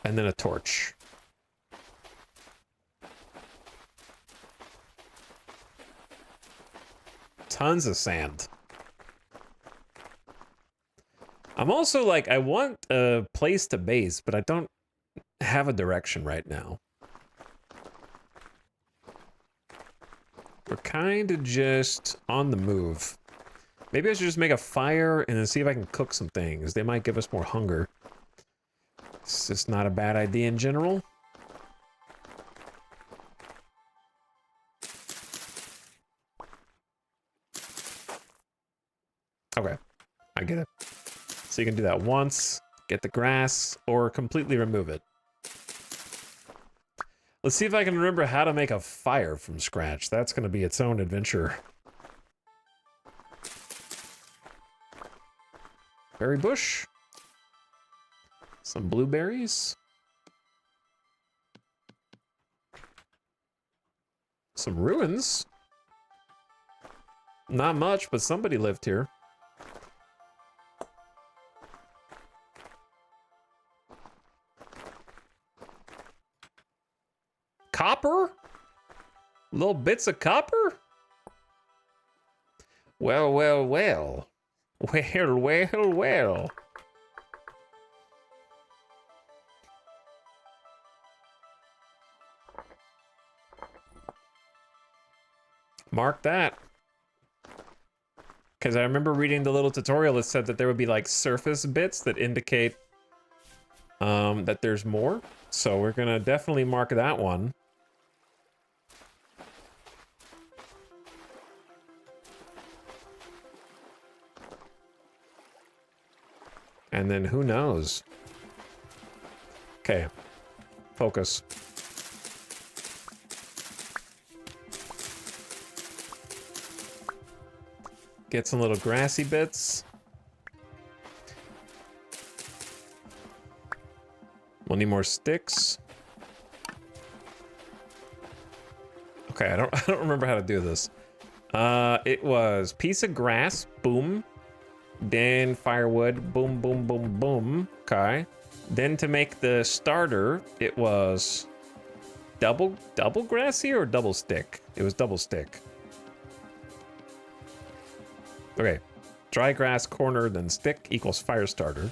Speaker 1: And then a torch. Tons of sand. I'm also like, I want a place to base, but I don't have a direction right now. We're kind of just on the move. Maybe I should just make a fire and then see if I can cook some things. They might give us more hunger. It's just not a bad idea in general. Okay, I get it. So you can do that once, get the grass, or completely remove it. Let's see if I can remember how to make a fire from scratch. That's going to be its own adventure. Berry bush. Some blueberries. Some ruins. Not much, but somebody lived here. Copper? Little bits of copper? Well, well, well. Well, well, well. Mark that. Because I remember reading the little tutorial that said that there would be like surface bits that indicate that there's more. So we're gonna definitely mark that one. And then who knows? Okay, focus. Get some little grassy bits. We'll need more sticks. Okay, I don't remember how to do this. It was piece of grass, boom. Then firewood, boom, boom, boom, boom. Okay. Then to make the starter, it was double grassy or double stick? It was double stick. Okay. Dry grass, corner, then stick equals fire starter.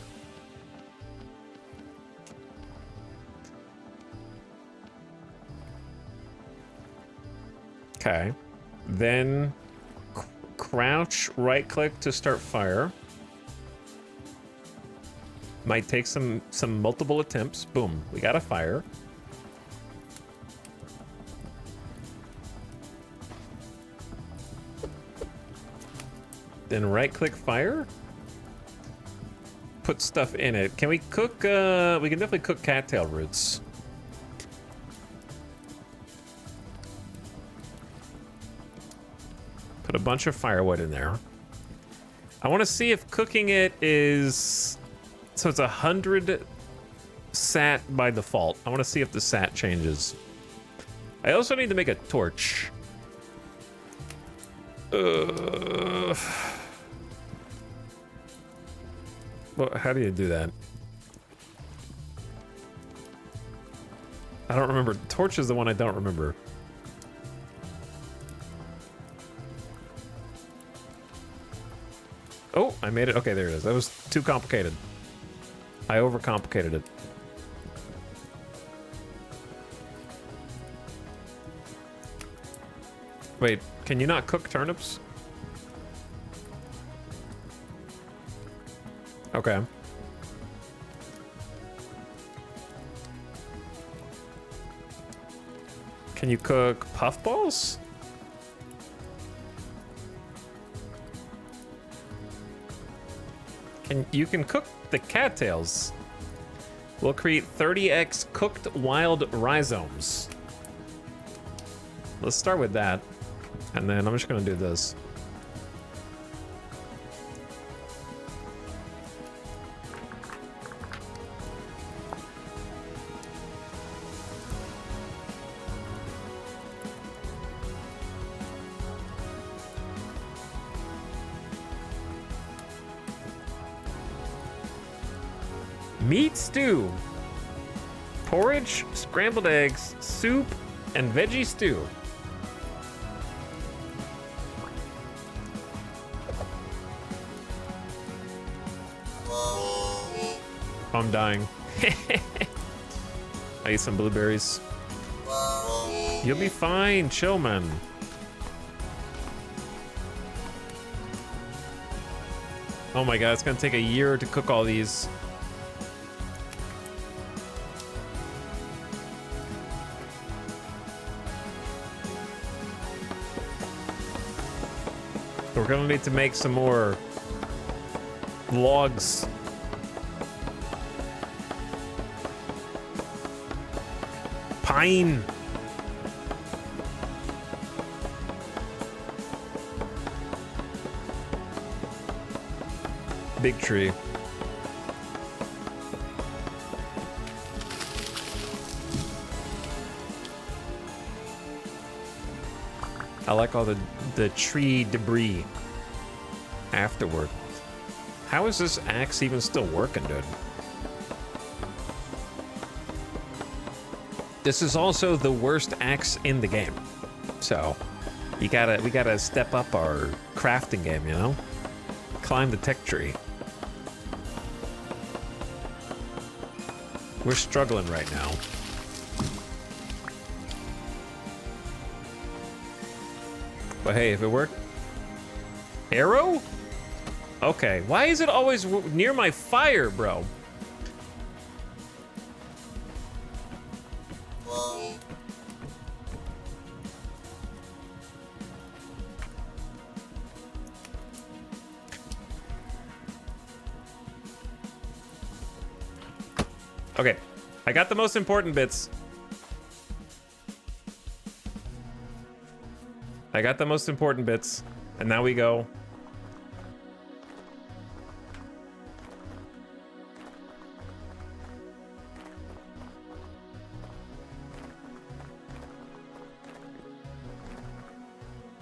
Speaker 1: Okay. Then crouch, right click to start fire. Might take some multiple attempts. Boom, we got a fire. Then right click fire. Put stuff in it. Can we cook, we can definitely cook cattail roots. Put a bunch of firewood in there. I want to see if cooking it is... So it's 100 sat by default. I want to see if the sat changes. I also need to make a torch. Well, how do you do that? I don't remember. Torch is the one I don't remember. Oh, I made it. Okay, there it is. That was too complicated. I overcomplicated it. Wait, can you not cook turnips? Okay. Can you cook puffballs? You can cook the cattails. We'll create 30x cooked wild rhizomes. Let's start with that. And then I'm just gonna do this. Meat stew, porridge, scrambled eggs, soup, and veggie stew. I'm dying. I ate some blueberries. You'll be fine, chill, man. Oh my god, it's gonna take a year to cook all these. We're gonna need to make some more logs. Pine. Big tree. I like all the tree debris afterward. How is this axe even still working, dude? This is also the worst axe in the game. So, we gotta step up our crafting game, you know? Climb the tech tree. We're struggling right now. But hey, if it worked... Arrow? Okay, why is it always near my fire, bro? Okay, I got the most important bits. I got the most important bits, and now we go.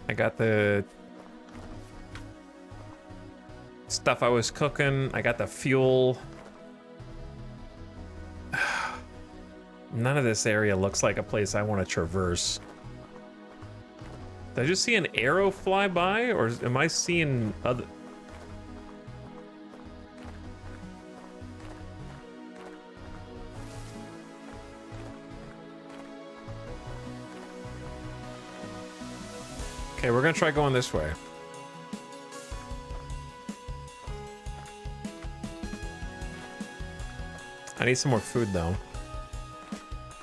Speaker 1: I got the stuff I was cooking. I got the fuel. None of this area looks like a place I want to traverse. Did I just see an arrow fly by, or am I seeing other... Okay, we're gonna try going this way. I need some more food, though.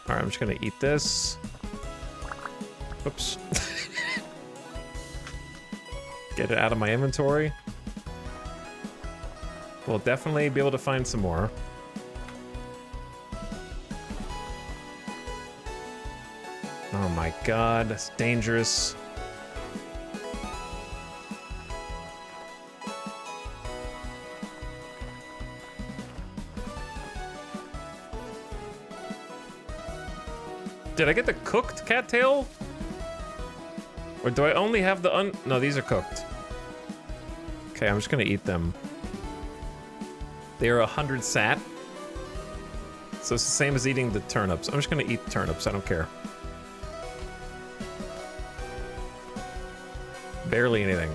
Speaker 1: Alright, I'm just gonna eat this. Oops. Get it out of my inventory. We'll definitely be able to find some more. Oh my god, that's dangerous. Did I get the cooked cattail? Or do I only have the No, these are cooked. Okay, I'm just gonna eat them. They are 100 sat. So it's the same as eating the turnips. I'm just gonna eat turnips, I don't care. Barely anything.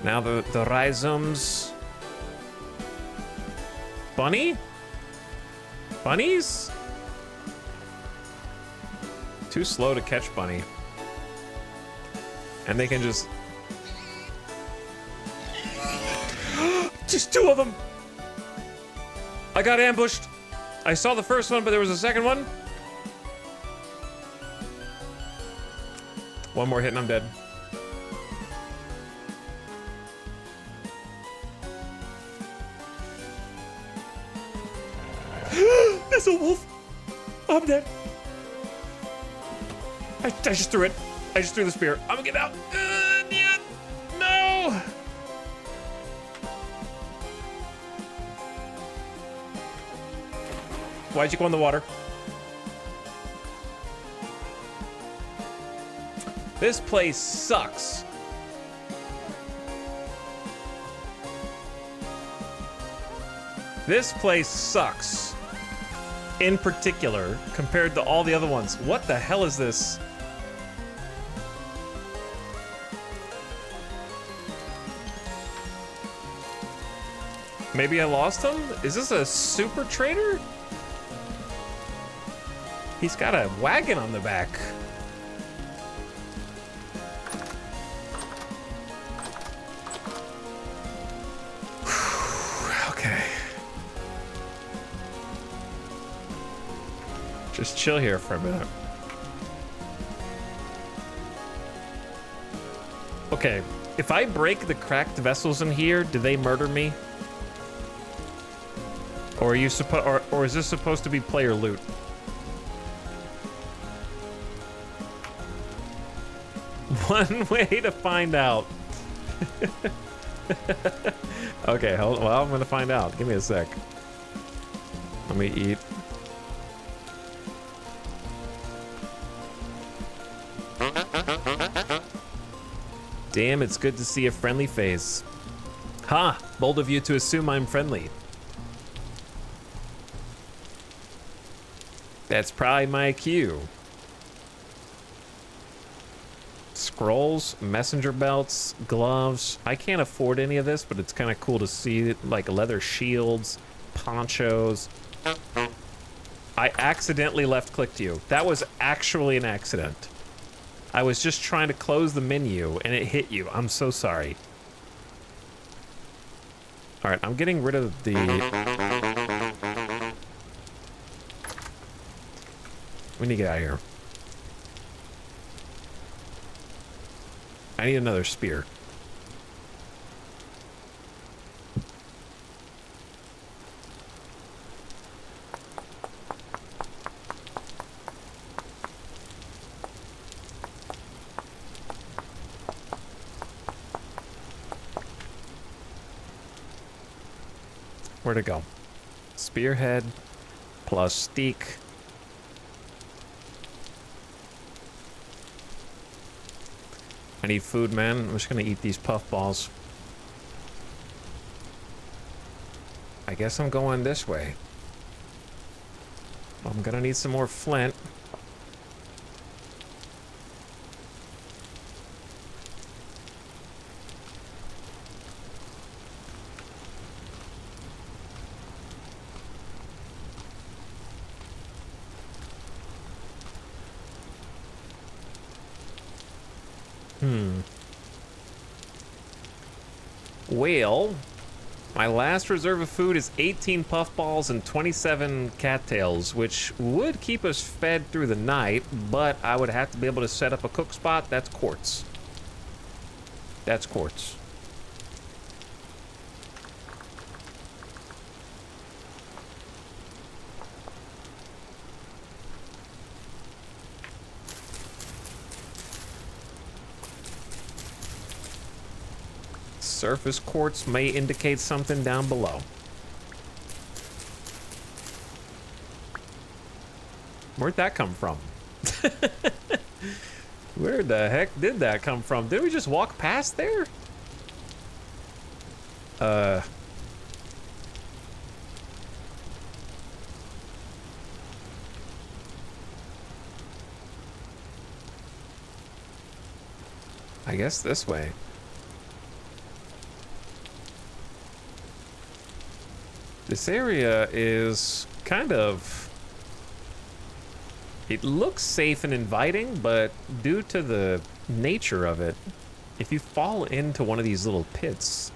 Speaker 1: Now the rhizomes. Bunny? Bunnies? Too slow to catch bunny. And they can just... Just two of them! I got ambushed. I saw the first one, but there was a second one. One more hit and I'm dead. There's a wolf! I'm dead. I just threw it. I just threw the spear. I'm gonna get out. Yeah. No! Why'd you go in the water? This place sucks. This place sucks. In particular, compared to all the other ones. What the hell is this? Maybe I lost him? Is this a super trader? He's got a wagon on the back. Okay. Just chill here for a minute. Okay, If I break the cracked vessels in here, do they murder me? Or are you or is this supposed to be player loot? One way to find out. Okay, well, I'm gonna find out. Give me a sec. Let me eat. Damn, it's good to see a friendly face. Ha! Bold of you to assume I'm friendly. That's probably my cue. Scrolls, messenger belts, gloves. I can't afford any of this, but it's kind of cool to see, like leather shields, ponchos. I accidentally left-clicked you. That was actually an accident. I was just trying to close the menu and it hit you. I'm so sorry. All right, I'm getting rid of the... We need to get out of here. I need another spear. Where'd it go? Spearhead plus steak. I need food, man. I'm just gonna eat these puffballs. I guess I'm going this way. I'm gonna need some more flint. Well, my last reserve of food is 18 puffballs and 27 cattails, which would keep us fed through the night, but I would have to be able to set up a cook spot. That's quartz. That's quartz. Surface quartz may indicate something down below. Where'd that come from? Where the heck did that come from? Did we just walk past there? I guess this way. This area is kind of... It looks safe and inviting, but due to the nature of it, if you fall into one of these little pits,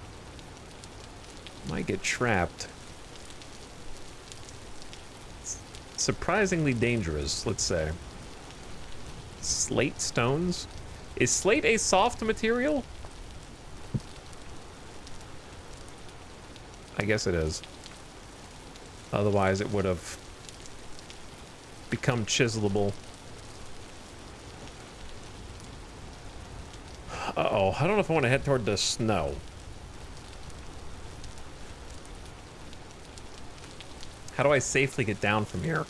Speaker 1: you might get trapped. It's surprisingly dangerous, let's say. Slate stones? Is slate a soft material? I guess it is. Otherwise, it would have become chiselable. Uh-oh, I don't know if I want to head toward the snow. How do I safely get down from here?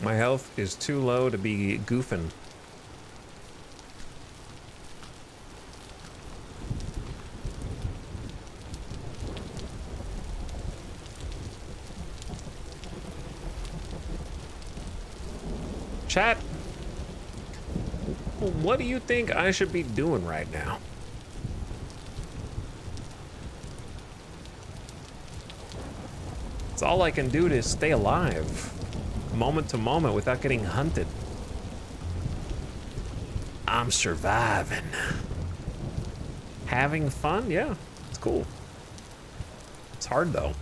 Speaker 1: My health is too low to be goofing. Chat, what do you think I should be doing right now? It's all I can do to stay alive, moment to moment, without getting hunted. I'm surviving. Having fun? Yeah, it's cool. It's hard though.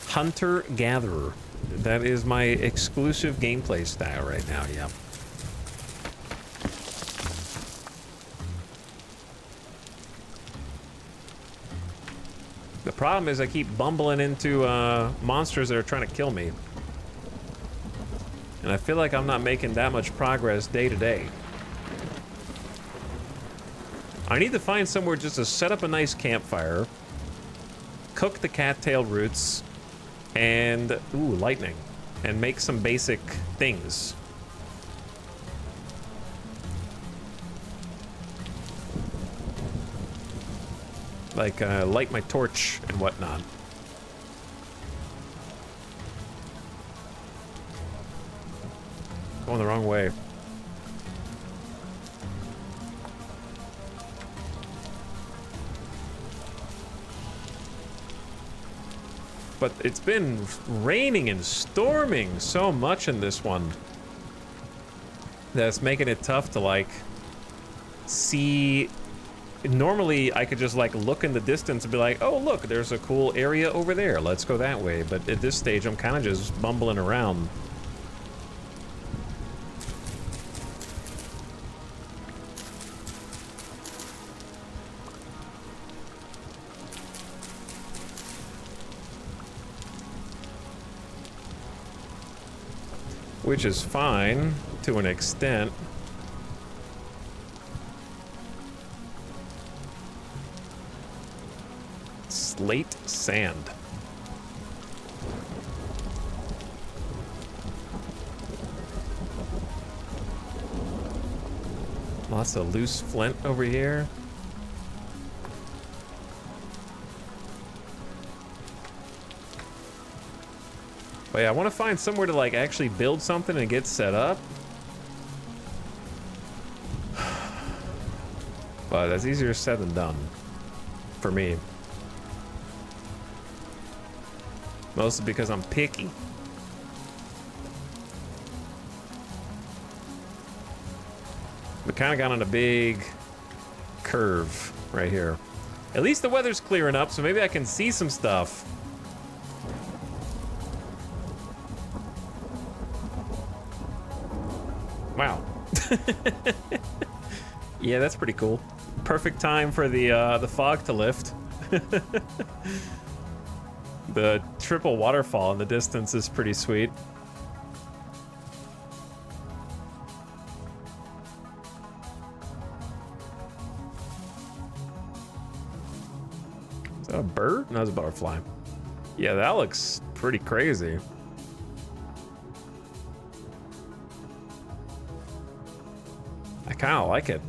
Speaker 1: Hunter-gatherer. That is my exclusive gameplay style right now, yep. The problem is I keep bumbling into monsters that are trying to kill me. And I feel like I'm not making that much progress day to day. I need to find somewhere just to set up a nice campfire, cook the cattail roots, and, ooh, lightning, and make some basic things. Like, light my torch and whatnot. Going the wrong way. But it's been raining and storming so much in this one that's making it tough to, like, see. Normally, I could just, like, look in the distance and be like, oh, look, there's a cool area over there. Let's go that way. But at this stage, I'm kind of just bumbling around. Which is fine, to an extent. Slate sand. Lots of loose flint over here. But yeah, I want to find somewhere to, like, actually build something and get set up. But that's easier said than done. For me. Mostly because I'm picky. We kind of got on a big curve right here. At least the weather's clearing up, so maybe I can see some stuff. Wow. Yeah, that's pretty cool. Perfect time for the fog to lift. The triple waterfall in the distance is pretty sweet. Is that a bird? No, it's a butterfly. Yeah, that looks pretty crazy. I kind of like it.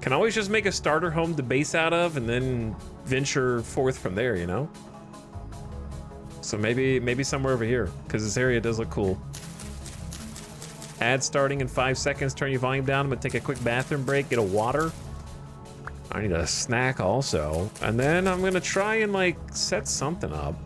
Speaker 1: Can always just make a starter home to base out of and then venture forth from there, you know? So maybe somewhere over here, because this area does look cool. Ad starting in 5 seconds, turn your volume down. I'm gonna take a quick bathroom break, get a water. I need a snack also. And then I'm gonna try and, like, set something up.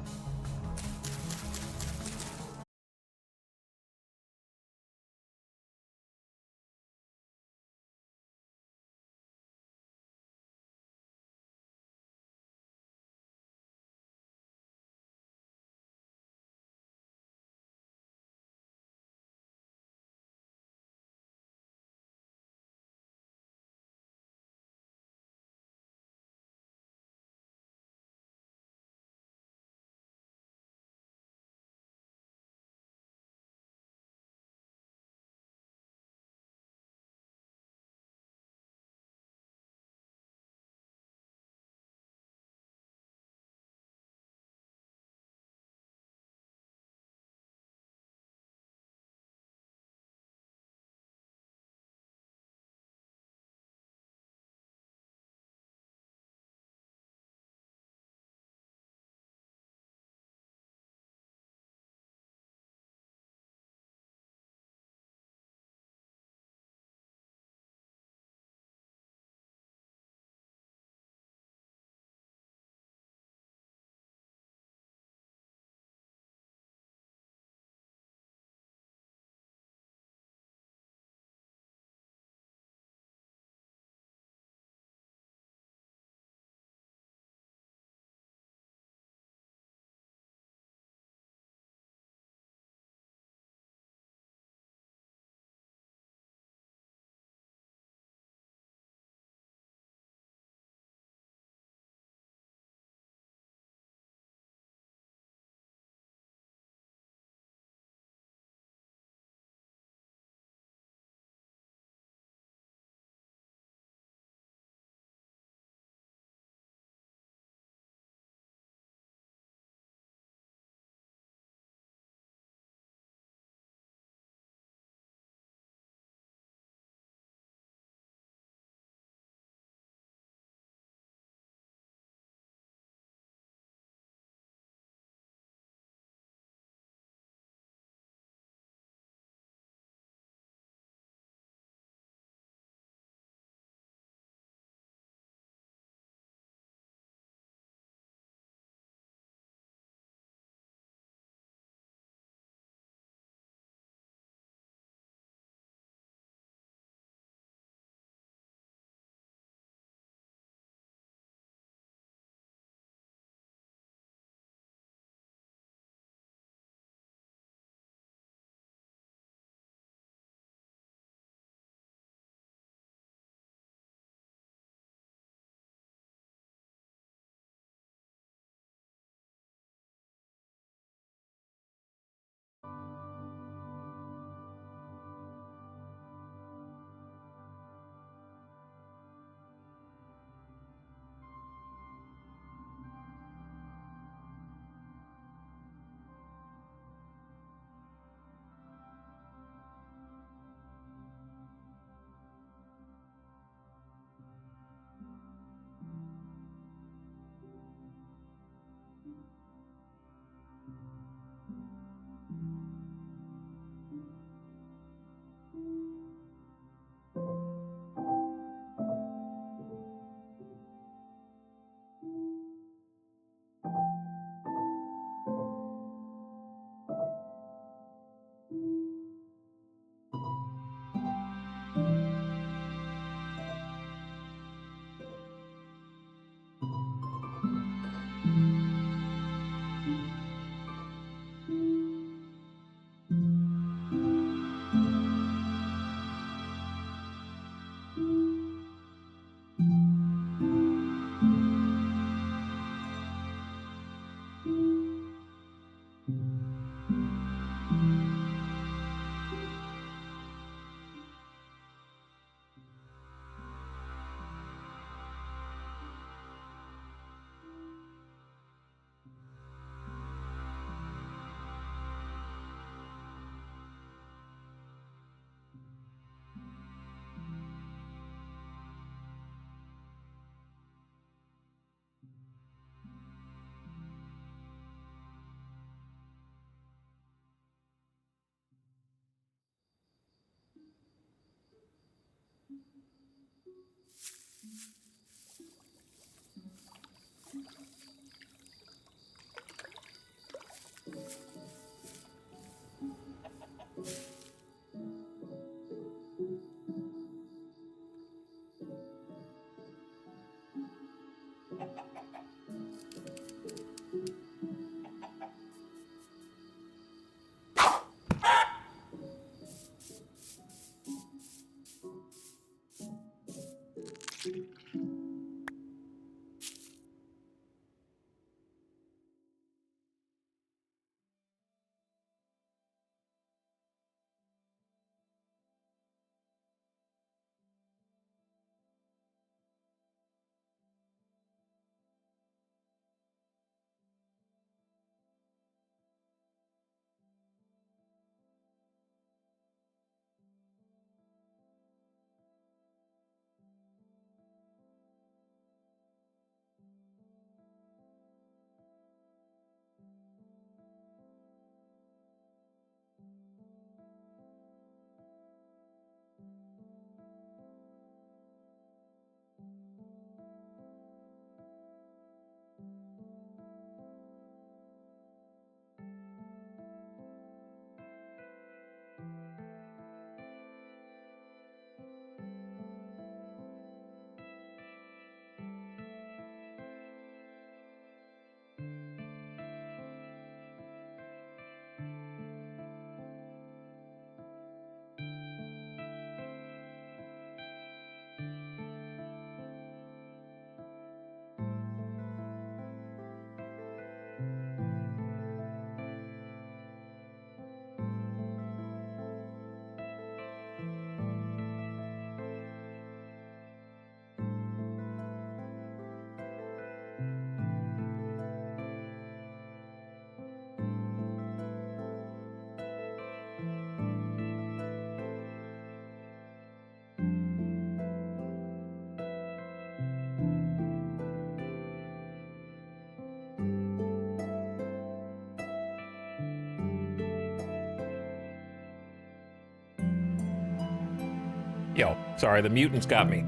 Speaker 1: Yo, sorry, the mutants got me.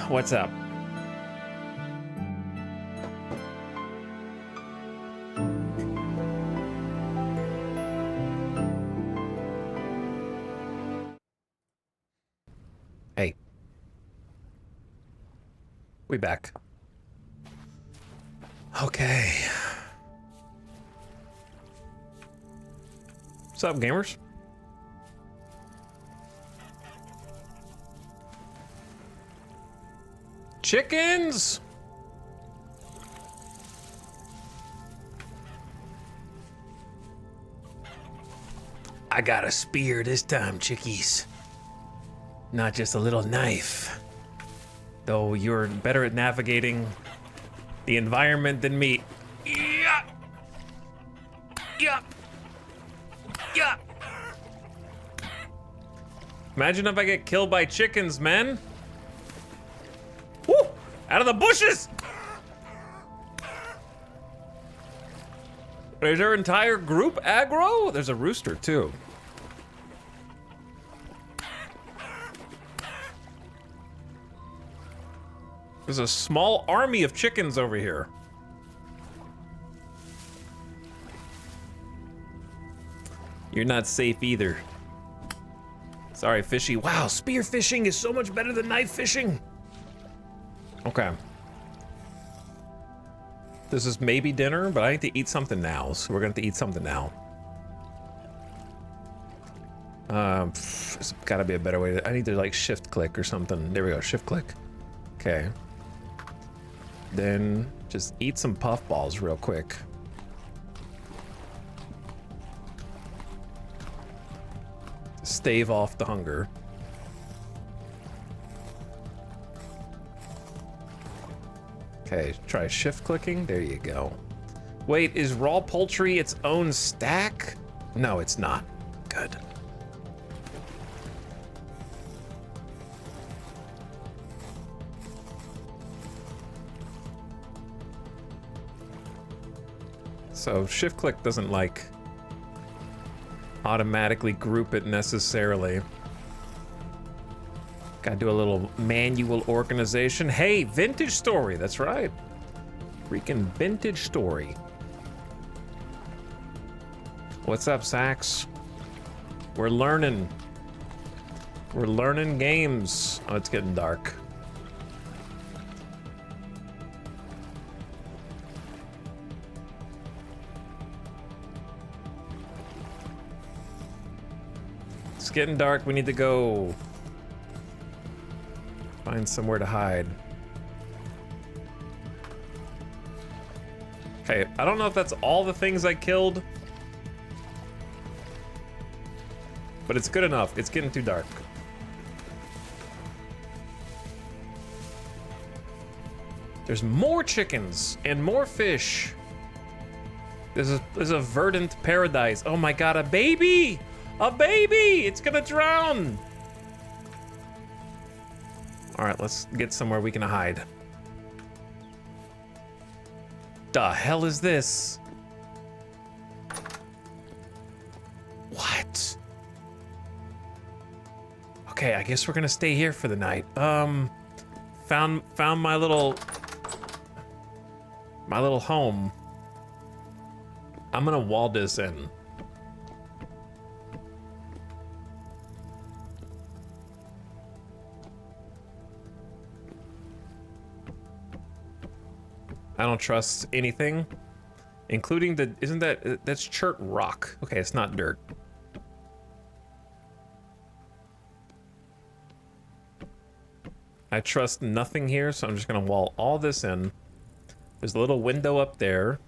Speaker 1: What's up? Hey. We back. Okay. What's up, gamers? Chickens! I got a spear this time, chickies. Not just a little knife. Though you're better at navigating the environment than me. Yeah! Yeah! Yeah! Imagine if I get killed by chickens, man. Woo! Out of the bushes! Is our entire group aggro? There's a rooster, too. There's a small army of chickens over here. You're not safe either. Sorry, fishy. Wow, spear fishing is so much better than knife fishing. Okay. This is maybe dinner, but I need to eat something now, so we're gonna have to eat something now. There's gotta be a better way to, I need to like shift click or something. There we go, shift click. Okay. Then just eat some puffballs real quick. Stave off the hunger. Okay, try shift clicking. There you go. Wait, is raw poultry its own stack? No, it's not. Good. So shift click doesn't like automatically group it necessarily. Gotta do a little manual organization. Hey, vintage story, that's right. Freaking vintage story. What's up, Sax? We're learning. We're learning games. Oh, it's getting dark. It's getting dark. We need to go find somewhere to hide. Okay, I don't know if that's all the things I killed, but it's good enough. It's getting too dark. There's more chickens and more fish. This is a verdant paradise. Oh my god, a baby! A baby! It's gonna drown! Alright, let's get somewhere we can hide. The hell is this? What? Okay, I guess we're gonna stay here for the night. Found my little home. I'm gonna wall this in. I don't trust anything, including the, that's chert rock. Okay, it's not dirt. I trust nothing here, so I'm just gonna wall all this in. There's a little window up there.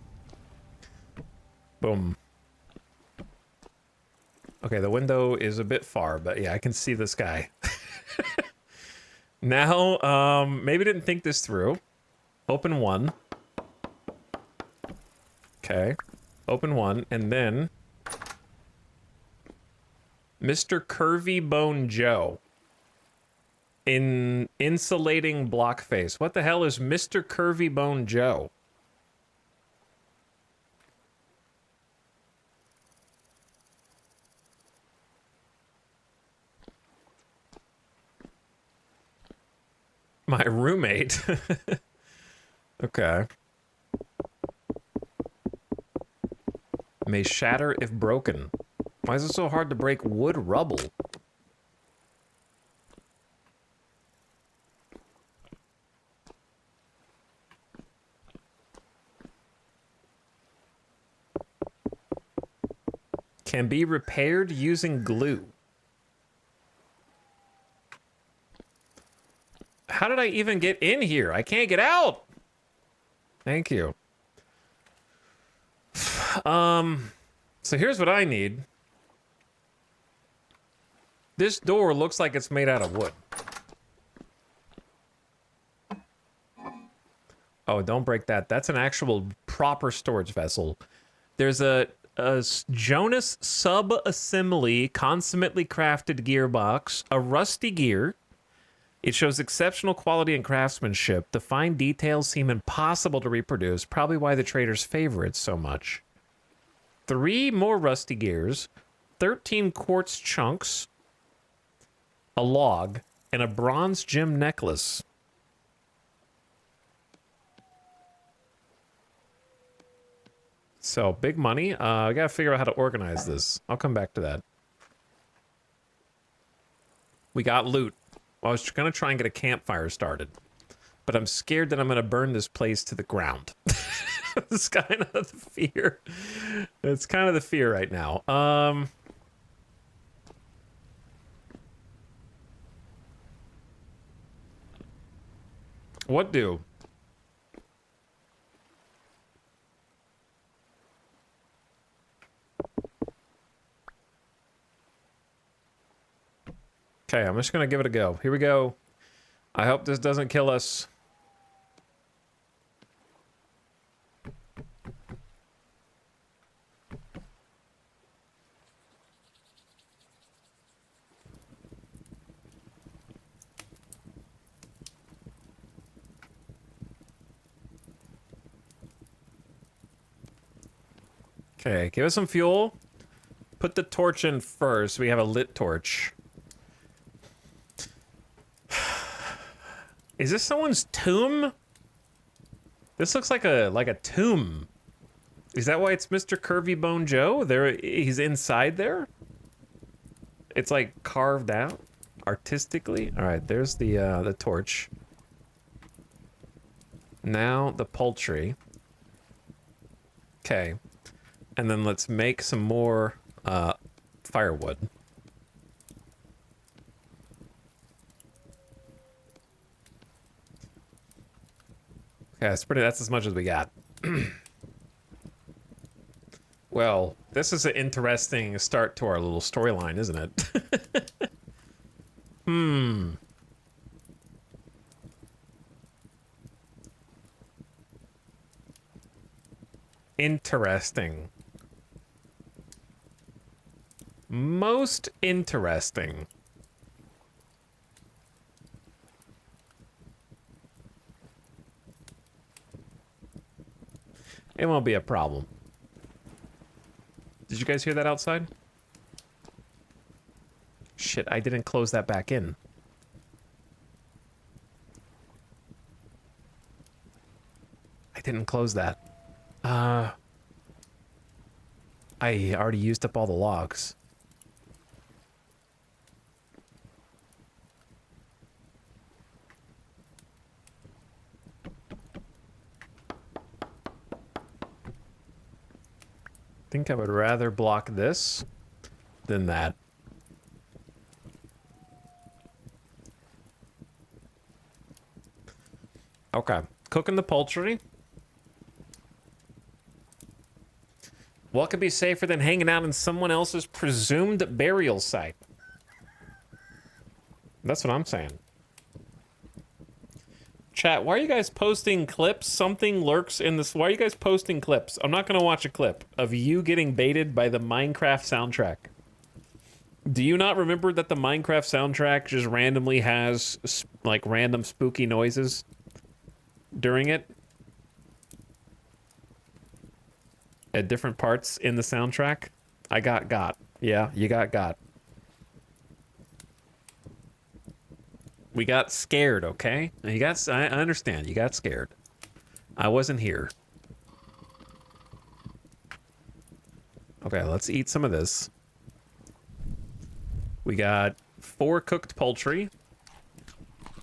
Speaker 1: Boom. Okay, the window is a bit far, but yeah, I can see the sky. Now, maybe didn't think this through. Open one. Okay. Open one, and then Mr. Curvy Bone Joe. In insulating block face. What the hell is Mr. Curvy Bone Joe? My roommate. Okay. May shatter if broken. Why is it so hard to break wood rubble? Can be repaired using glue. How did I even get in here? I can't get out. Thank you. So here's what I need. This door looks like it's made out of wood. Oh, don't break that. That's an actual proper storage vessel. There's a Jonas sub-assembly consummately crafted gearbox, a rusty gear. It shows exceptional quality and craftsmanship. The fine details seem impossible to reproduce, probably why the traders favor it so much. 3 more rusty gears, 13 quartz chunks, a log, and a bronze gem necklace. So, big money. I gotta figure out how to organize this. I'll come back to that. We got loot. I was gonna try and get a campfire started, but I'm scared that I'm gonna burn this place to the ground. It's kind of the fear. It's kind of the fear right now. What do? Okay, I'm just gonna give it a go. Here we go. I hope this doesn't kill us. Okay, give us some fuel. put the torch in first. We have a lit torch. Is this someone's tomb? This looks like a tomb. Is that why it's Mr. Curvy Bone Joe? He's inside there? It's like carved out artistically. All right, there's the torch. Now the poultry. Okay. And then let's make some more firewood. Okay, that's as much as we got. Well, this is an interesting start to our little storyline, isn't it? Interesting. Most interesting. It won't be a problem. Did you guys hear that outside? Shit, I didn't close that back in. I didn't close that. I already used up all the logs. I think I would rather block this than that. Okay, cooking the poultry. What could be safer than hanging out in someone else's presumed burial site? That's what I'm saying. Chat, why are you guys posting clips? Something lurks in this. Why are you guys posting clips? I'm not going to watch a clip of you getting baited by the Minecraft soundtrack. Do you not remember that the Minecraft soundtrack just randomly has, like, random spooky noises during it? At different parts in the soundtrack? I got. Yeah, you got. We got scared, okay? I understand. You got scared. I wasn't here. Okay, let's eat some of this. We got 4 cooked poultry.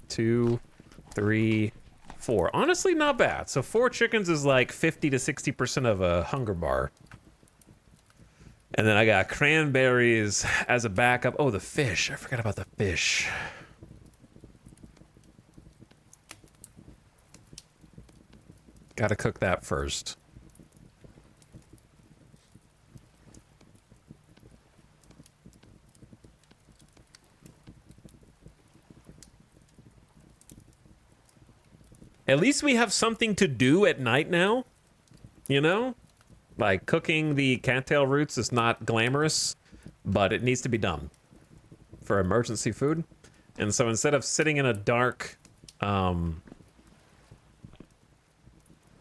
Speaker 1: 2, 3, 4. Honestly, not bad. So 4 chickens is like 50 to 60% of a hunger bar. And then I got cranberries as a backup. Oh, the fish. I forgot about the fish. Gotta cook that first. At least we have something to do at night now. You know? Like, cooking the cattail roots is not glamorous, but it needs to be done for emergency food. And so instead of sitting in a dark,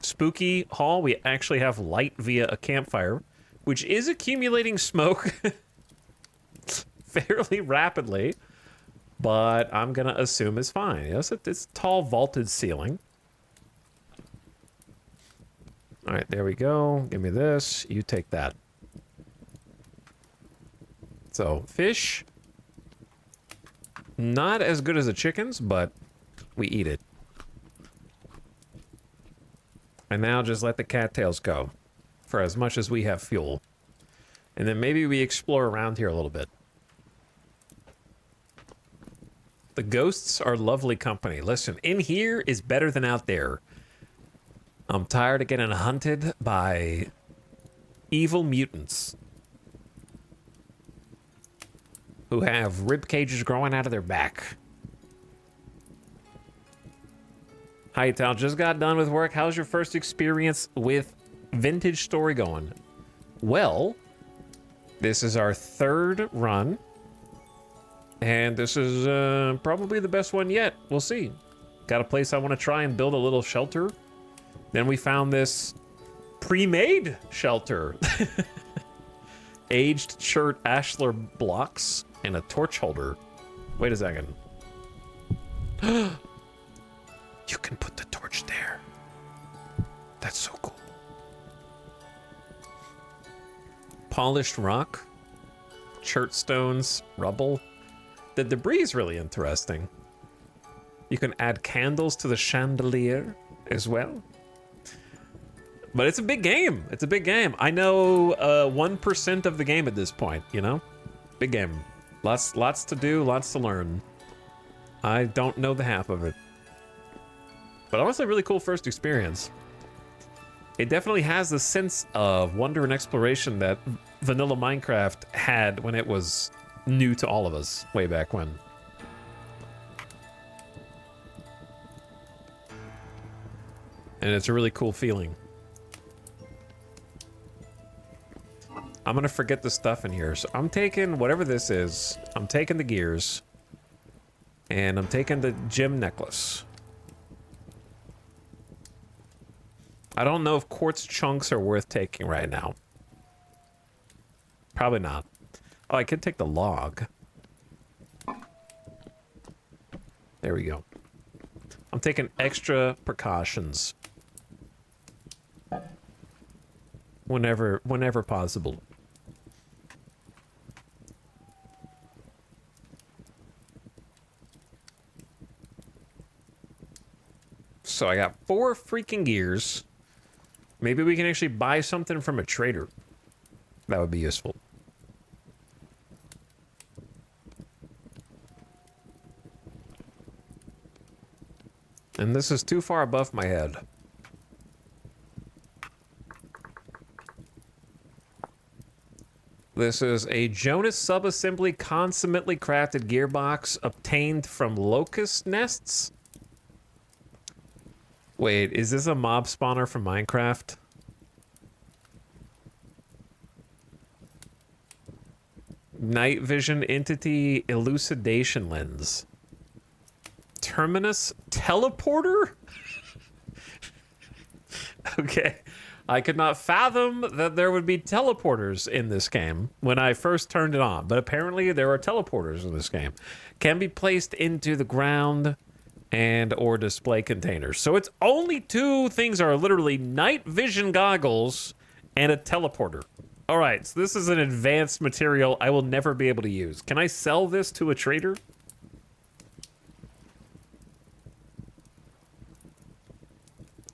Speaker 1: spooky hall, we actually have light via a campfire, which is accumulating smoke fairly rapidly, but I'm gonna assume is fine. Yes, it's tall vaulted ceiling. All right, there we go. Give me this. You take that. So, fish. Not as good as the chickens, but we eat it. And now just let the cattails go for as much as we have fuel. And then maybe we explore around here a little bit. The ghosts are lovely company. Listen, in here is better than out there. I'm tired of getting hunted by evil mutants who have rib cages growing out of their back. Hi, Tal. Just got done with work. How's your first experience with Vintage Story going? Well, this is our 3rd run. And this is probably the best one yet. We'll see. Got a place I want to try and build a little shelter. Then we found this pre-made shelter. aged shirt ashlar blocks and a torch holder. Wait a second. You can put the torch there. That's so cool. Polished rock, chert stones, rubble. The debris is really interesting. You can add candles to the chandelier as well. But it's a big game. It's a big game. I know 1% of the game at this point, you know? Big game. Lots to do, lots to learn. I don't know the half of it. But honestly, really cool first experience. It definitely has the sense of wonder and exploration that vanilla Minecraft had when it was new to all of us way back when. And it's a really cool feeling. I'm gonna forget the stuff in here. So I'm taking whatever this is. I'm taking the gears. And I'm taking the gem necklace. I don't know if quartz chunks are worth taking right now. Probably not. Oh, I could take the log. There we go. I'm taking extra precautions. Whenever possible. So I got 4 freaking gears. Maybe we can actually buy something from a trader. That would be useful. And this is too far above my head. This is a Jonas subassembly consummately crafted gearbox obtained from locust nests. Wait, is this a mob spawner from Minecraft? Night vision entity elucidation lens. Terminus teleporter? Okay. I could not fathom that there would be teleporters in this game when I first turned it on, but apparently there are teleporters in this game. Can be placed into the ground and or display containers. So it's only 2 things are literally night vision goggles and a teleporter. All right, so this is an advanced material I will never be able to use. Can I sell this to a trader?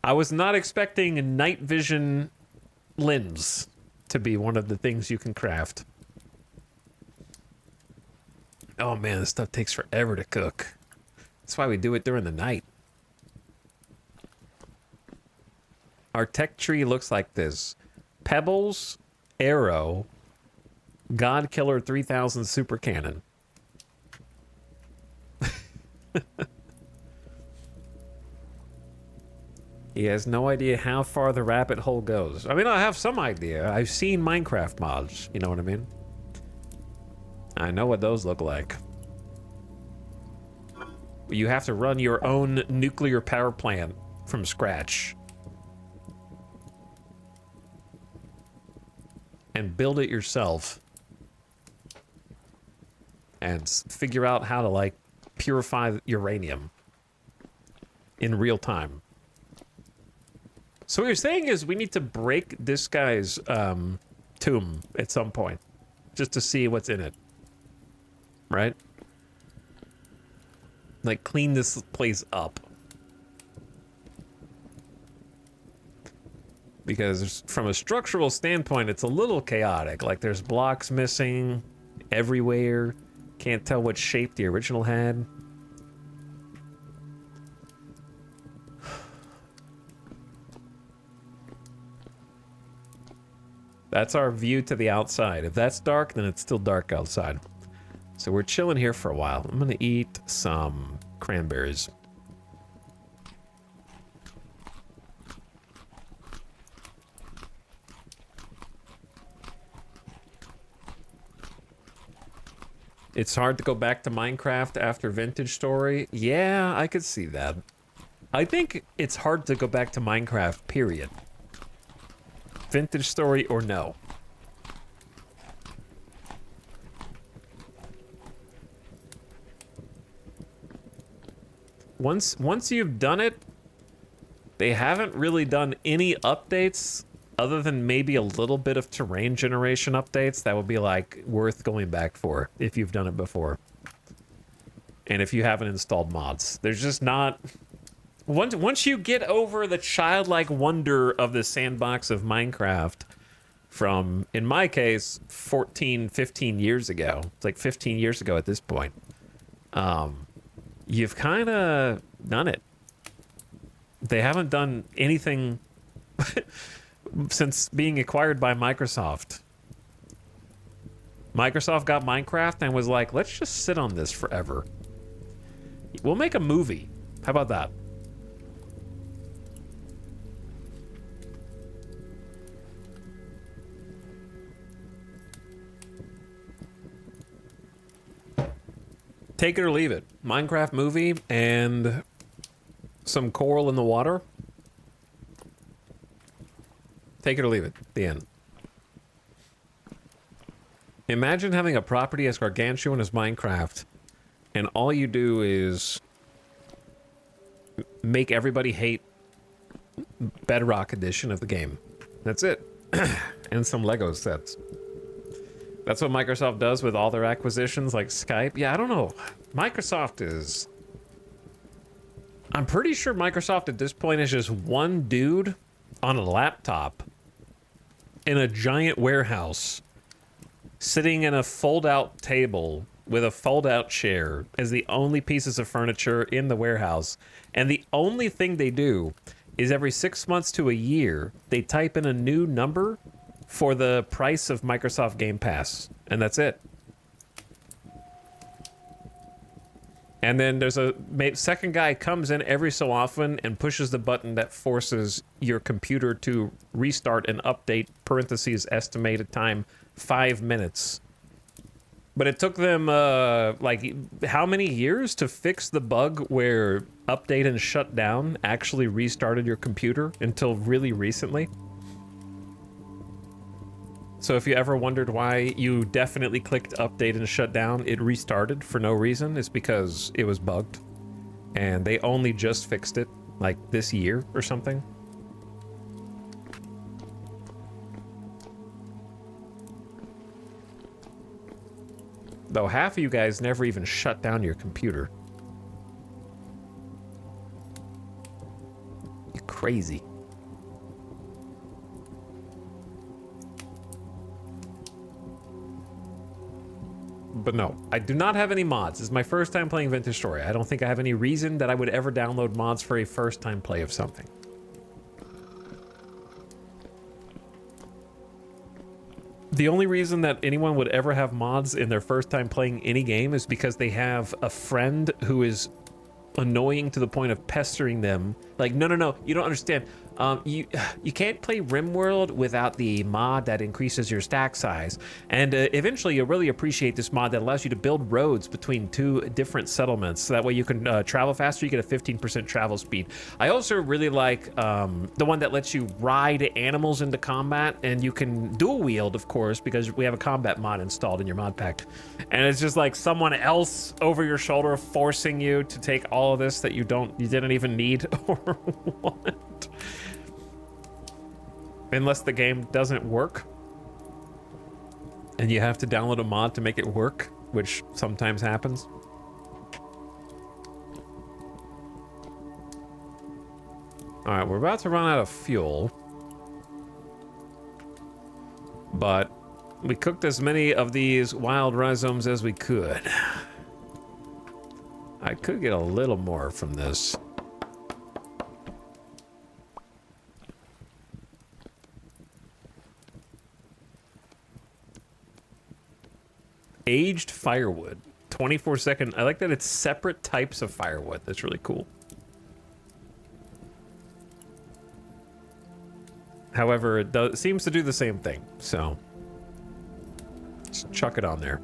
Speaker 1: I was not expecting a night vision lens to be one of the things you can craft. Oh man, this stuff takes forever to cook. That's why we do it during the night. Our tech tree looks like this. Pebbles, arrow, God Killer 3000 super cannon. He has no idea how far the rabbit hole goes. I mean, I have some idea. I've seen Minecraft mods, you know what I mean? I know what those look like. You have to run your own nuclear power plant from scratch. And build it yourself. And figure out how to, like, purify uranium in real time. So what you're saying is we need to break this guy's tomb at some point, just to see what's in it, right? Like clean this place up. Because from a structural standpoint, it's a little chaotic. Like there's blocks missing everywhere. Can't tell what shape the original had. That's our view to the outside. If that's dark, then it's still dark outside. So we're chilling here for a while. I'm gonna eat some cranberries. It's hard to go back to Minecraft after Vintage Story. Yeah, I could see that. I think it's hard to go back to Minecraft, period. Vintage Story or no. once you've done it, they haven't really done any updates other than maybe a little bit of terrain generation updates that would be like worth going back for if you've done it before. And if you haven't installed mods, there's just not... Once you get over the childlike wonder of the sandbox of Minecraft from, in my case, 14, 15 years ago, it's like 15 years ago at this point, you've kind of done it. They haven't done anything since being acquired by Microsoft. Microsoft got Minecraft and was like, let's just sit on this forever. We'll make a movie. How about that? Take it or leave it. Minecraft movie and some coral in the water. Take it or leave it. The end. Imagine having a property as gargantuan as Minecraft, and all you do is make everybody hate Bedrock edition of the game. That's it. And some Lego sets. That's what Microsoft does with all their acquisitions, like Skype. Yeah, I don't know. Microsoft is... I'm pretty sure Microsoft at this point is just one dude on a laptop in a giant warehouse sitting in a fold-out table with a fold-out chair as the only pieces of furniture in the warehouse. And the only thing they do is every 6 months to a year, they type in a new number for the price of Microsoft Game Pass, and that's it. And then there's a second guy comes in every so often and pushes the button that forces your computer to restart and update, parentheses, estimated time, 5 minutes. But it took them, like, how many years to fix the bug where update and shut down actually restarted your computer until really recently? So if you ever wondered why you definitely clicked update and shut down, it restarted for no reason. It's because it was bugged. And they only just fixed it, like, this year or something. Though half of you guys never even shut down your computer. You're crazy. But no, I do not have any mods. This is my first time playing Vintage Story. I don't think I have any reason that I would ever download mods for a first time play of something. The only reason that anyone would ever have mods in their first time playing any game is because they have a friend who is annoying to the point of pestering them. Like, no, you don't understand. You can't play RimWorld without the mod that increases your stack size. And eventually you'll really appreciate this mod that allows you to build roads between two different settlements. So that way you can travel faster, you get a 15% travel speed. I also really like the one that lets you ride animals into combat, and you can dual wield, of course, because we have a combat mod installed in your mod pack. And it's just like someone else over your shoulder forcing you to take all of this that you didn't even need or want. Unless the game doesn't work and you have to download a mod to make it work, which sometimes happens. All right, we're about to run out of fuel, but we cooked as many of these wild rhizomes as we could. I could get a little more from this. Aged firewood, 24-second. I like that it's separate types of firewood. That's really cool. However, it seems to do the same thing, so just chuck it on there.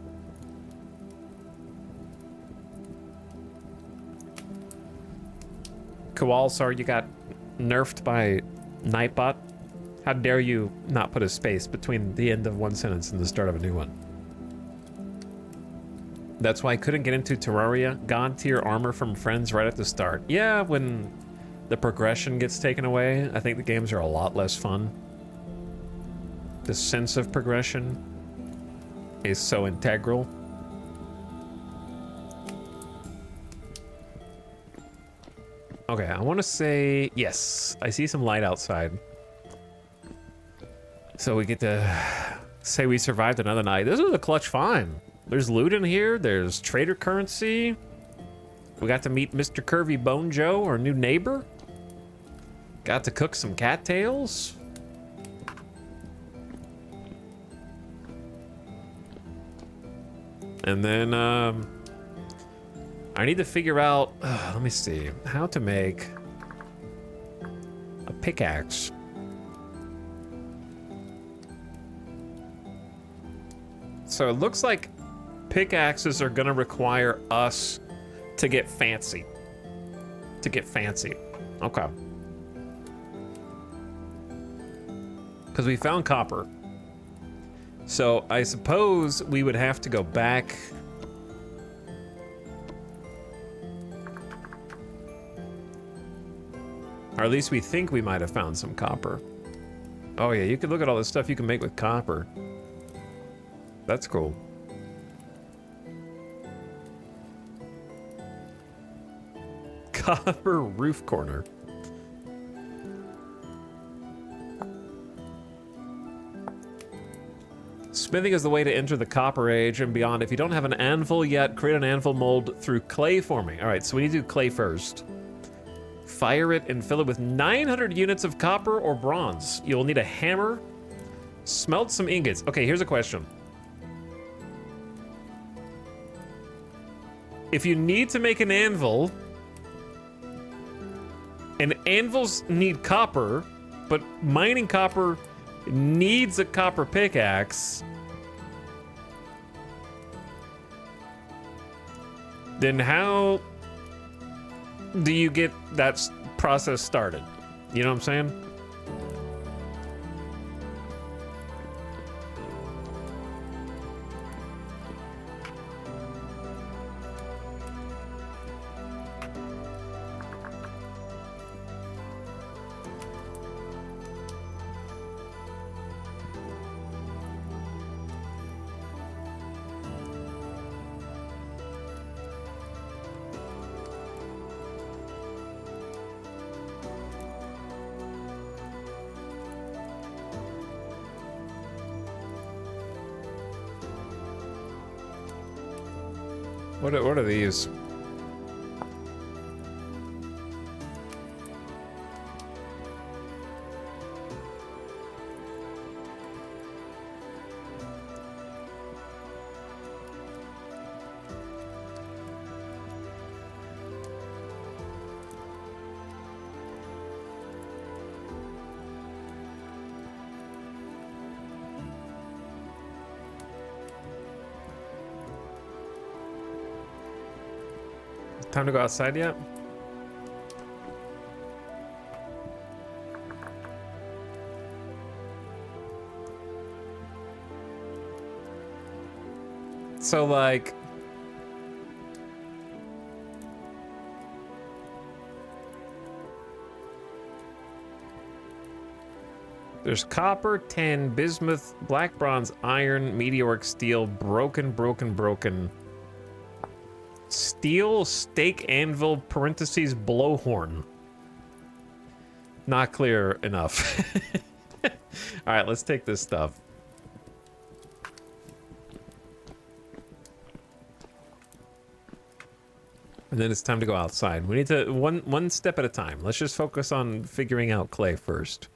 Speaker 1: Kowal, sorry you got nerfed by Nightbot. How dare you not put a space between the end of one sentence and the start of a new one? That's why I couldn't get into Terraria. God tier armor from friends right at the start. Yeah, when the progression gets taken away, I think the games are a lot less fun. The sense of progression is so integral. Okay, I want to say yes. I see some light outside. So we get to say we survived another night. This was a clutch find. There's loot in here. There's trader currency. We got to meet Mr. Curvy Bone Joe, our new neighbor. Got to cook some cattails. And then I need to figure out, let me see, how to make a pickaxe. So it looks like pickaxes are gonna require us to get fancy. Okay. Because we found copper. So I suppose we would have to go back. Or at least we think we might have found some copper. Oh yeah, you can look at all the stuff you can make with copper. That's cool. Copper roof corner. Smithing is the way to enter the Copper Age and beyond. If you don't have an anvil yet, create an anvil mold through clay forming. All right, so we need to do clay first. Fire it and fill it with 900 units of copper or bronze. You'll need a hammer. Smelt some ingots. Okay, here's a question. If you need to make an anvil, and anvils need copper, but mining copper needs a copper pickaxe, then how do you get that process started? You know what I'm saying? What are these? Time to go outside yet? So like, there's copper, tin, bismuth, black bronze, iron, meteoric steel, broken. Steel, stake, anvil, parentheses, blowhorn. Not clear enough. All right, let's take this stuff. And then it's time to go outside. We need to one step at a time. Let's just focus on figuring out clay first.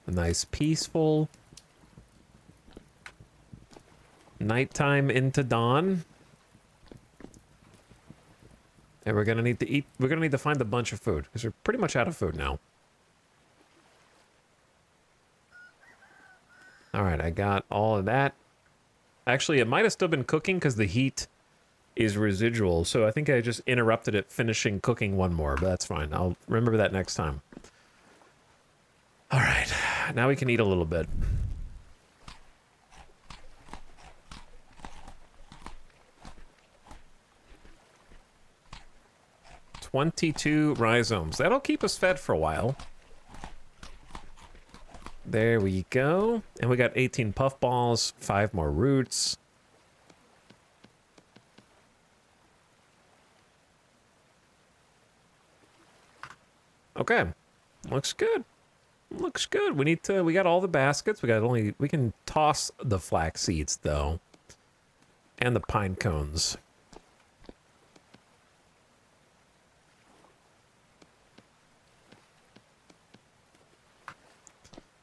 Speaker 1: A nice peaceful nighttime into dawn. And we're gonna need to eat. We're gonna need to find a bunch of food because we're pretty much out of food now. All right, I got all of that. Actually, it might have still been cooking because the heat is residual. So I think I just interrupted it finishing cooking one more, but that's fine. I'll remember that next time. All right, Now we can eat a little bit. $22 rhizomes. That'll keep us fed for a while. There we go. And we got 18 puffballs, 5 more roots. Okay. Looks good. Looks good. We got all the baskets. We can toss the flax seeds though. And the pine cones.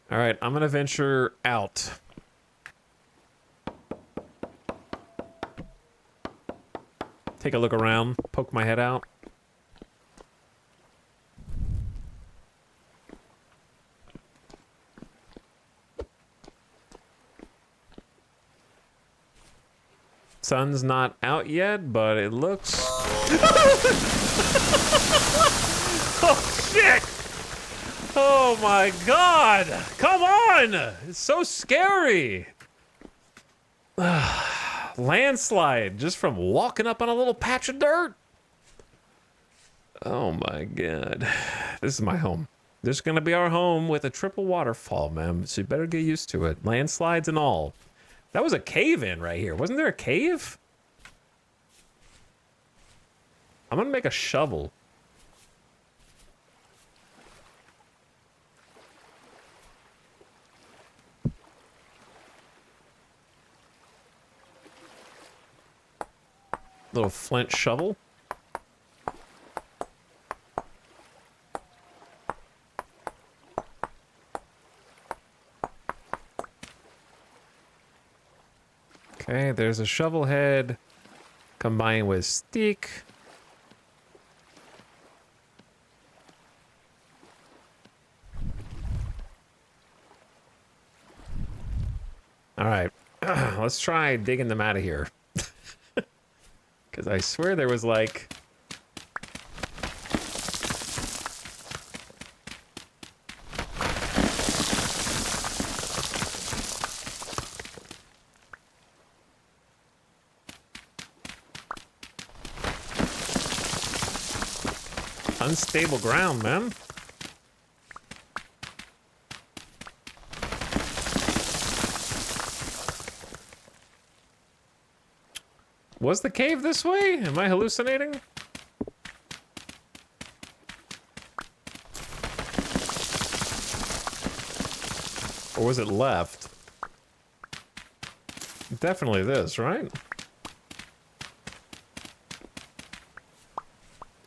Speaker 1: All right, I'm gonna venture out. Take a look around, poke my head out. Sun's not out yet, but it looks... Oh, shit! Oh, my God! Come on! It's so scary! Landslide, just from walking up on a little patch of dirt. Oh, my God. This is my home. This is going to be our home with a triple waterfall, man. So you better get used to it. Landslides and all. That was a cave-in right here. Wasn't there a cave? I'm gonna make a shovel. Little flint shovel. Okay, there's a shovel head combined with stick. All right, let's try digging them out of here. Because I swear there was like... unstable ground, man. Was the cave this way? Am I hallucinating? Or was it left? Definitely this, right?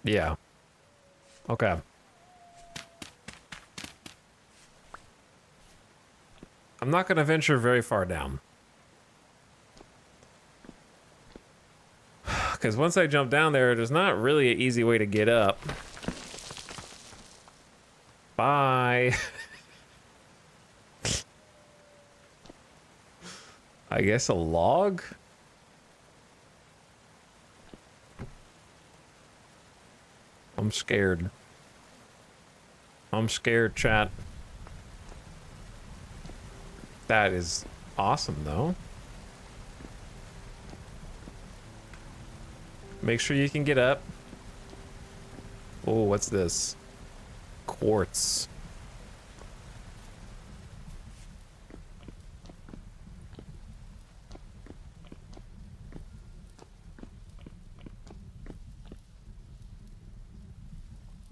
Speaker 1: Yeah. Okay. I'm not going to venture very far down. Because once I jump down there, there's not really an easy way to get up. Bye. I guess a log? I'm scared. I'm scared, chat. That is awesome, though. Make sure you can get up. Oh, what's this? Quartz.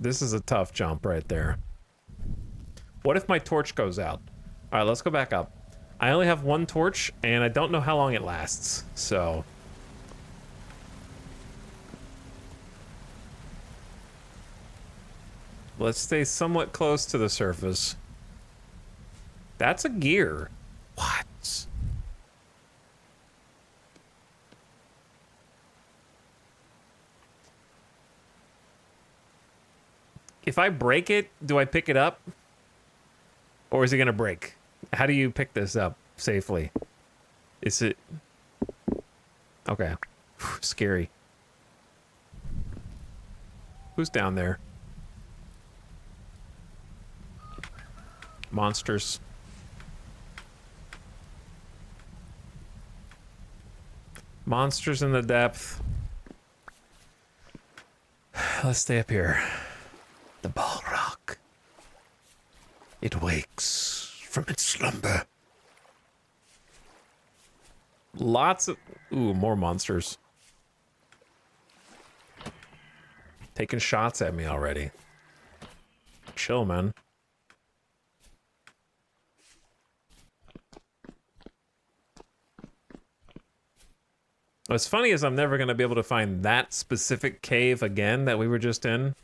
Speaker 1: This is a tough jump right there. What if my torch goes out? All right, let's go back up. I only have one torch, and I don't know how long it lasts, so... let's stay somewhat close to the surface. That's a gear. What? If I break it, do I pick it up? Or is it gonna break? How do you pick this up safely? Is it... okay. Scary. Who's down there? Monsters. Monsters in the depth. Let's stay up here. The Balrog. It wakes from its slumber. Lots of... Ooh, more monsters. Taking shots at me already. Chill, man. What's funny is I'm never going to be able to find that specific cave again that we were just in.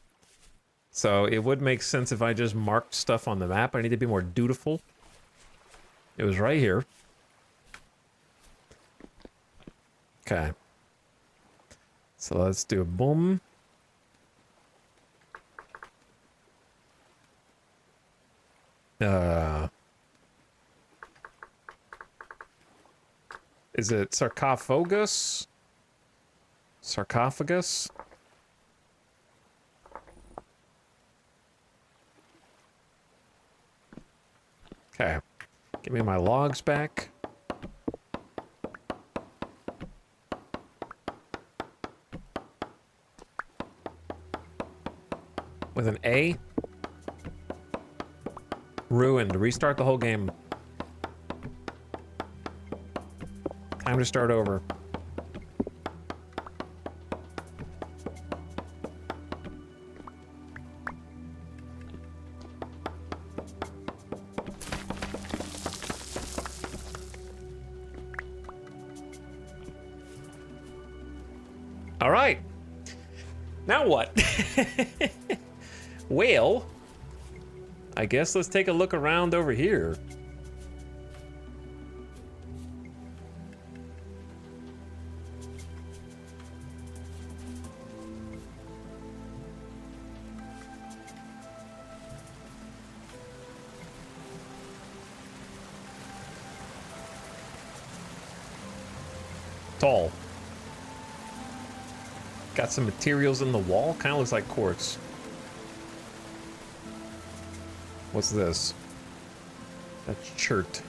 Speaker 1: So it would make sense if I just marked stuff on the map. I need to be more dutiful. It was right here. Okay. So let's do a boom. Is it sarcophagus? Sarcophagus? Okay. Give me my logs back. With an A? Ruined. Restart the whole game. Time to start over. All right. Now what? Well, I guess let's take a look around over here. Tall. Got some materials in the wall. Kind of looks like quartz. What's this? That's chert.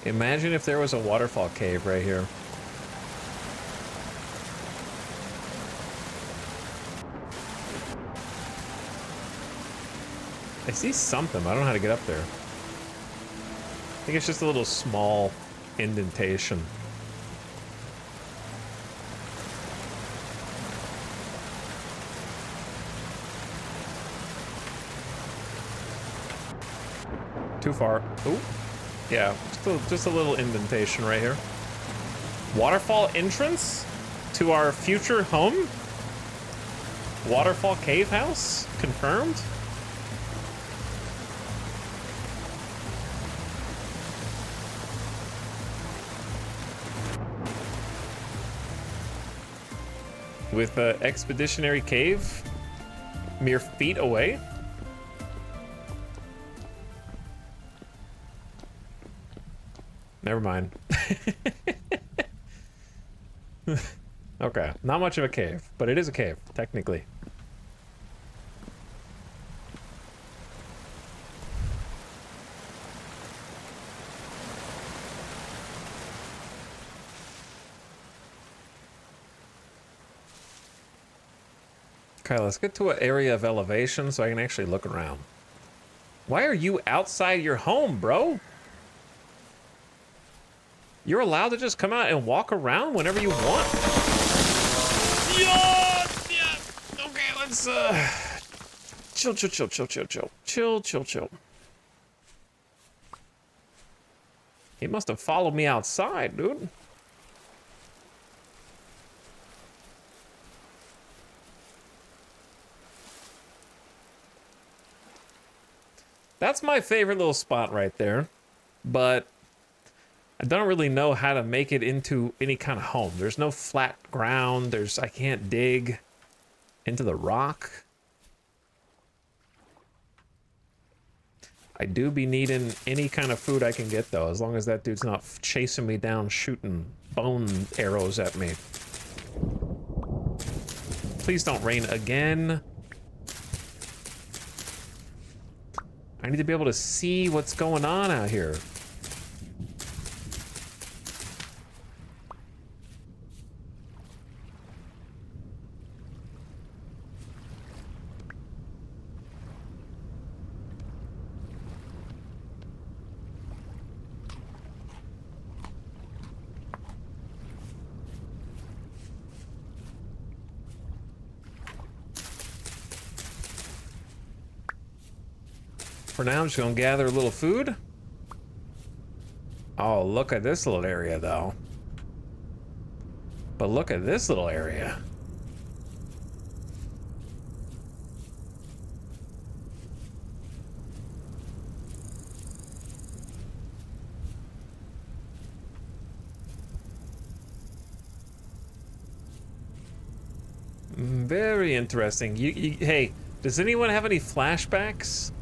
Speaker 1: Imagine if there was a waterfall cave right here. I see something, but I don't know how to get up there. I think it's just a little small indentation. Too far. Ooh. Yeah, just a little indentation right here. Waterfall entrance to our future home? Waterfall cave house? Confirmed? With the expeditionary cave mere feet away? Never mind. Okay, not much of a cave, but it is a cave, technically. Okay, let's get to an area of elevation so I can actually look around. Why are you outside your home, bro? You're allowed to just come out and walk around whenever you want. Yeah. Okay, let's chill. He must have followed me outside, dude. That's my favorite little spot right there, but I don't really know how to make it into any kind of home. There's no flat ground. I can't dig into the rock. I do be needing any kind of food I can get though, as long as that dude's not chasing me down, shooting bone arrows at me. Please don't rain again. I need to be able to see what's going on out here. for now. I'm just gonna gather a little food. Oh, look at this little area, though. But look at this little area. Very interesting. Hey, does anyone have any flashbacks?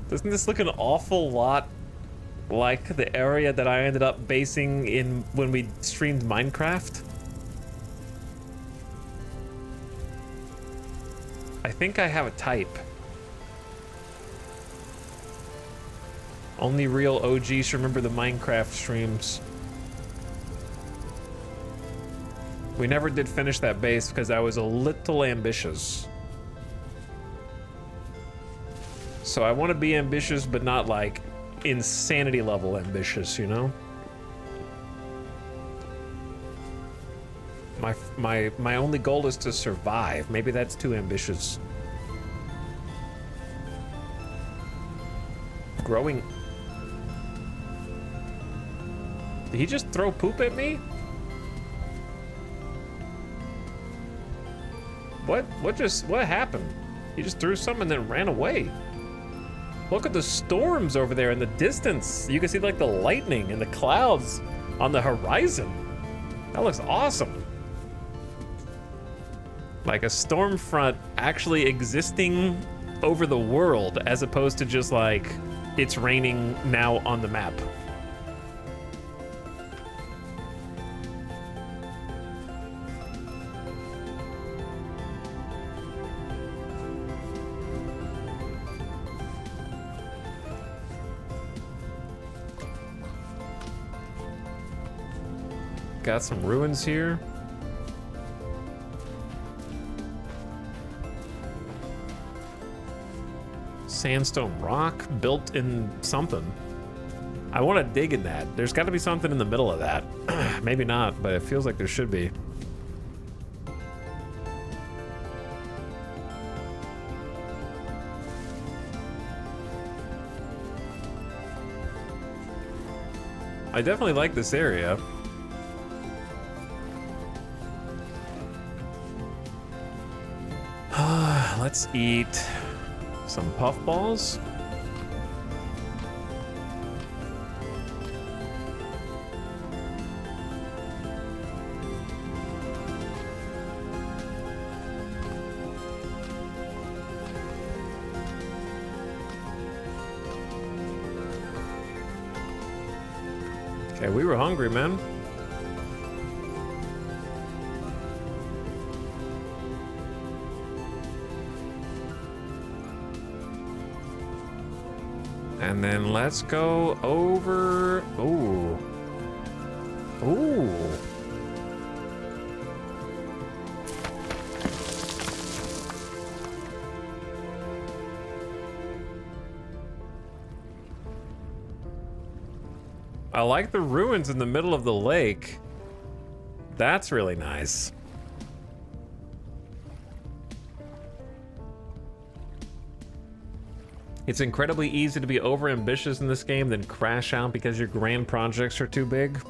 Speaker 1: Doesn't this look an awful lot like the area that I ended up basing in when we streamed Minecraft? I think I have a type. Only real OGs remember the Minecraft streams. We never did finish that base because I was a little ambitious. So I want to be ambitious, but not like insanity level ambitious, you know? My only goal is to survive. Maybe that's too ambitious. Growing. Did he just throw poop at me? What happened? He just threw something and then ran away. Look at the storms over there in the distance. You can see like the lightning and the clouds on the horizon. That looks awesome. Like a storm front actually existing over the world as opposed to just like it's raining now on the map. Got some ruins here. Sandstone rock built in something. I want to dig in that. There's got to be something in the middle of that. Maybe not, but it feels like there should be. I definitely like this area. Let's eat some puffballs. Okay, we were hungry, man. And then let's go over. Ooh. Ooh. I like the ruins in the middle of the lake. That's really nice. It's incredibly easy to be overambitious in this game, then crash out because your grand projects are too big.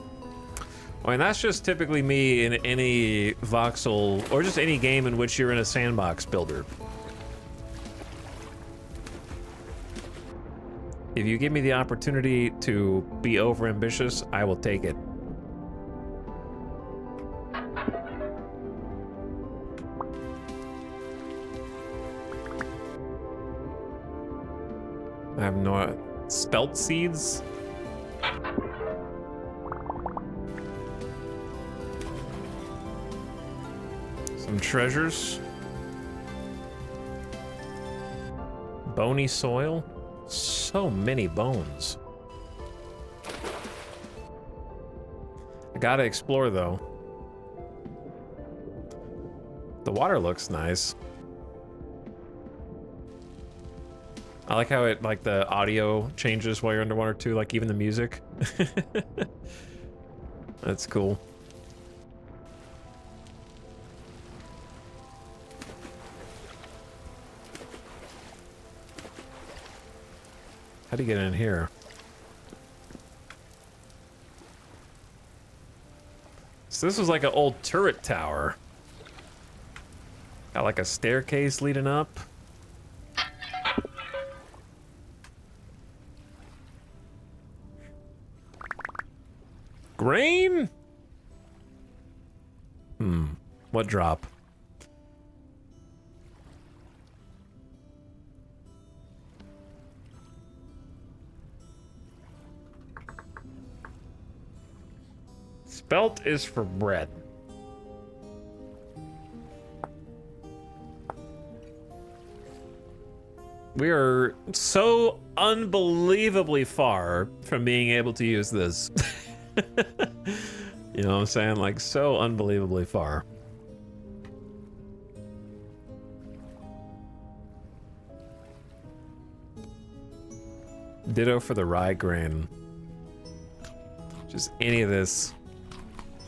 Speaker 1: I mean, that's just typically me in any voxel, or just any game in which you're in a sandbox builder. If you give me the opportunity to be overambitious, I will take it. I have no spelt seeds. Some treasures. Bony soil. So many bones. I gotta explore though. The water looks nice. I like how it, like, the audio changes while you're underwater too, like even the music. That's cool. How do you get in here? So this was like an old turret tower. Got like a staircase leading up. Grain? What drop? Spelt is for bread. We are so unbelievably far from being able to use this. You know what I'm saying? Like, so unbelievably far. Ditto for the rye grain. Just any of this.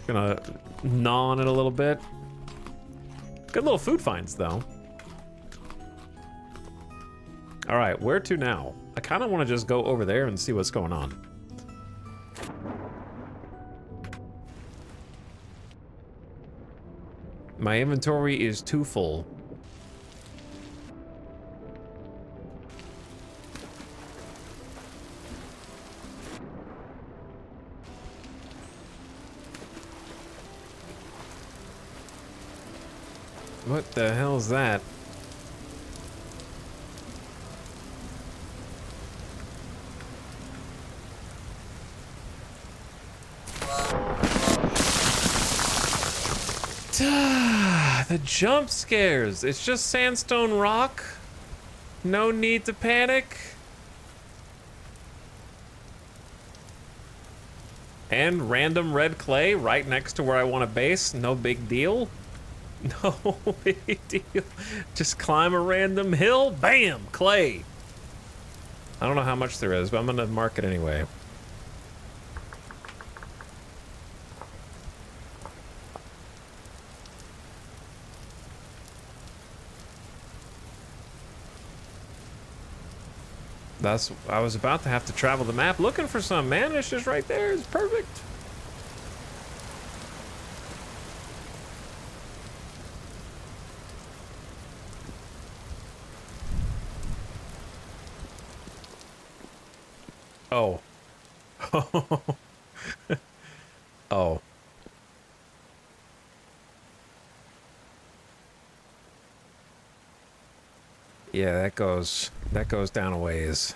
Speaker 1: Gonna gnaw on it a little bit. Good little food finds, though. All right, where to now? I kind of want to just go over there and see what's going on. My inventory is too full. What the hell's that? The jump scares. It's just sandstone rock. No need to panic. And random red clay right next to where I want to base. No big deal. No big deal. Just climb a random hill. Bam! Clay. I don't know how much there is, but I'm going to mark it anyway. I was about to have to travel the map looking for some, man. It's just right there. It's perfect. Oh. Oh. Yeah, that goes down a ways.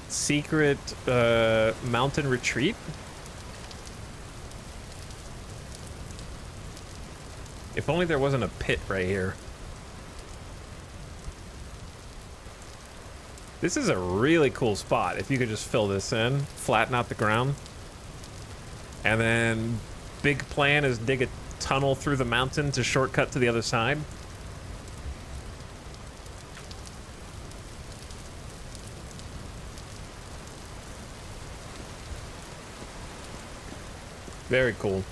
Speaker 1: Secret mountain retreat. If only there wasn't a pit right here. This is a really cool spot. If you could just fill this in, flatten out the ground. And then big plan is dig a tunnel through the mountain to shortcut to the other side. Very cool.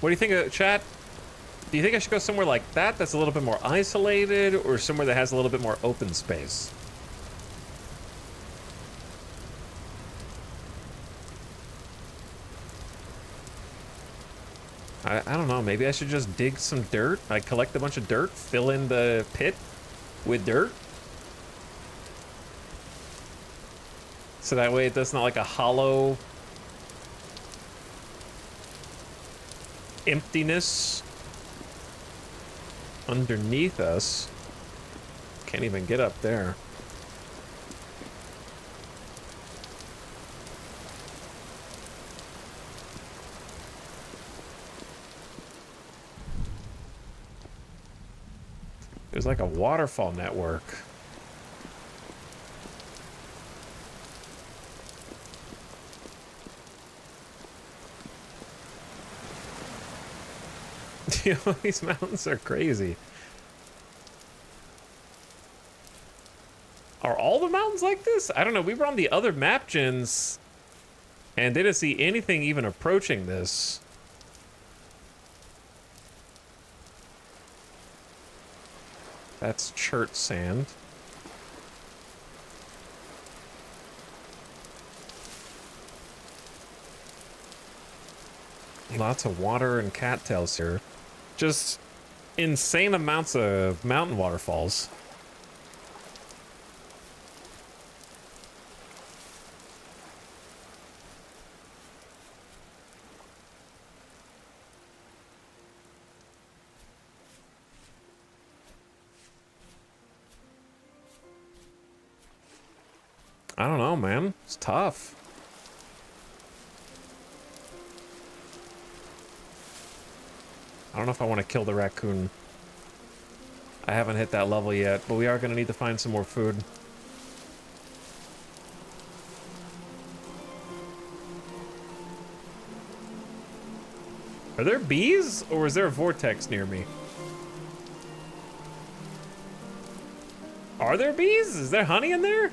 Speaker 1: What do you think of, chat? Do you think I should go somewhere like that that's a little bit more isolated, or somewhere that has a little bit more open space? I don't know, maybe I should just dig some dirt. I collect a bunch of dirt, fill in the pit with dirt. So that way it does not like a hollow emptiness underneath us. Can't even get up there. There's like a waterfall network. These mountains are crazy. Are all the mountains like this? I don't know. We were on the other map gens and didn't see anything even approaching this. That's chert sand. Lots of water and cattails here. Just insane amounts of mountain waterfalls. I don't know, man. It's tough. I don't know if I want to kill the raccoon. I haven't hit that level yet, but we are going to need to find some more food. Are there bees, or is there a vortex near me? Are there bees? Is there honey in there?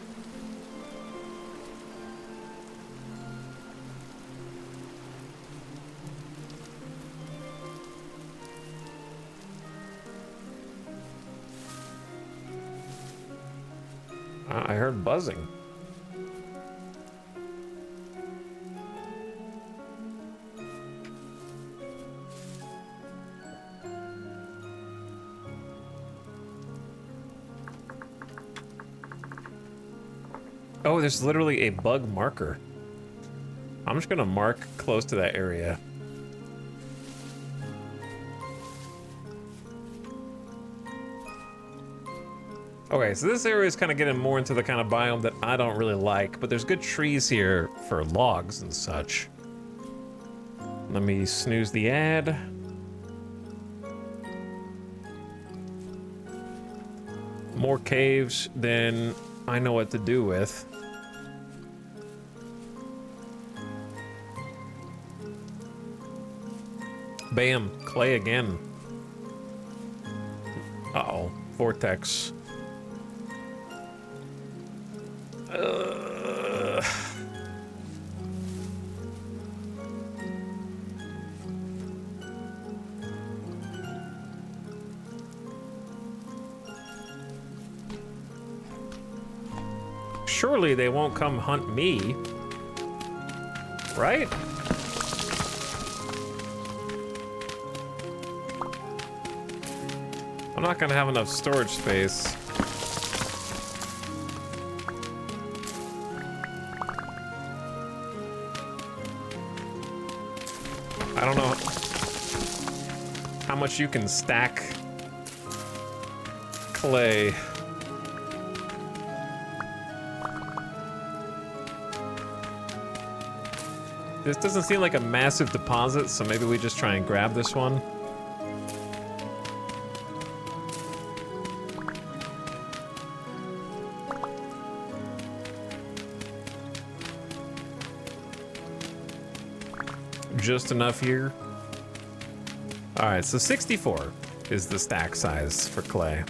Speaker 1: I heard buzzing. Oh, there's literally a bug marker. I'm just gonna mark close to that area. Okay, so this area is kind of getting more into the kind of biome that I don't really like, but there's good trees here for logs and such. Let me snooze the ad. More caves than I know what to do with. Bam, clay again. Uh-oh, vortex. Surely they won't come hunt me, right? I'm not gonna have enough storage space. I don't know how much you can stack clay. This doesn't seem like a massive deposit, so maybe we just try and grab this one. Just enough here. All right, so 64 is the stack size for clay.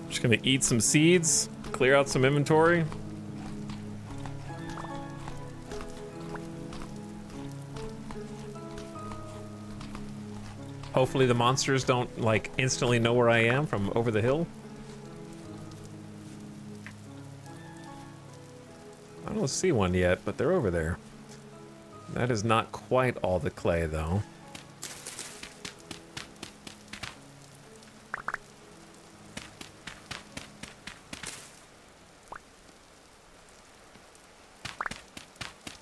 Speaker 1: Just gonna eat some seeds, clear out some inventory. Hopefully the monsters don't, like, instantly know where I am from over the hill. I don't see one yet, but they're over there. That is not quite all the clay, though.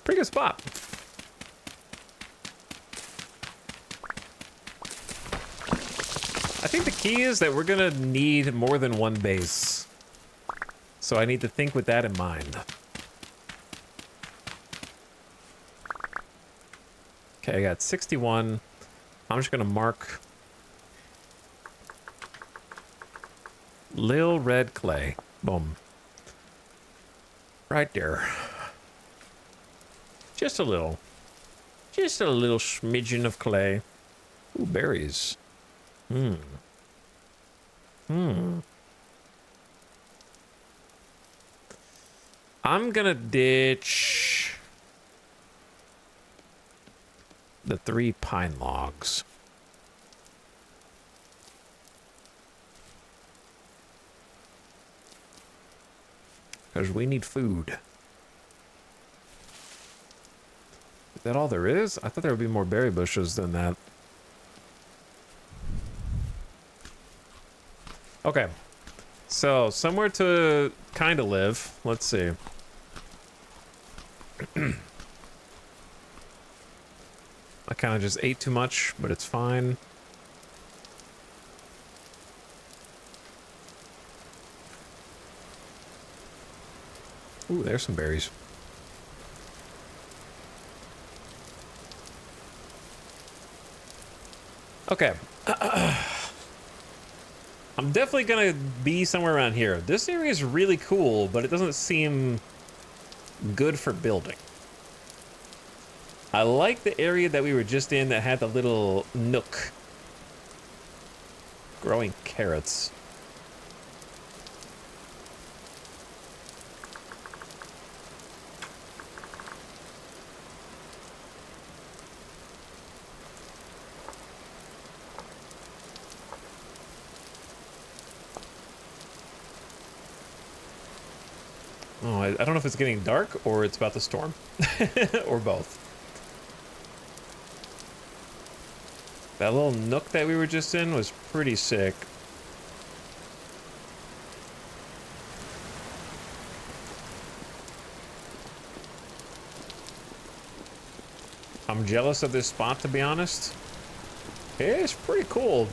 Speaker 1: Pretty good spot. I think the key is that we're gonna need more than one base. So I need to think with that in mind. Okay, I got 61. I'm just gonna mark Lil red clay. Boom. Right there. Just a little. Just a little smidgen of clay. Ooh, berries. Hmm. Hmm. I'm gonna ditch the 3 pine logs. Because we need food. Is that all there is? I thought there would be more berry bushes than that. Okay. So, somewhere to kind of live. Let's see. I kind of just ate too much, but it's fine. Ooh, there's some berries. Okay. I'm definitely gonna be somewhere around here. This area is really cool, but it doesn't seem good for building. I like the area that we were just in that had the little nook. Growing carrots. Oh, I don't know if it's getting dark or it's about to storm. Or both. That little nook that we were just in was pretty sick. I'm jealous of this spot, to be honest. It's pretty cool.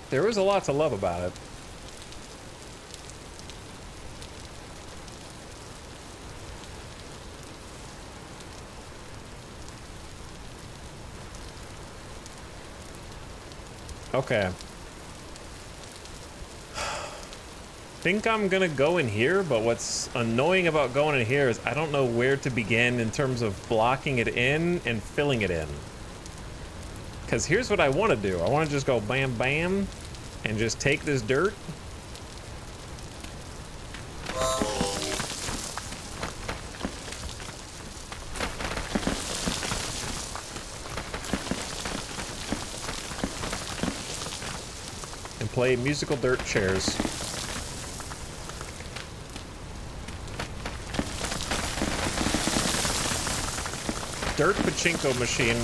Speaker 1: There was a lot to love about it. Okay. Think I'm gonna go in here, but what's annoying about going in here is I don't know where to begin in terms of blocking it in and filling it in. Because here's what I want to do. I want to just go bam, bam, and just take this dirt. And play musical dirt chairs. Dirt pachinko machine.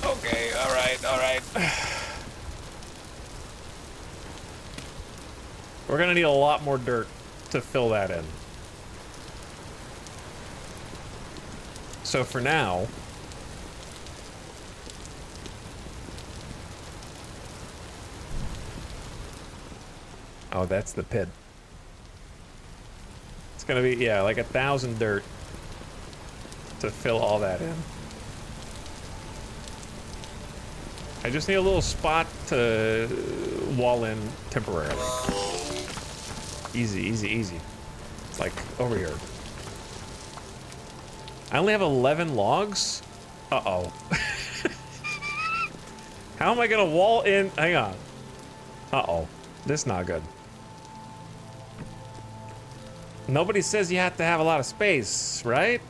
Speaker 1: Okay, all right. We're gonna need a lot more dirt to fill that in. So for now, oh, that's the pit. It's gonna be, yeah, like 1,000 dirt to fill all that in. I just need a little spot to wall in temporarily. Easy, easy, easy. It's like over here. I only have 11 logs? Uh-oh. How am I gonna wall in? Hang on. Uh-oh. This is not good. Nobody says you have to have a lot of space, right?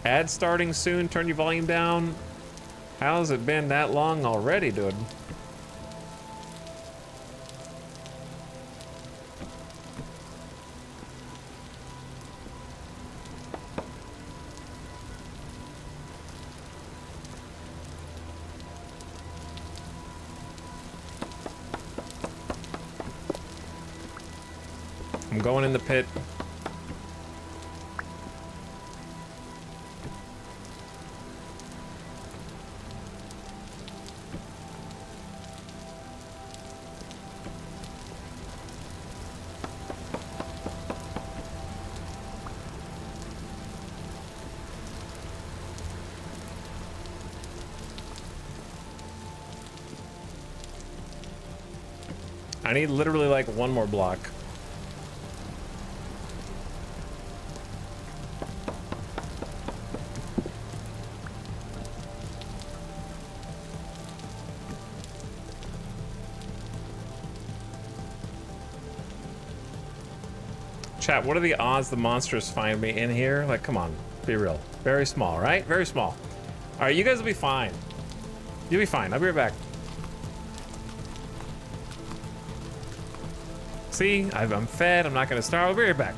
Speaker 1: Ad starting soon, turn your volume down. How's it been that long already, dude? I'm going in the pit. I need literally like one more block. Chat, what are the odds the monsters find me in here? Like, come on, be real. Very small, right? Very small. All right, you guys will be fine. You'll be fine. I'll be right back. See, I'm fed. I'm not gonna starve. I'll be right back.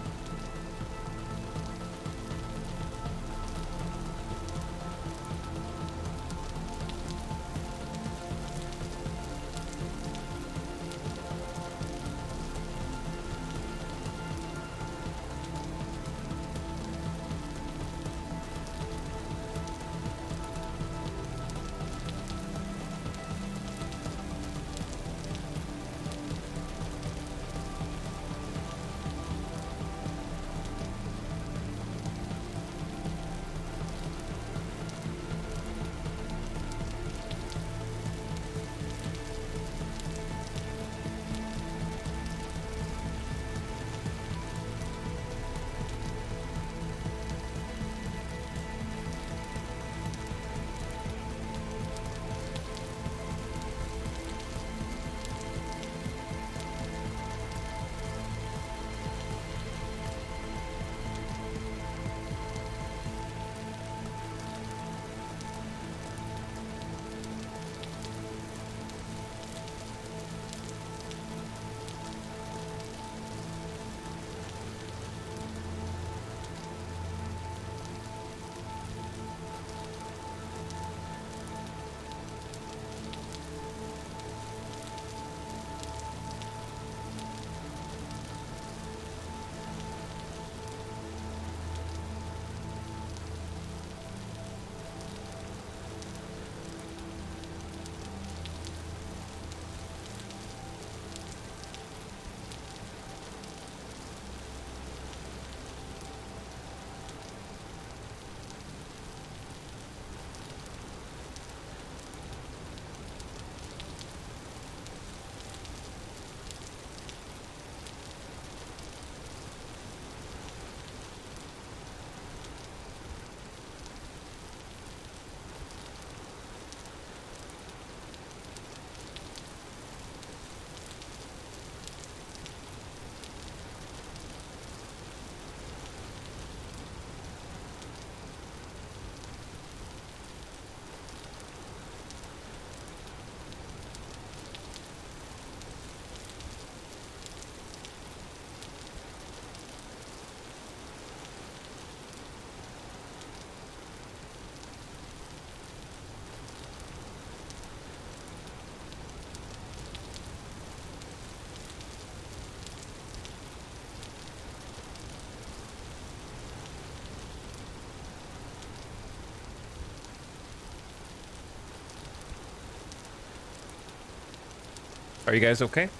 Speaker 1: Are you guys okay?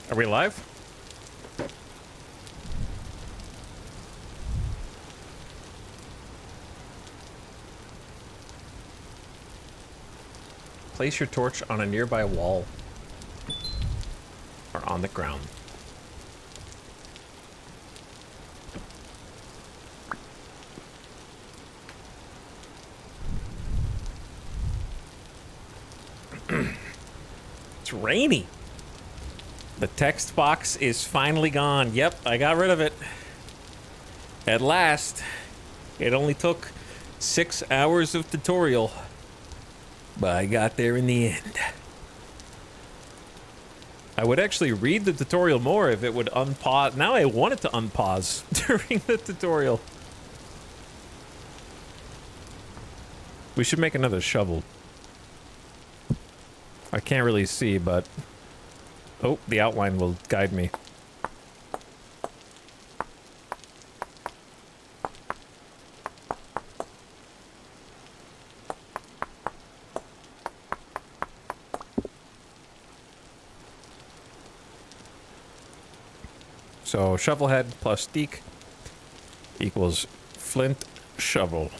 Speaker 1: Are we live? Place your torch on a nearby wall or on the ground. It's rainy. The text box is finally gone. Yep, I got rid of it. At last. It only took 6 hours of tutorial, but I got there in the end. I would actually read the tutorial more if it would unpause. Now I want it to unpause during the tutorial. We should make another shovel. I can't really see, but... Oh, the outline will guide me. So, shovel head plus steak equals flint shovel.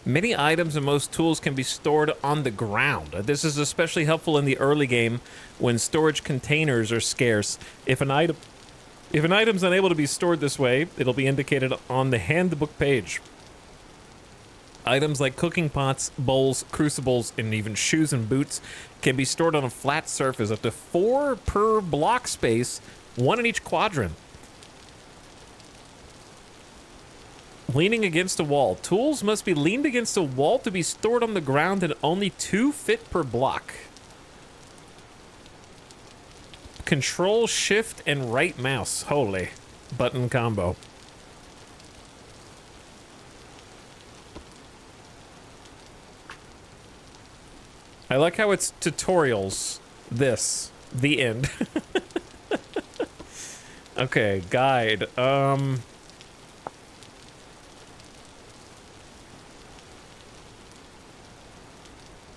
Speaker 1: Many items and most tools can be stored on the ground. This is especially helpful in the early game when storage containers are scarce. If an item's unable to be stored this way, it'll be indicated on the handbook page. Items like cooking pots, bowls, crucibles, and even shoes and boots can be stored on a flat surface, up to 4 per block space, 1 in each quadrant. Leaning against a wall. Tools must be leaned against a wall to be stored on the ground, and only 2 fit per block. Control, shift, and right mouse. Holy button combo. I like how it's tutorials. This. The end. Okay, guide.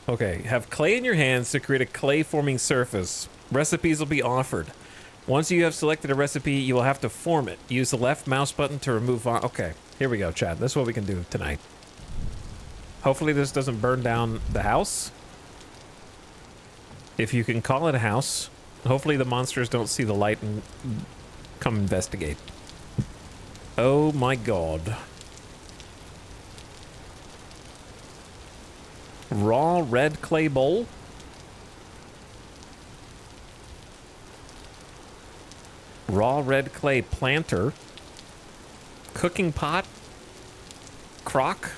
Speaker 1: Okay, have clay in your hands to create a clay-forming surface. Recipes will be offered. Once you have selected a recipe, you will have to form it. Use the left mouse button to remove... Okay, here we go, chat. This is what we can do tonight. Hopefully this doesn't burn down the house. If you can call it a house. Hopefully the monsters don't see the light and come investigate. Oh my god. Raw red clay bowl. Raw red clay planter. Cooking pot. Crock.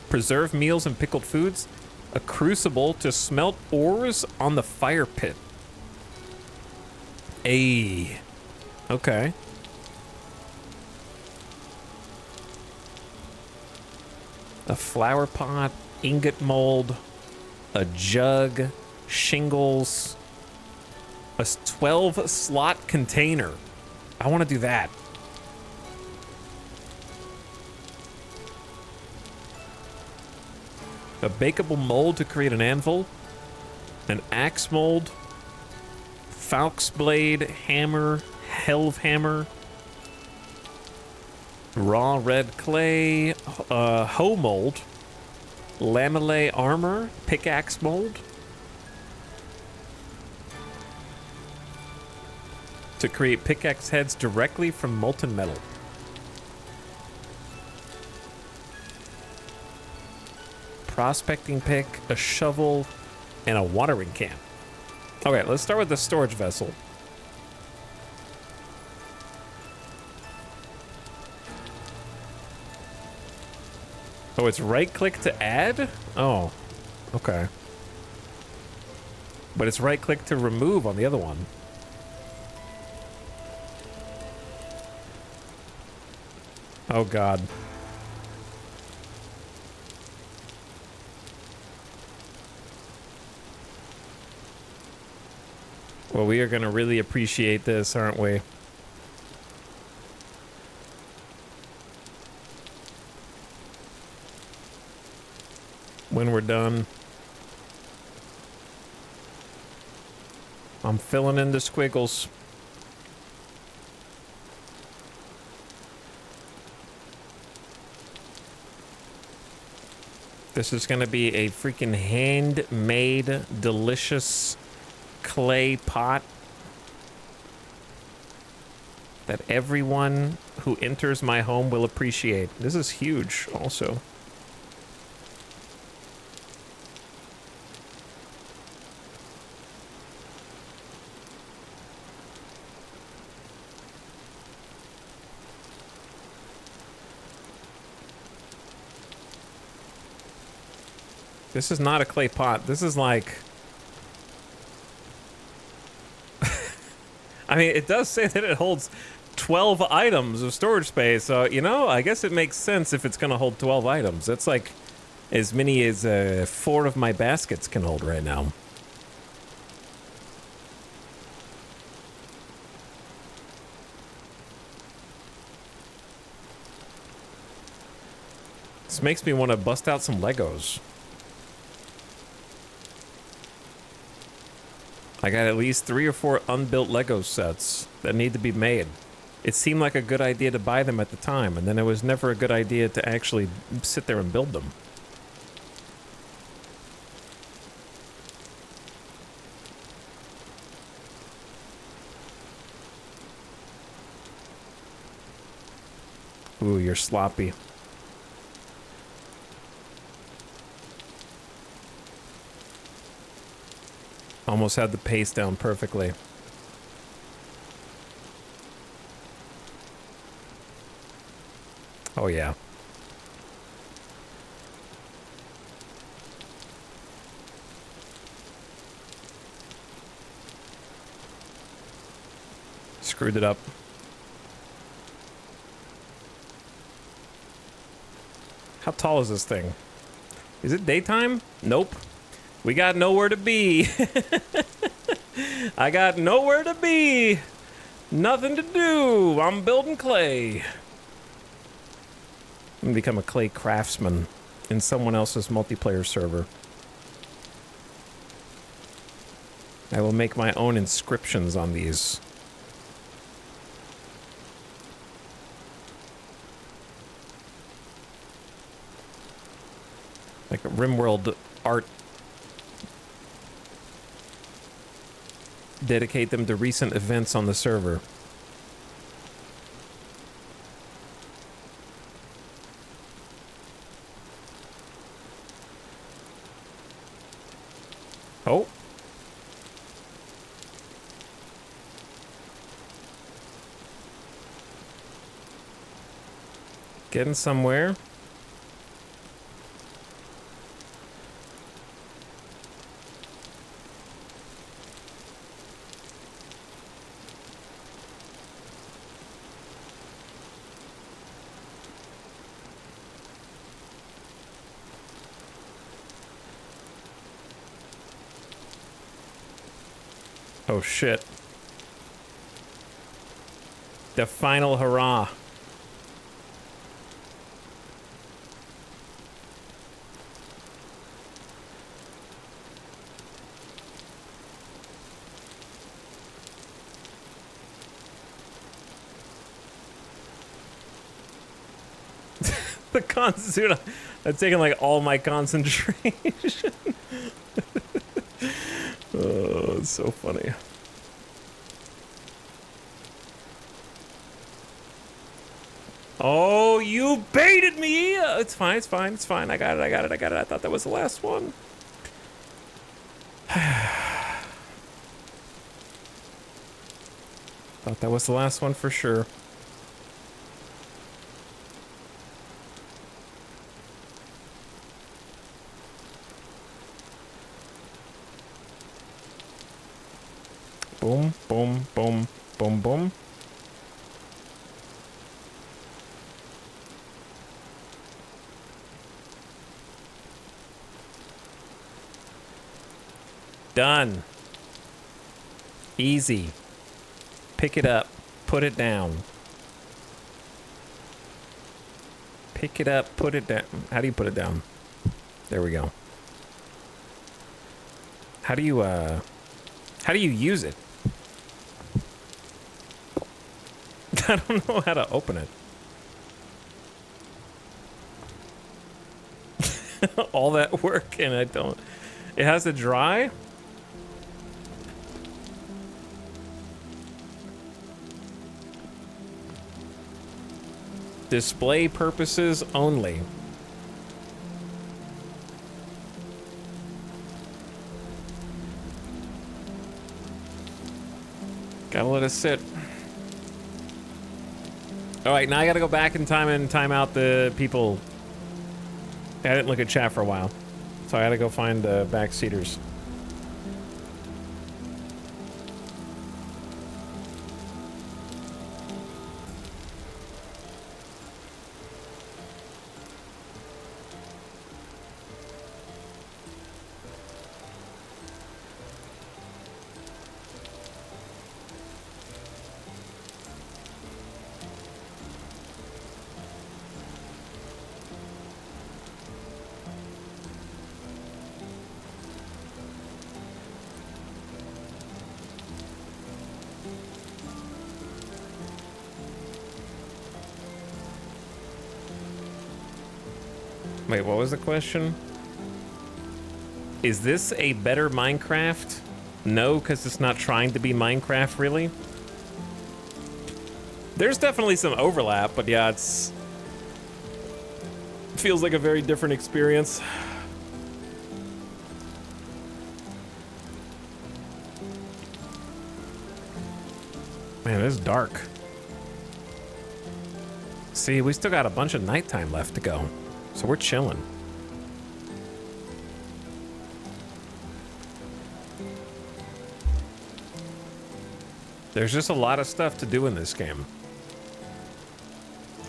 Speaker 1: Preserved meals and pickled foods. A crucible to smelt ores on the fire pit. Ayy. Okay. A flower pot, ingot mold, a jug, shingles, a 12 slot container. I want to do that. A bakeable mold to create an anvil, an axe mold, falx blade, hammer, helve hammer, raw red clay, hoe mold, lamellay armor, pickaxe mold. To create pickaxe heads directly from molten metal. Prospecting pick, a shovel, and a watering can. Okay, let's start with the storage vessel. Oh, it's right click to add? Oh, okay. But it's right click to remove on the other one. Oh god. Well, we are going to really appreciate this, aren't we? When we're done. I'm filling in the squiggles. This is going to be a freaking handmade, delicious clay pot that everyone who enters my home will appreciate. This is huge also. This is not a clay pot. This is like... I mean, it does say that it holds 12 items of storage space, so, you know, I guess it makes sense if it's going to hold 12 items. That's like as many as 4 of my baskets can hold right now. This makes me want to bust out some Legos. I got at least 3 or 4 unbuilt Lego sets that need to be made. it seemed like a good idea to buy them at the time, and then it was never a good idea to actually sit there and build them. Ooh, you're sloppy. Almost had the pace down perfectly. Oh, yeah. Screwed it up. How tall is this thing? Is it daytime? Nope. We got nowhere to be. I got nowhere to be. Nothing to do. I'm building clay. I'm gonna become a clay craftsman in someone else's multiplayer server. I will make my own inscriptions on these. Like a RimWorld art. Dedicate them to recent events on the server. Oh. Getting somewhere. Oh shit. The final hurrah. The concentration. I've taken like all my concentration. Oh, it's so funny. Oh, you baited me! It's fine, it's fine, it's fine. I got it, I got it, I got it. I thought that was the last one. Thought that was the last one for sure. Boom, boom, boom, boom, boom. Done. Easy. Pick it up. Put it down. Pick it up. Put it down. How do you put it down? There we go. How do you use it? I don't know how to open it. All that work and I don't. It has to dry? Display purposes only. Gotta let it sit. Alright, now I gotta go back in time and time out the people. I didn't look at chat for a while. So I gotta go find the backseaters. Wait, what was the question? Is this a better Minecraft? No, because it's not trying to be Minecraft, really. There's definitely some overlap, but yeah, it's... feels like a very different experience. Man, it's dark. See, we still got a bunch of nighttime left to go, so we're chilling. There's just a lot of stuff to do in this game.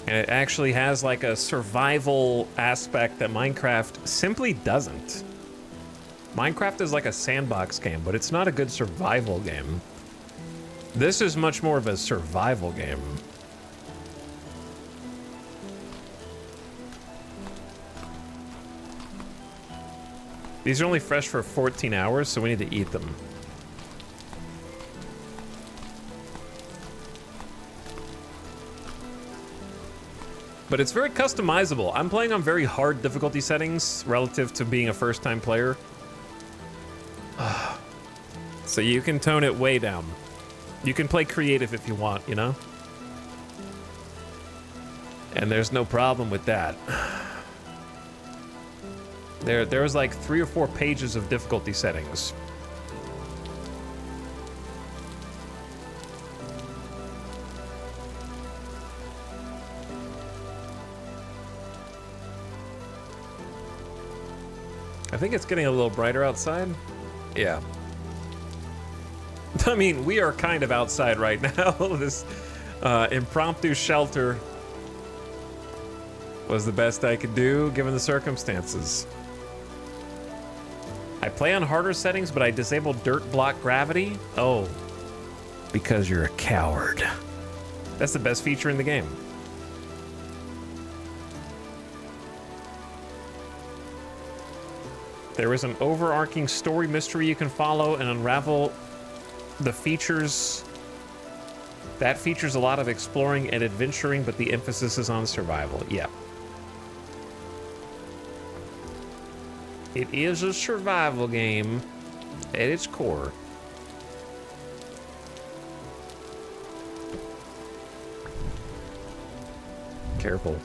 Speaker 1: And it actually has like a survival aspect that Minecraft simply doesn't. Minecraft is like a sandbox game, but it's not a good survival game. This is much more of a survival game. These are only fresh for 14 hours, so we need to eat them. But it's very customizable. I'm playing on very hard difficulty settings relative to being a first-time player. So you can tone it way down. You can play creative if you want, you know? And there's no problem with that. There was like 3 or 4 pages of difficulty settings. I think it's getting a little brighter outside. Yeah. I mean, we are kind of outside right now. This impromptu shelter was the best I could do given the circumstances. I play on harder settings, but I disabled dirt block gravity. Oh, because you're a coward. That's the best feature in the game. There is an overarching story mystery you can follow and unravel the features. That features a lot of exploring and adventuring, but the emphasis is on survival. Yeah. It is a survival game at its core. Careful.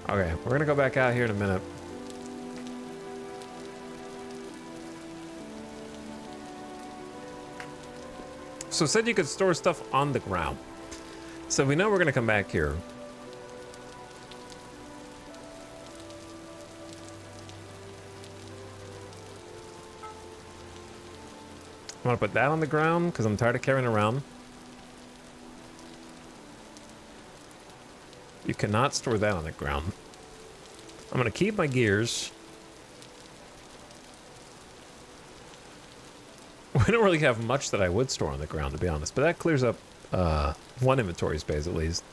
Speaker 1: Okay, we're gonna go back out here in a minute. So it said you could store stuff on the ground. So we know we're gonna come back here. I'm gonna put that on the ground because I'm tired of carrying around. You cannot store that on the ground. I'm gonna keep my gears. We don't really have much that I would store on the ground, to be honest, but that clears up one inventory space at least.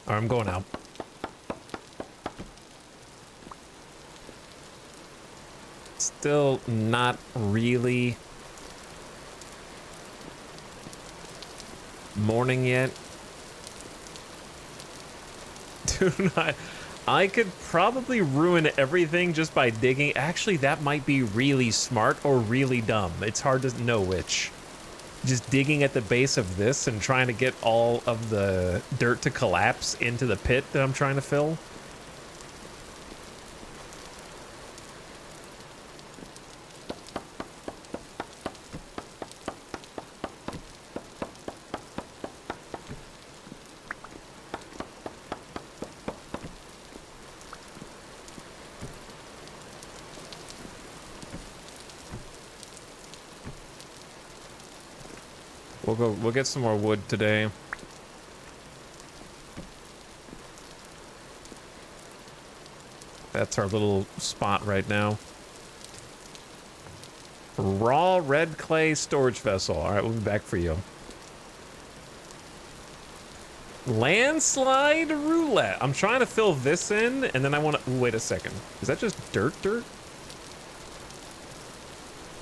Speaker 1: All right, I'm going out. Still not really morning yet. Dude, I could probably ruin everything just by digging. Actually, that might be really smart or really dumb. It's hard to know which. Just digging at the base of this and trying to get all of the dirt to collapse into the pit that I'm trying to fill. We'll get some more wood today. That's our little spot right now. Raw red clay storage vessel. All right, we'll be back for you. Landslide roulette. I'm trying to fill this in, and then I want to... Wait a second. Is that just dirt?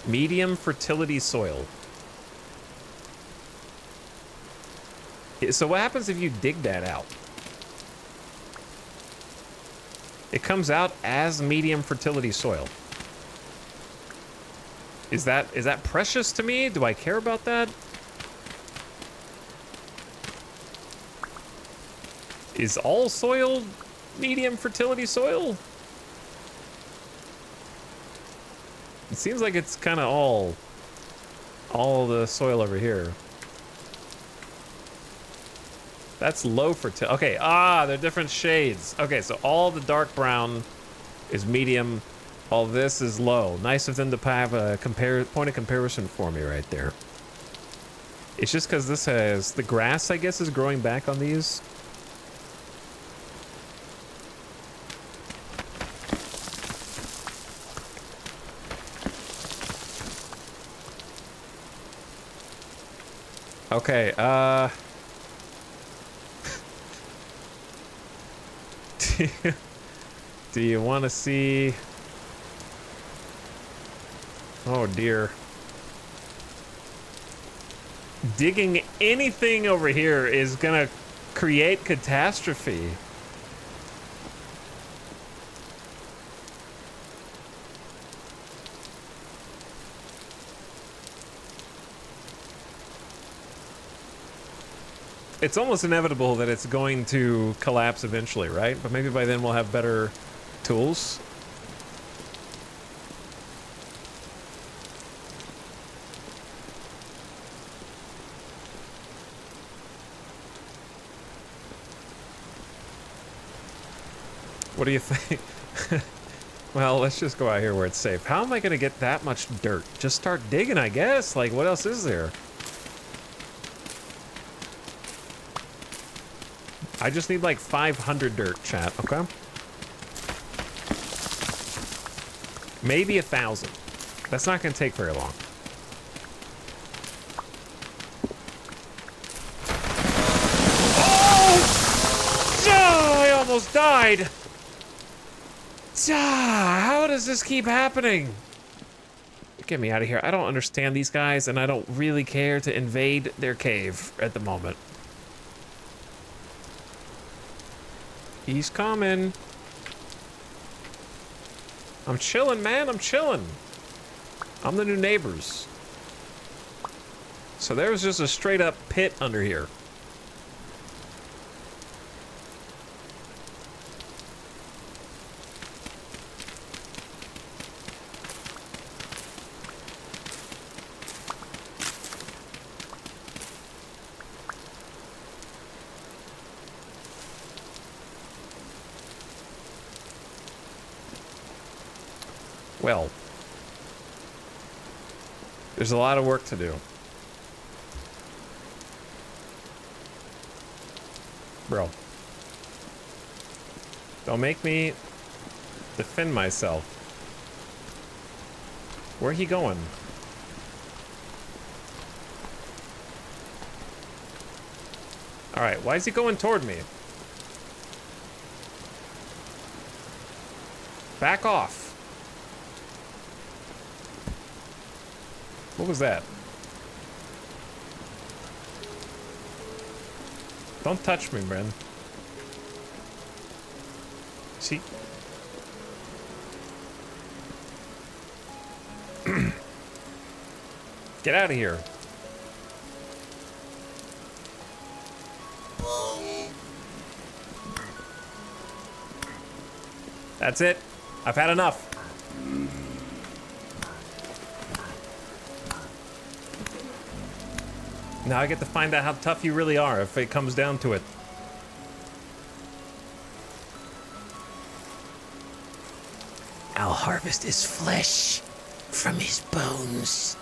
Speaker 1: Medium fertility soil. So what happens if you dig that out? It comes out as medium fertility soil. Is that precious to me? Do I care about that? Is all soil medium fertility soil? It seems like it's kind of all the soil over here. That's low fertility. Okay, they're different shades. Okay, so all the dark brown is medium. All this is low. Nice of them to have a point of comparison for me right there. It's just because this has the grass, I guess, is growing back on these. Okay, do you want to see? Oh dear. Digging anything over here is gonna create catastrophe. It's almost inevitable that it's going to collapse eventually, right? But maybe by then we'll have better tools. What do you think? Well, let's just go out here where it's safe. How am I going to get that much dirt? Just start digging, I guess. Like, what else is there? I just need like 500 dirt, chat, okay? Maybe 1,000. That's not gonna take very long. Oh! I almost died! How does this keep happening? Get me out of here. I don't understand these guys, and I don't really care to invade their cave at the moment. He's coming. I'm chilling, man. I'm chilling. I'm the new neighbors. So there's just a straight up pit under here. Well, there's a lot of work to do. Bro. Don't make me defend myself. Where he going? Alright, why is he going toward me? Back off. What was that? Don't touch me, Bren. See? Get out of here. That's it. I've had enough. Now I get to find out how tough you really are if it comes down to it.
Speaker 2: I'll harvest his flesh from his bones.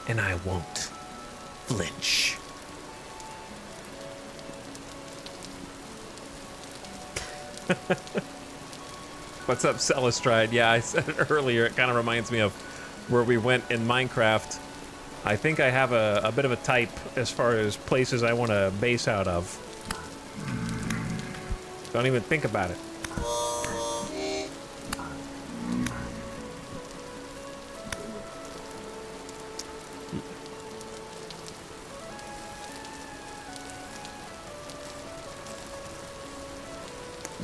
Speaker 2: And I won't flinch.
Speaker 1: What's up, Celestride? Yeah, I said it earlier. It kind of reminds me of where we went in Minecraft. I think I have a bit of a type as far as places I want to base out of. Don't even think about it.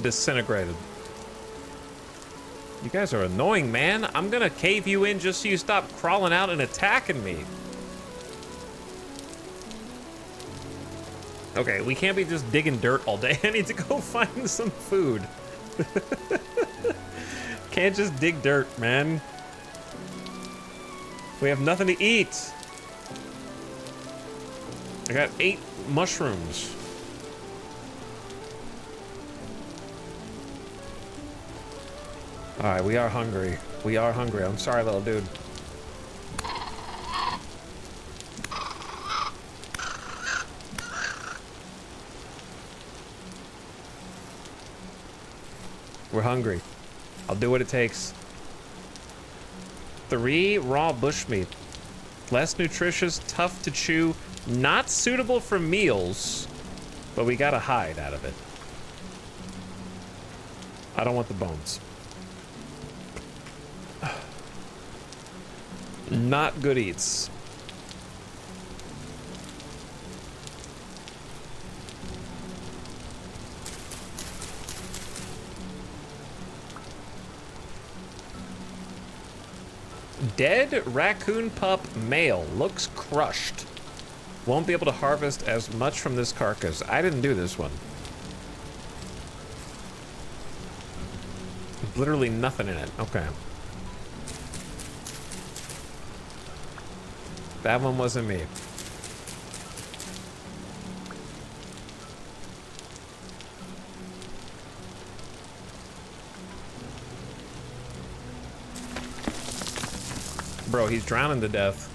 Speaker 1: disintegrated. You guys are annoying, man. I'm gonna cave you in just so you stop crawling out and attacking me. Okay, we can't be just digging dirt all day. I need to go find some food. Can't just dig dirt, man. We have nothing to eat. I got 8 mushrooms. All right, we are hungry. We are hungry. I'm sorry, little dude. We're hungry. I'll do what it takes. 3 raw bushmeat. Less nutritious, tough to chew, not suitable for meals, but we got a hide out of it. I don't want the bones. Not good eats. Dead raccoon pup male looks crushed. Won't be able to harvest as much from this carcass. I didn't do this one. Literally nothing in it. Okay. That one wasn't me. Bro, he's drowning to death.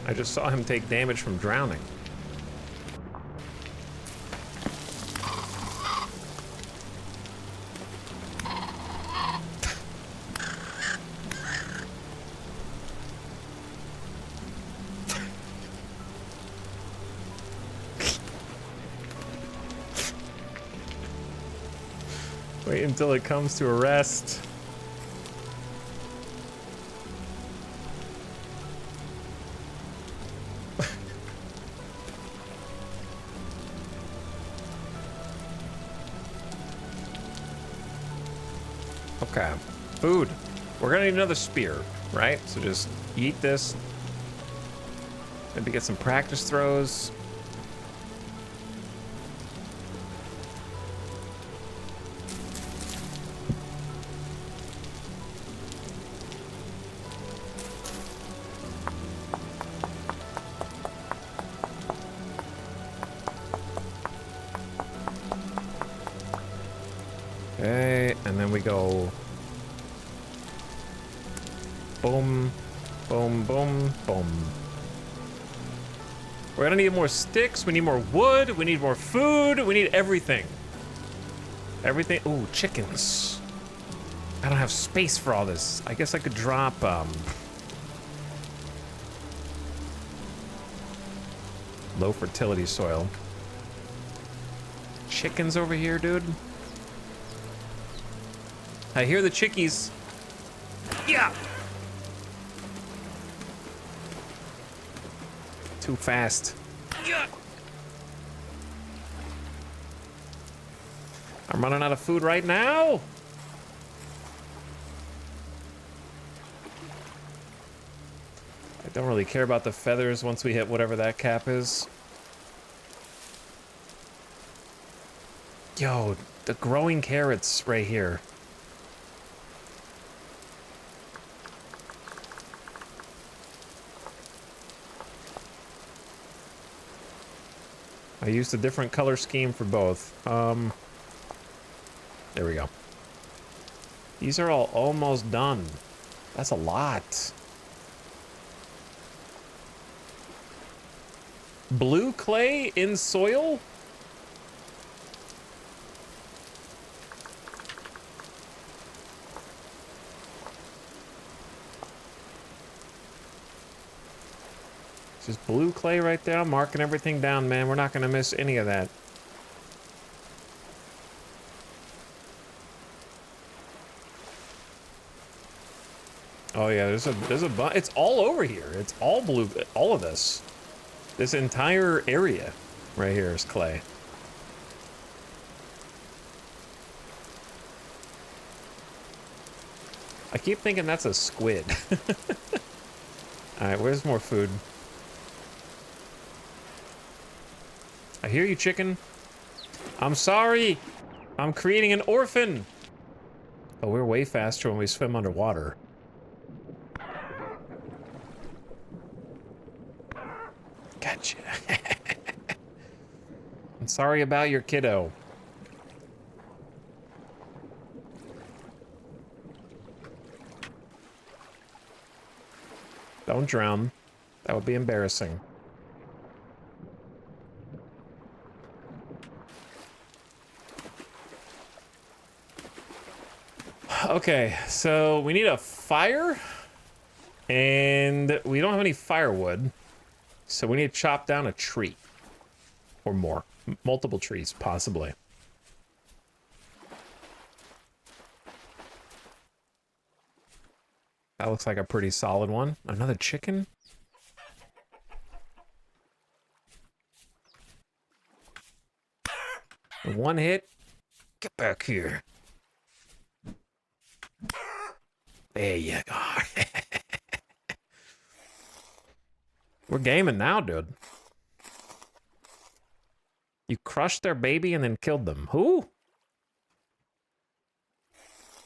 Speaker 1: I just saw him take damage from drowning. Wait until it comes to a rest. Okay, food. We're gonna need another spear, right? So just eat this. Maybe get some practice throws. Okay, and then we go boom, boom, boom, boom. We're gonna need more sticks, we need more wood, we need more food, we need everything. Everything. Ooh, chickens. I don't have space for all this. I guess I could drop, low fertility soil. Chickens over here, dude. I hear the chickies. Yeah. Too fast. Yeah. I'm running out of food right now. I don't really care about the feathers once we hit whatever that cap is. Yo, the growing carrots right here. I used a different color scheme for both. There we go. These are all almost done. That's a lot. Blue clay in soil? Just blue clay right there. I'm marking everything down, man. We're not gonna miss any of that. Oh yeah, there's a it's all over here. It's all blue. All of this. This entire area right here is clay. I keep thinking that's a squid. Alright, where's more food? I hear you, chicken. I'm sorry. I'm creating an orphan. Oh, we're way faster when we swim underwater. Gotcha. I'm sorry about your kiddo. Don't drown. That would be embarrassing. Okay, so we need a fire, and we don't have any firewood, so we need to chop down a tree, or more. Multiple trees, possibly. That looks like a pretty solid one. Another chicken? One hit? Get back here. There you go. We're gaming now, dude. You crushed their baby and then killed them. Who?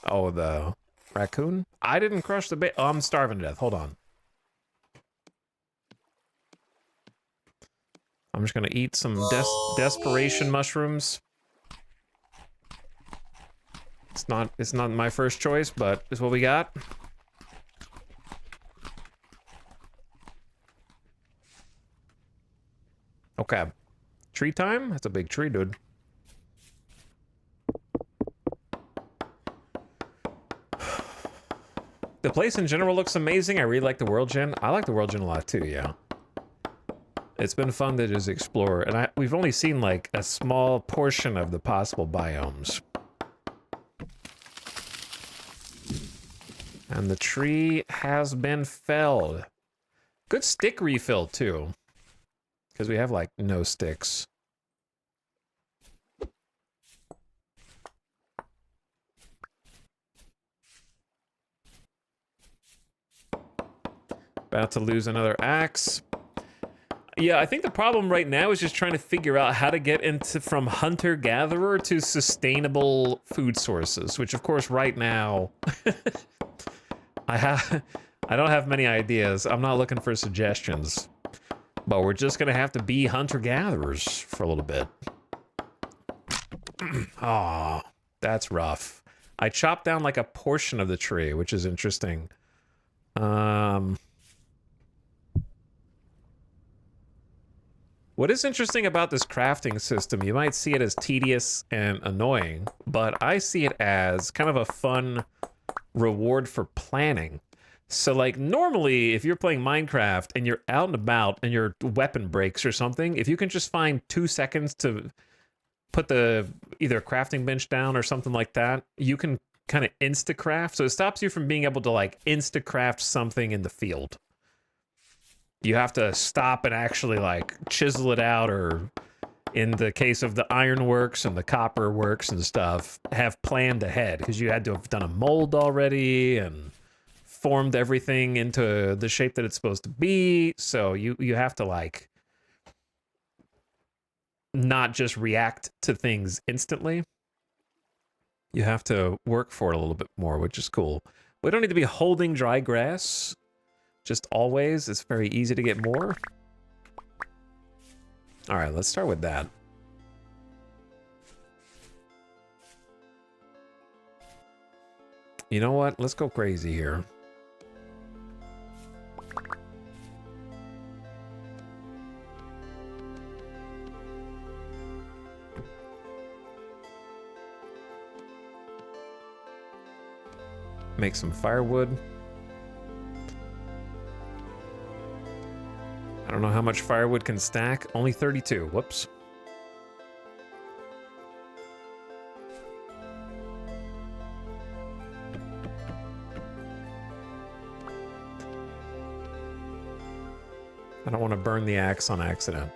Speaker 1: Oh, the raccoon? I didn't crush the baby. Oh, I'm starving to death. Hold on. I'm just gonna eat some desperation mushrooms. It's not my first choice, but it's what we got. Okay. Tree time? That's a big tree, dude. The place in general looks amazing. I really like the world gen. I like the world gen a lot too, yeah. It's been fun to just explore, and we've only seen like a small portion of the possible biomes. And the tree has been felled. Good stick refill too, because we have like no sticks. About to lose another axe. Yeah, I think the problem right now is just trying to figure out how to get into from hunter-gatherer to sustainable food sources, which of course right now I don't have many ideas. I'm not looking for suggestions. But we're just gonna have to be hunter-gatherers for a little bit. Aw, that's rough. I chopped down like a portion of the tree, which is interesting. What is interesting about this crafting system, you might see it as tedious and annoying, but I see it as kind of a fun reward for planning. So like normally if you're playing Minecraft and you're out and about and your weapon breaks or something, if you can just find 2 seconds to put the either crafting bench down or something like that, you can kind of insta-craft. So it stops you from being able to like insta-craft something in the field. You have to stop and actually like chisel it out, or in the case of the ironworks and the copper works and stuff, have planned ahead, because you had to have done a mold already and formed everything into the shape that it's supposed to be. So you have to like not just react to things instantly. You have to work for it a little bit more, which is cool. We don't need to be holding dry grass. Just always. It's very easy to get more. All right, let's start with that. You know what? Let's go crazy here. Make some firewood. I don't know how much firewood can stack. Only 32. Whoops. I don't want to burn the axe on accident.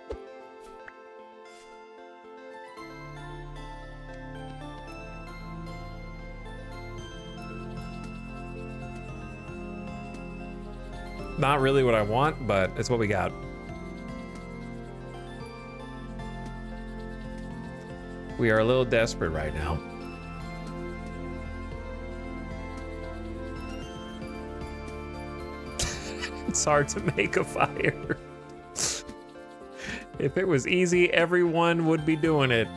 Speaker 1: Not really what I want, but it's what we got. We are a little desperate right now. It's hard to make a fire. If it was easy, everyone would be doing it.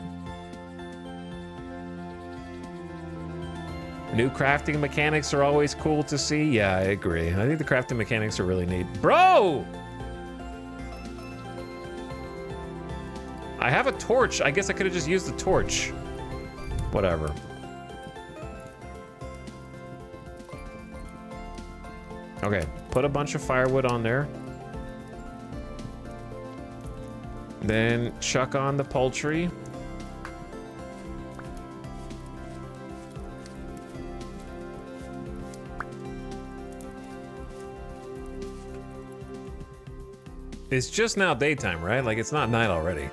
Speaker 1: New crafting mechanics are always cool to see. Yeah, I agree. I think the crafting mechanics are really neat. Bro! I have a torch. I guess I could have just used the torch. Whatever. Okay, put a bunch of firewood on there. Then chuck on the poultry. It's just now daytime, right? Like, it's not night already.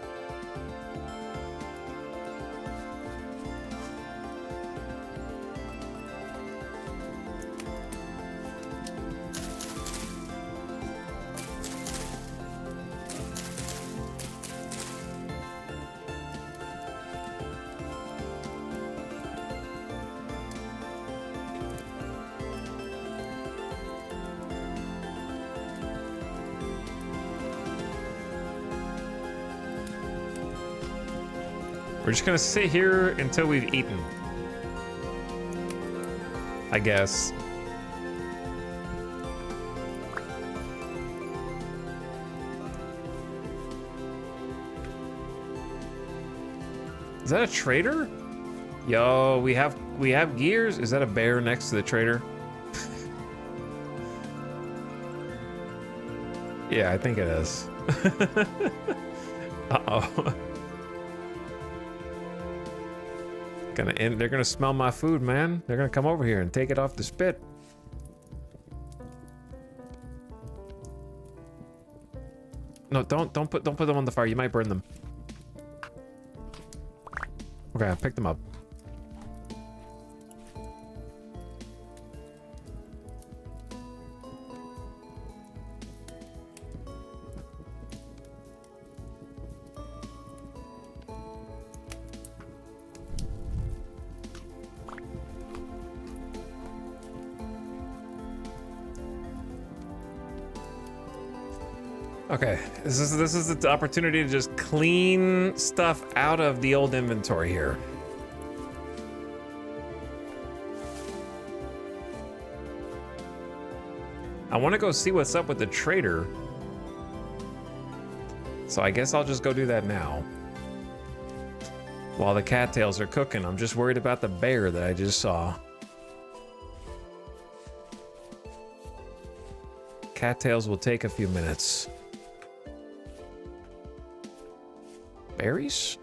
Speaker 1: We're just gonna sit here until we've eaten. I guess. Is that a trader? Yo, we have gears. Is that a bear next to the trader? Yeah, I think it is. Uh-oh. They're gonna smell my food, man. They're gonna come over here and take it off the spit. No, don't put them on the fire. You might burn them. Okay, I picked them up. Okay, this is the opportunity to just clean stuff out of the old inventory here. I want to go see what's up with the trader. So I guess I'll just go do that now. While the cattails are cooking, I'm just worried about the bear that I just saw. Cattails will take a few minutes. Berries?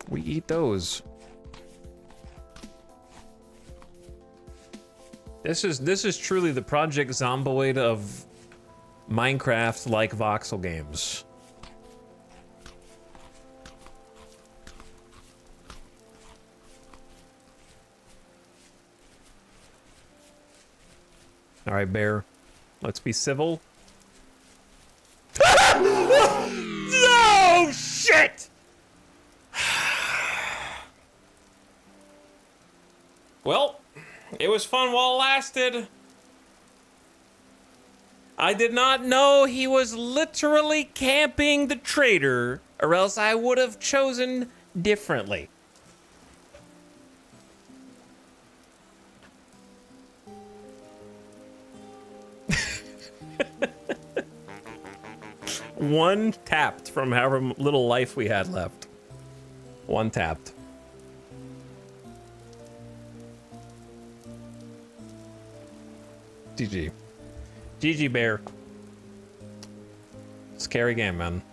Speaker 1: We eat those. This is truly the Project Zomboid of Minecraft-like voxel games. All right, bear. Let's be civil. No shit! Well, it was fun while it lasted. I did not know he was literally camping the trader, or else I would have chosen differently. One tapped from however little life we had left. One tapped. GG. GG, bear. Scary game, man.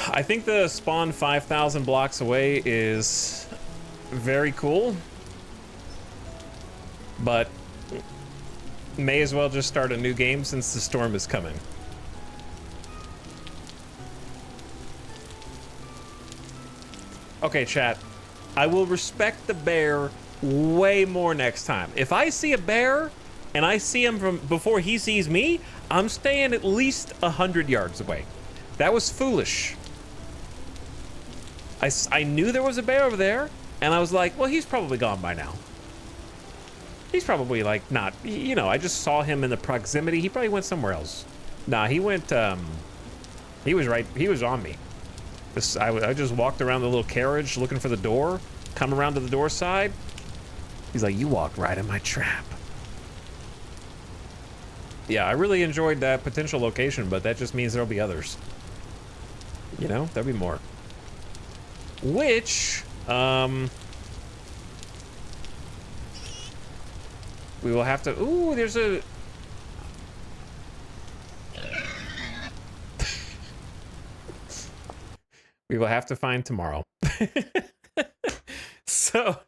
Speaker 1: I think the spawn 5,000 blocks away is very cool, but may as well just start a new game since the storm is coming. Okay, chat. I will respect the bear way more next time. If I see a bear and I see him from before he sees me, I'm staying at least 100 yards away. That was foolish. I knew there was a bear over there, and I was like, well, he's probably gone by now. He's probably like not, you know, I just saw him in the proximity. He probably went somewhere else. Nah, he went, he was on me. I just walked around the little carriage looking for the door, come around to the door side. He's like, you walked right in my trap. Yeah, I really enjoyed that potential location, but that just means there'll be others. You know, there'll be more. Which, we will have to, ooh, there's a... we will have to find tomorrow. So,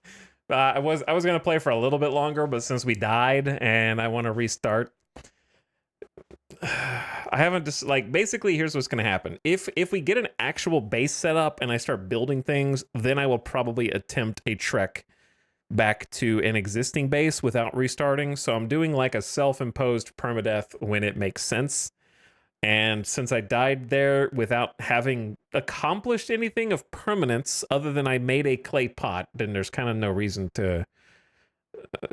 Speaker 1: I was gonna play for a little bit longer, but since we died and I want to restart, I haven't just like basically here's what's gonna happen. If we get an actual base set up and I start building things, then I will probably attempt a trek back to an existing base without restarting. So I'm doing like a self-imposed permadeath when it makes sense. And since I died there without having accomplished anything of permanence other than I made a clay pot, then there's kind of no reason to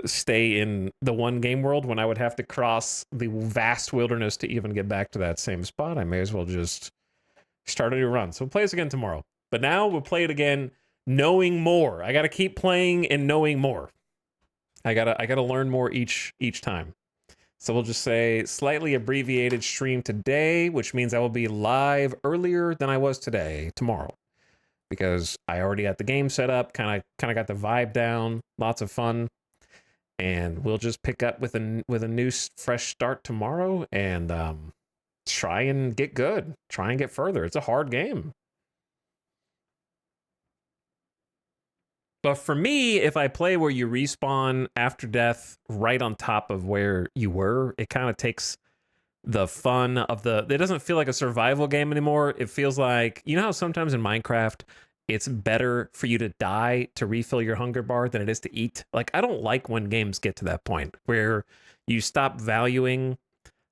Speaker 1: stay in the one game world when I would have to cross the vast wilderness to even get back to that same spot. I may as well just start a new run. So we'll play this again tomorrow. But now we'll play it again knowing more. I got to keep playing and knowing more. I gotta learn more each time. So we'll just say slightly abbreviated stream today, which means I will be live earlier than I was today, tomorrow, because I already got the game set up, kind of got the vibe down, lots of fun, and we'll just pick up with a new fresh start tomorrow and try and get good, try and get further. It's a hard game. But for me, if I play where you respawn after death right on top of where you were, it kind of takes the fun of it doesn't feel like a survival game anymore. It feels like, you know how sometimes in Minecraft, it's better for you to die to refill your hunger bar than it is to eat? Like, I don't like when games get to that point where you stop valuing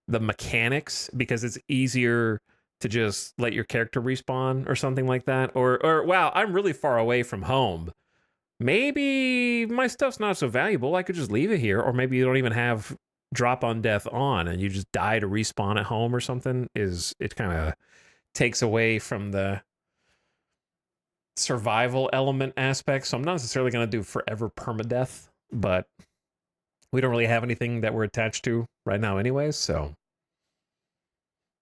Speaker 1: the mechanics because it's easier to just let your character respawn or something like that. Or wow, I'm really far away from home. Maybe my stuff's not so valuable. I could just leave it here. Or maybe you don't even have drop on death on and you just die to respawn at home or something. It kind of takes away from the survival element aspect. So I'm not necessarily going to do forever permadeath, but we don't really have anything that we're attached to right now anyways. So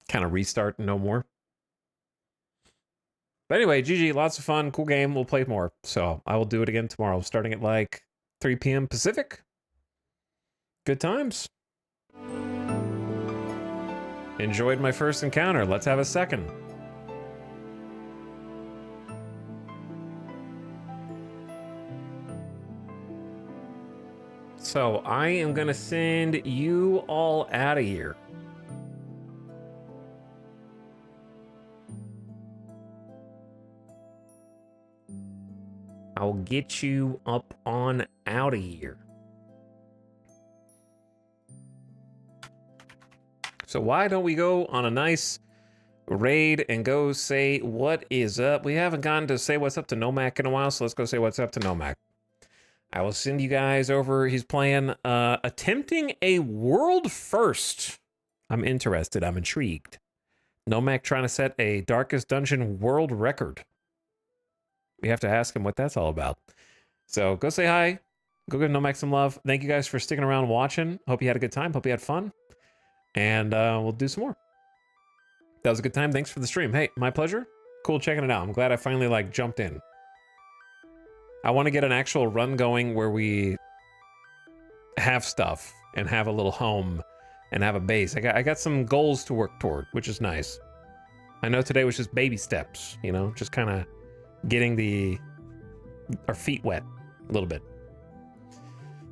Speaker 1: kind of restart no more. But anyway, GG, lots of fun, cool game. We'll play more. So I will do it again tomorrow, starting at like 3 p.m. Pacific. Good times. Enjoyed my first encounter. Let's have a second. So I am going to send you all out of here. I'll get you up on out of here. So why don't we go on a nice raid and go say what is up? We haven't gotten to say what's up to Nomak in a while, so let's go say what's up to Nomak. I will send you guys over. He's playing, attempting a world first. I'm interested. I'm intrigued. Nomak trying to set a Darkest Dungeon world record. We have to ask him what that's all about. So go say hi. Go give Nomak some love. Thank you guys for sticking around watching. Hope you had a good time. Hope you had fun. And we'll do some more. That was a good time. Thanks for the stream. Hey, my pleasure. Cool checking it out. I'm glad I finally like jumped in. I want to get an actual run going where we have stuff and have a little home and have a base. I got some goals to work toward, which is nice. I know today was just baby steps, you know, just kind of getting our feet wet a little bit.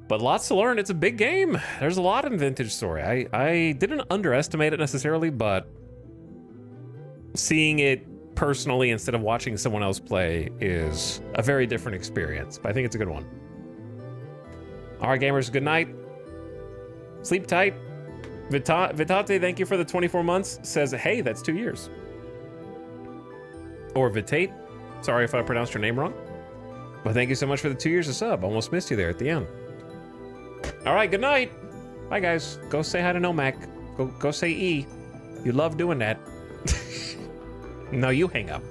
Speaker 1: But lots to learn. It's a big game. There's a lot in Vintage Story. I didn't underestimate it necessarily, but seeing it personally instead of watching someone else play is a very different experience. But I think it's a good one. All right, gamers, good night. Sleep tight. Vitate, thank you for the 24 months. Says, hey, that's 2 years. Or Vitate. Sorry if I pronounced your name wrong. But thank you so much for the 2 years of sub. Almost missed you there at the end. All right, good night. Bye, guys. Go say hi to Nomac. Go say E. You love doing that. No, you hang up.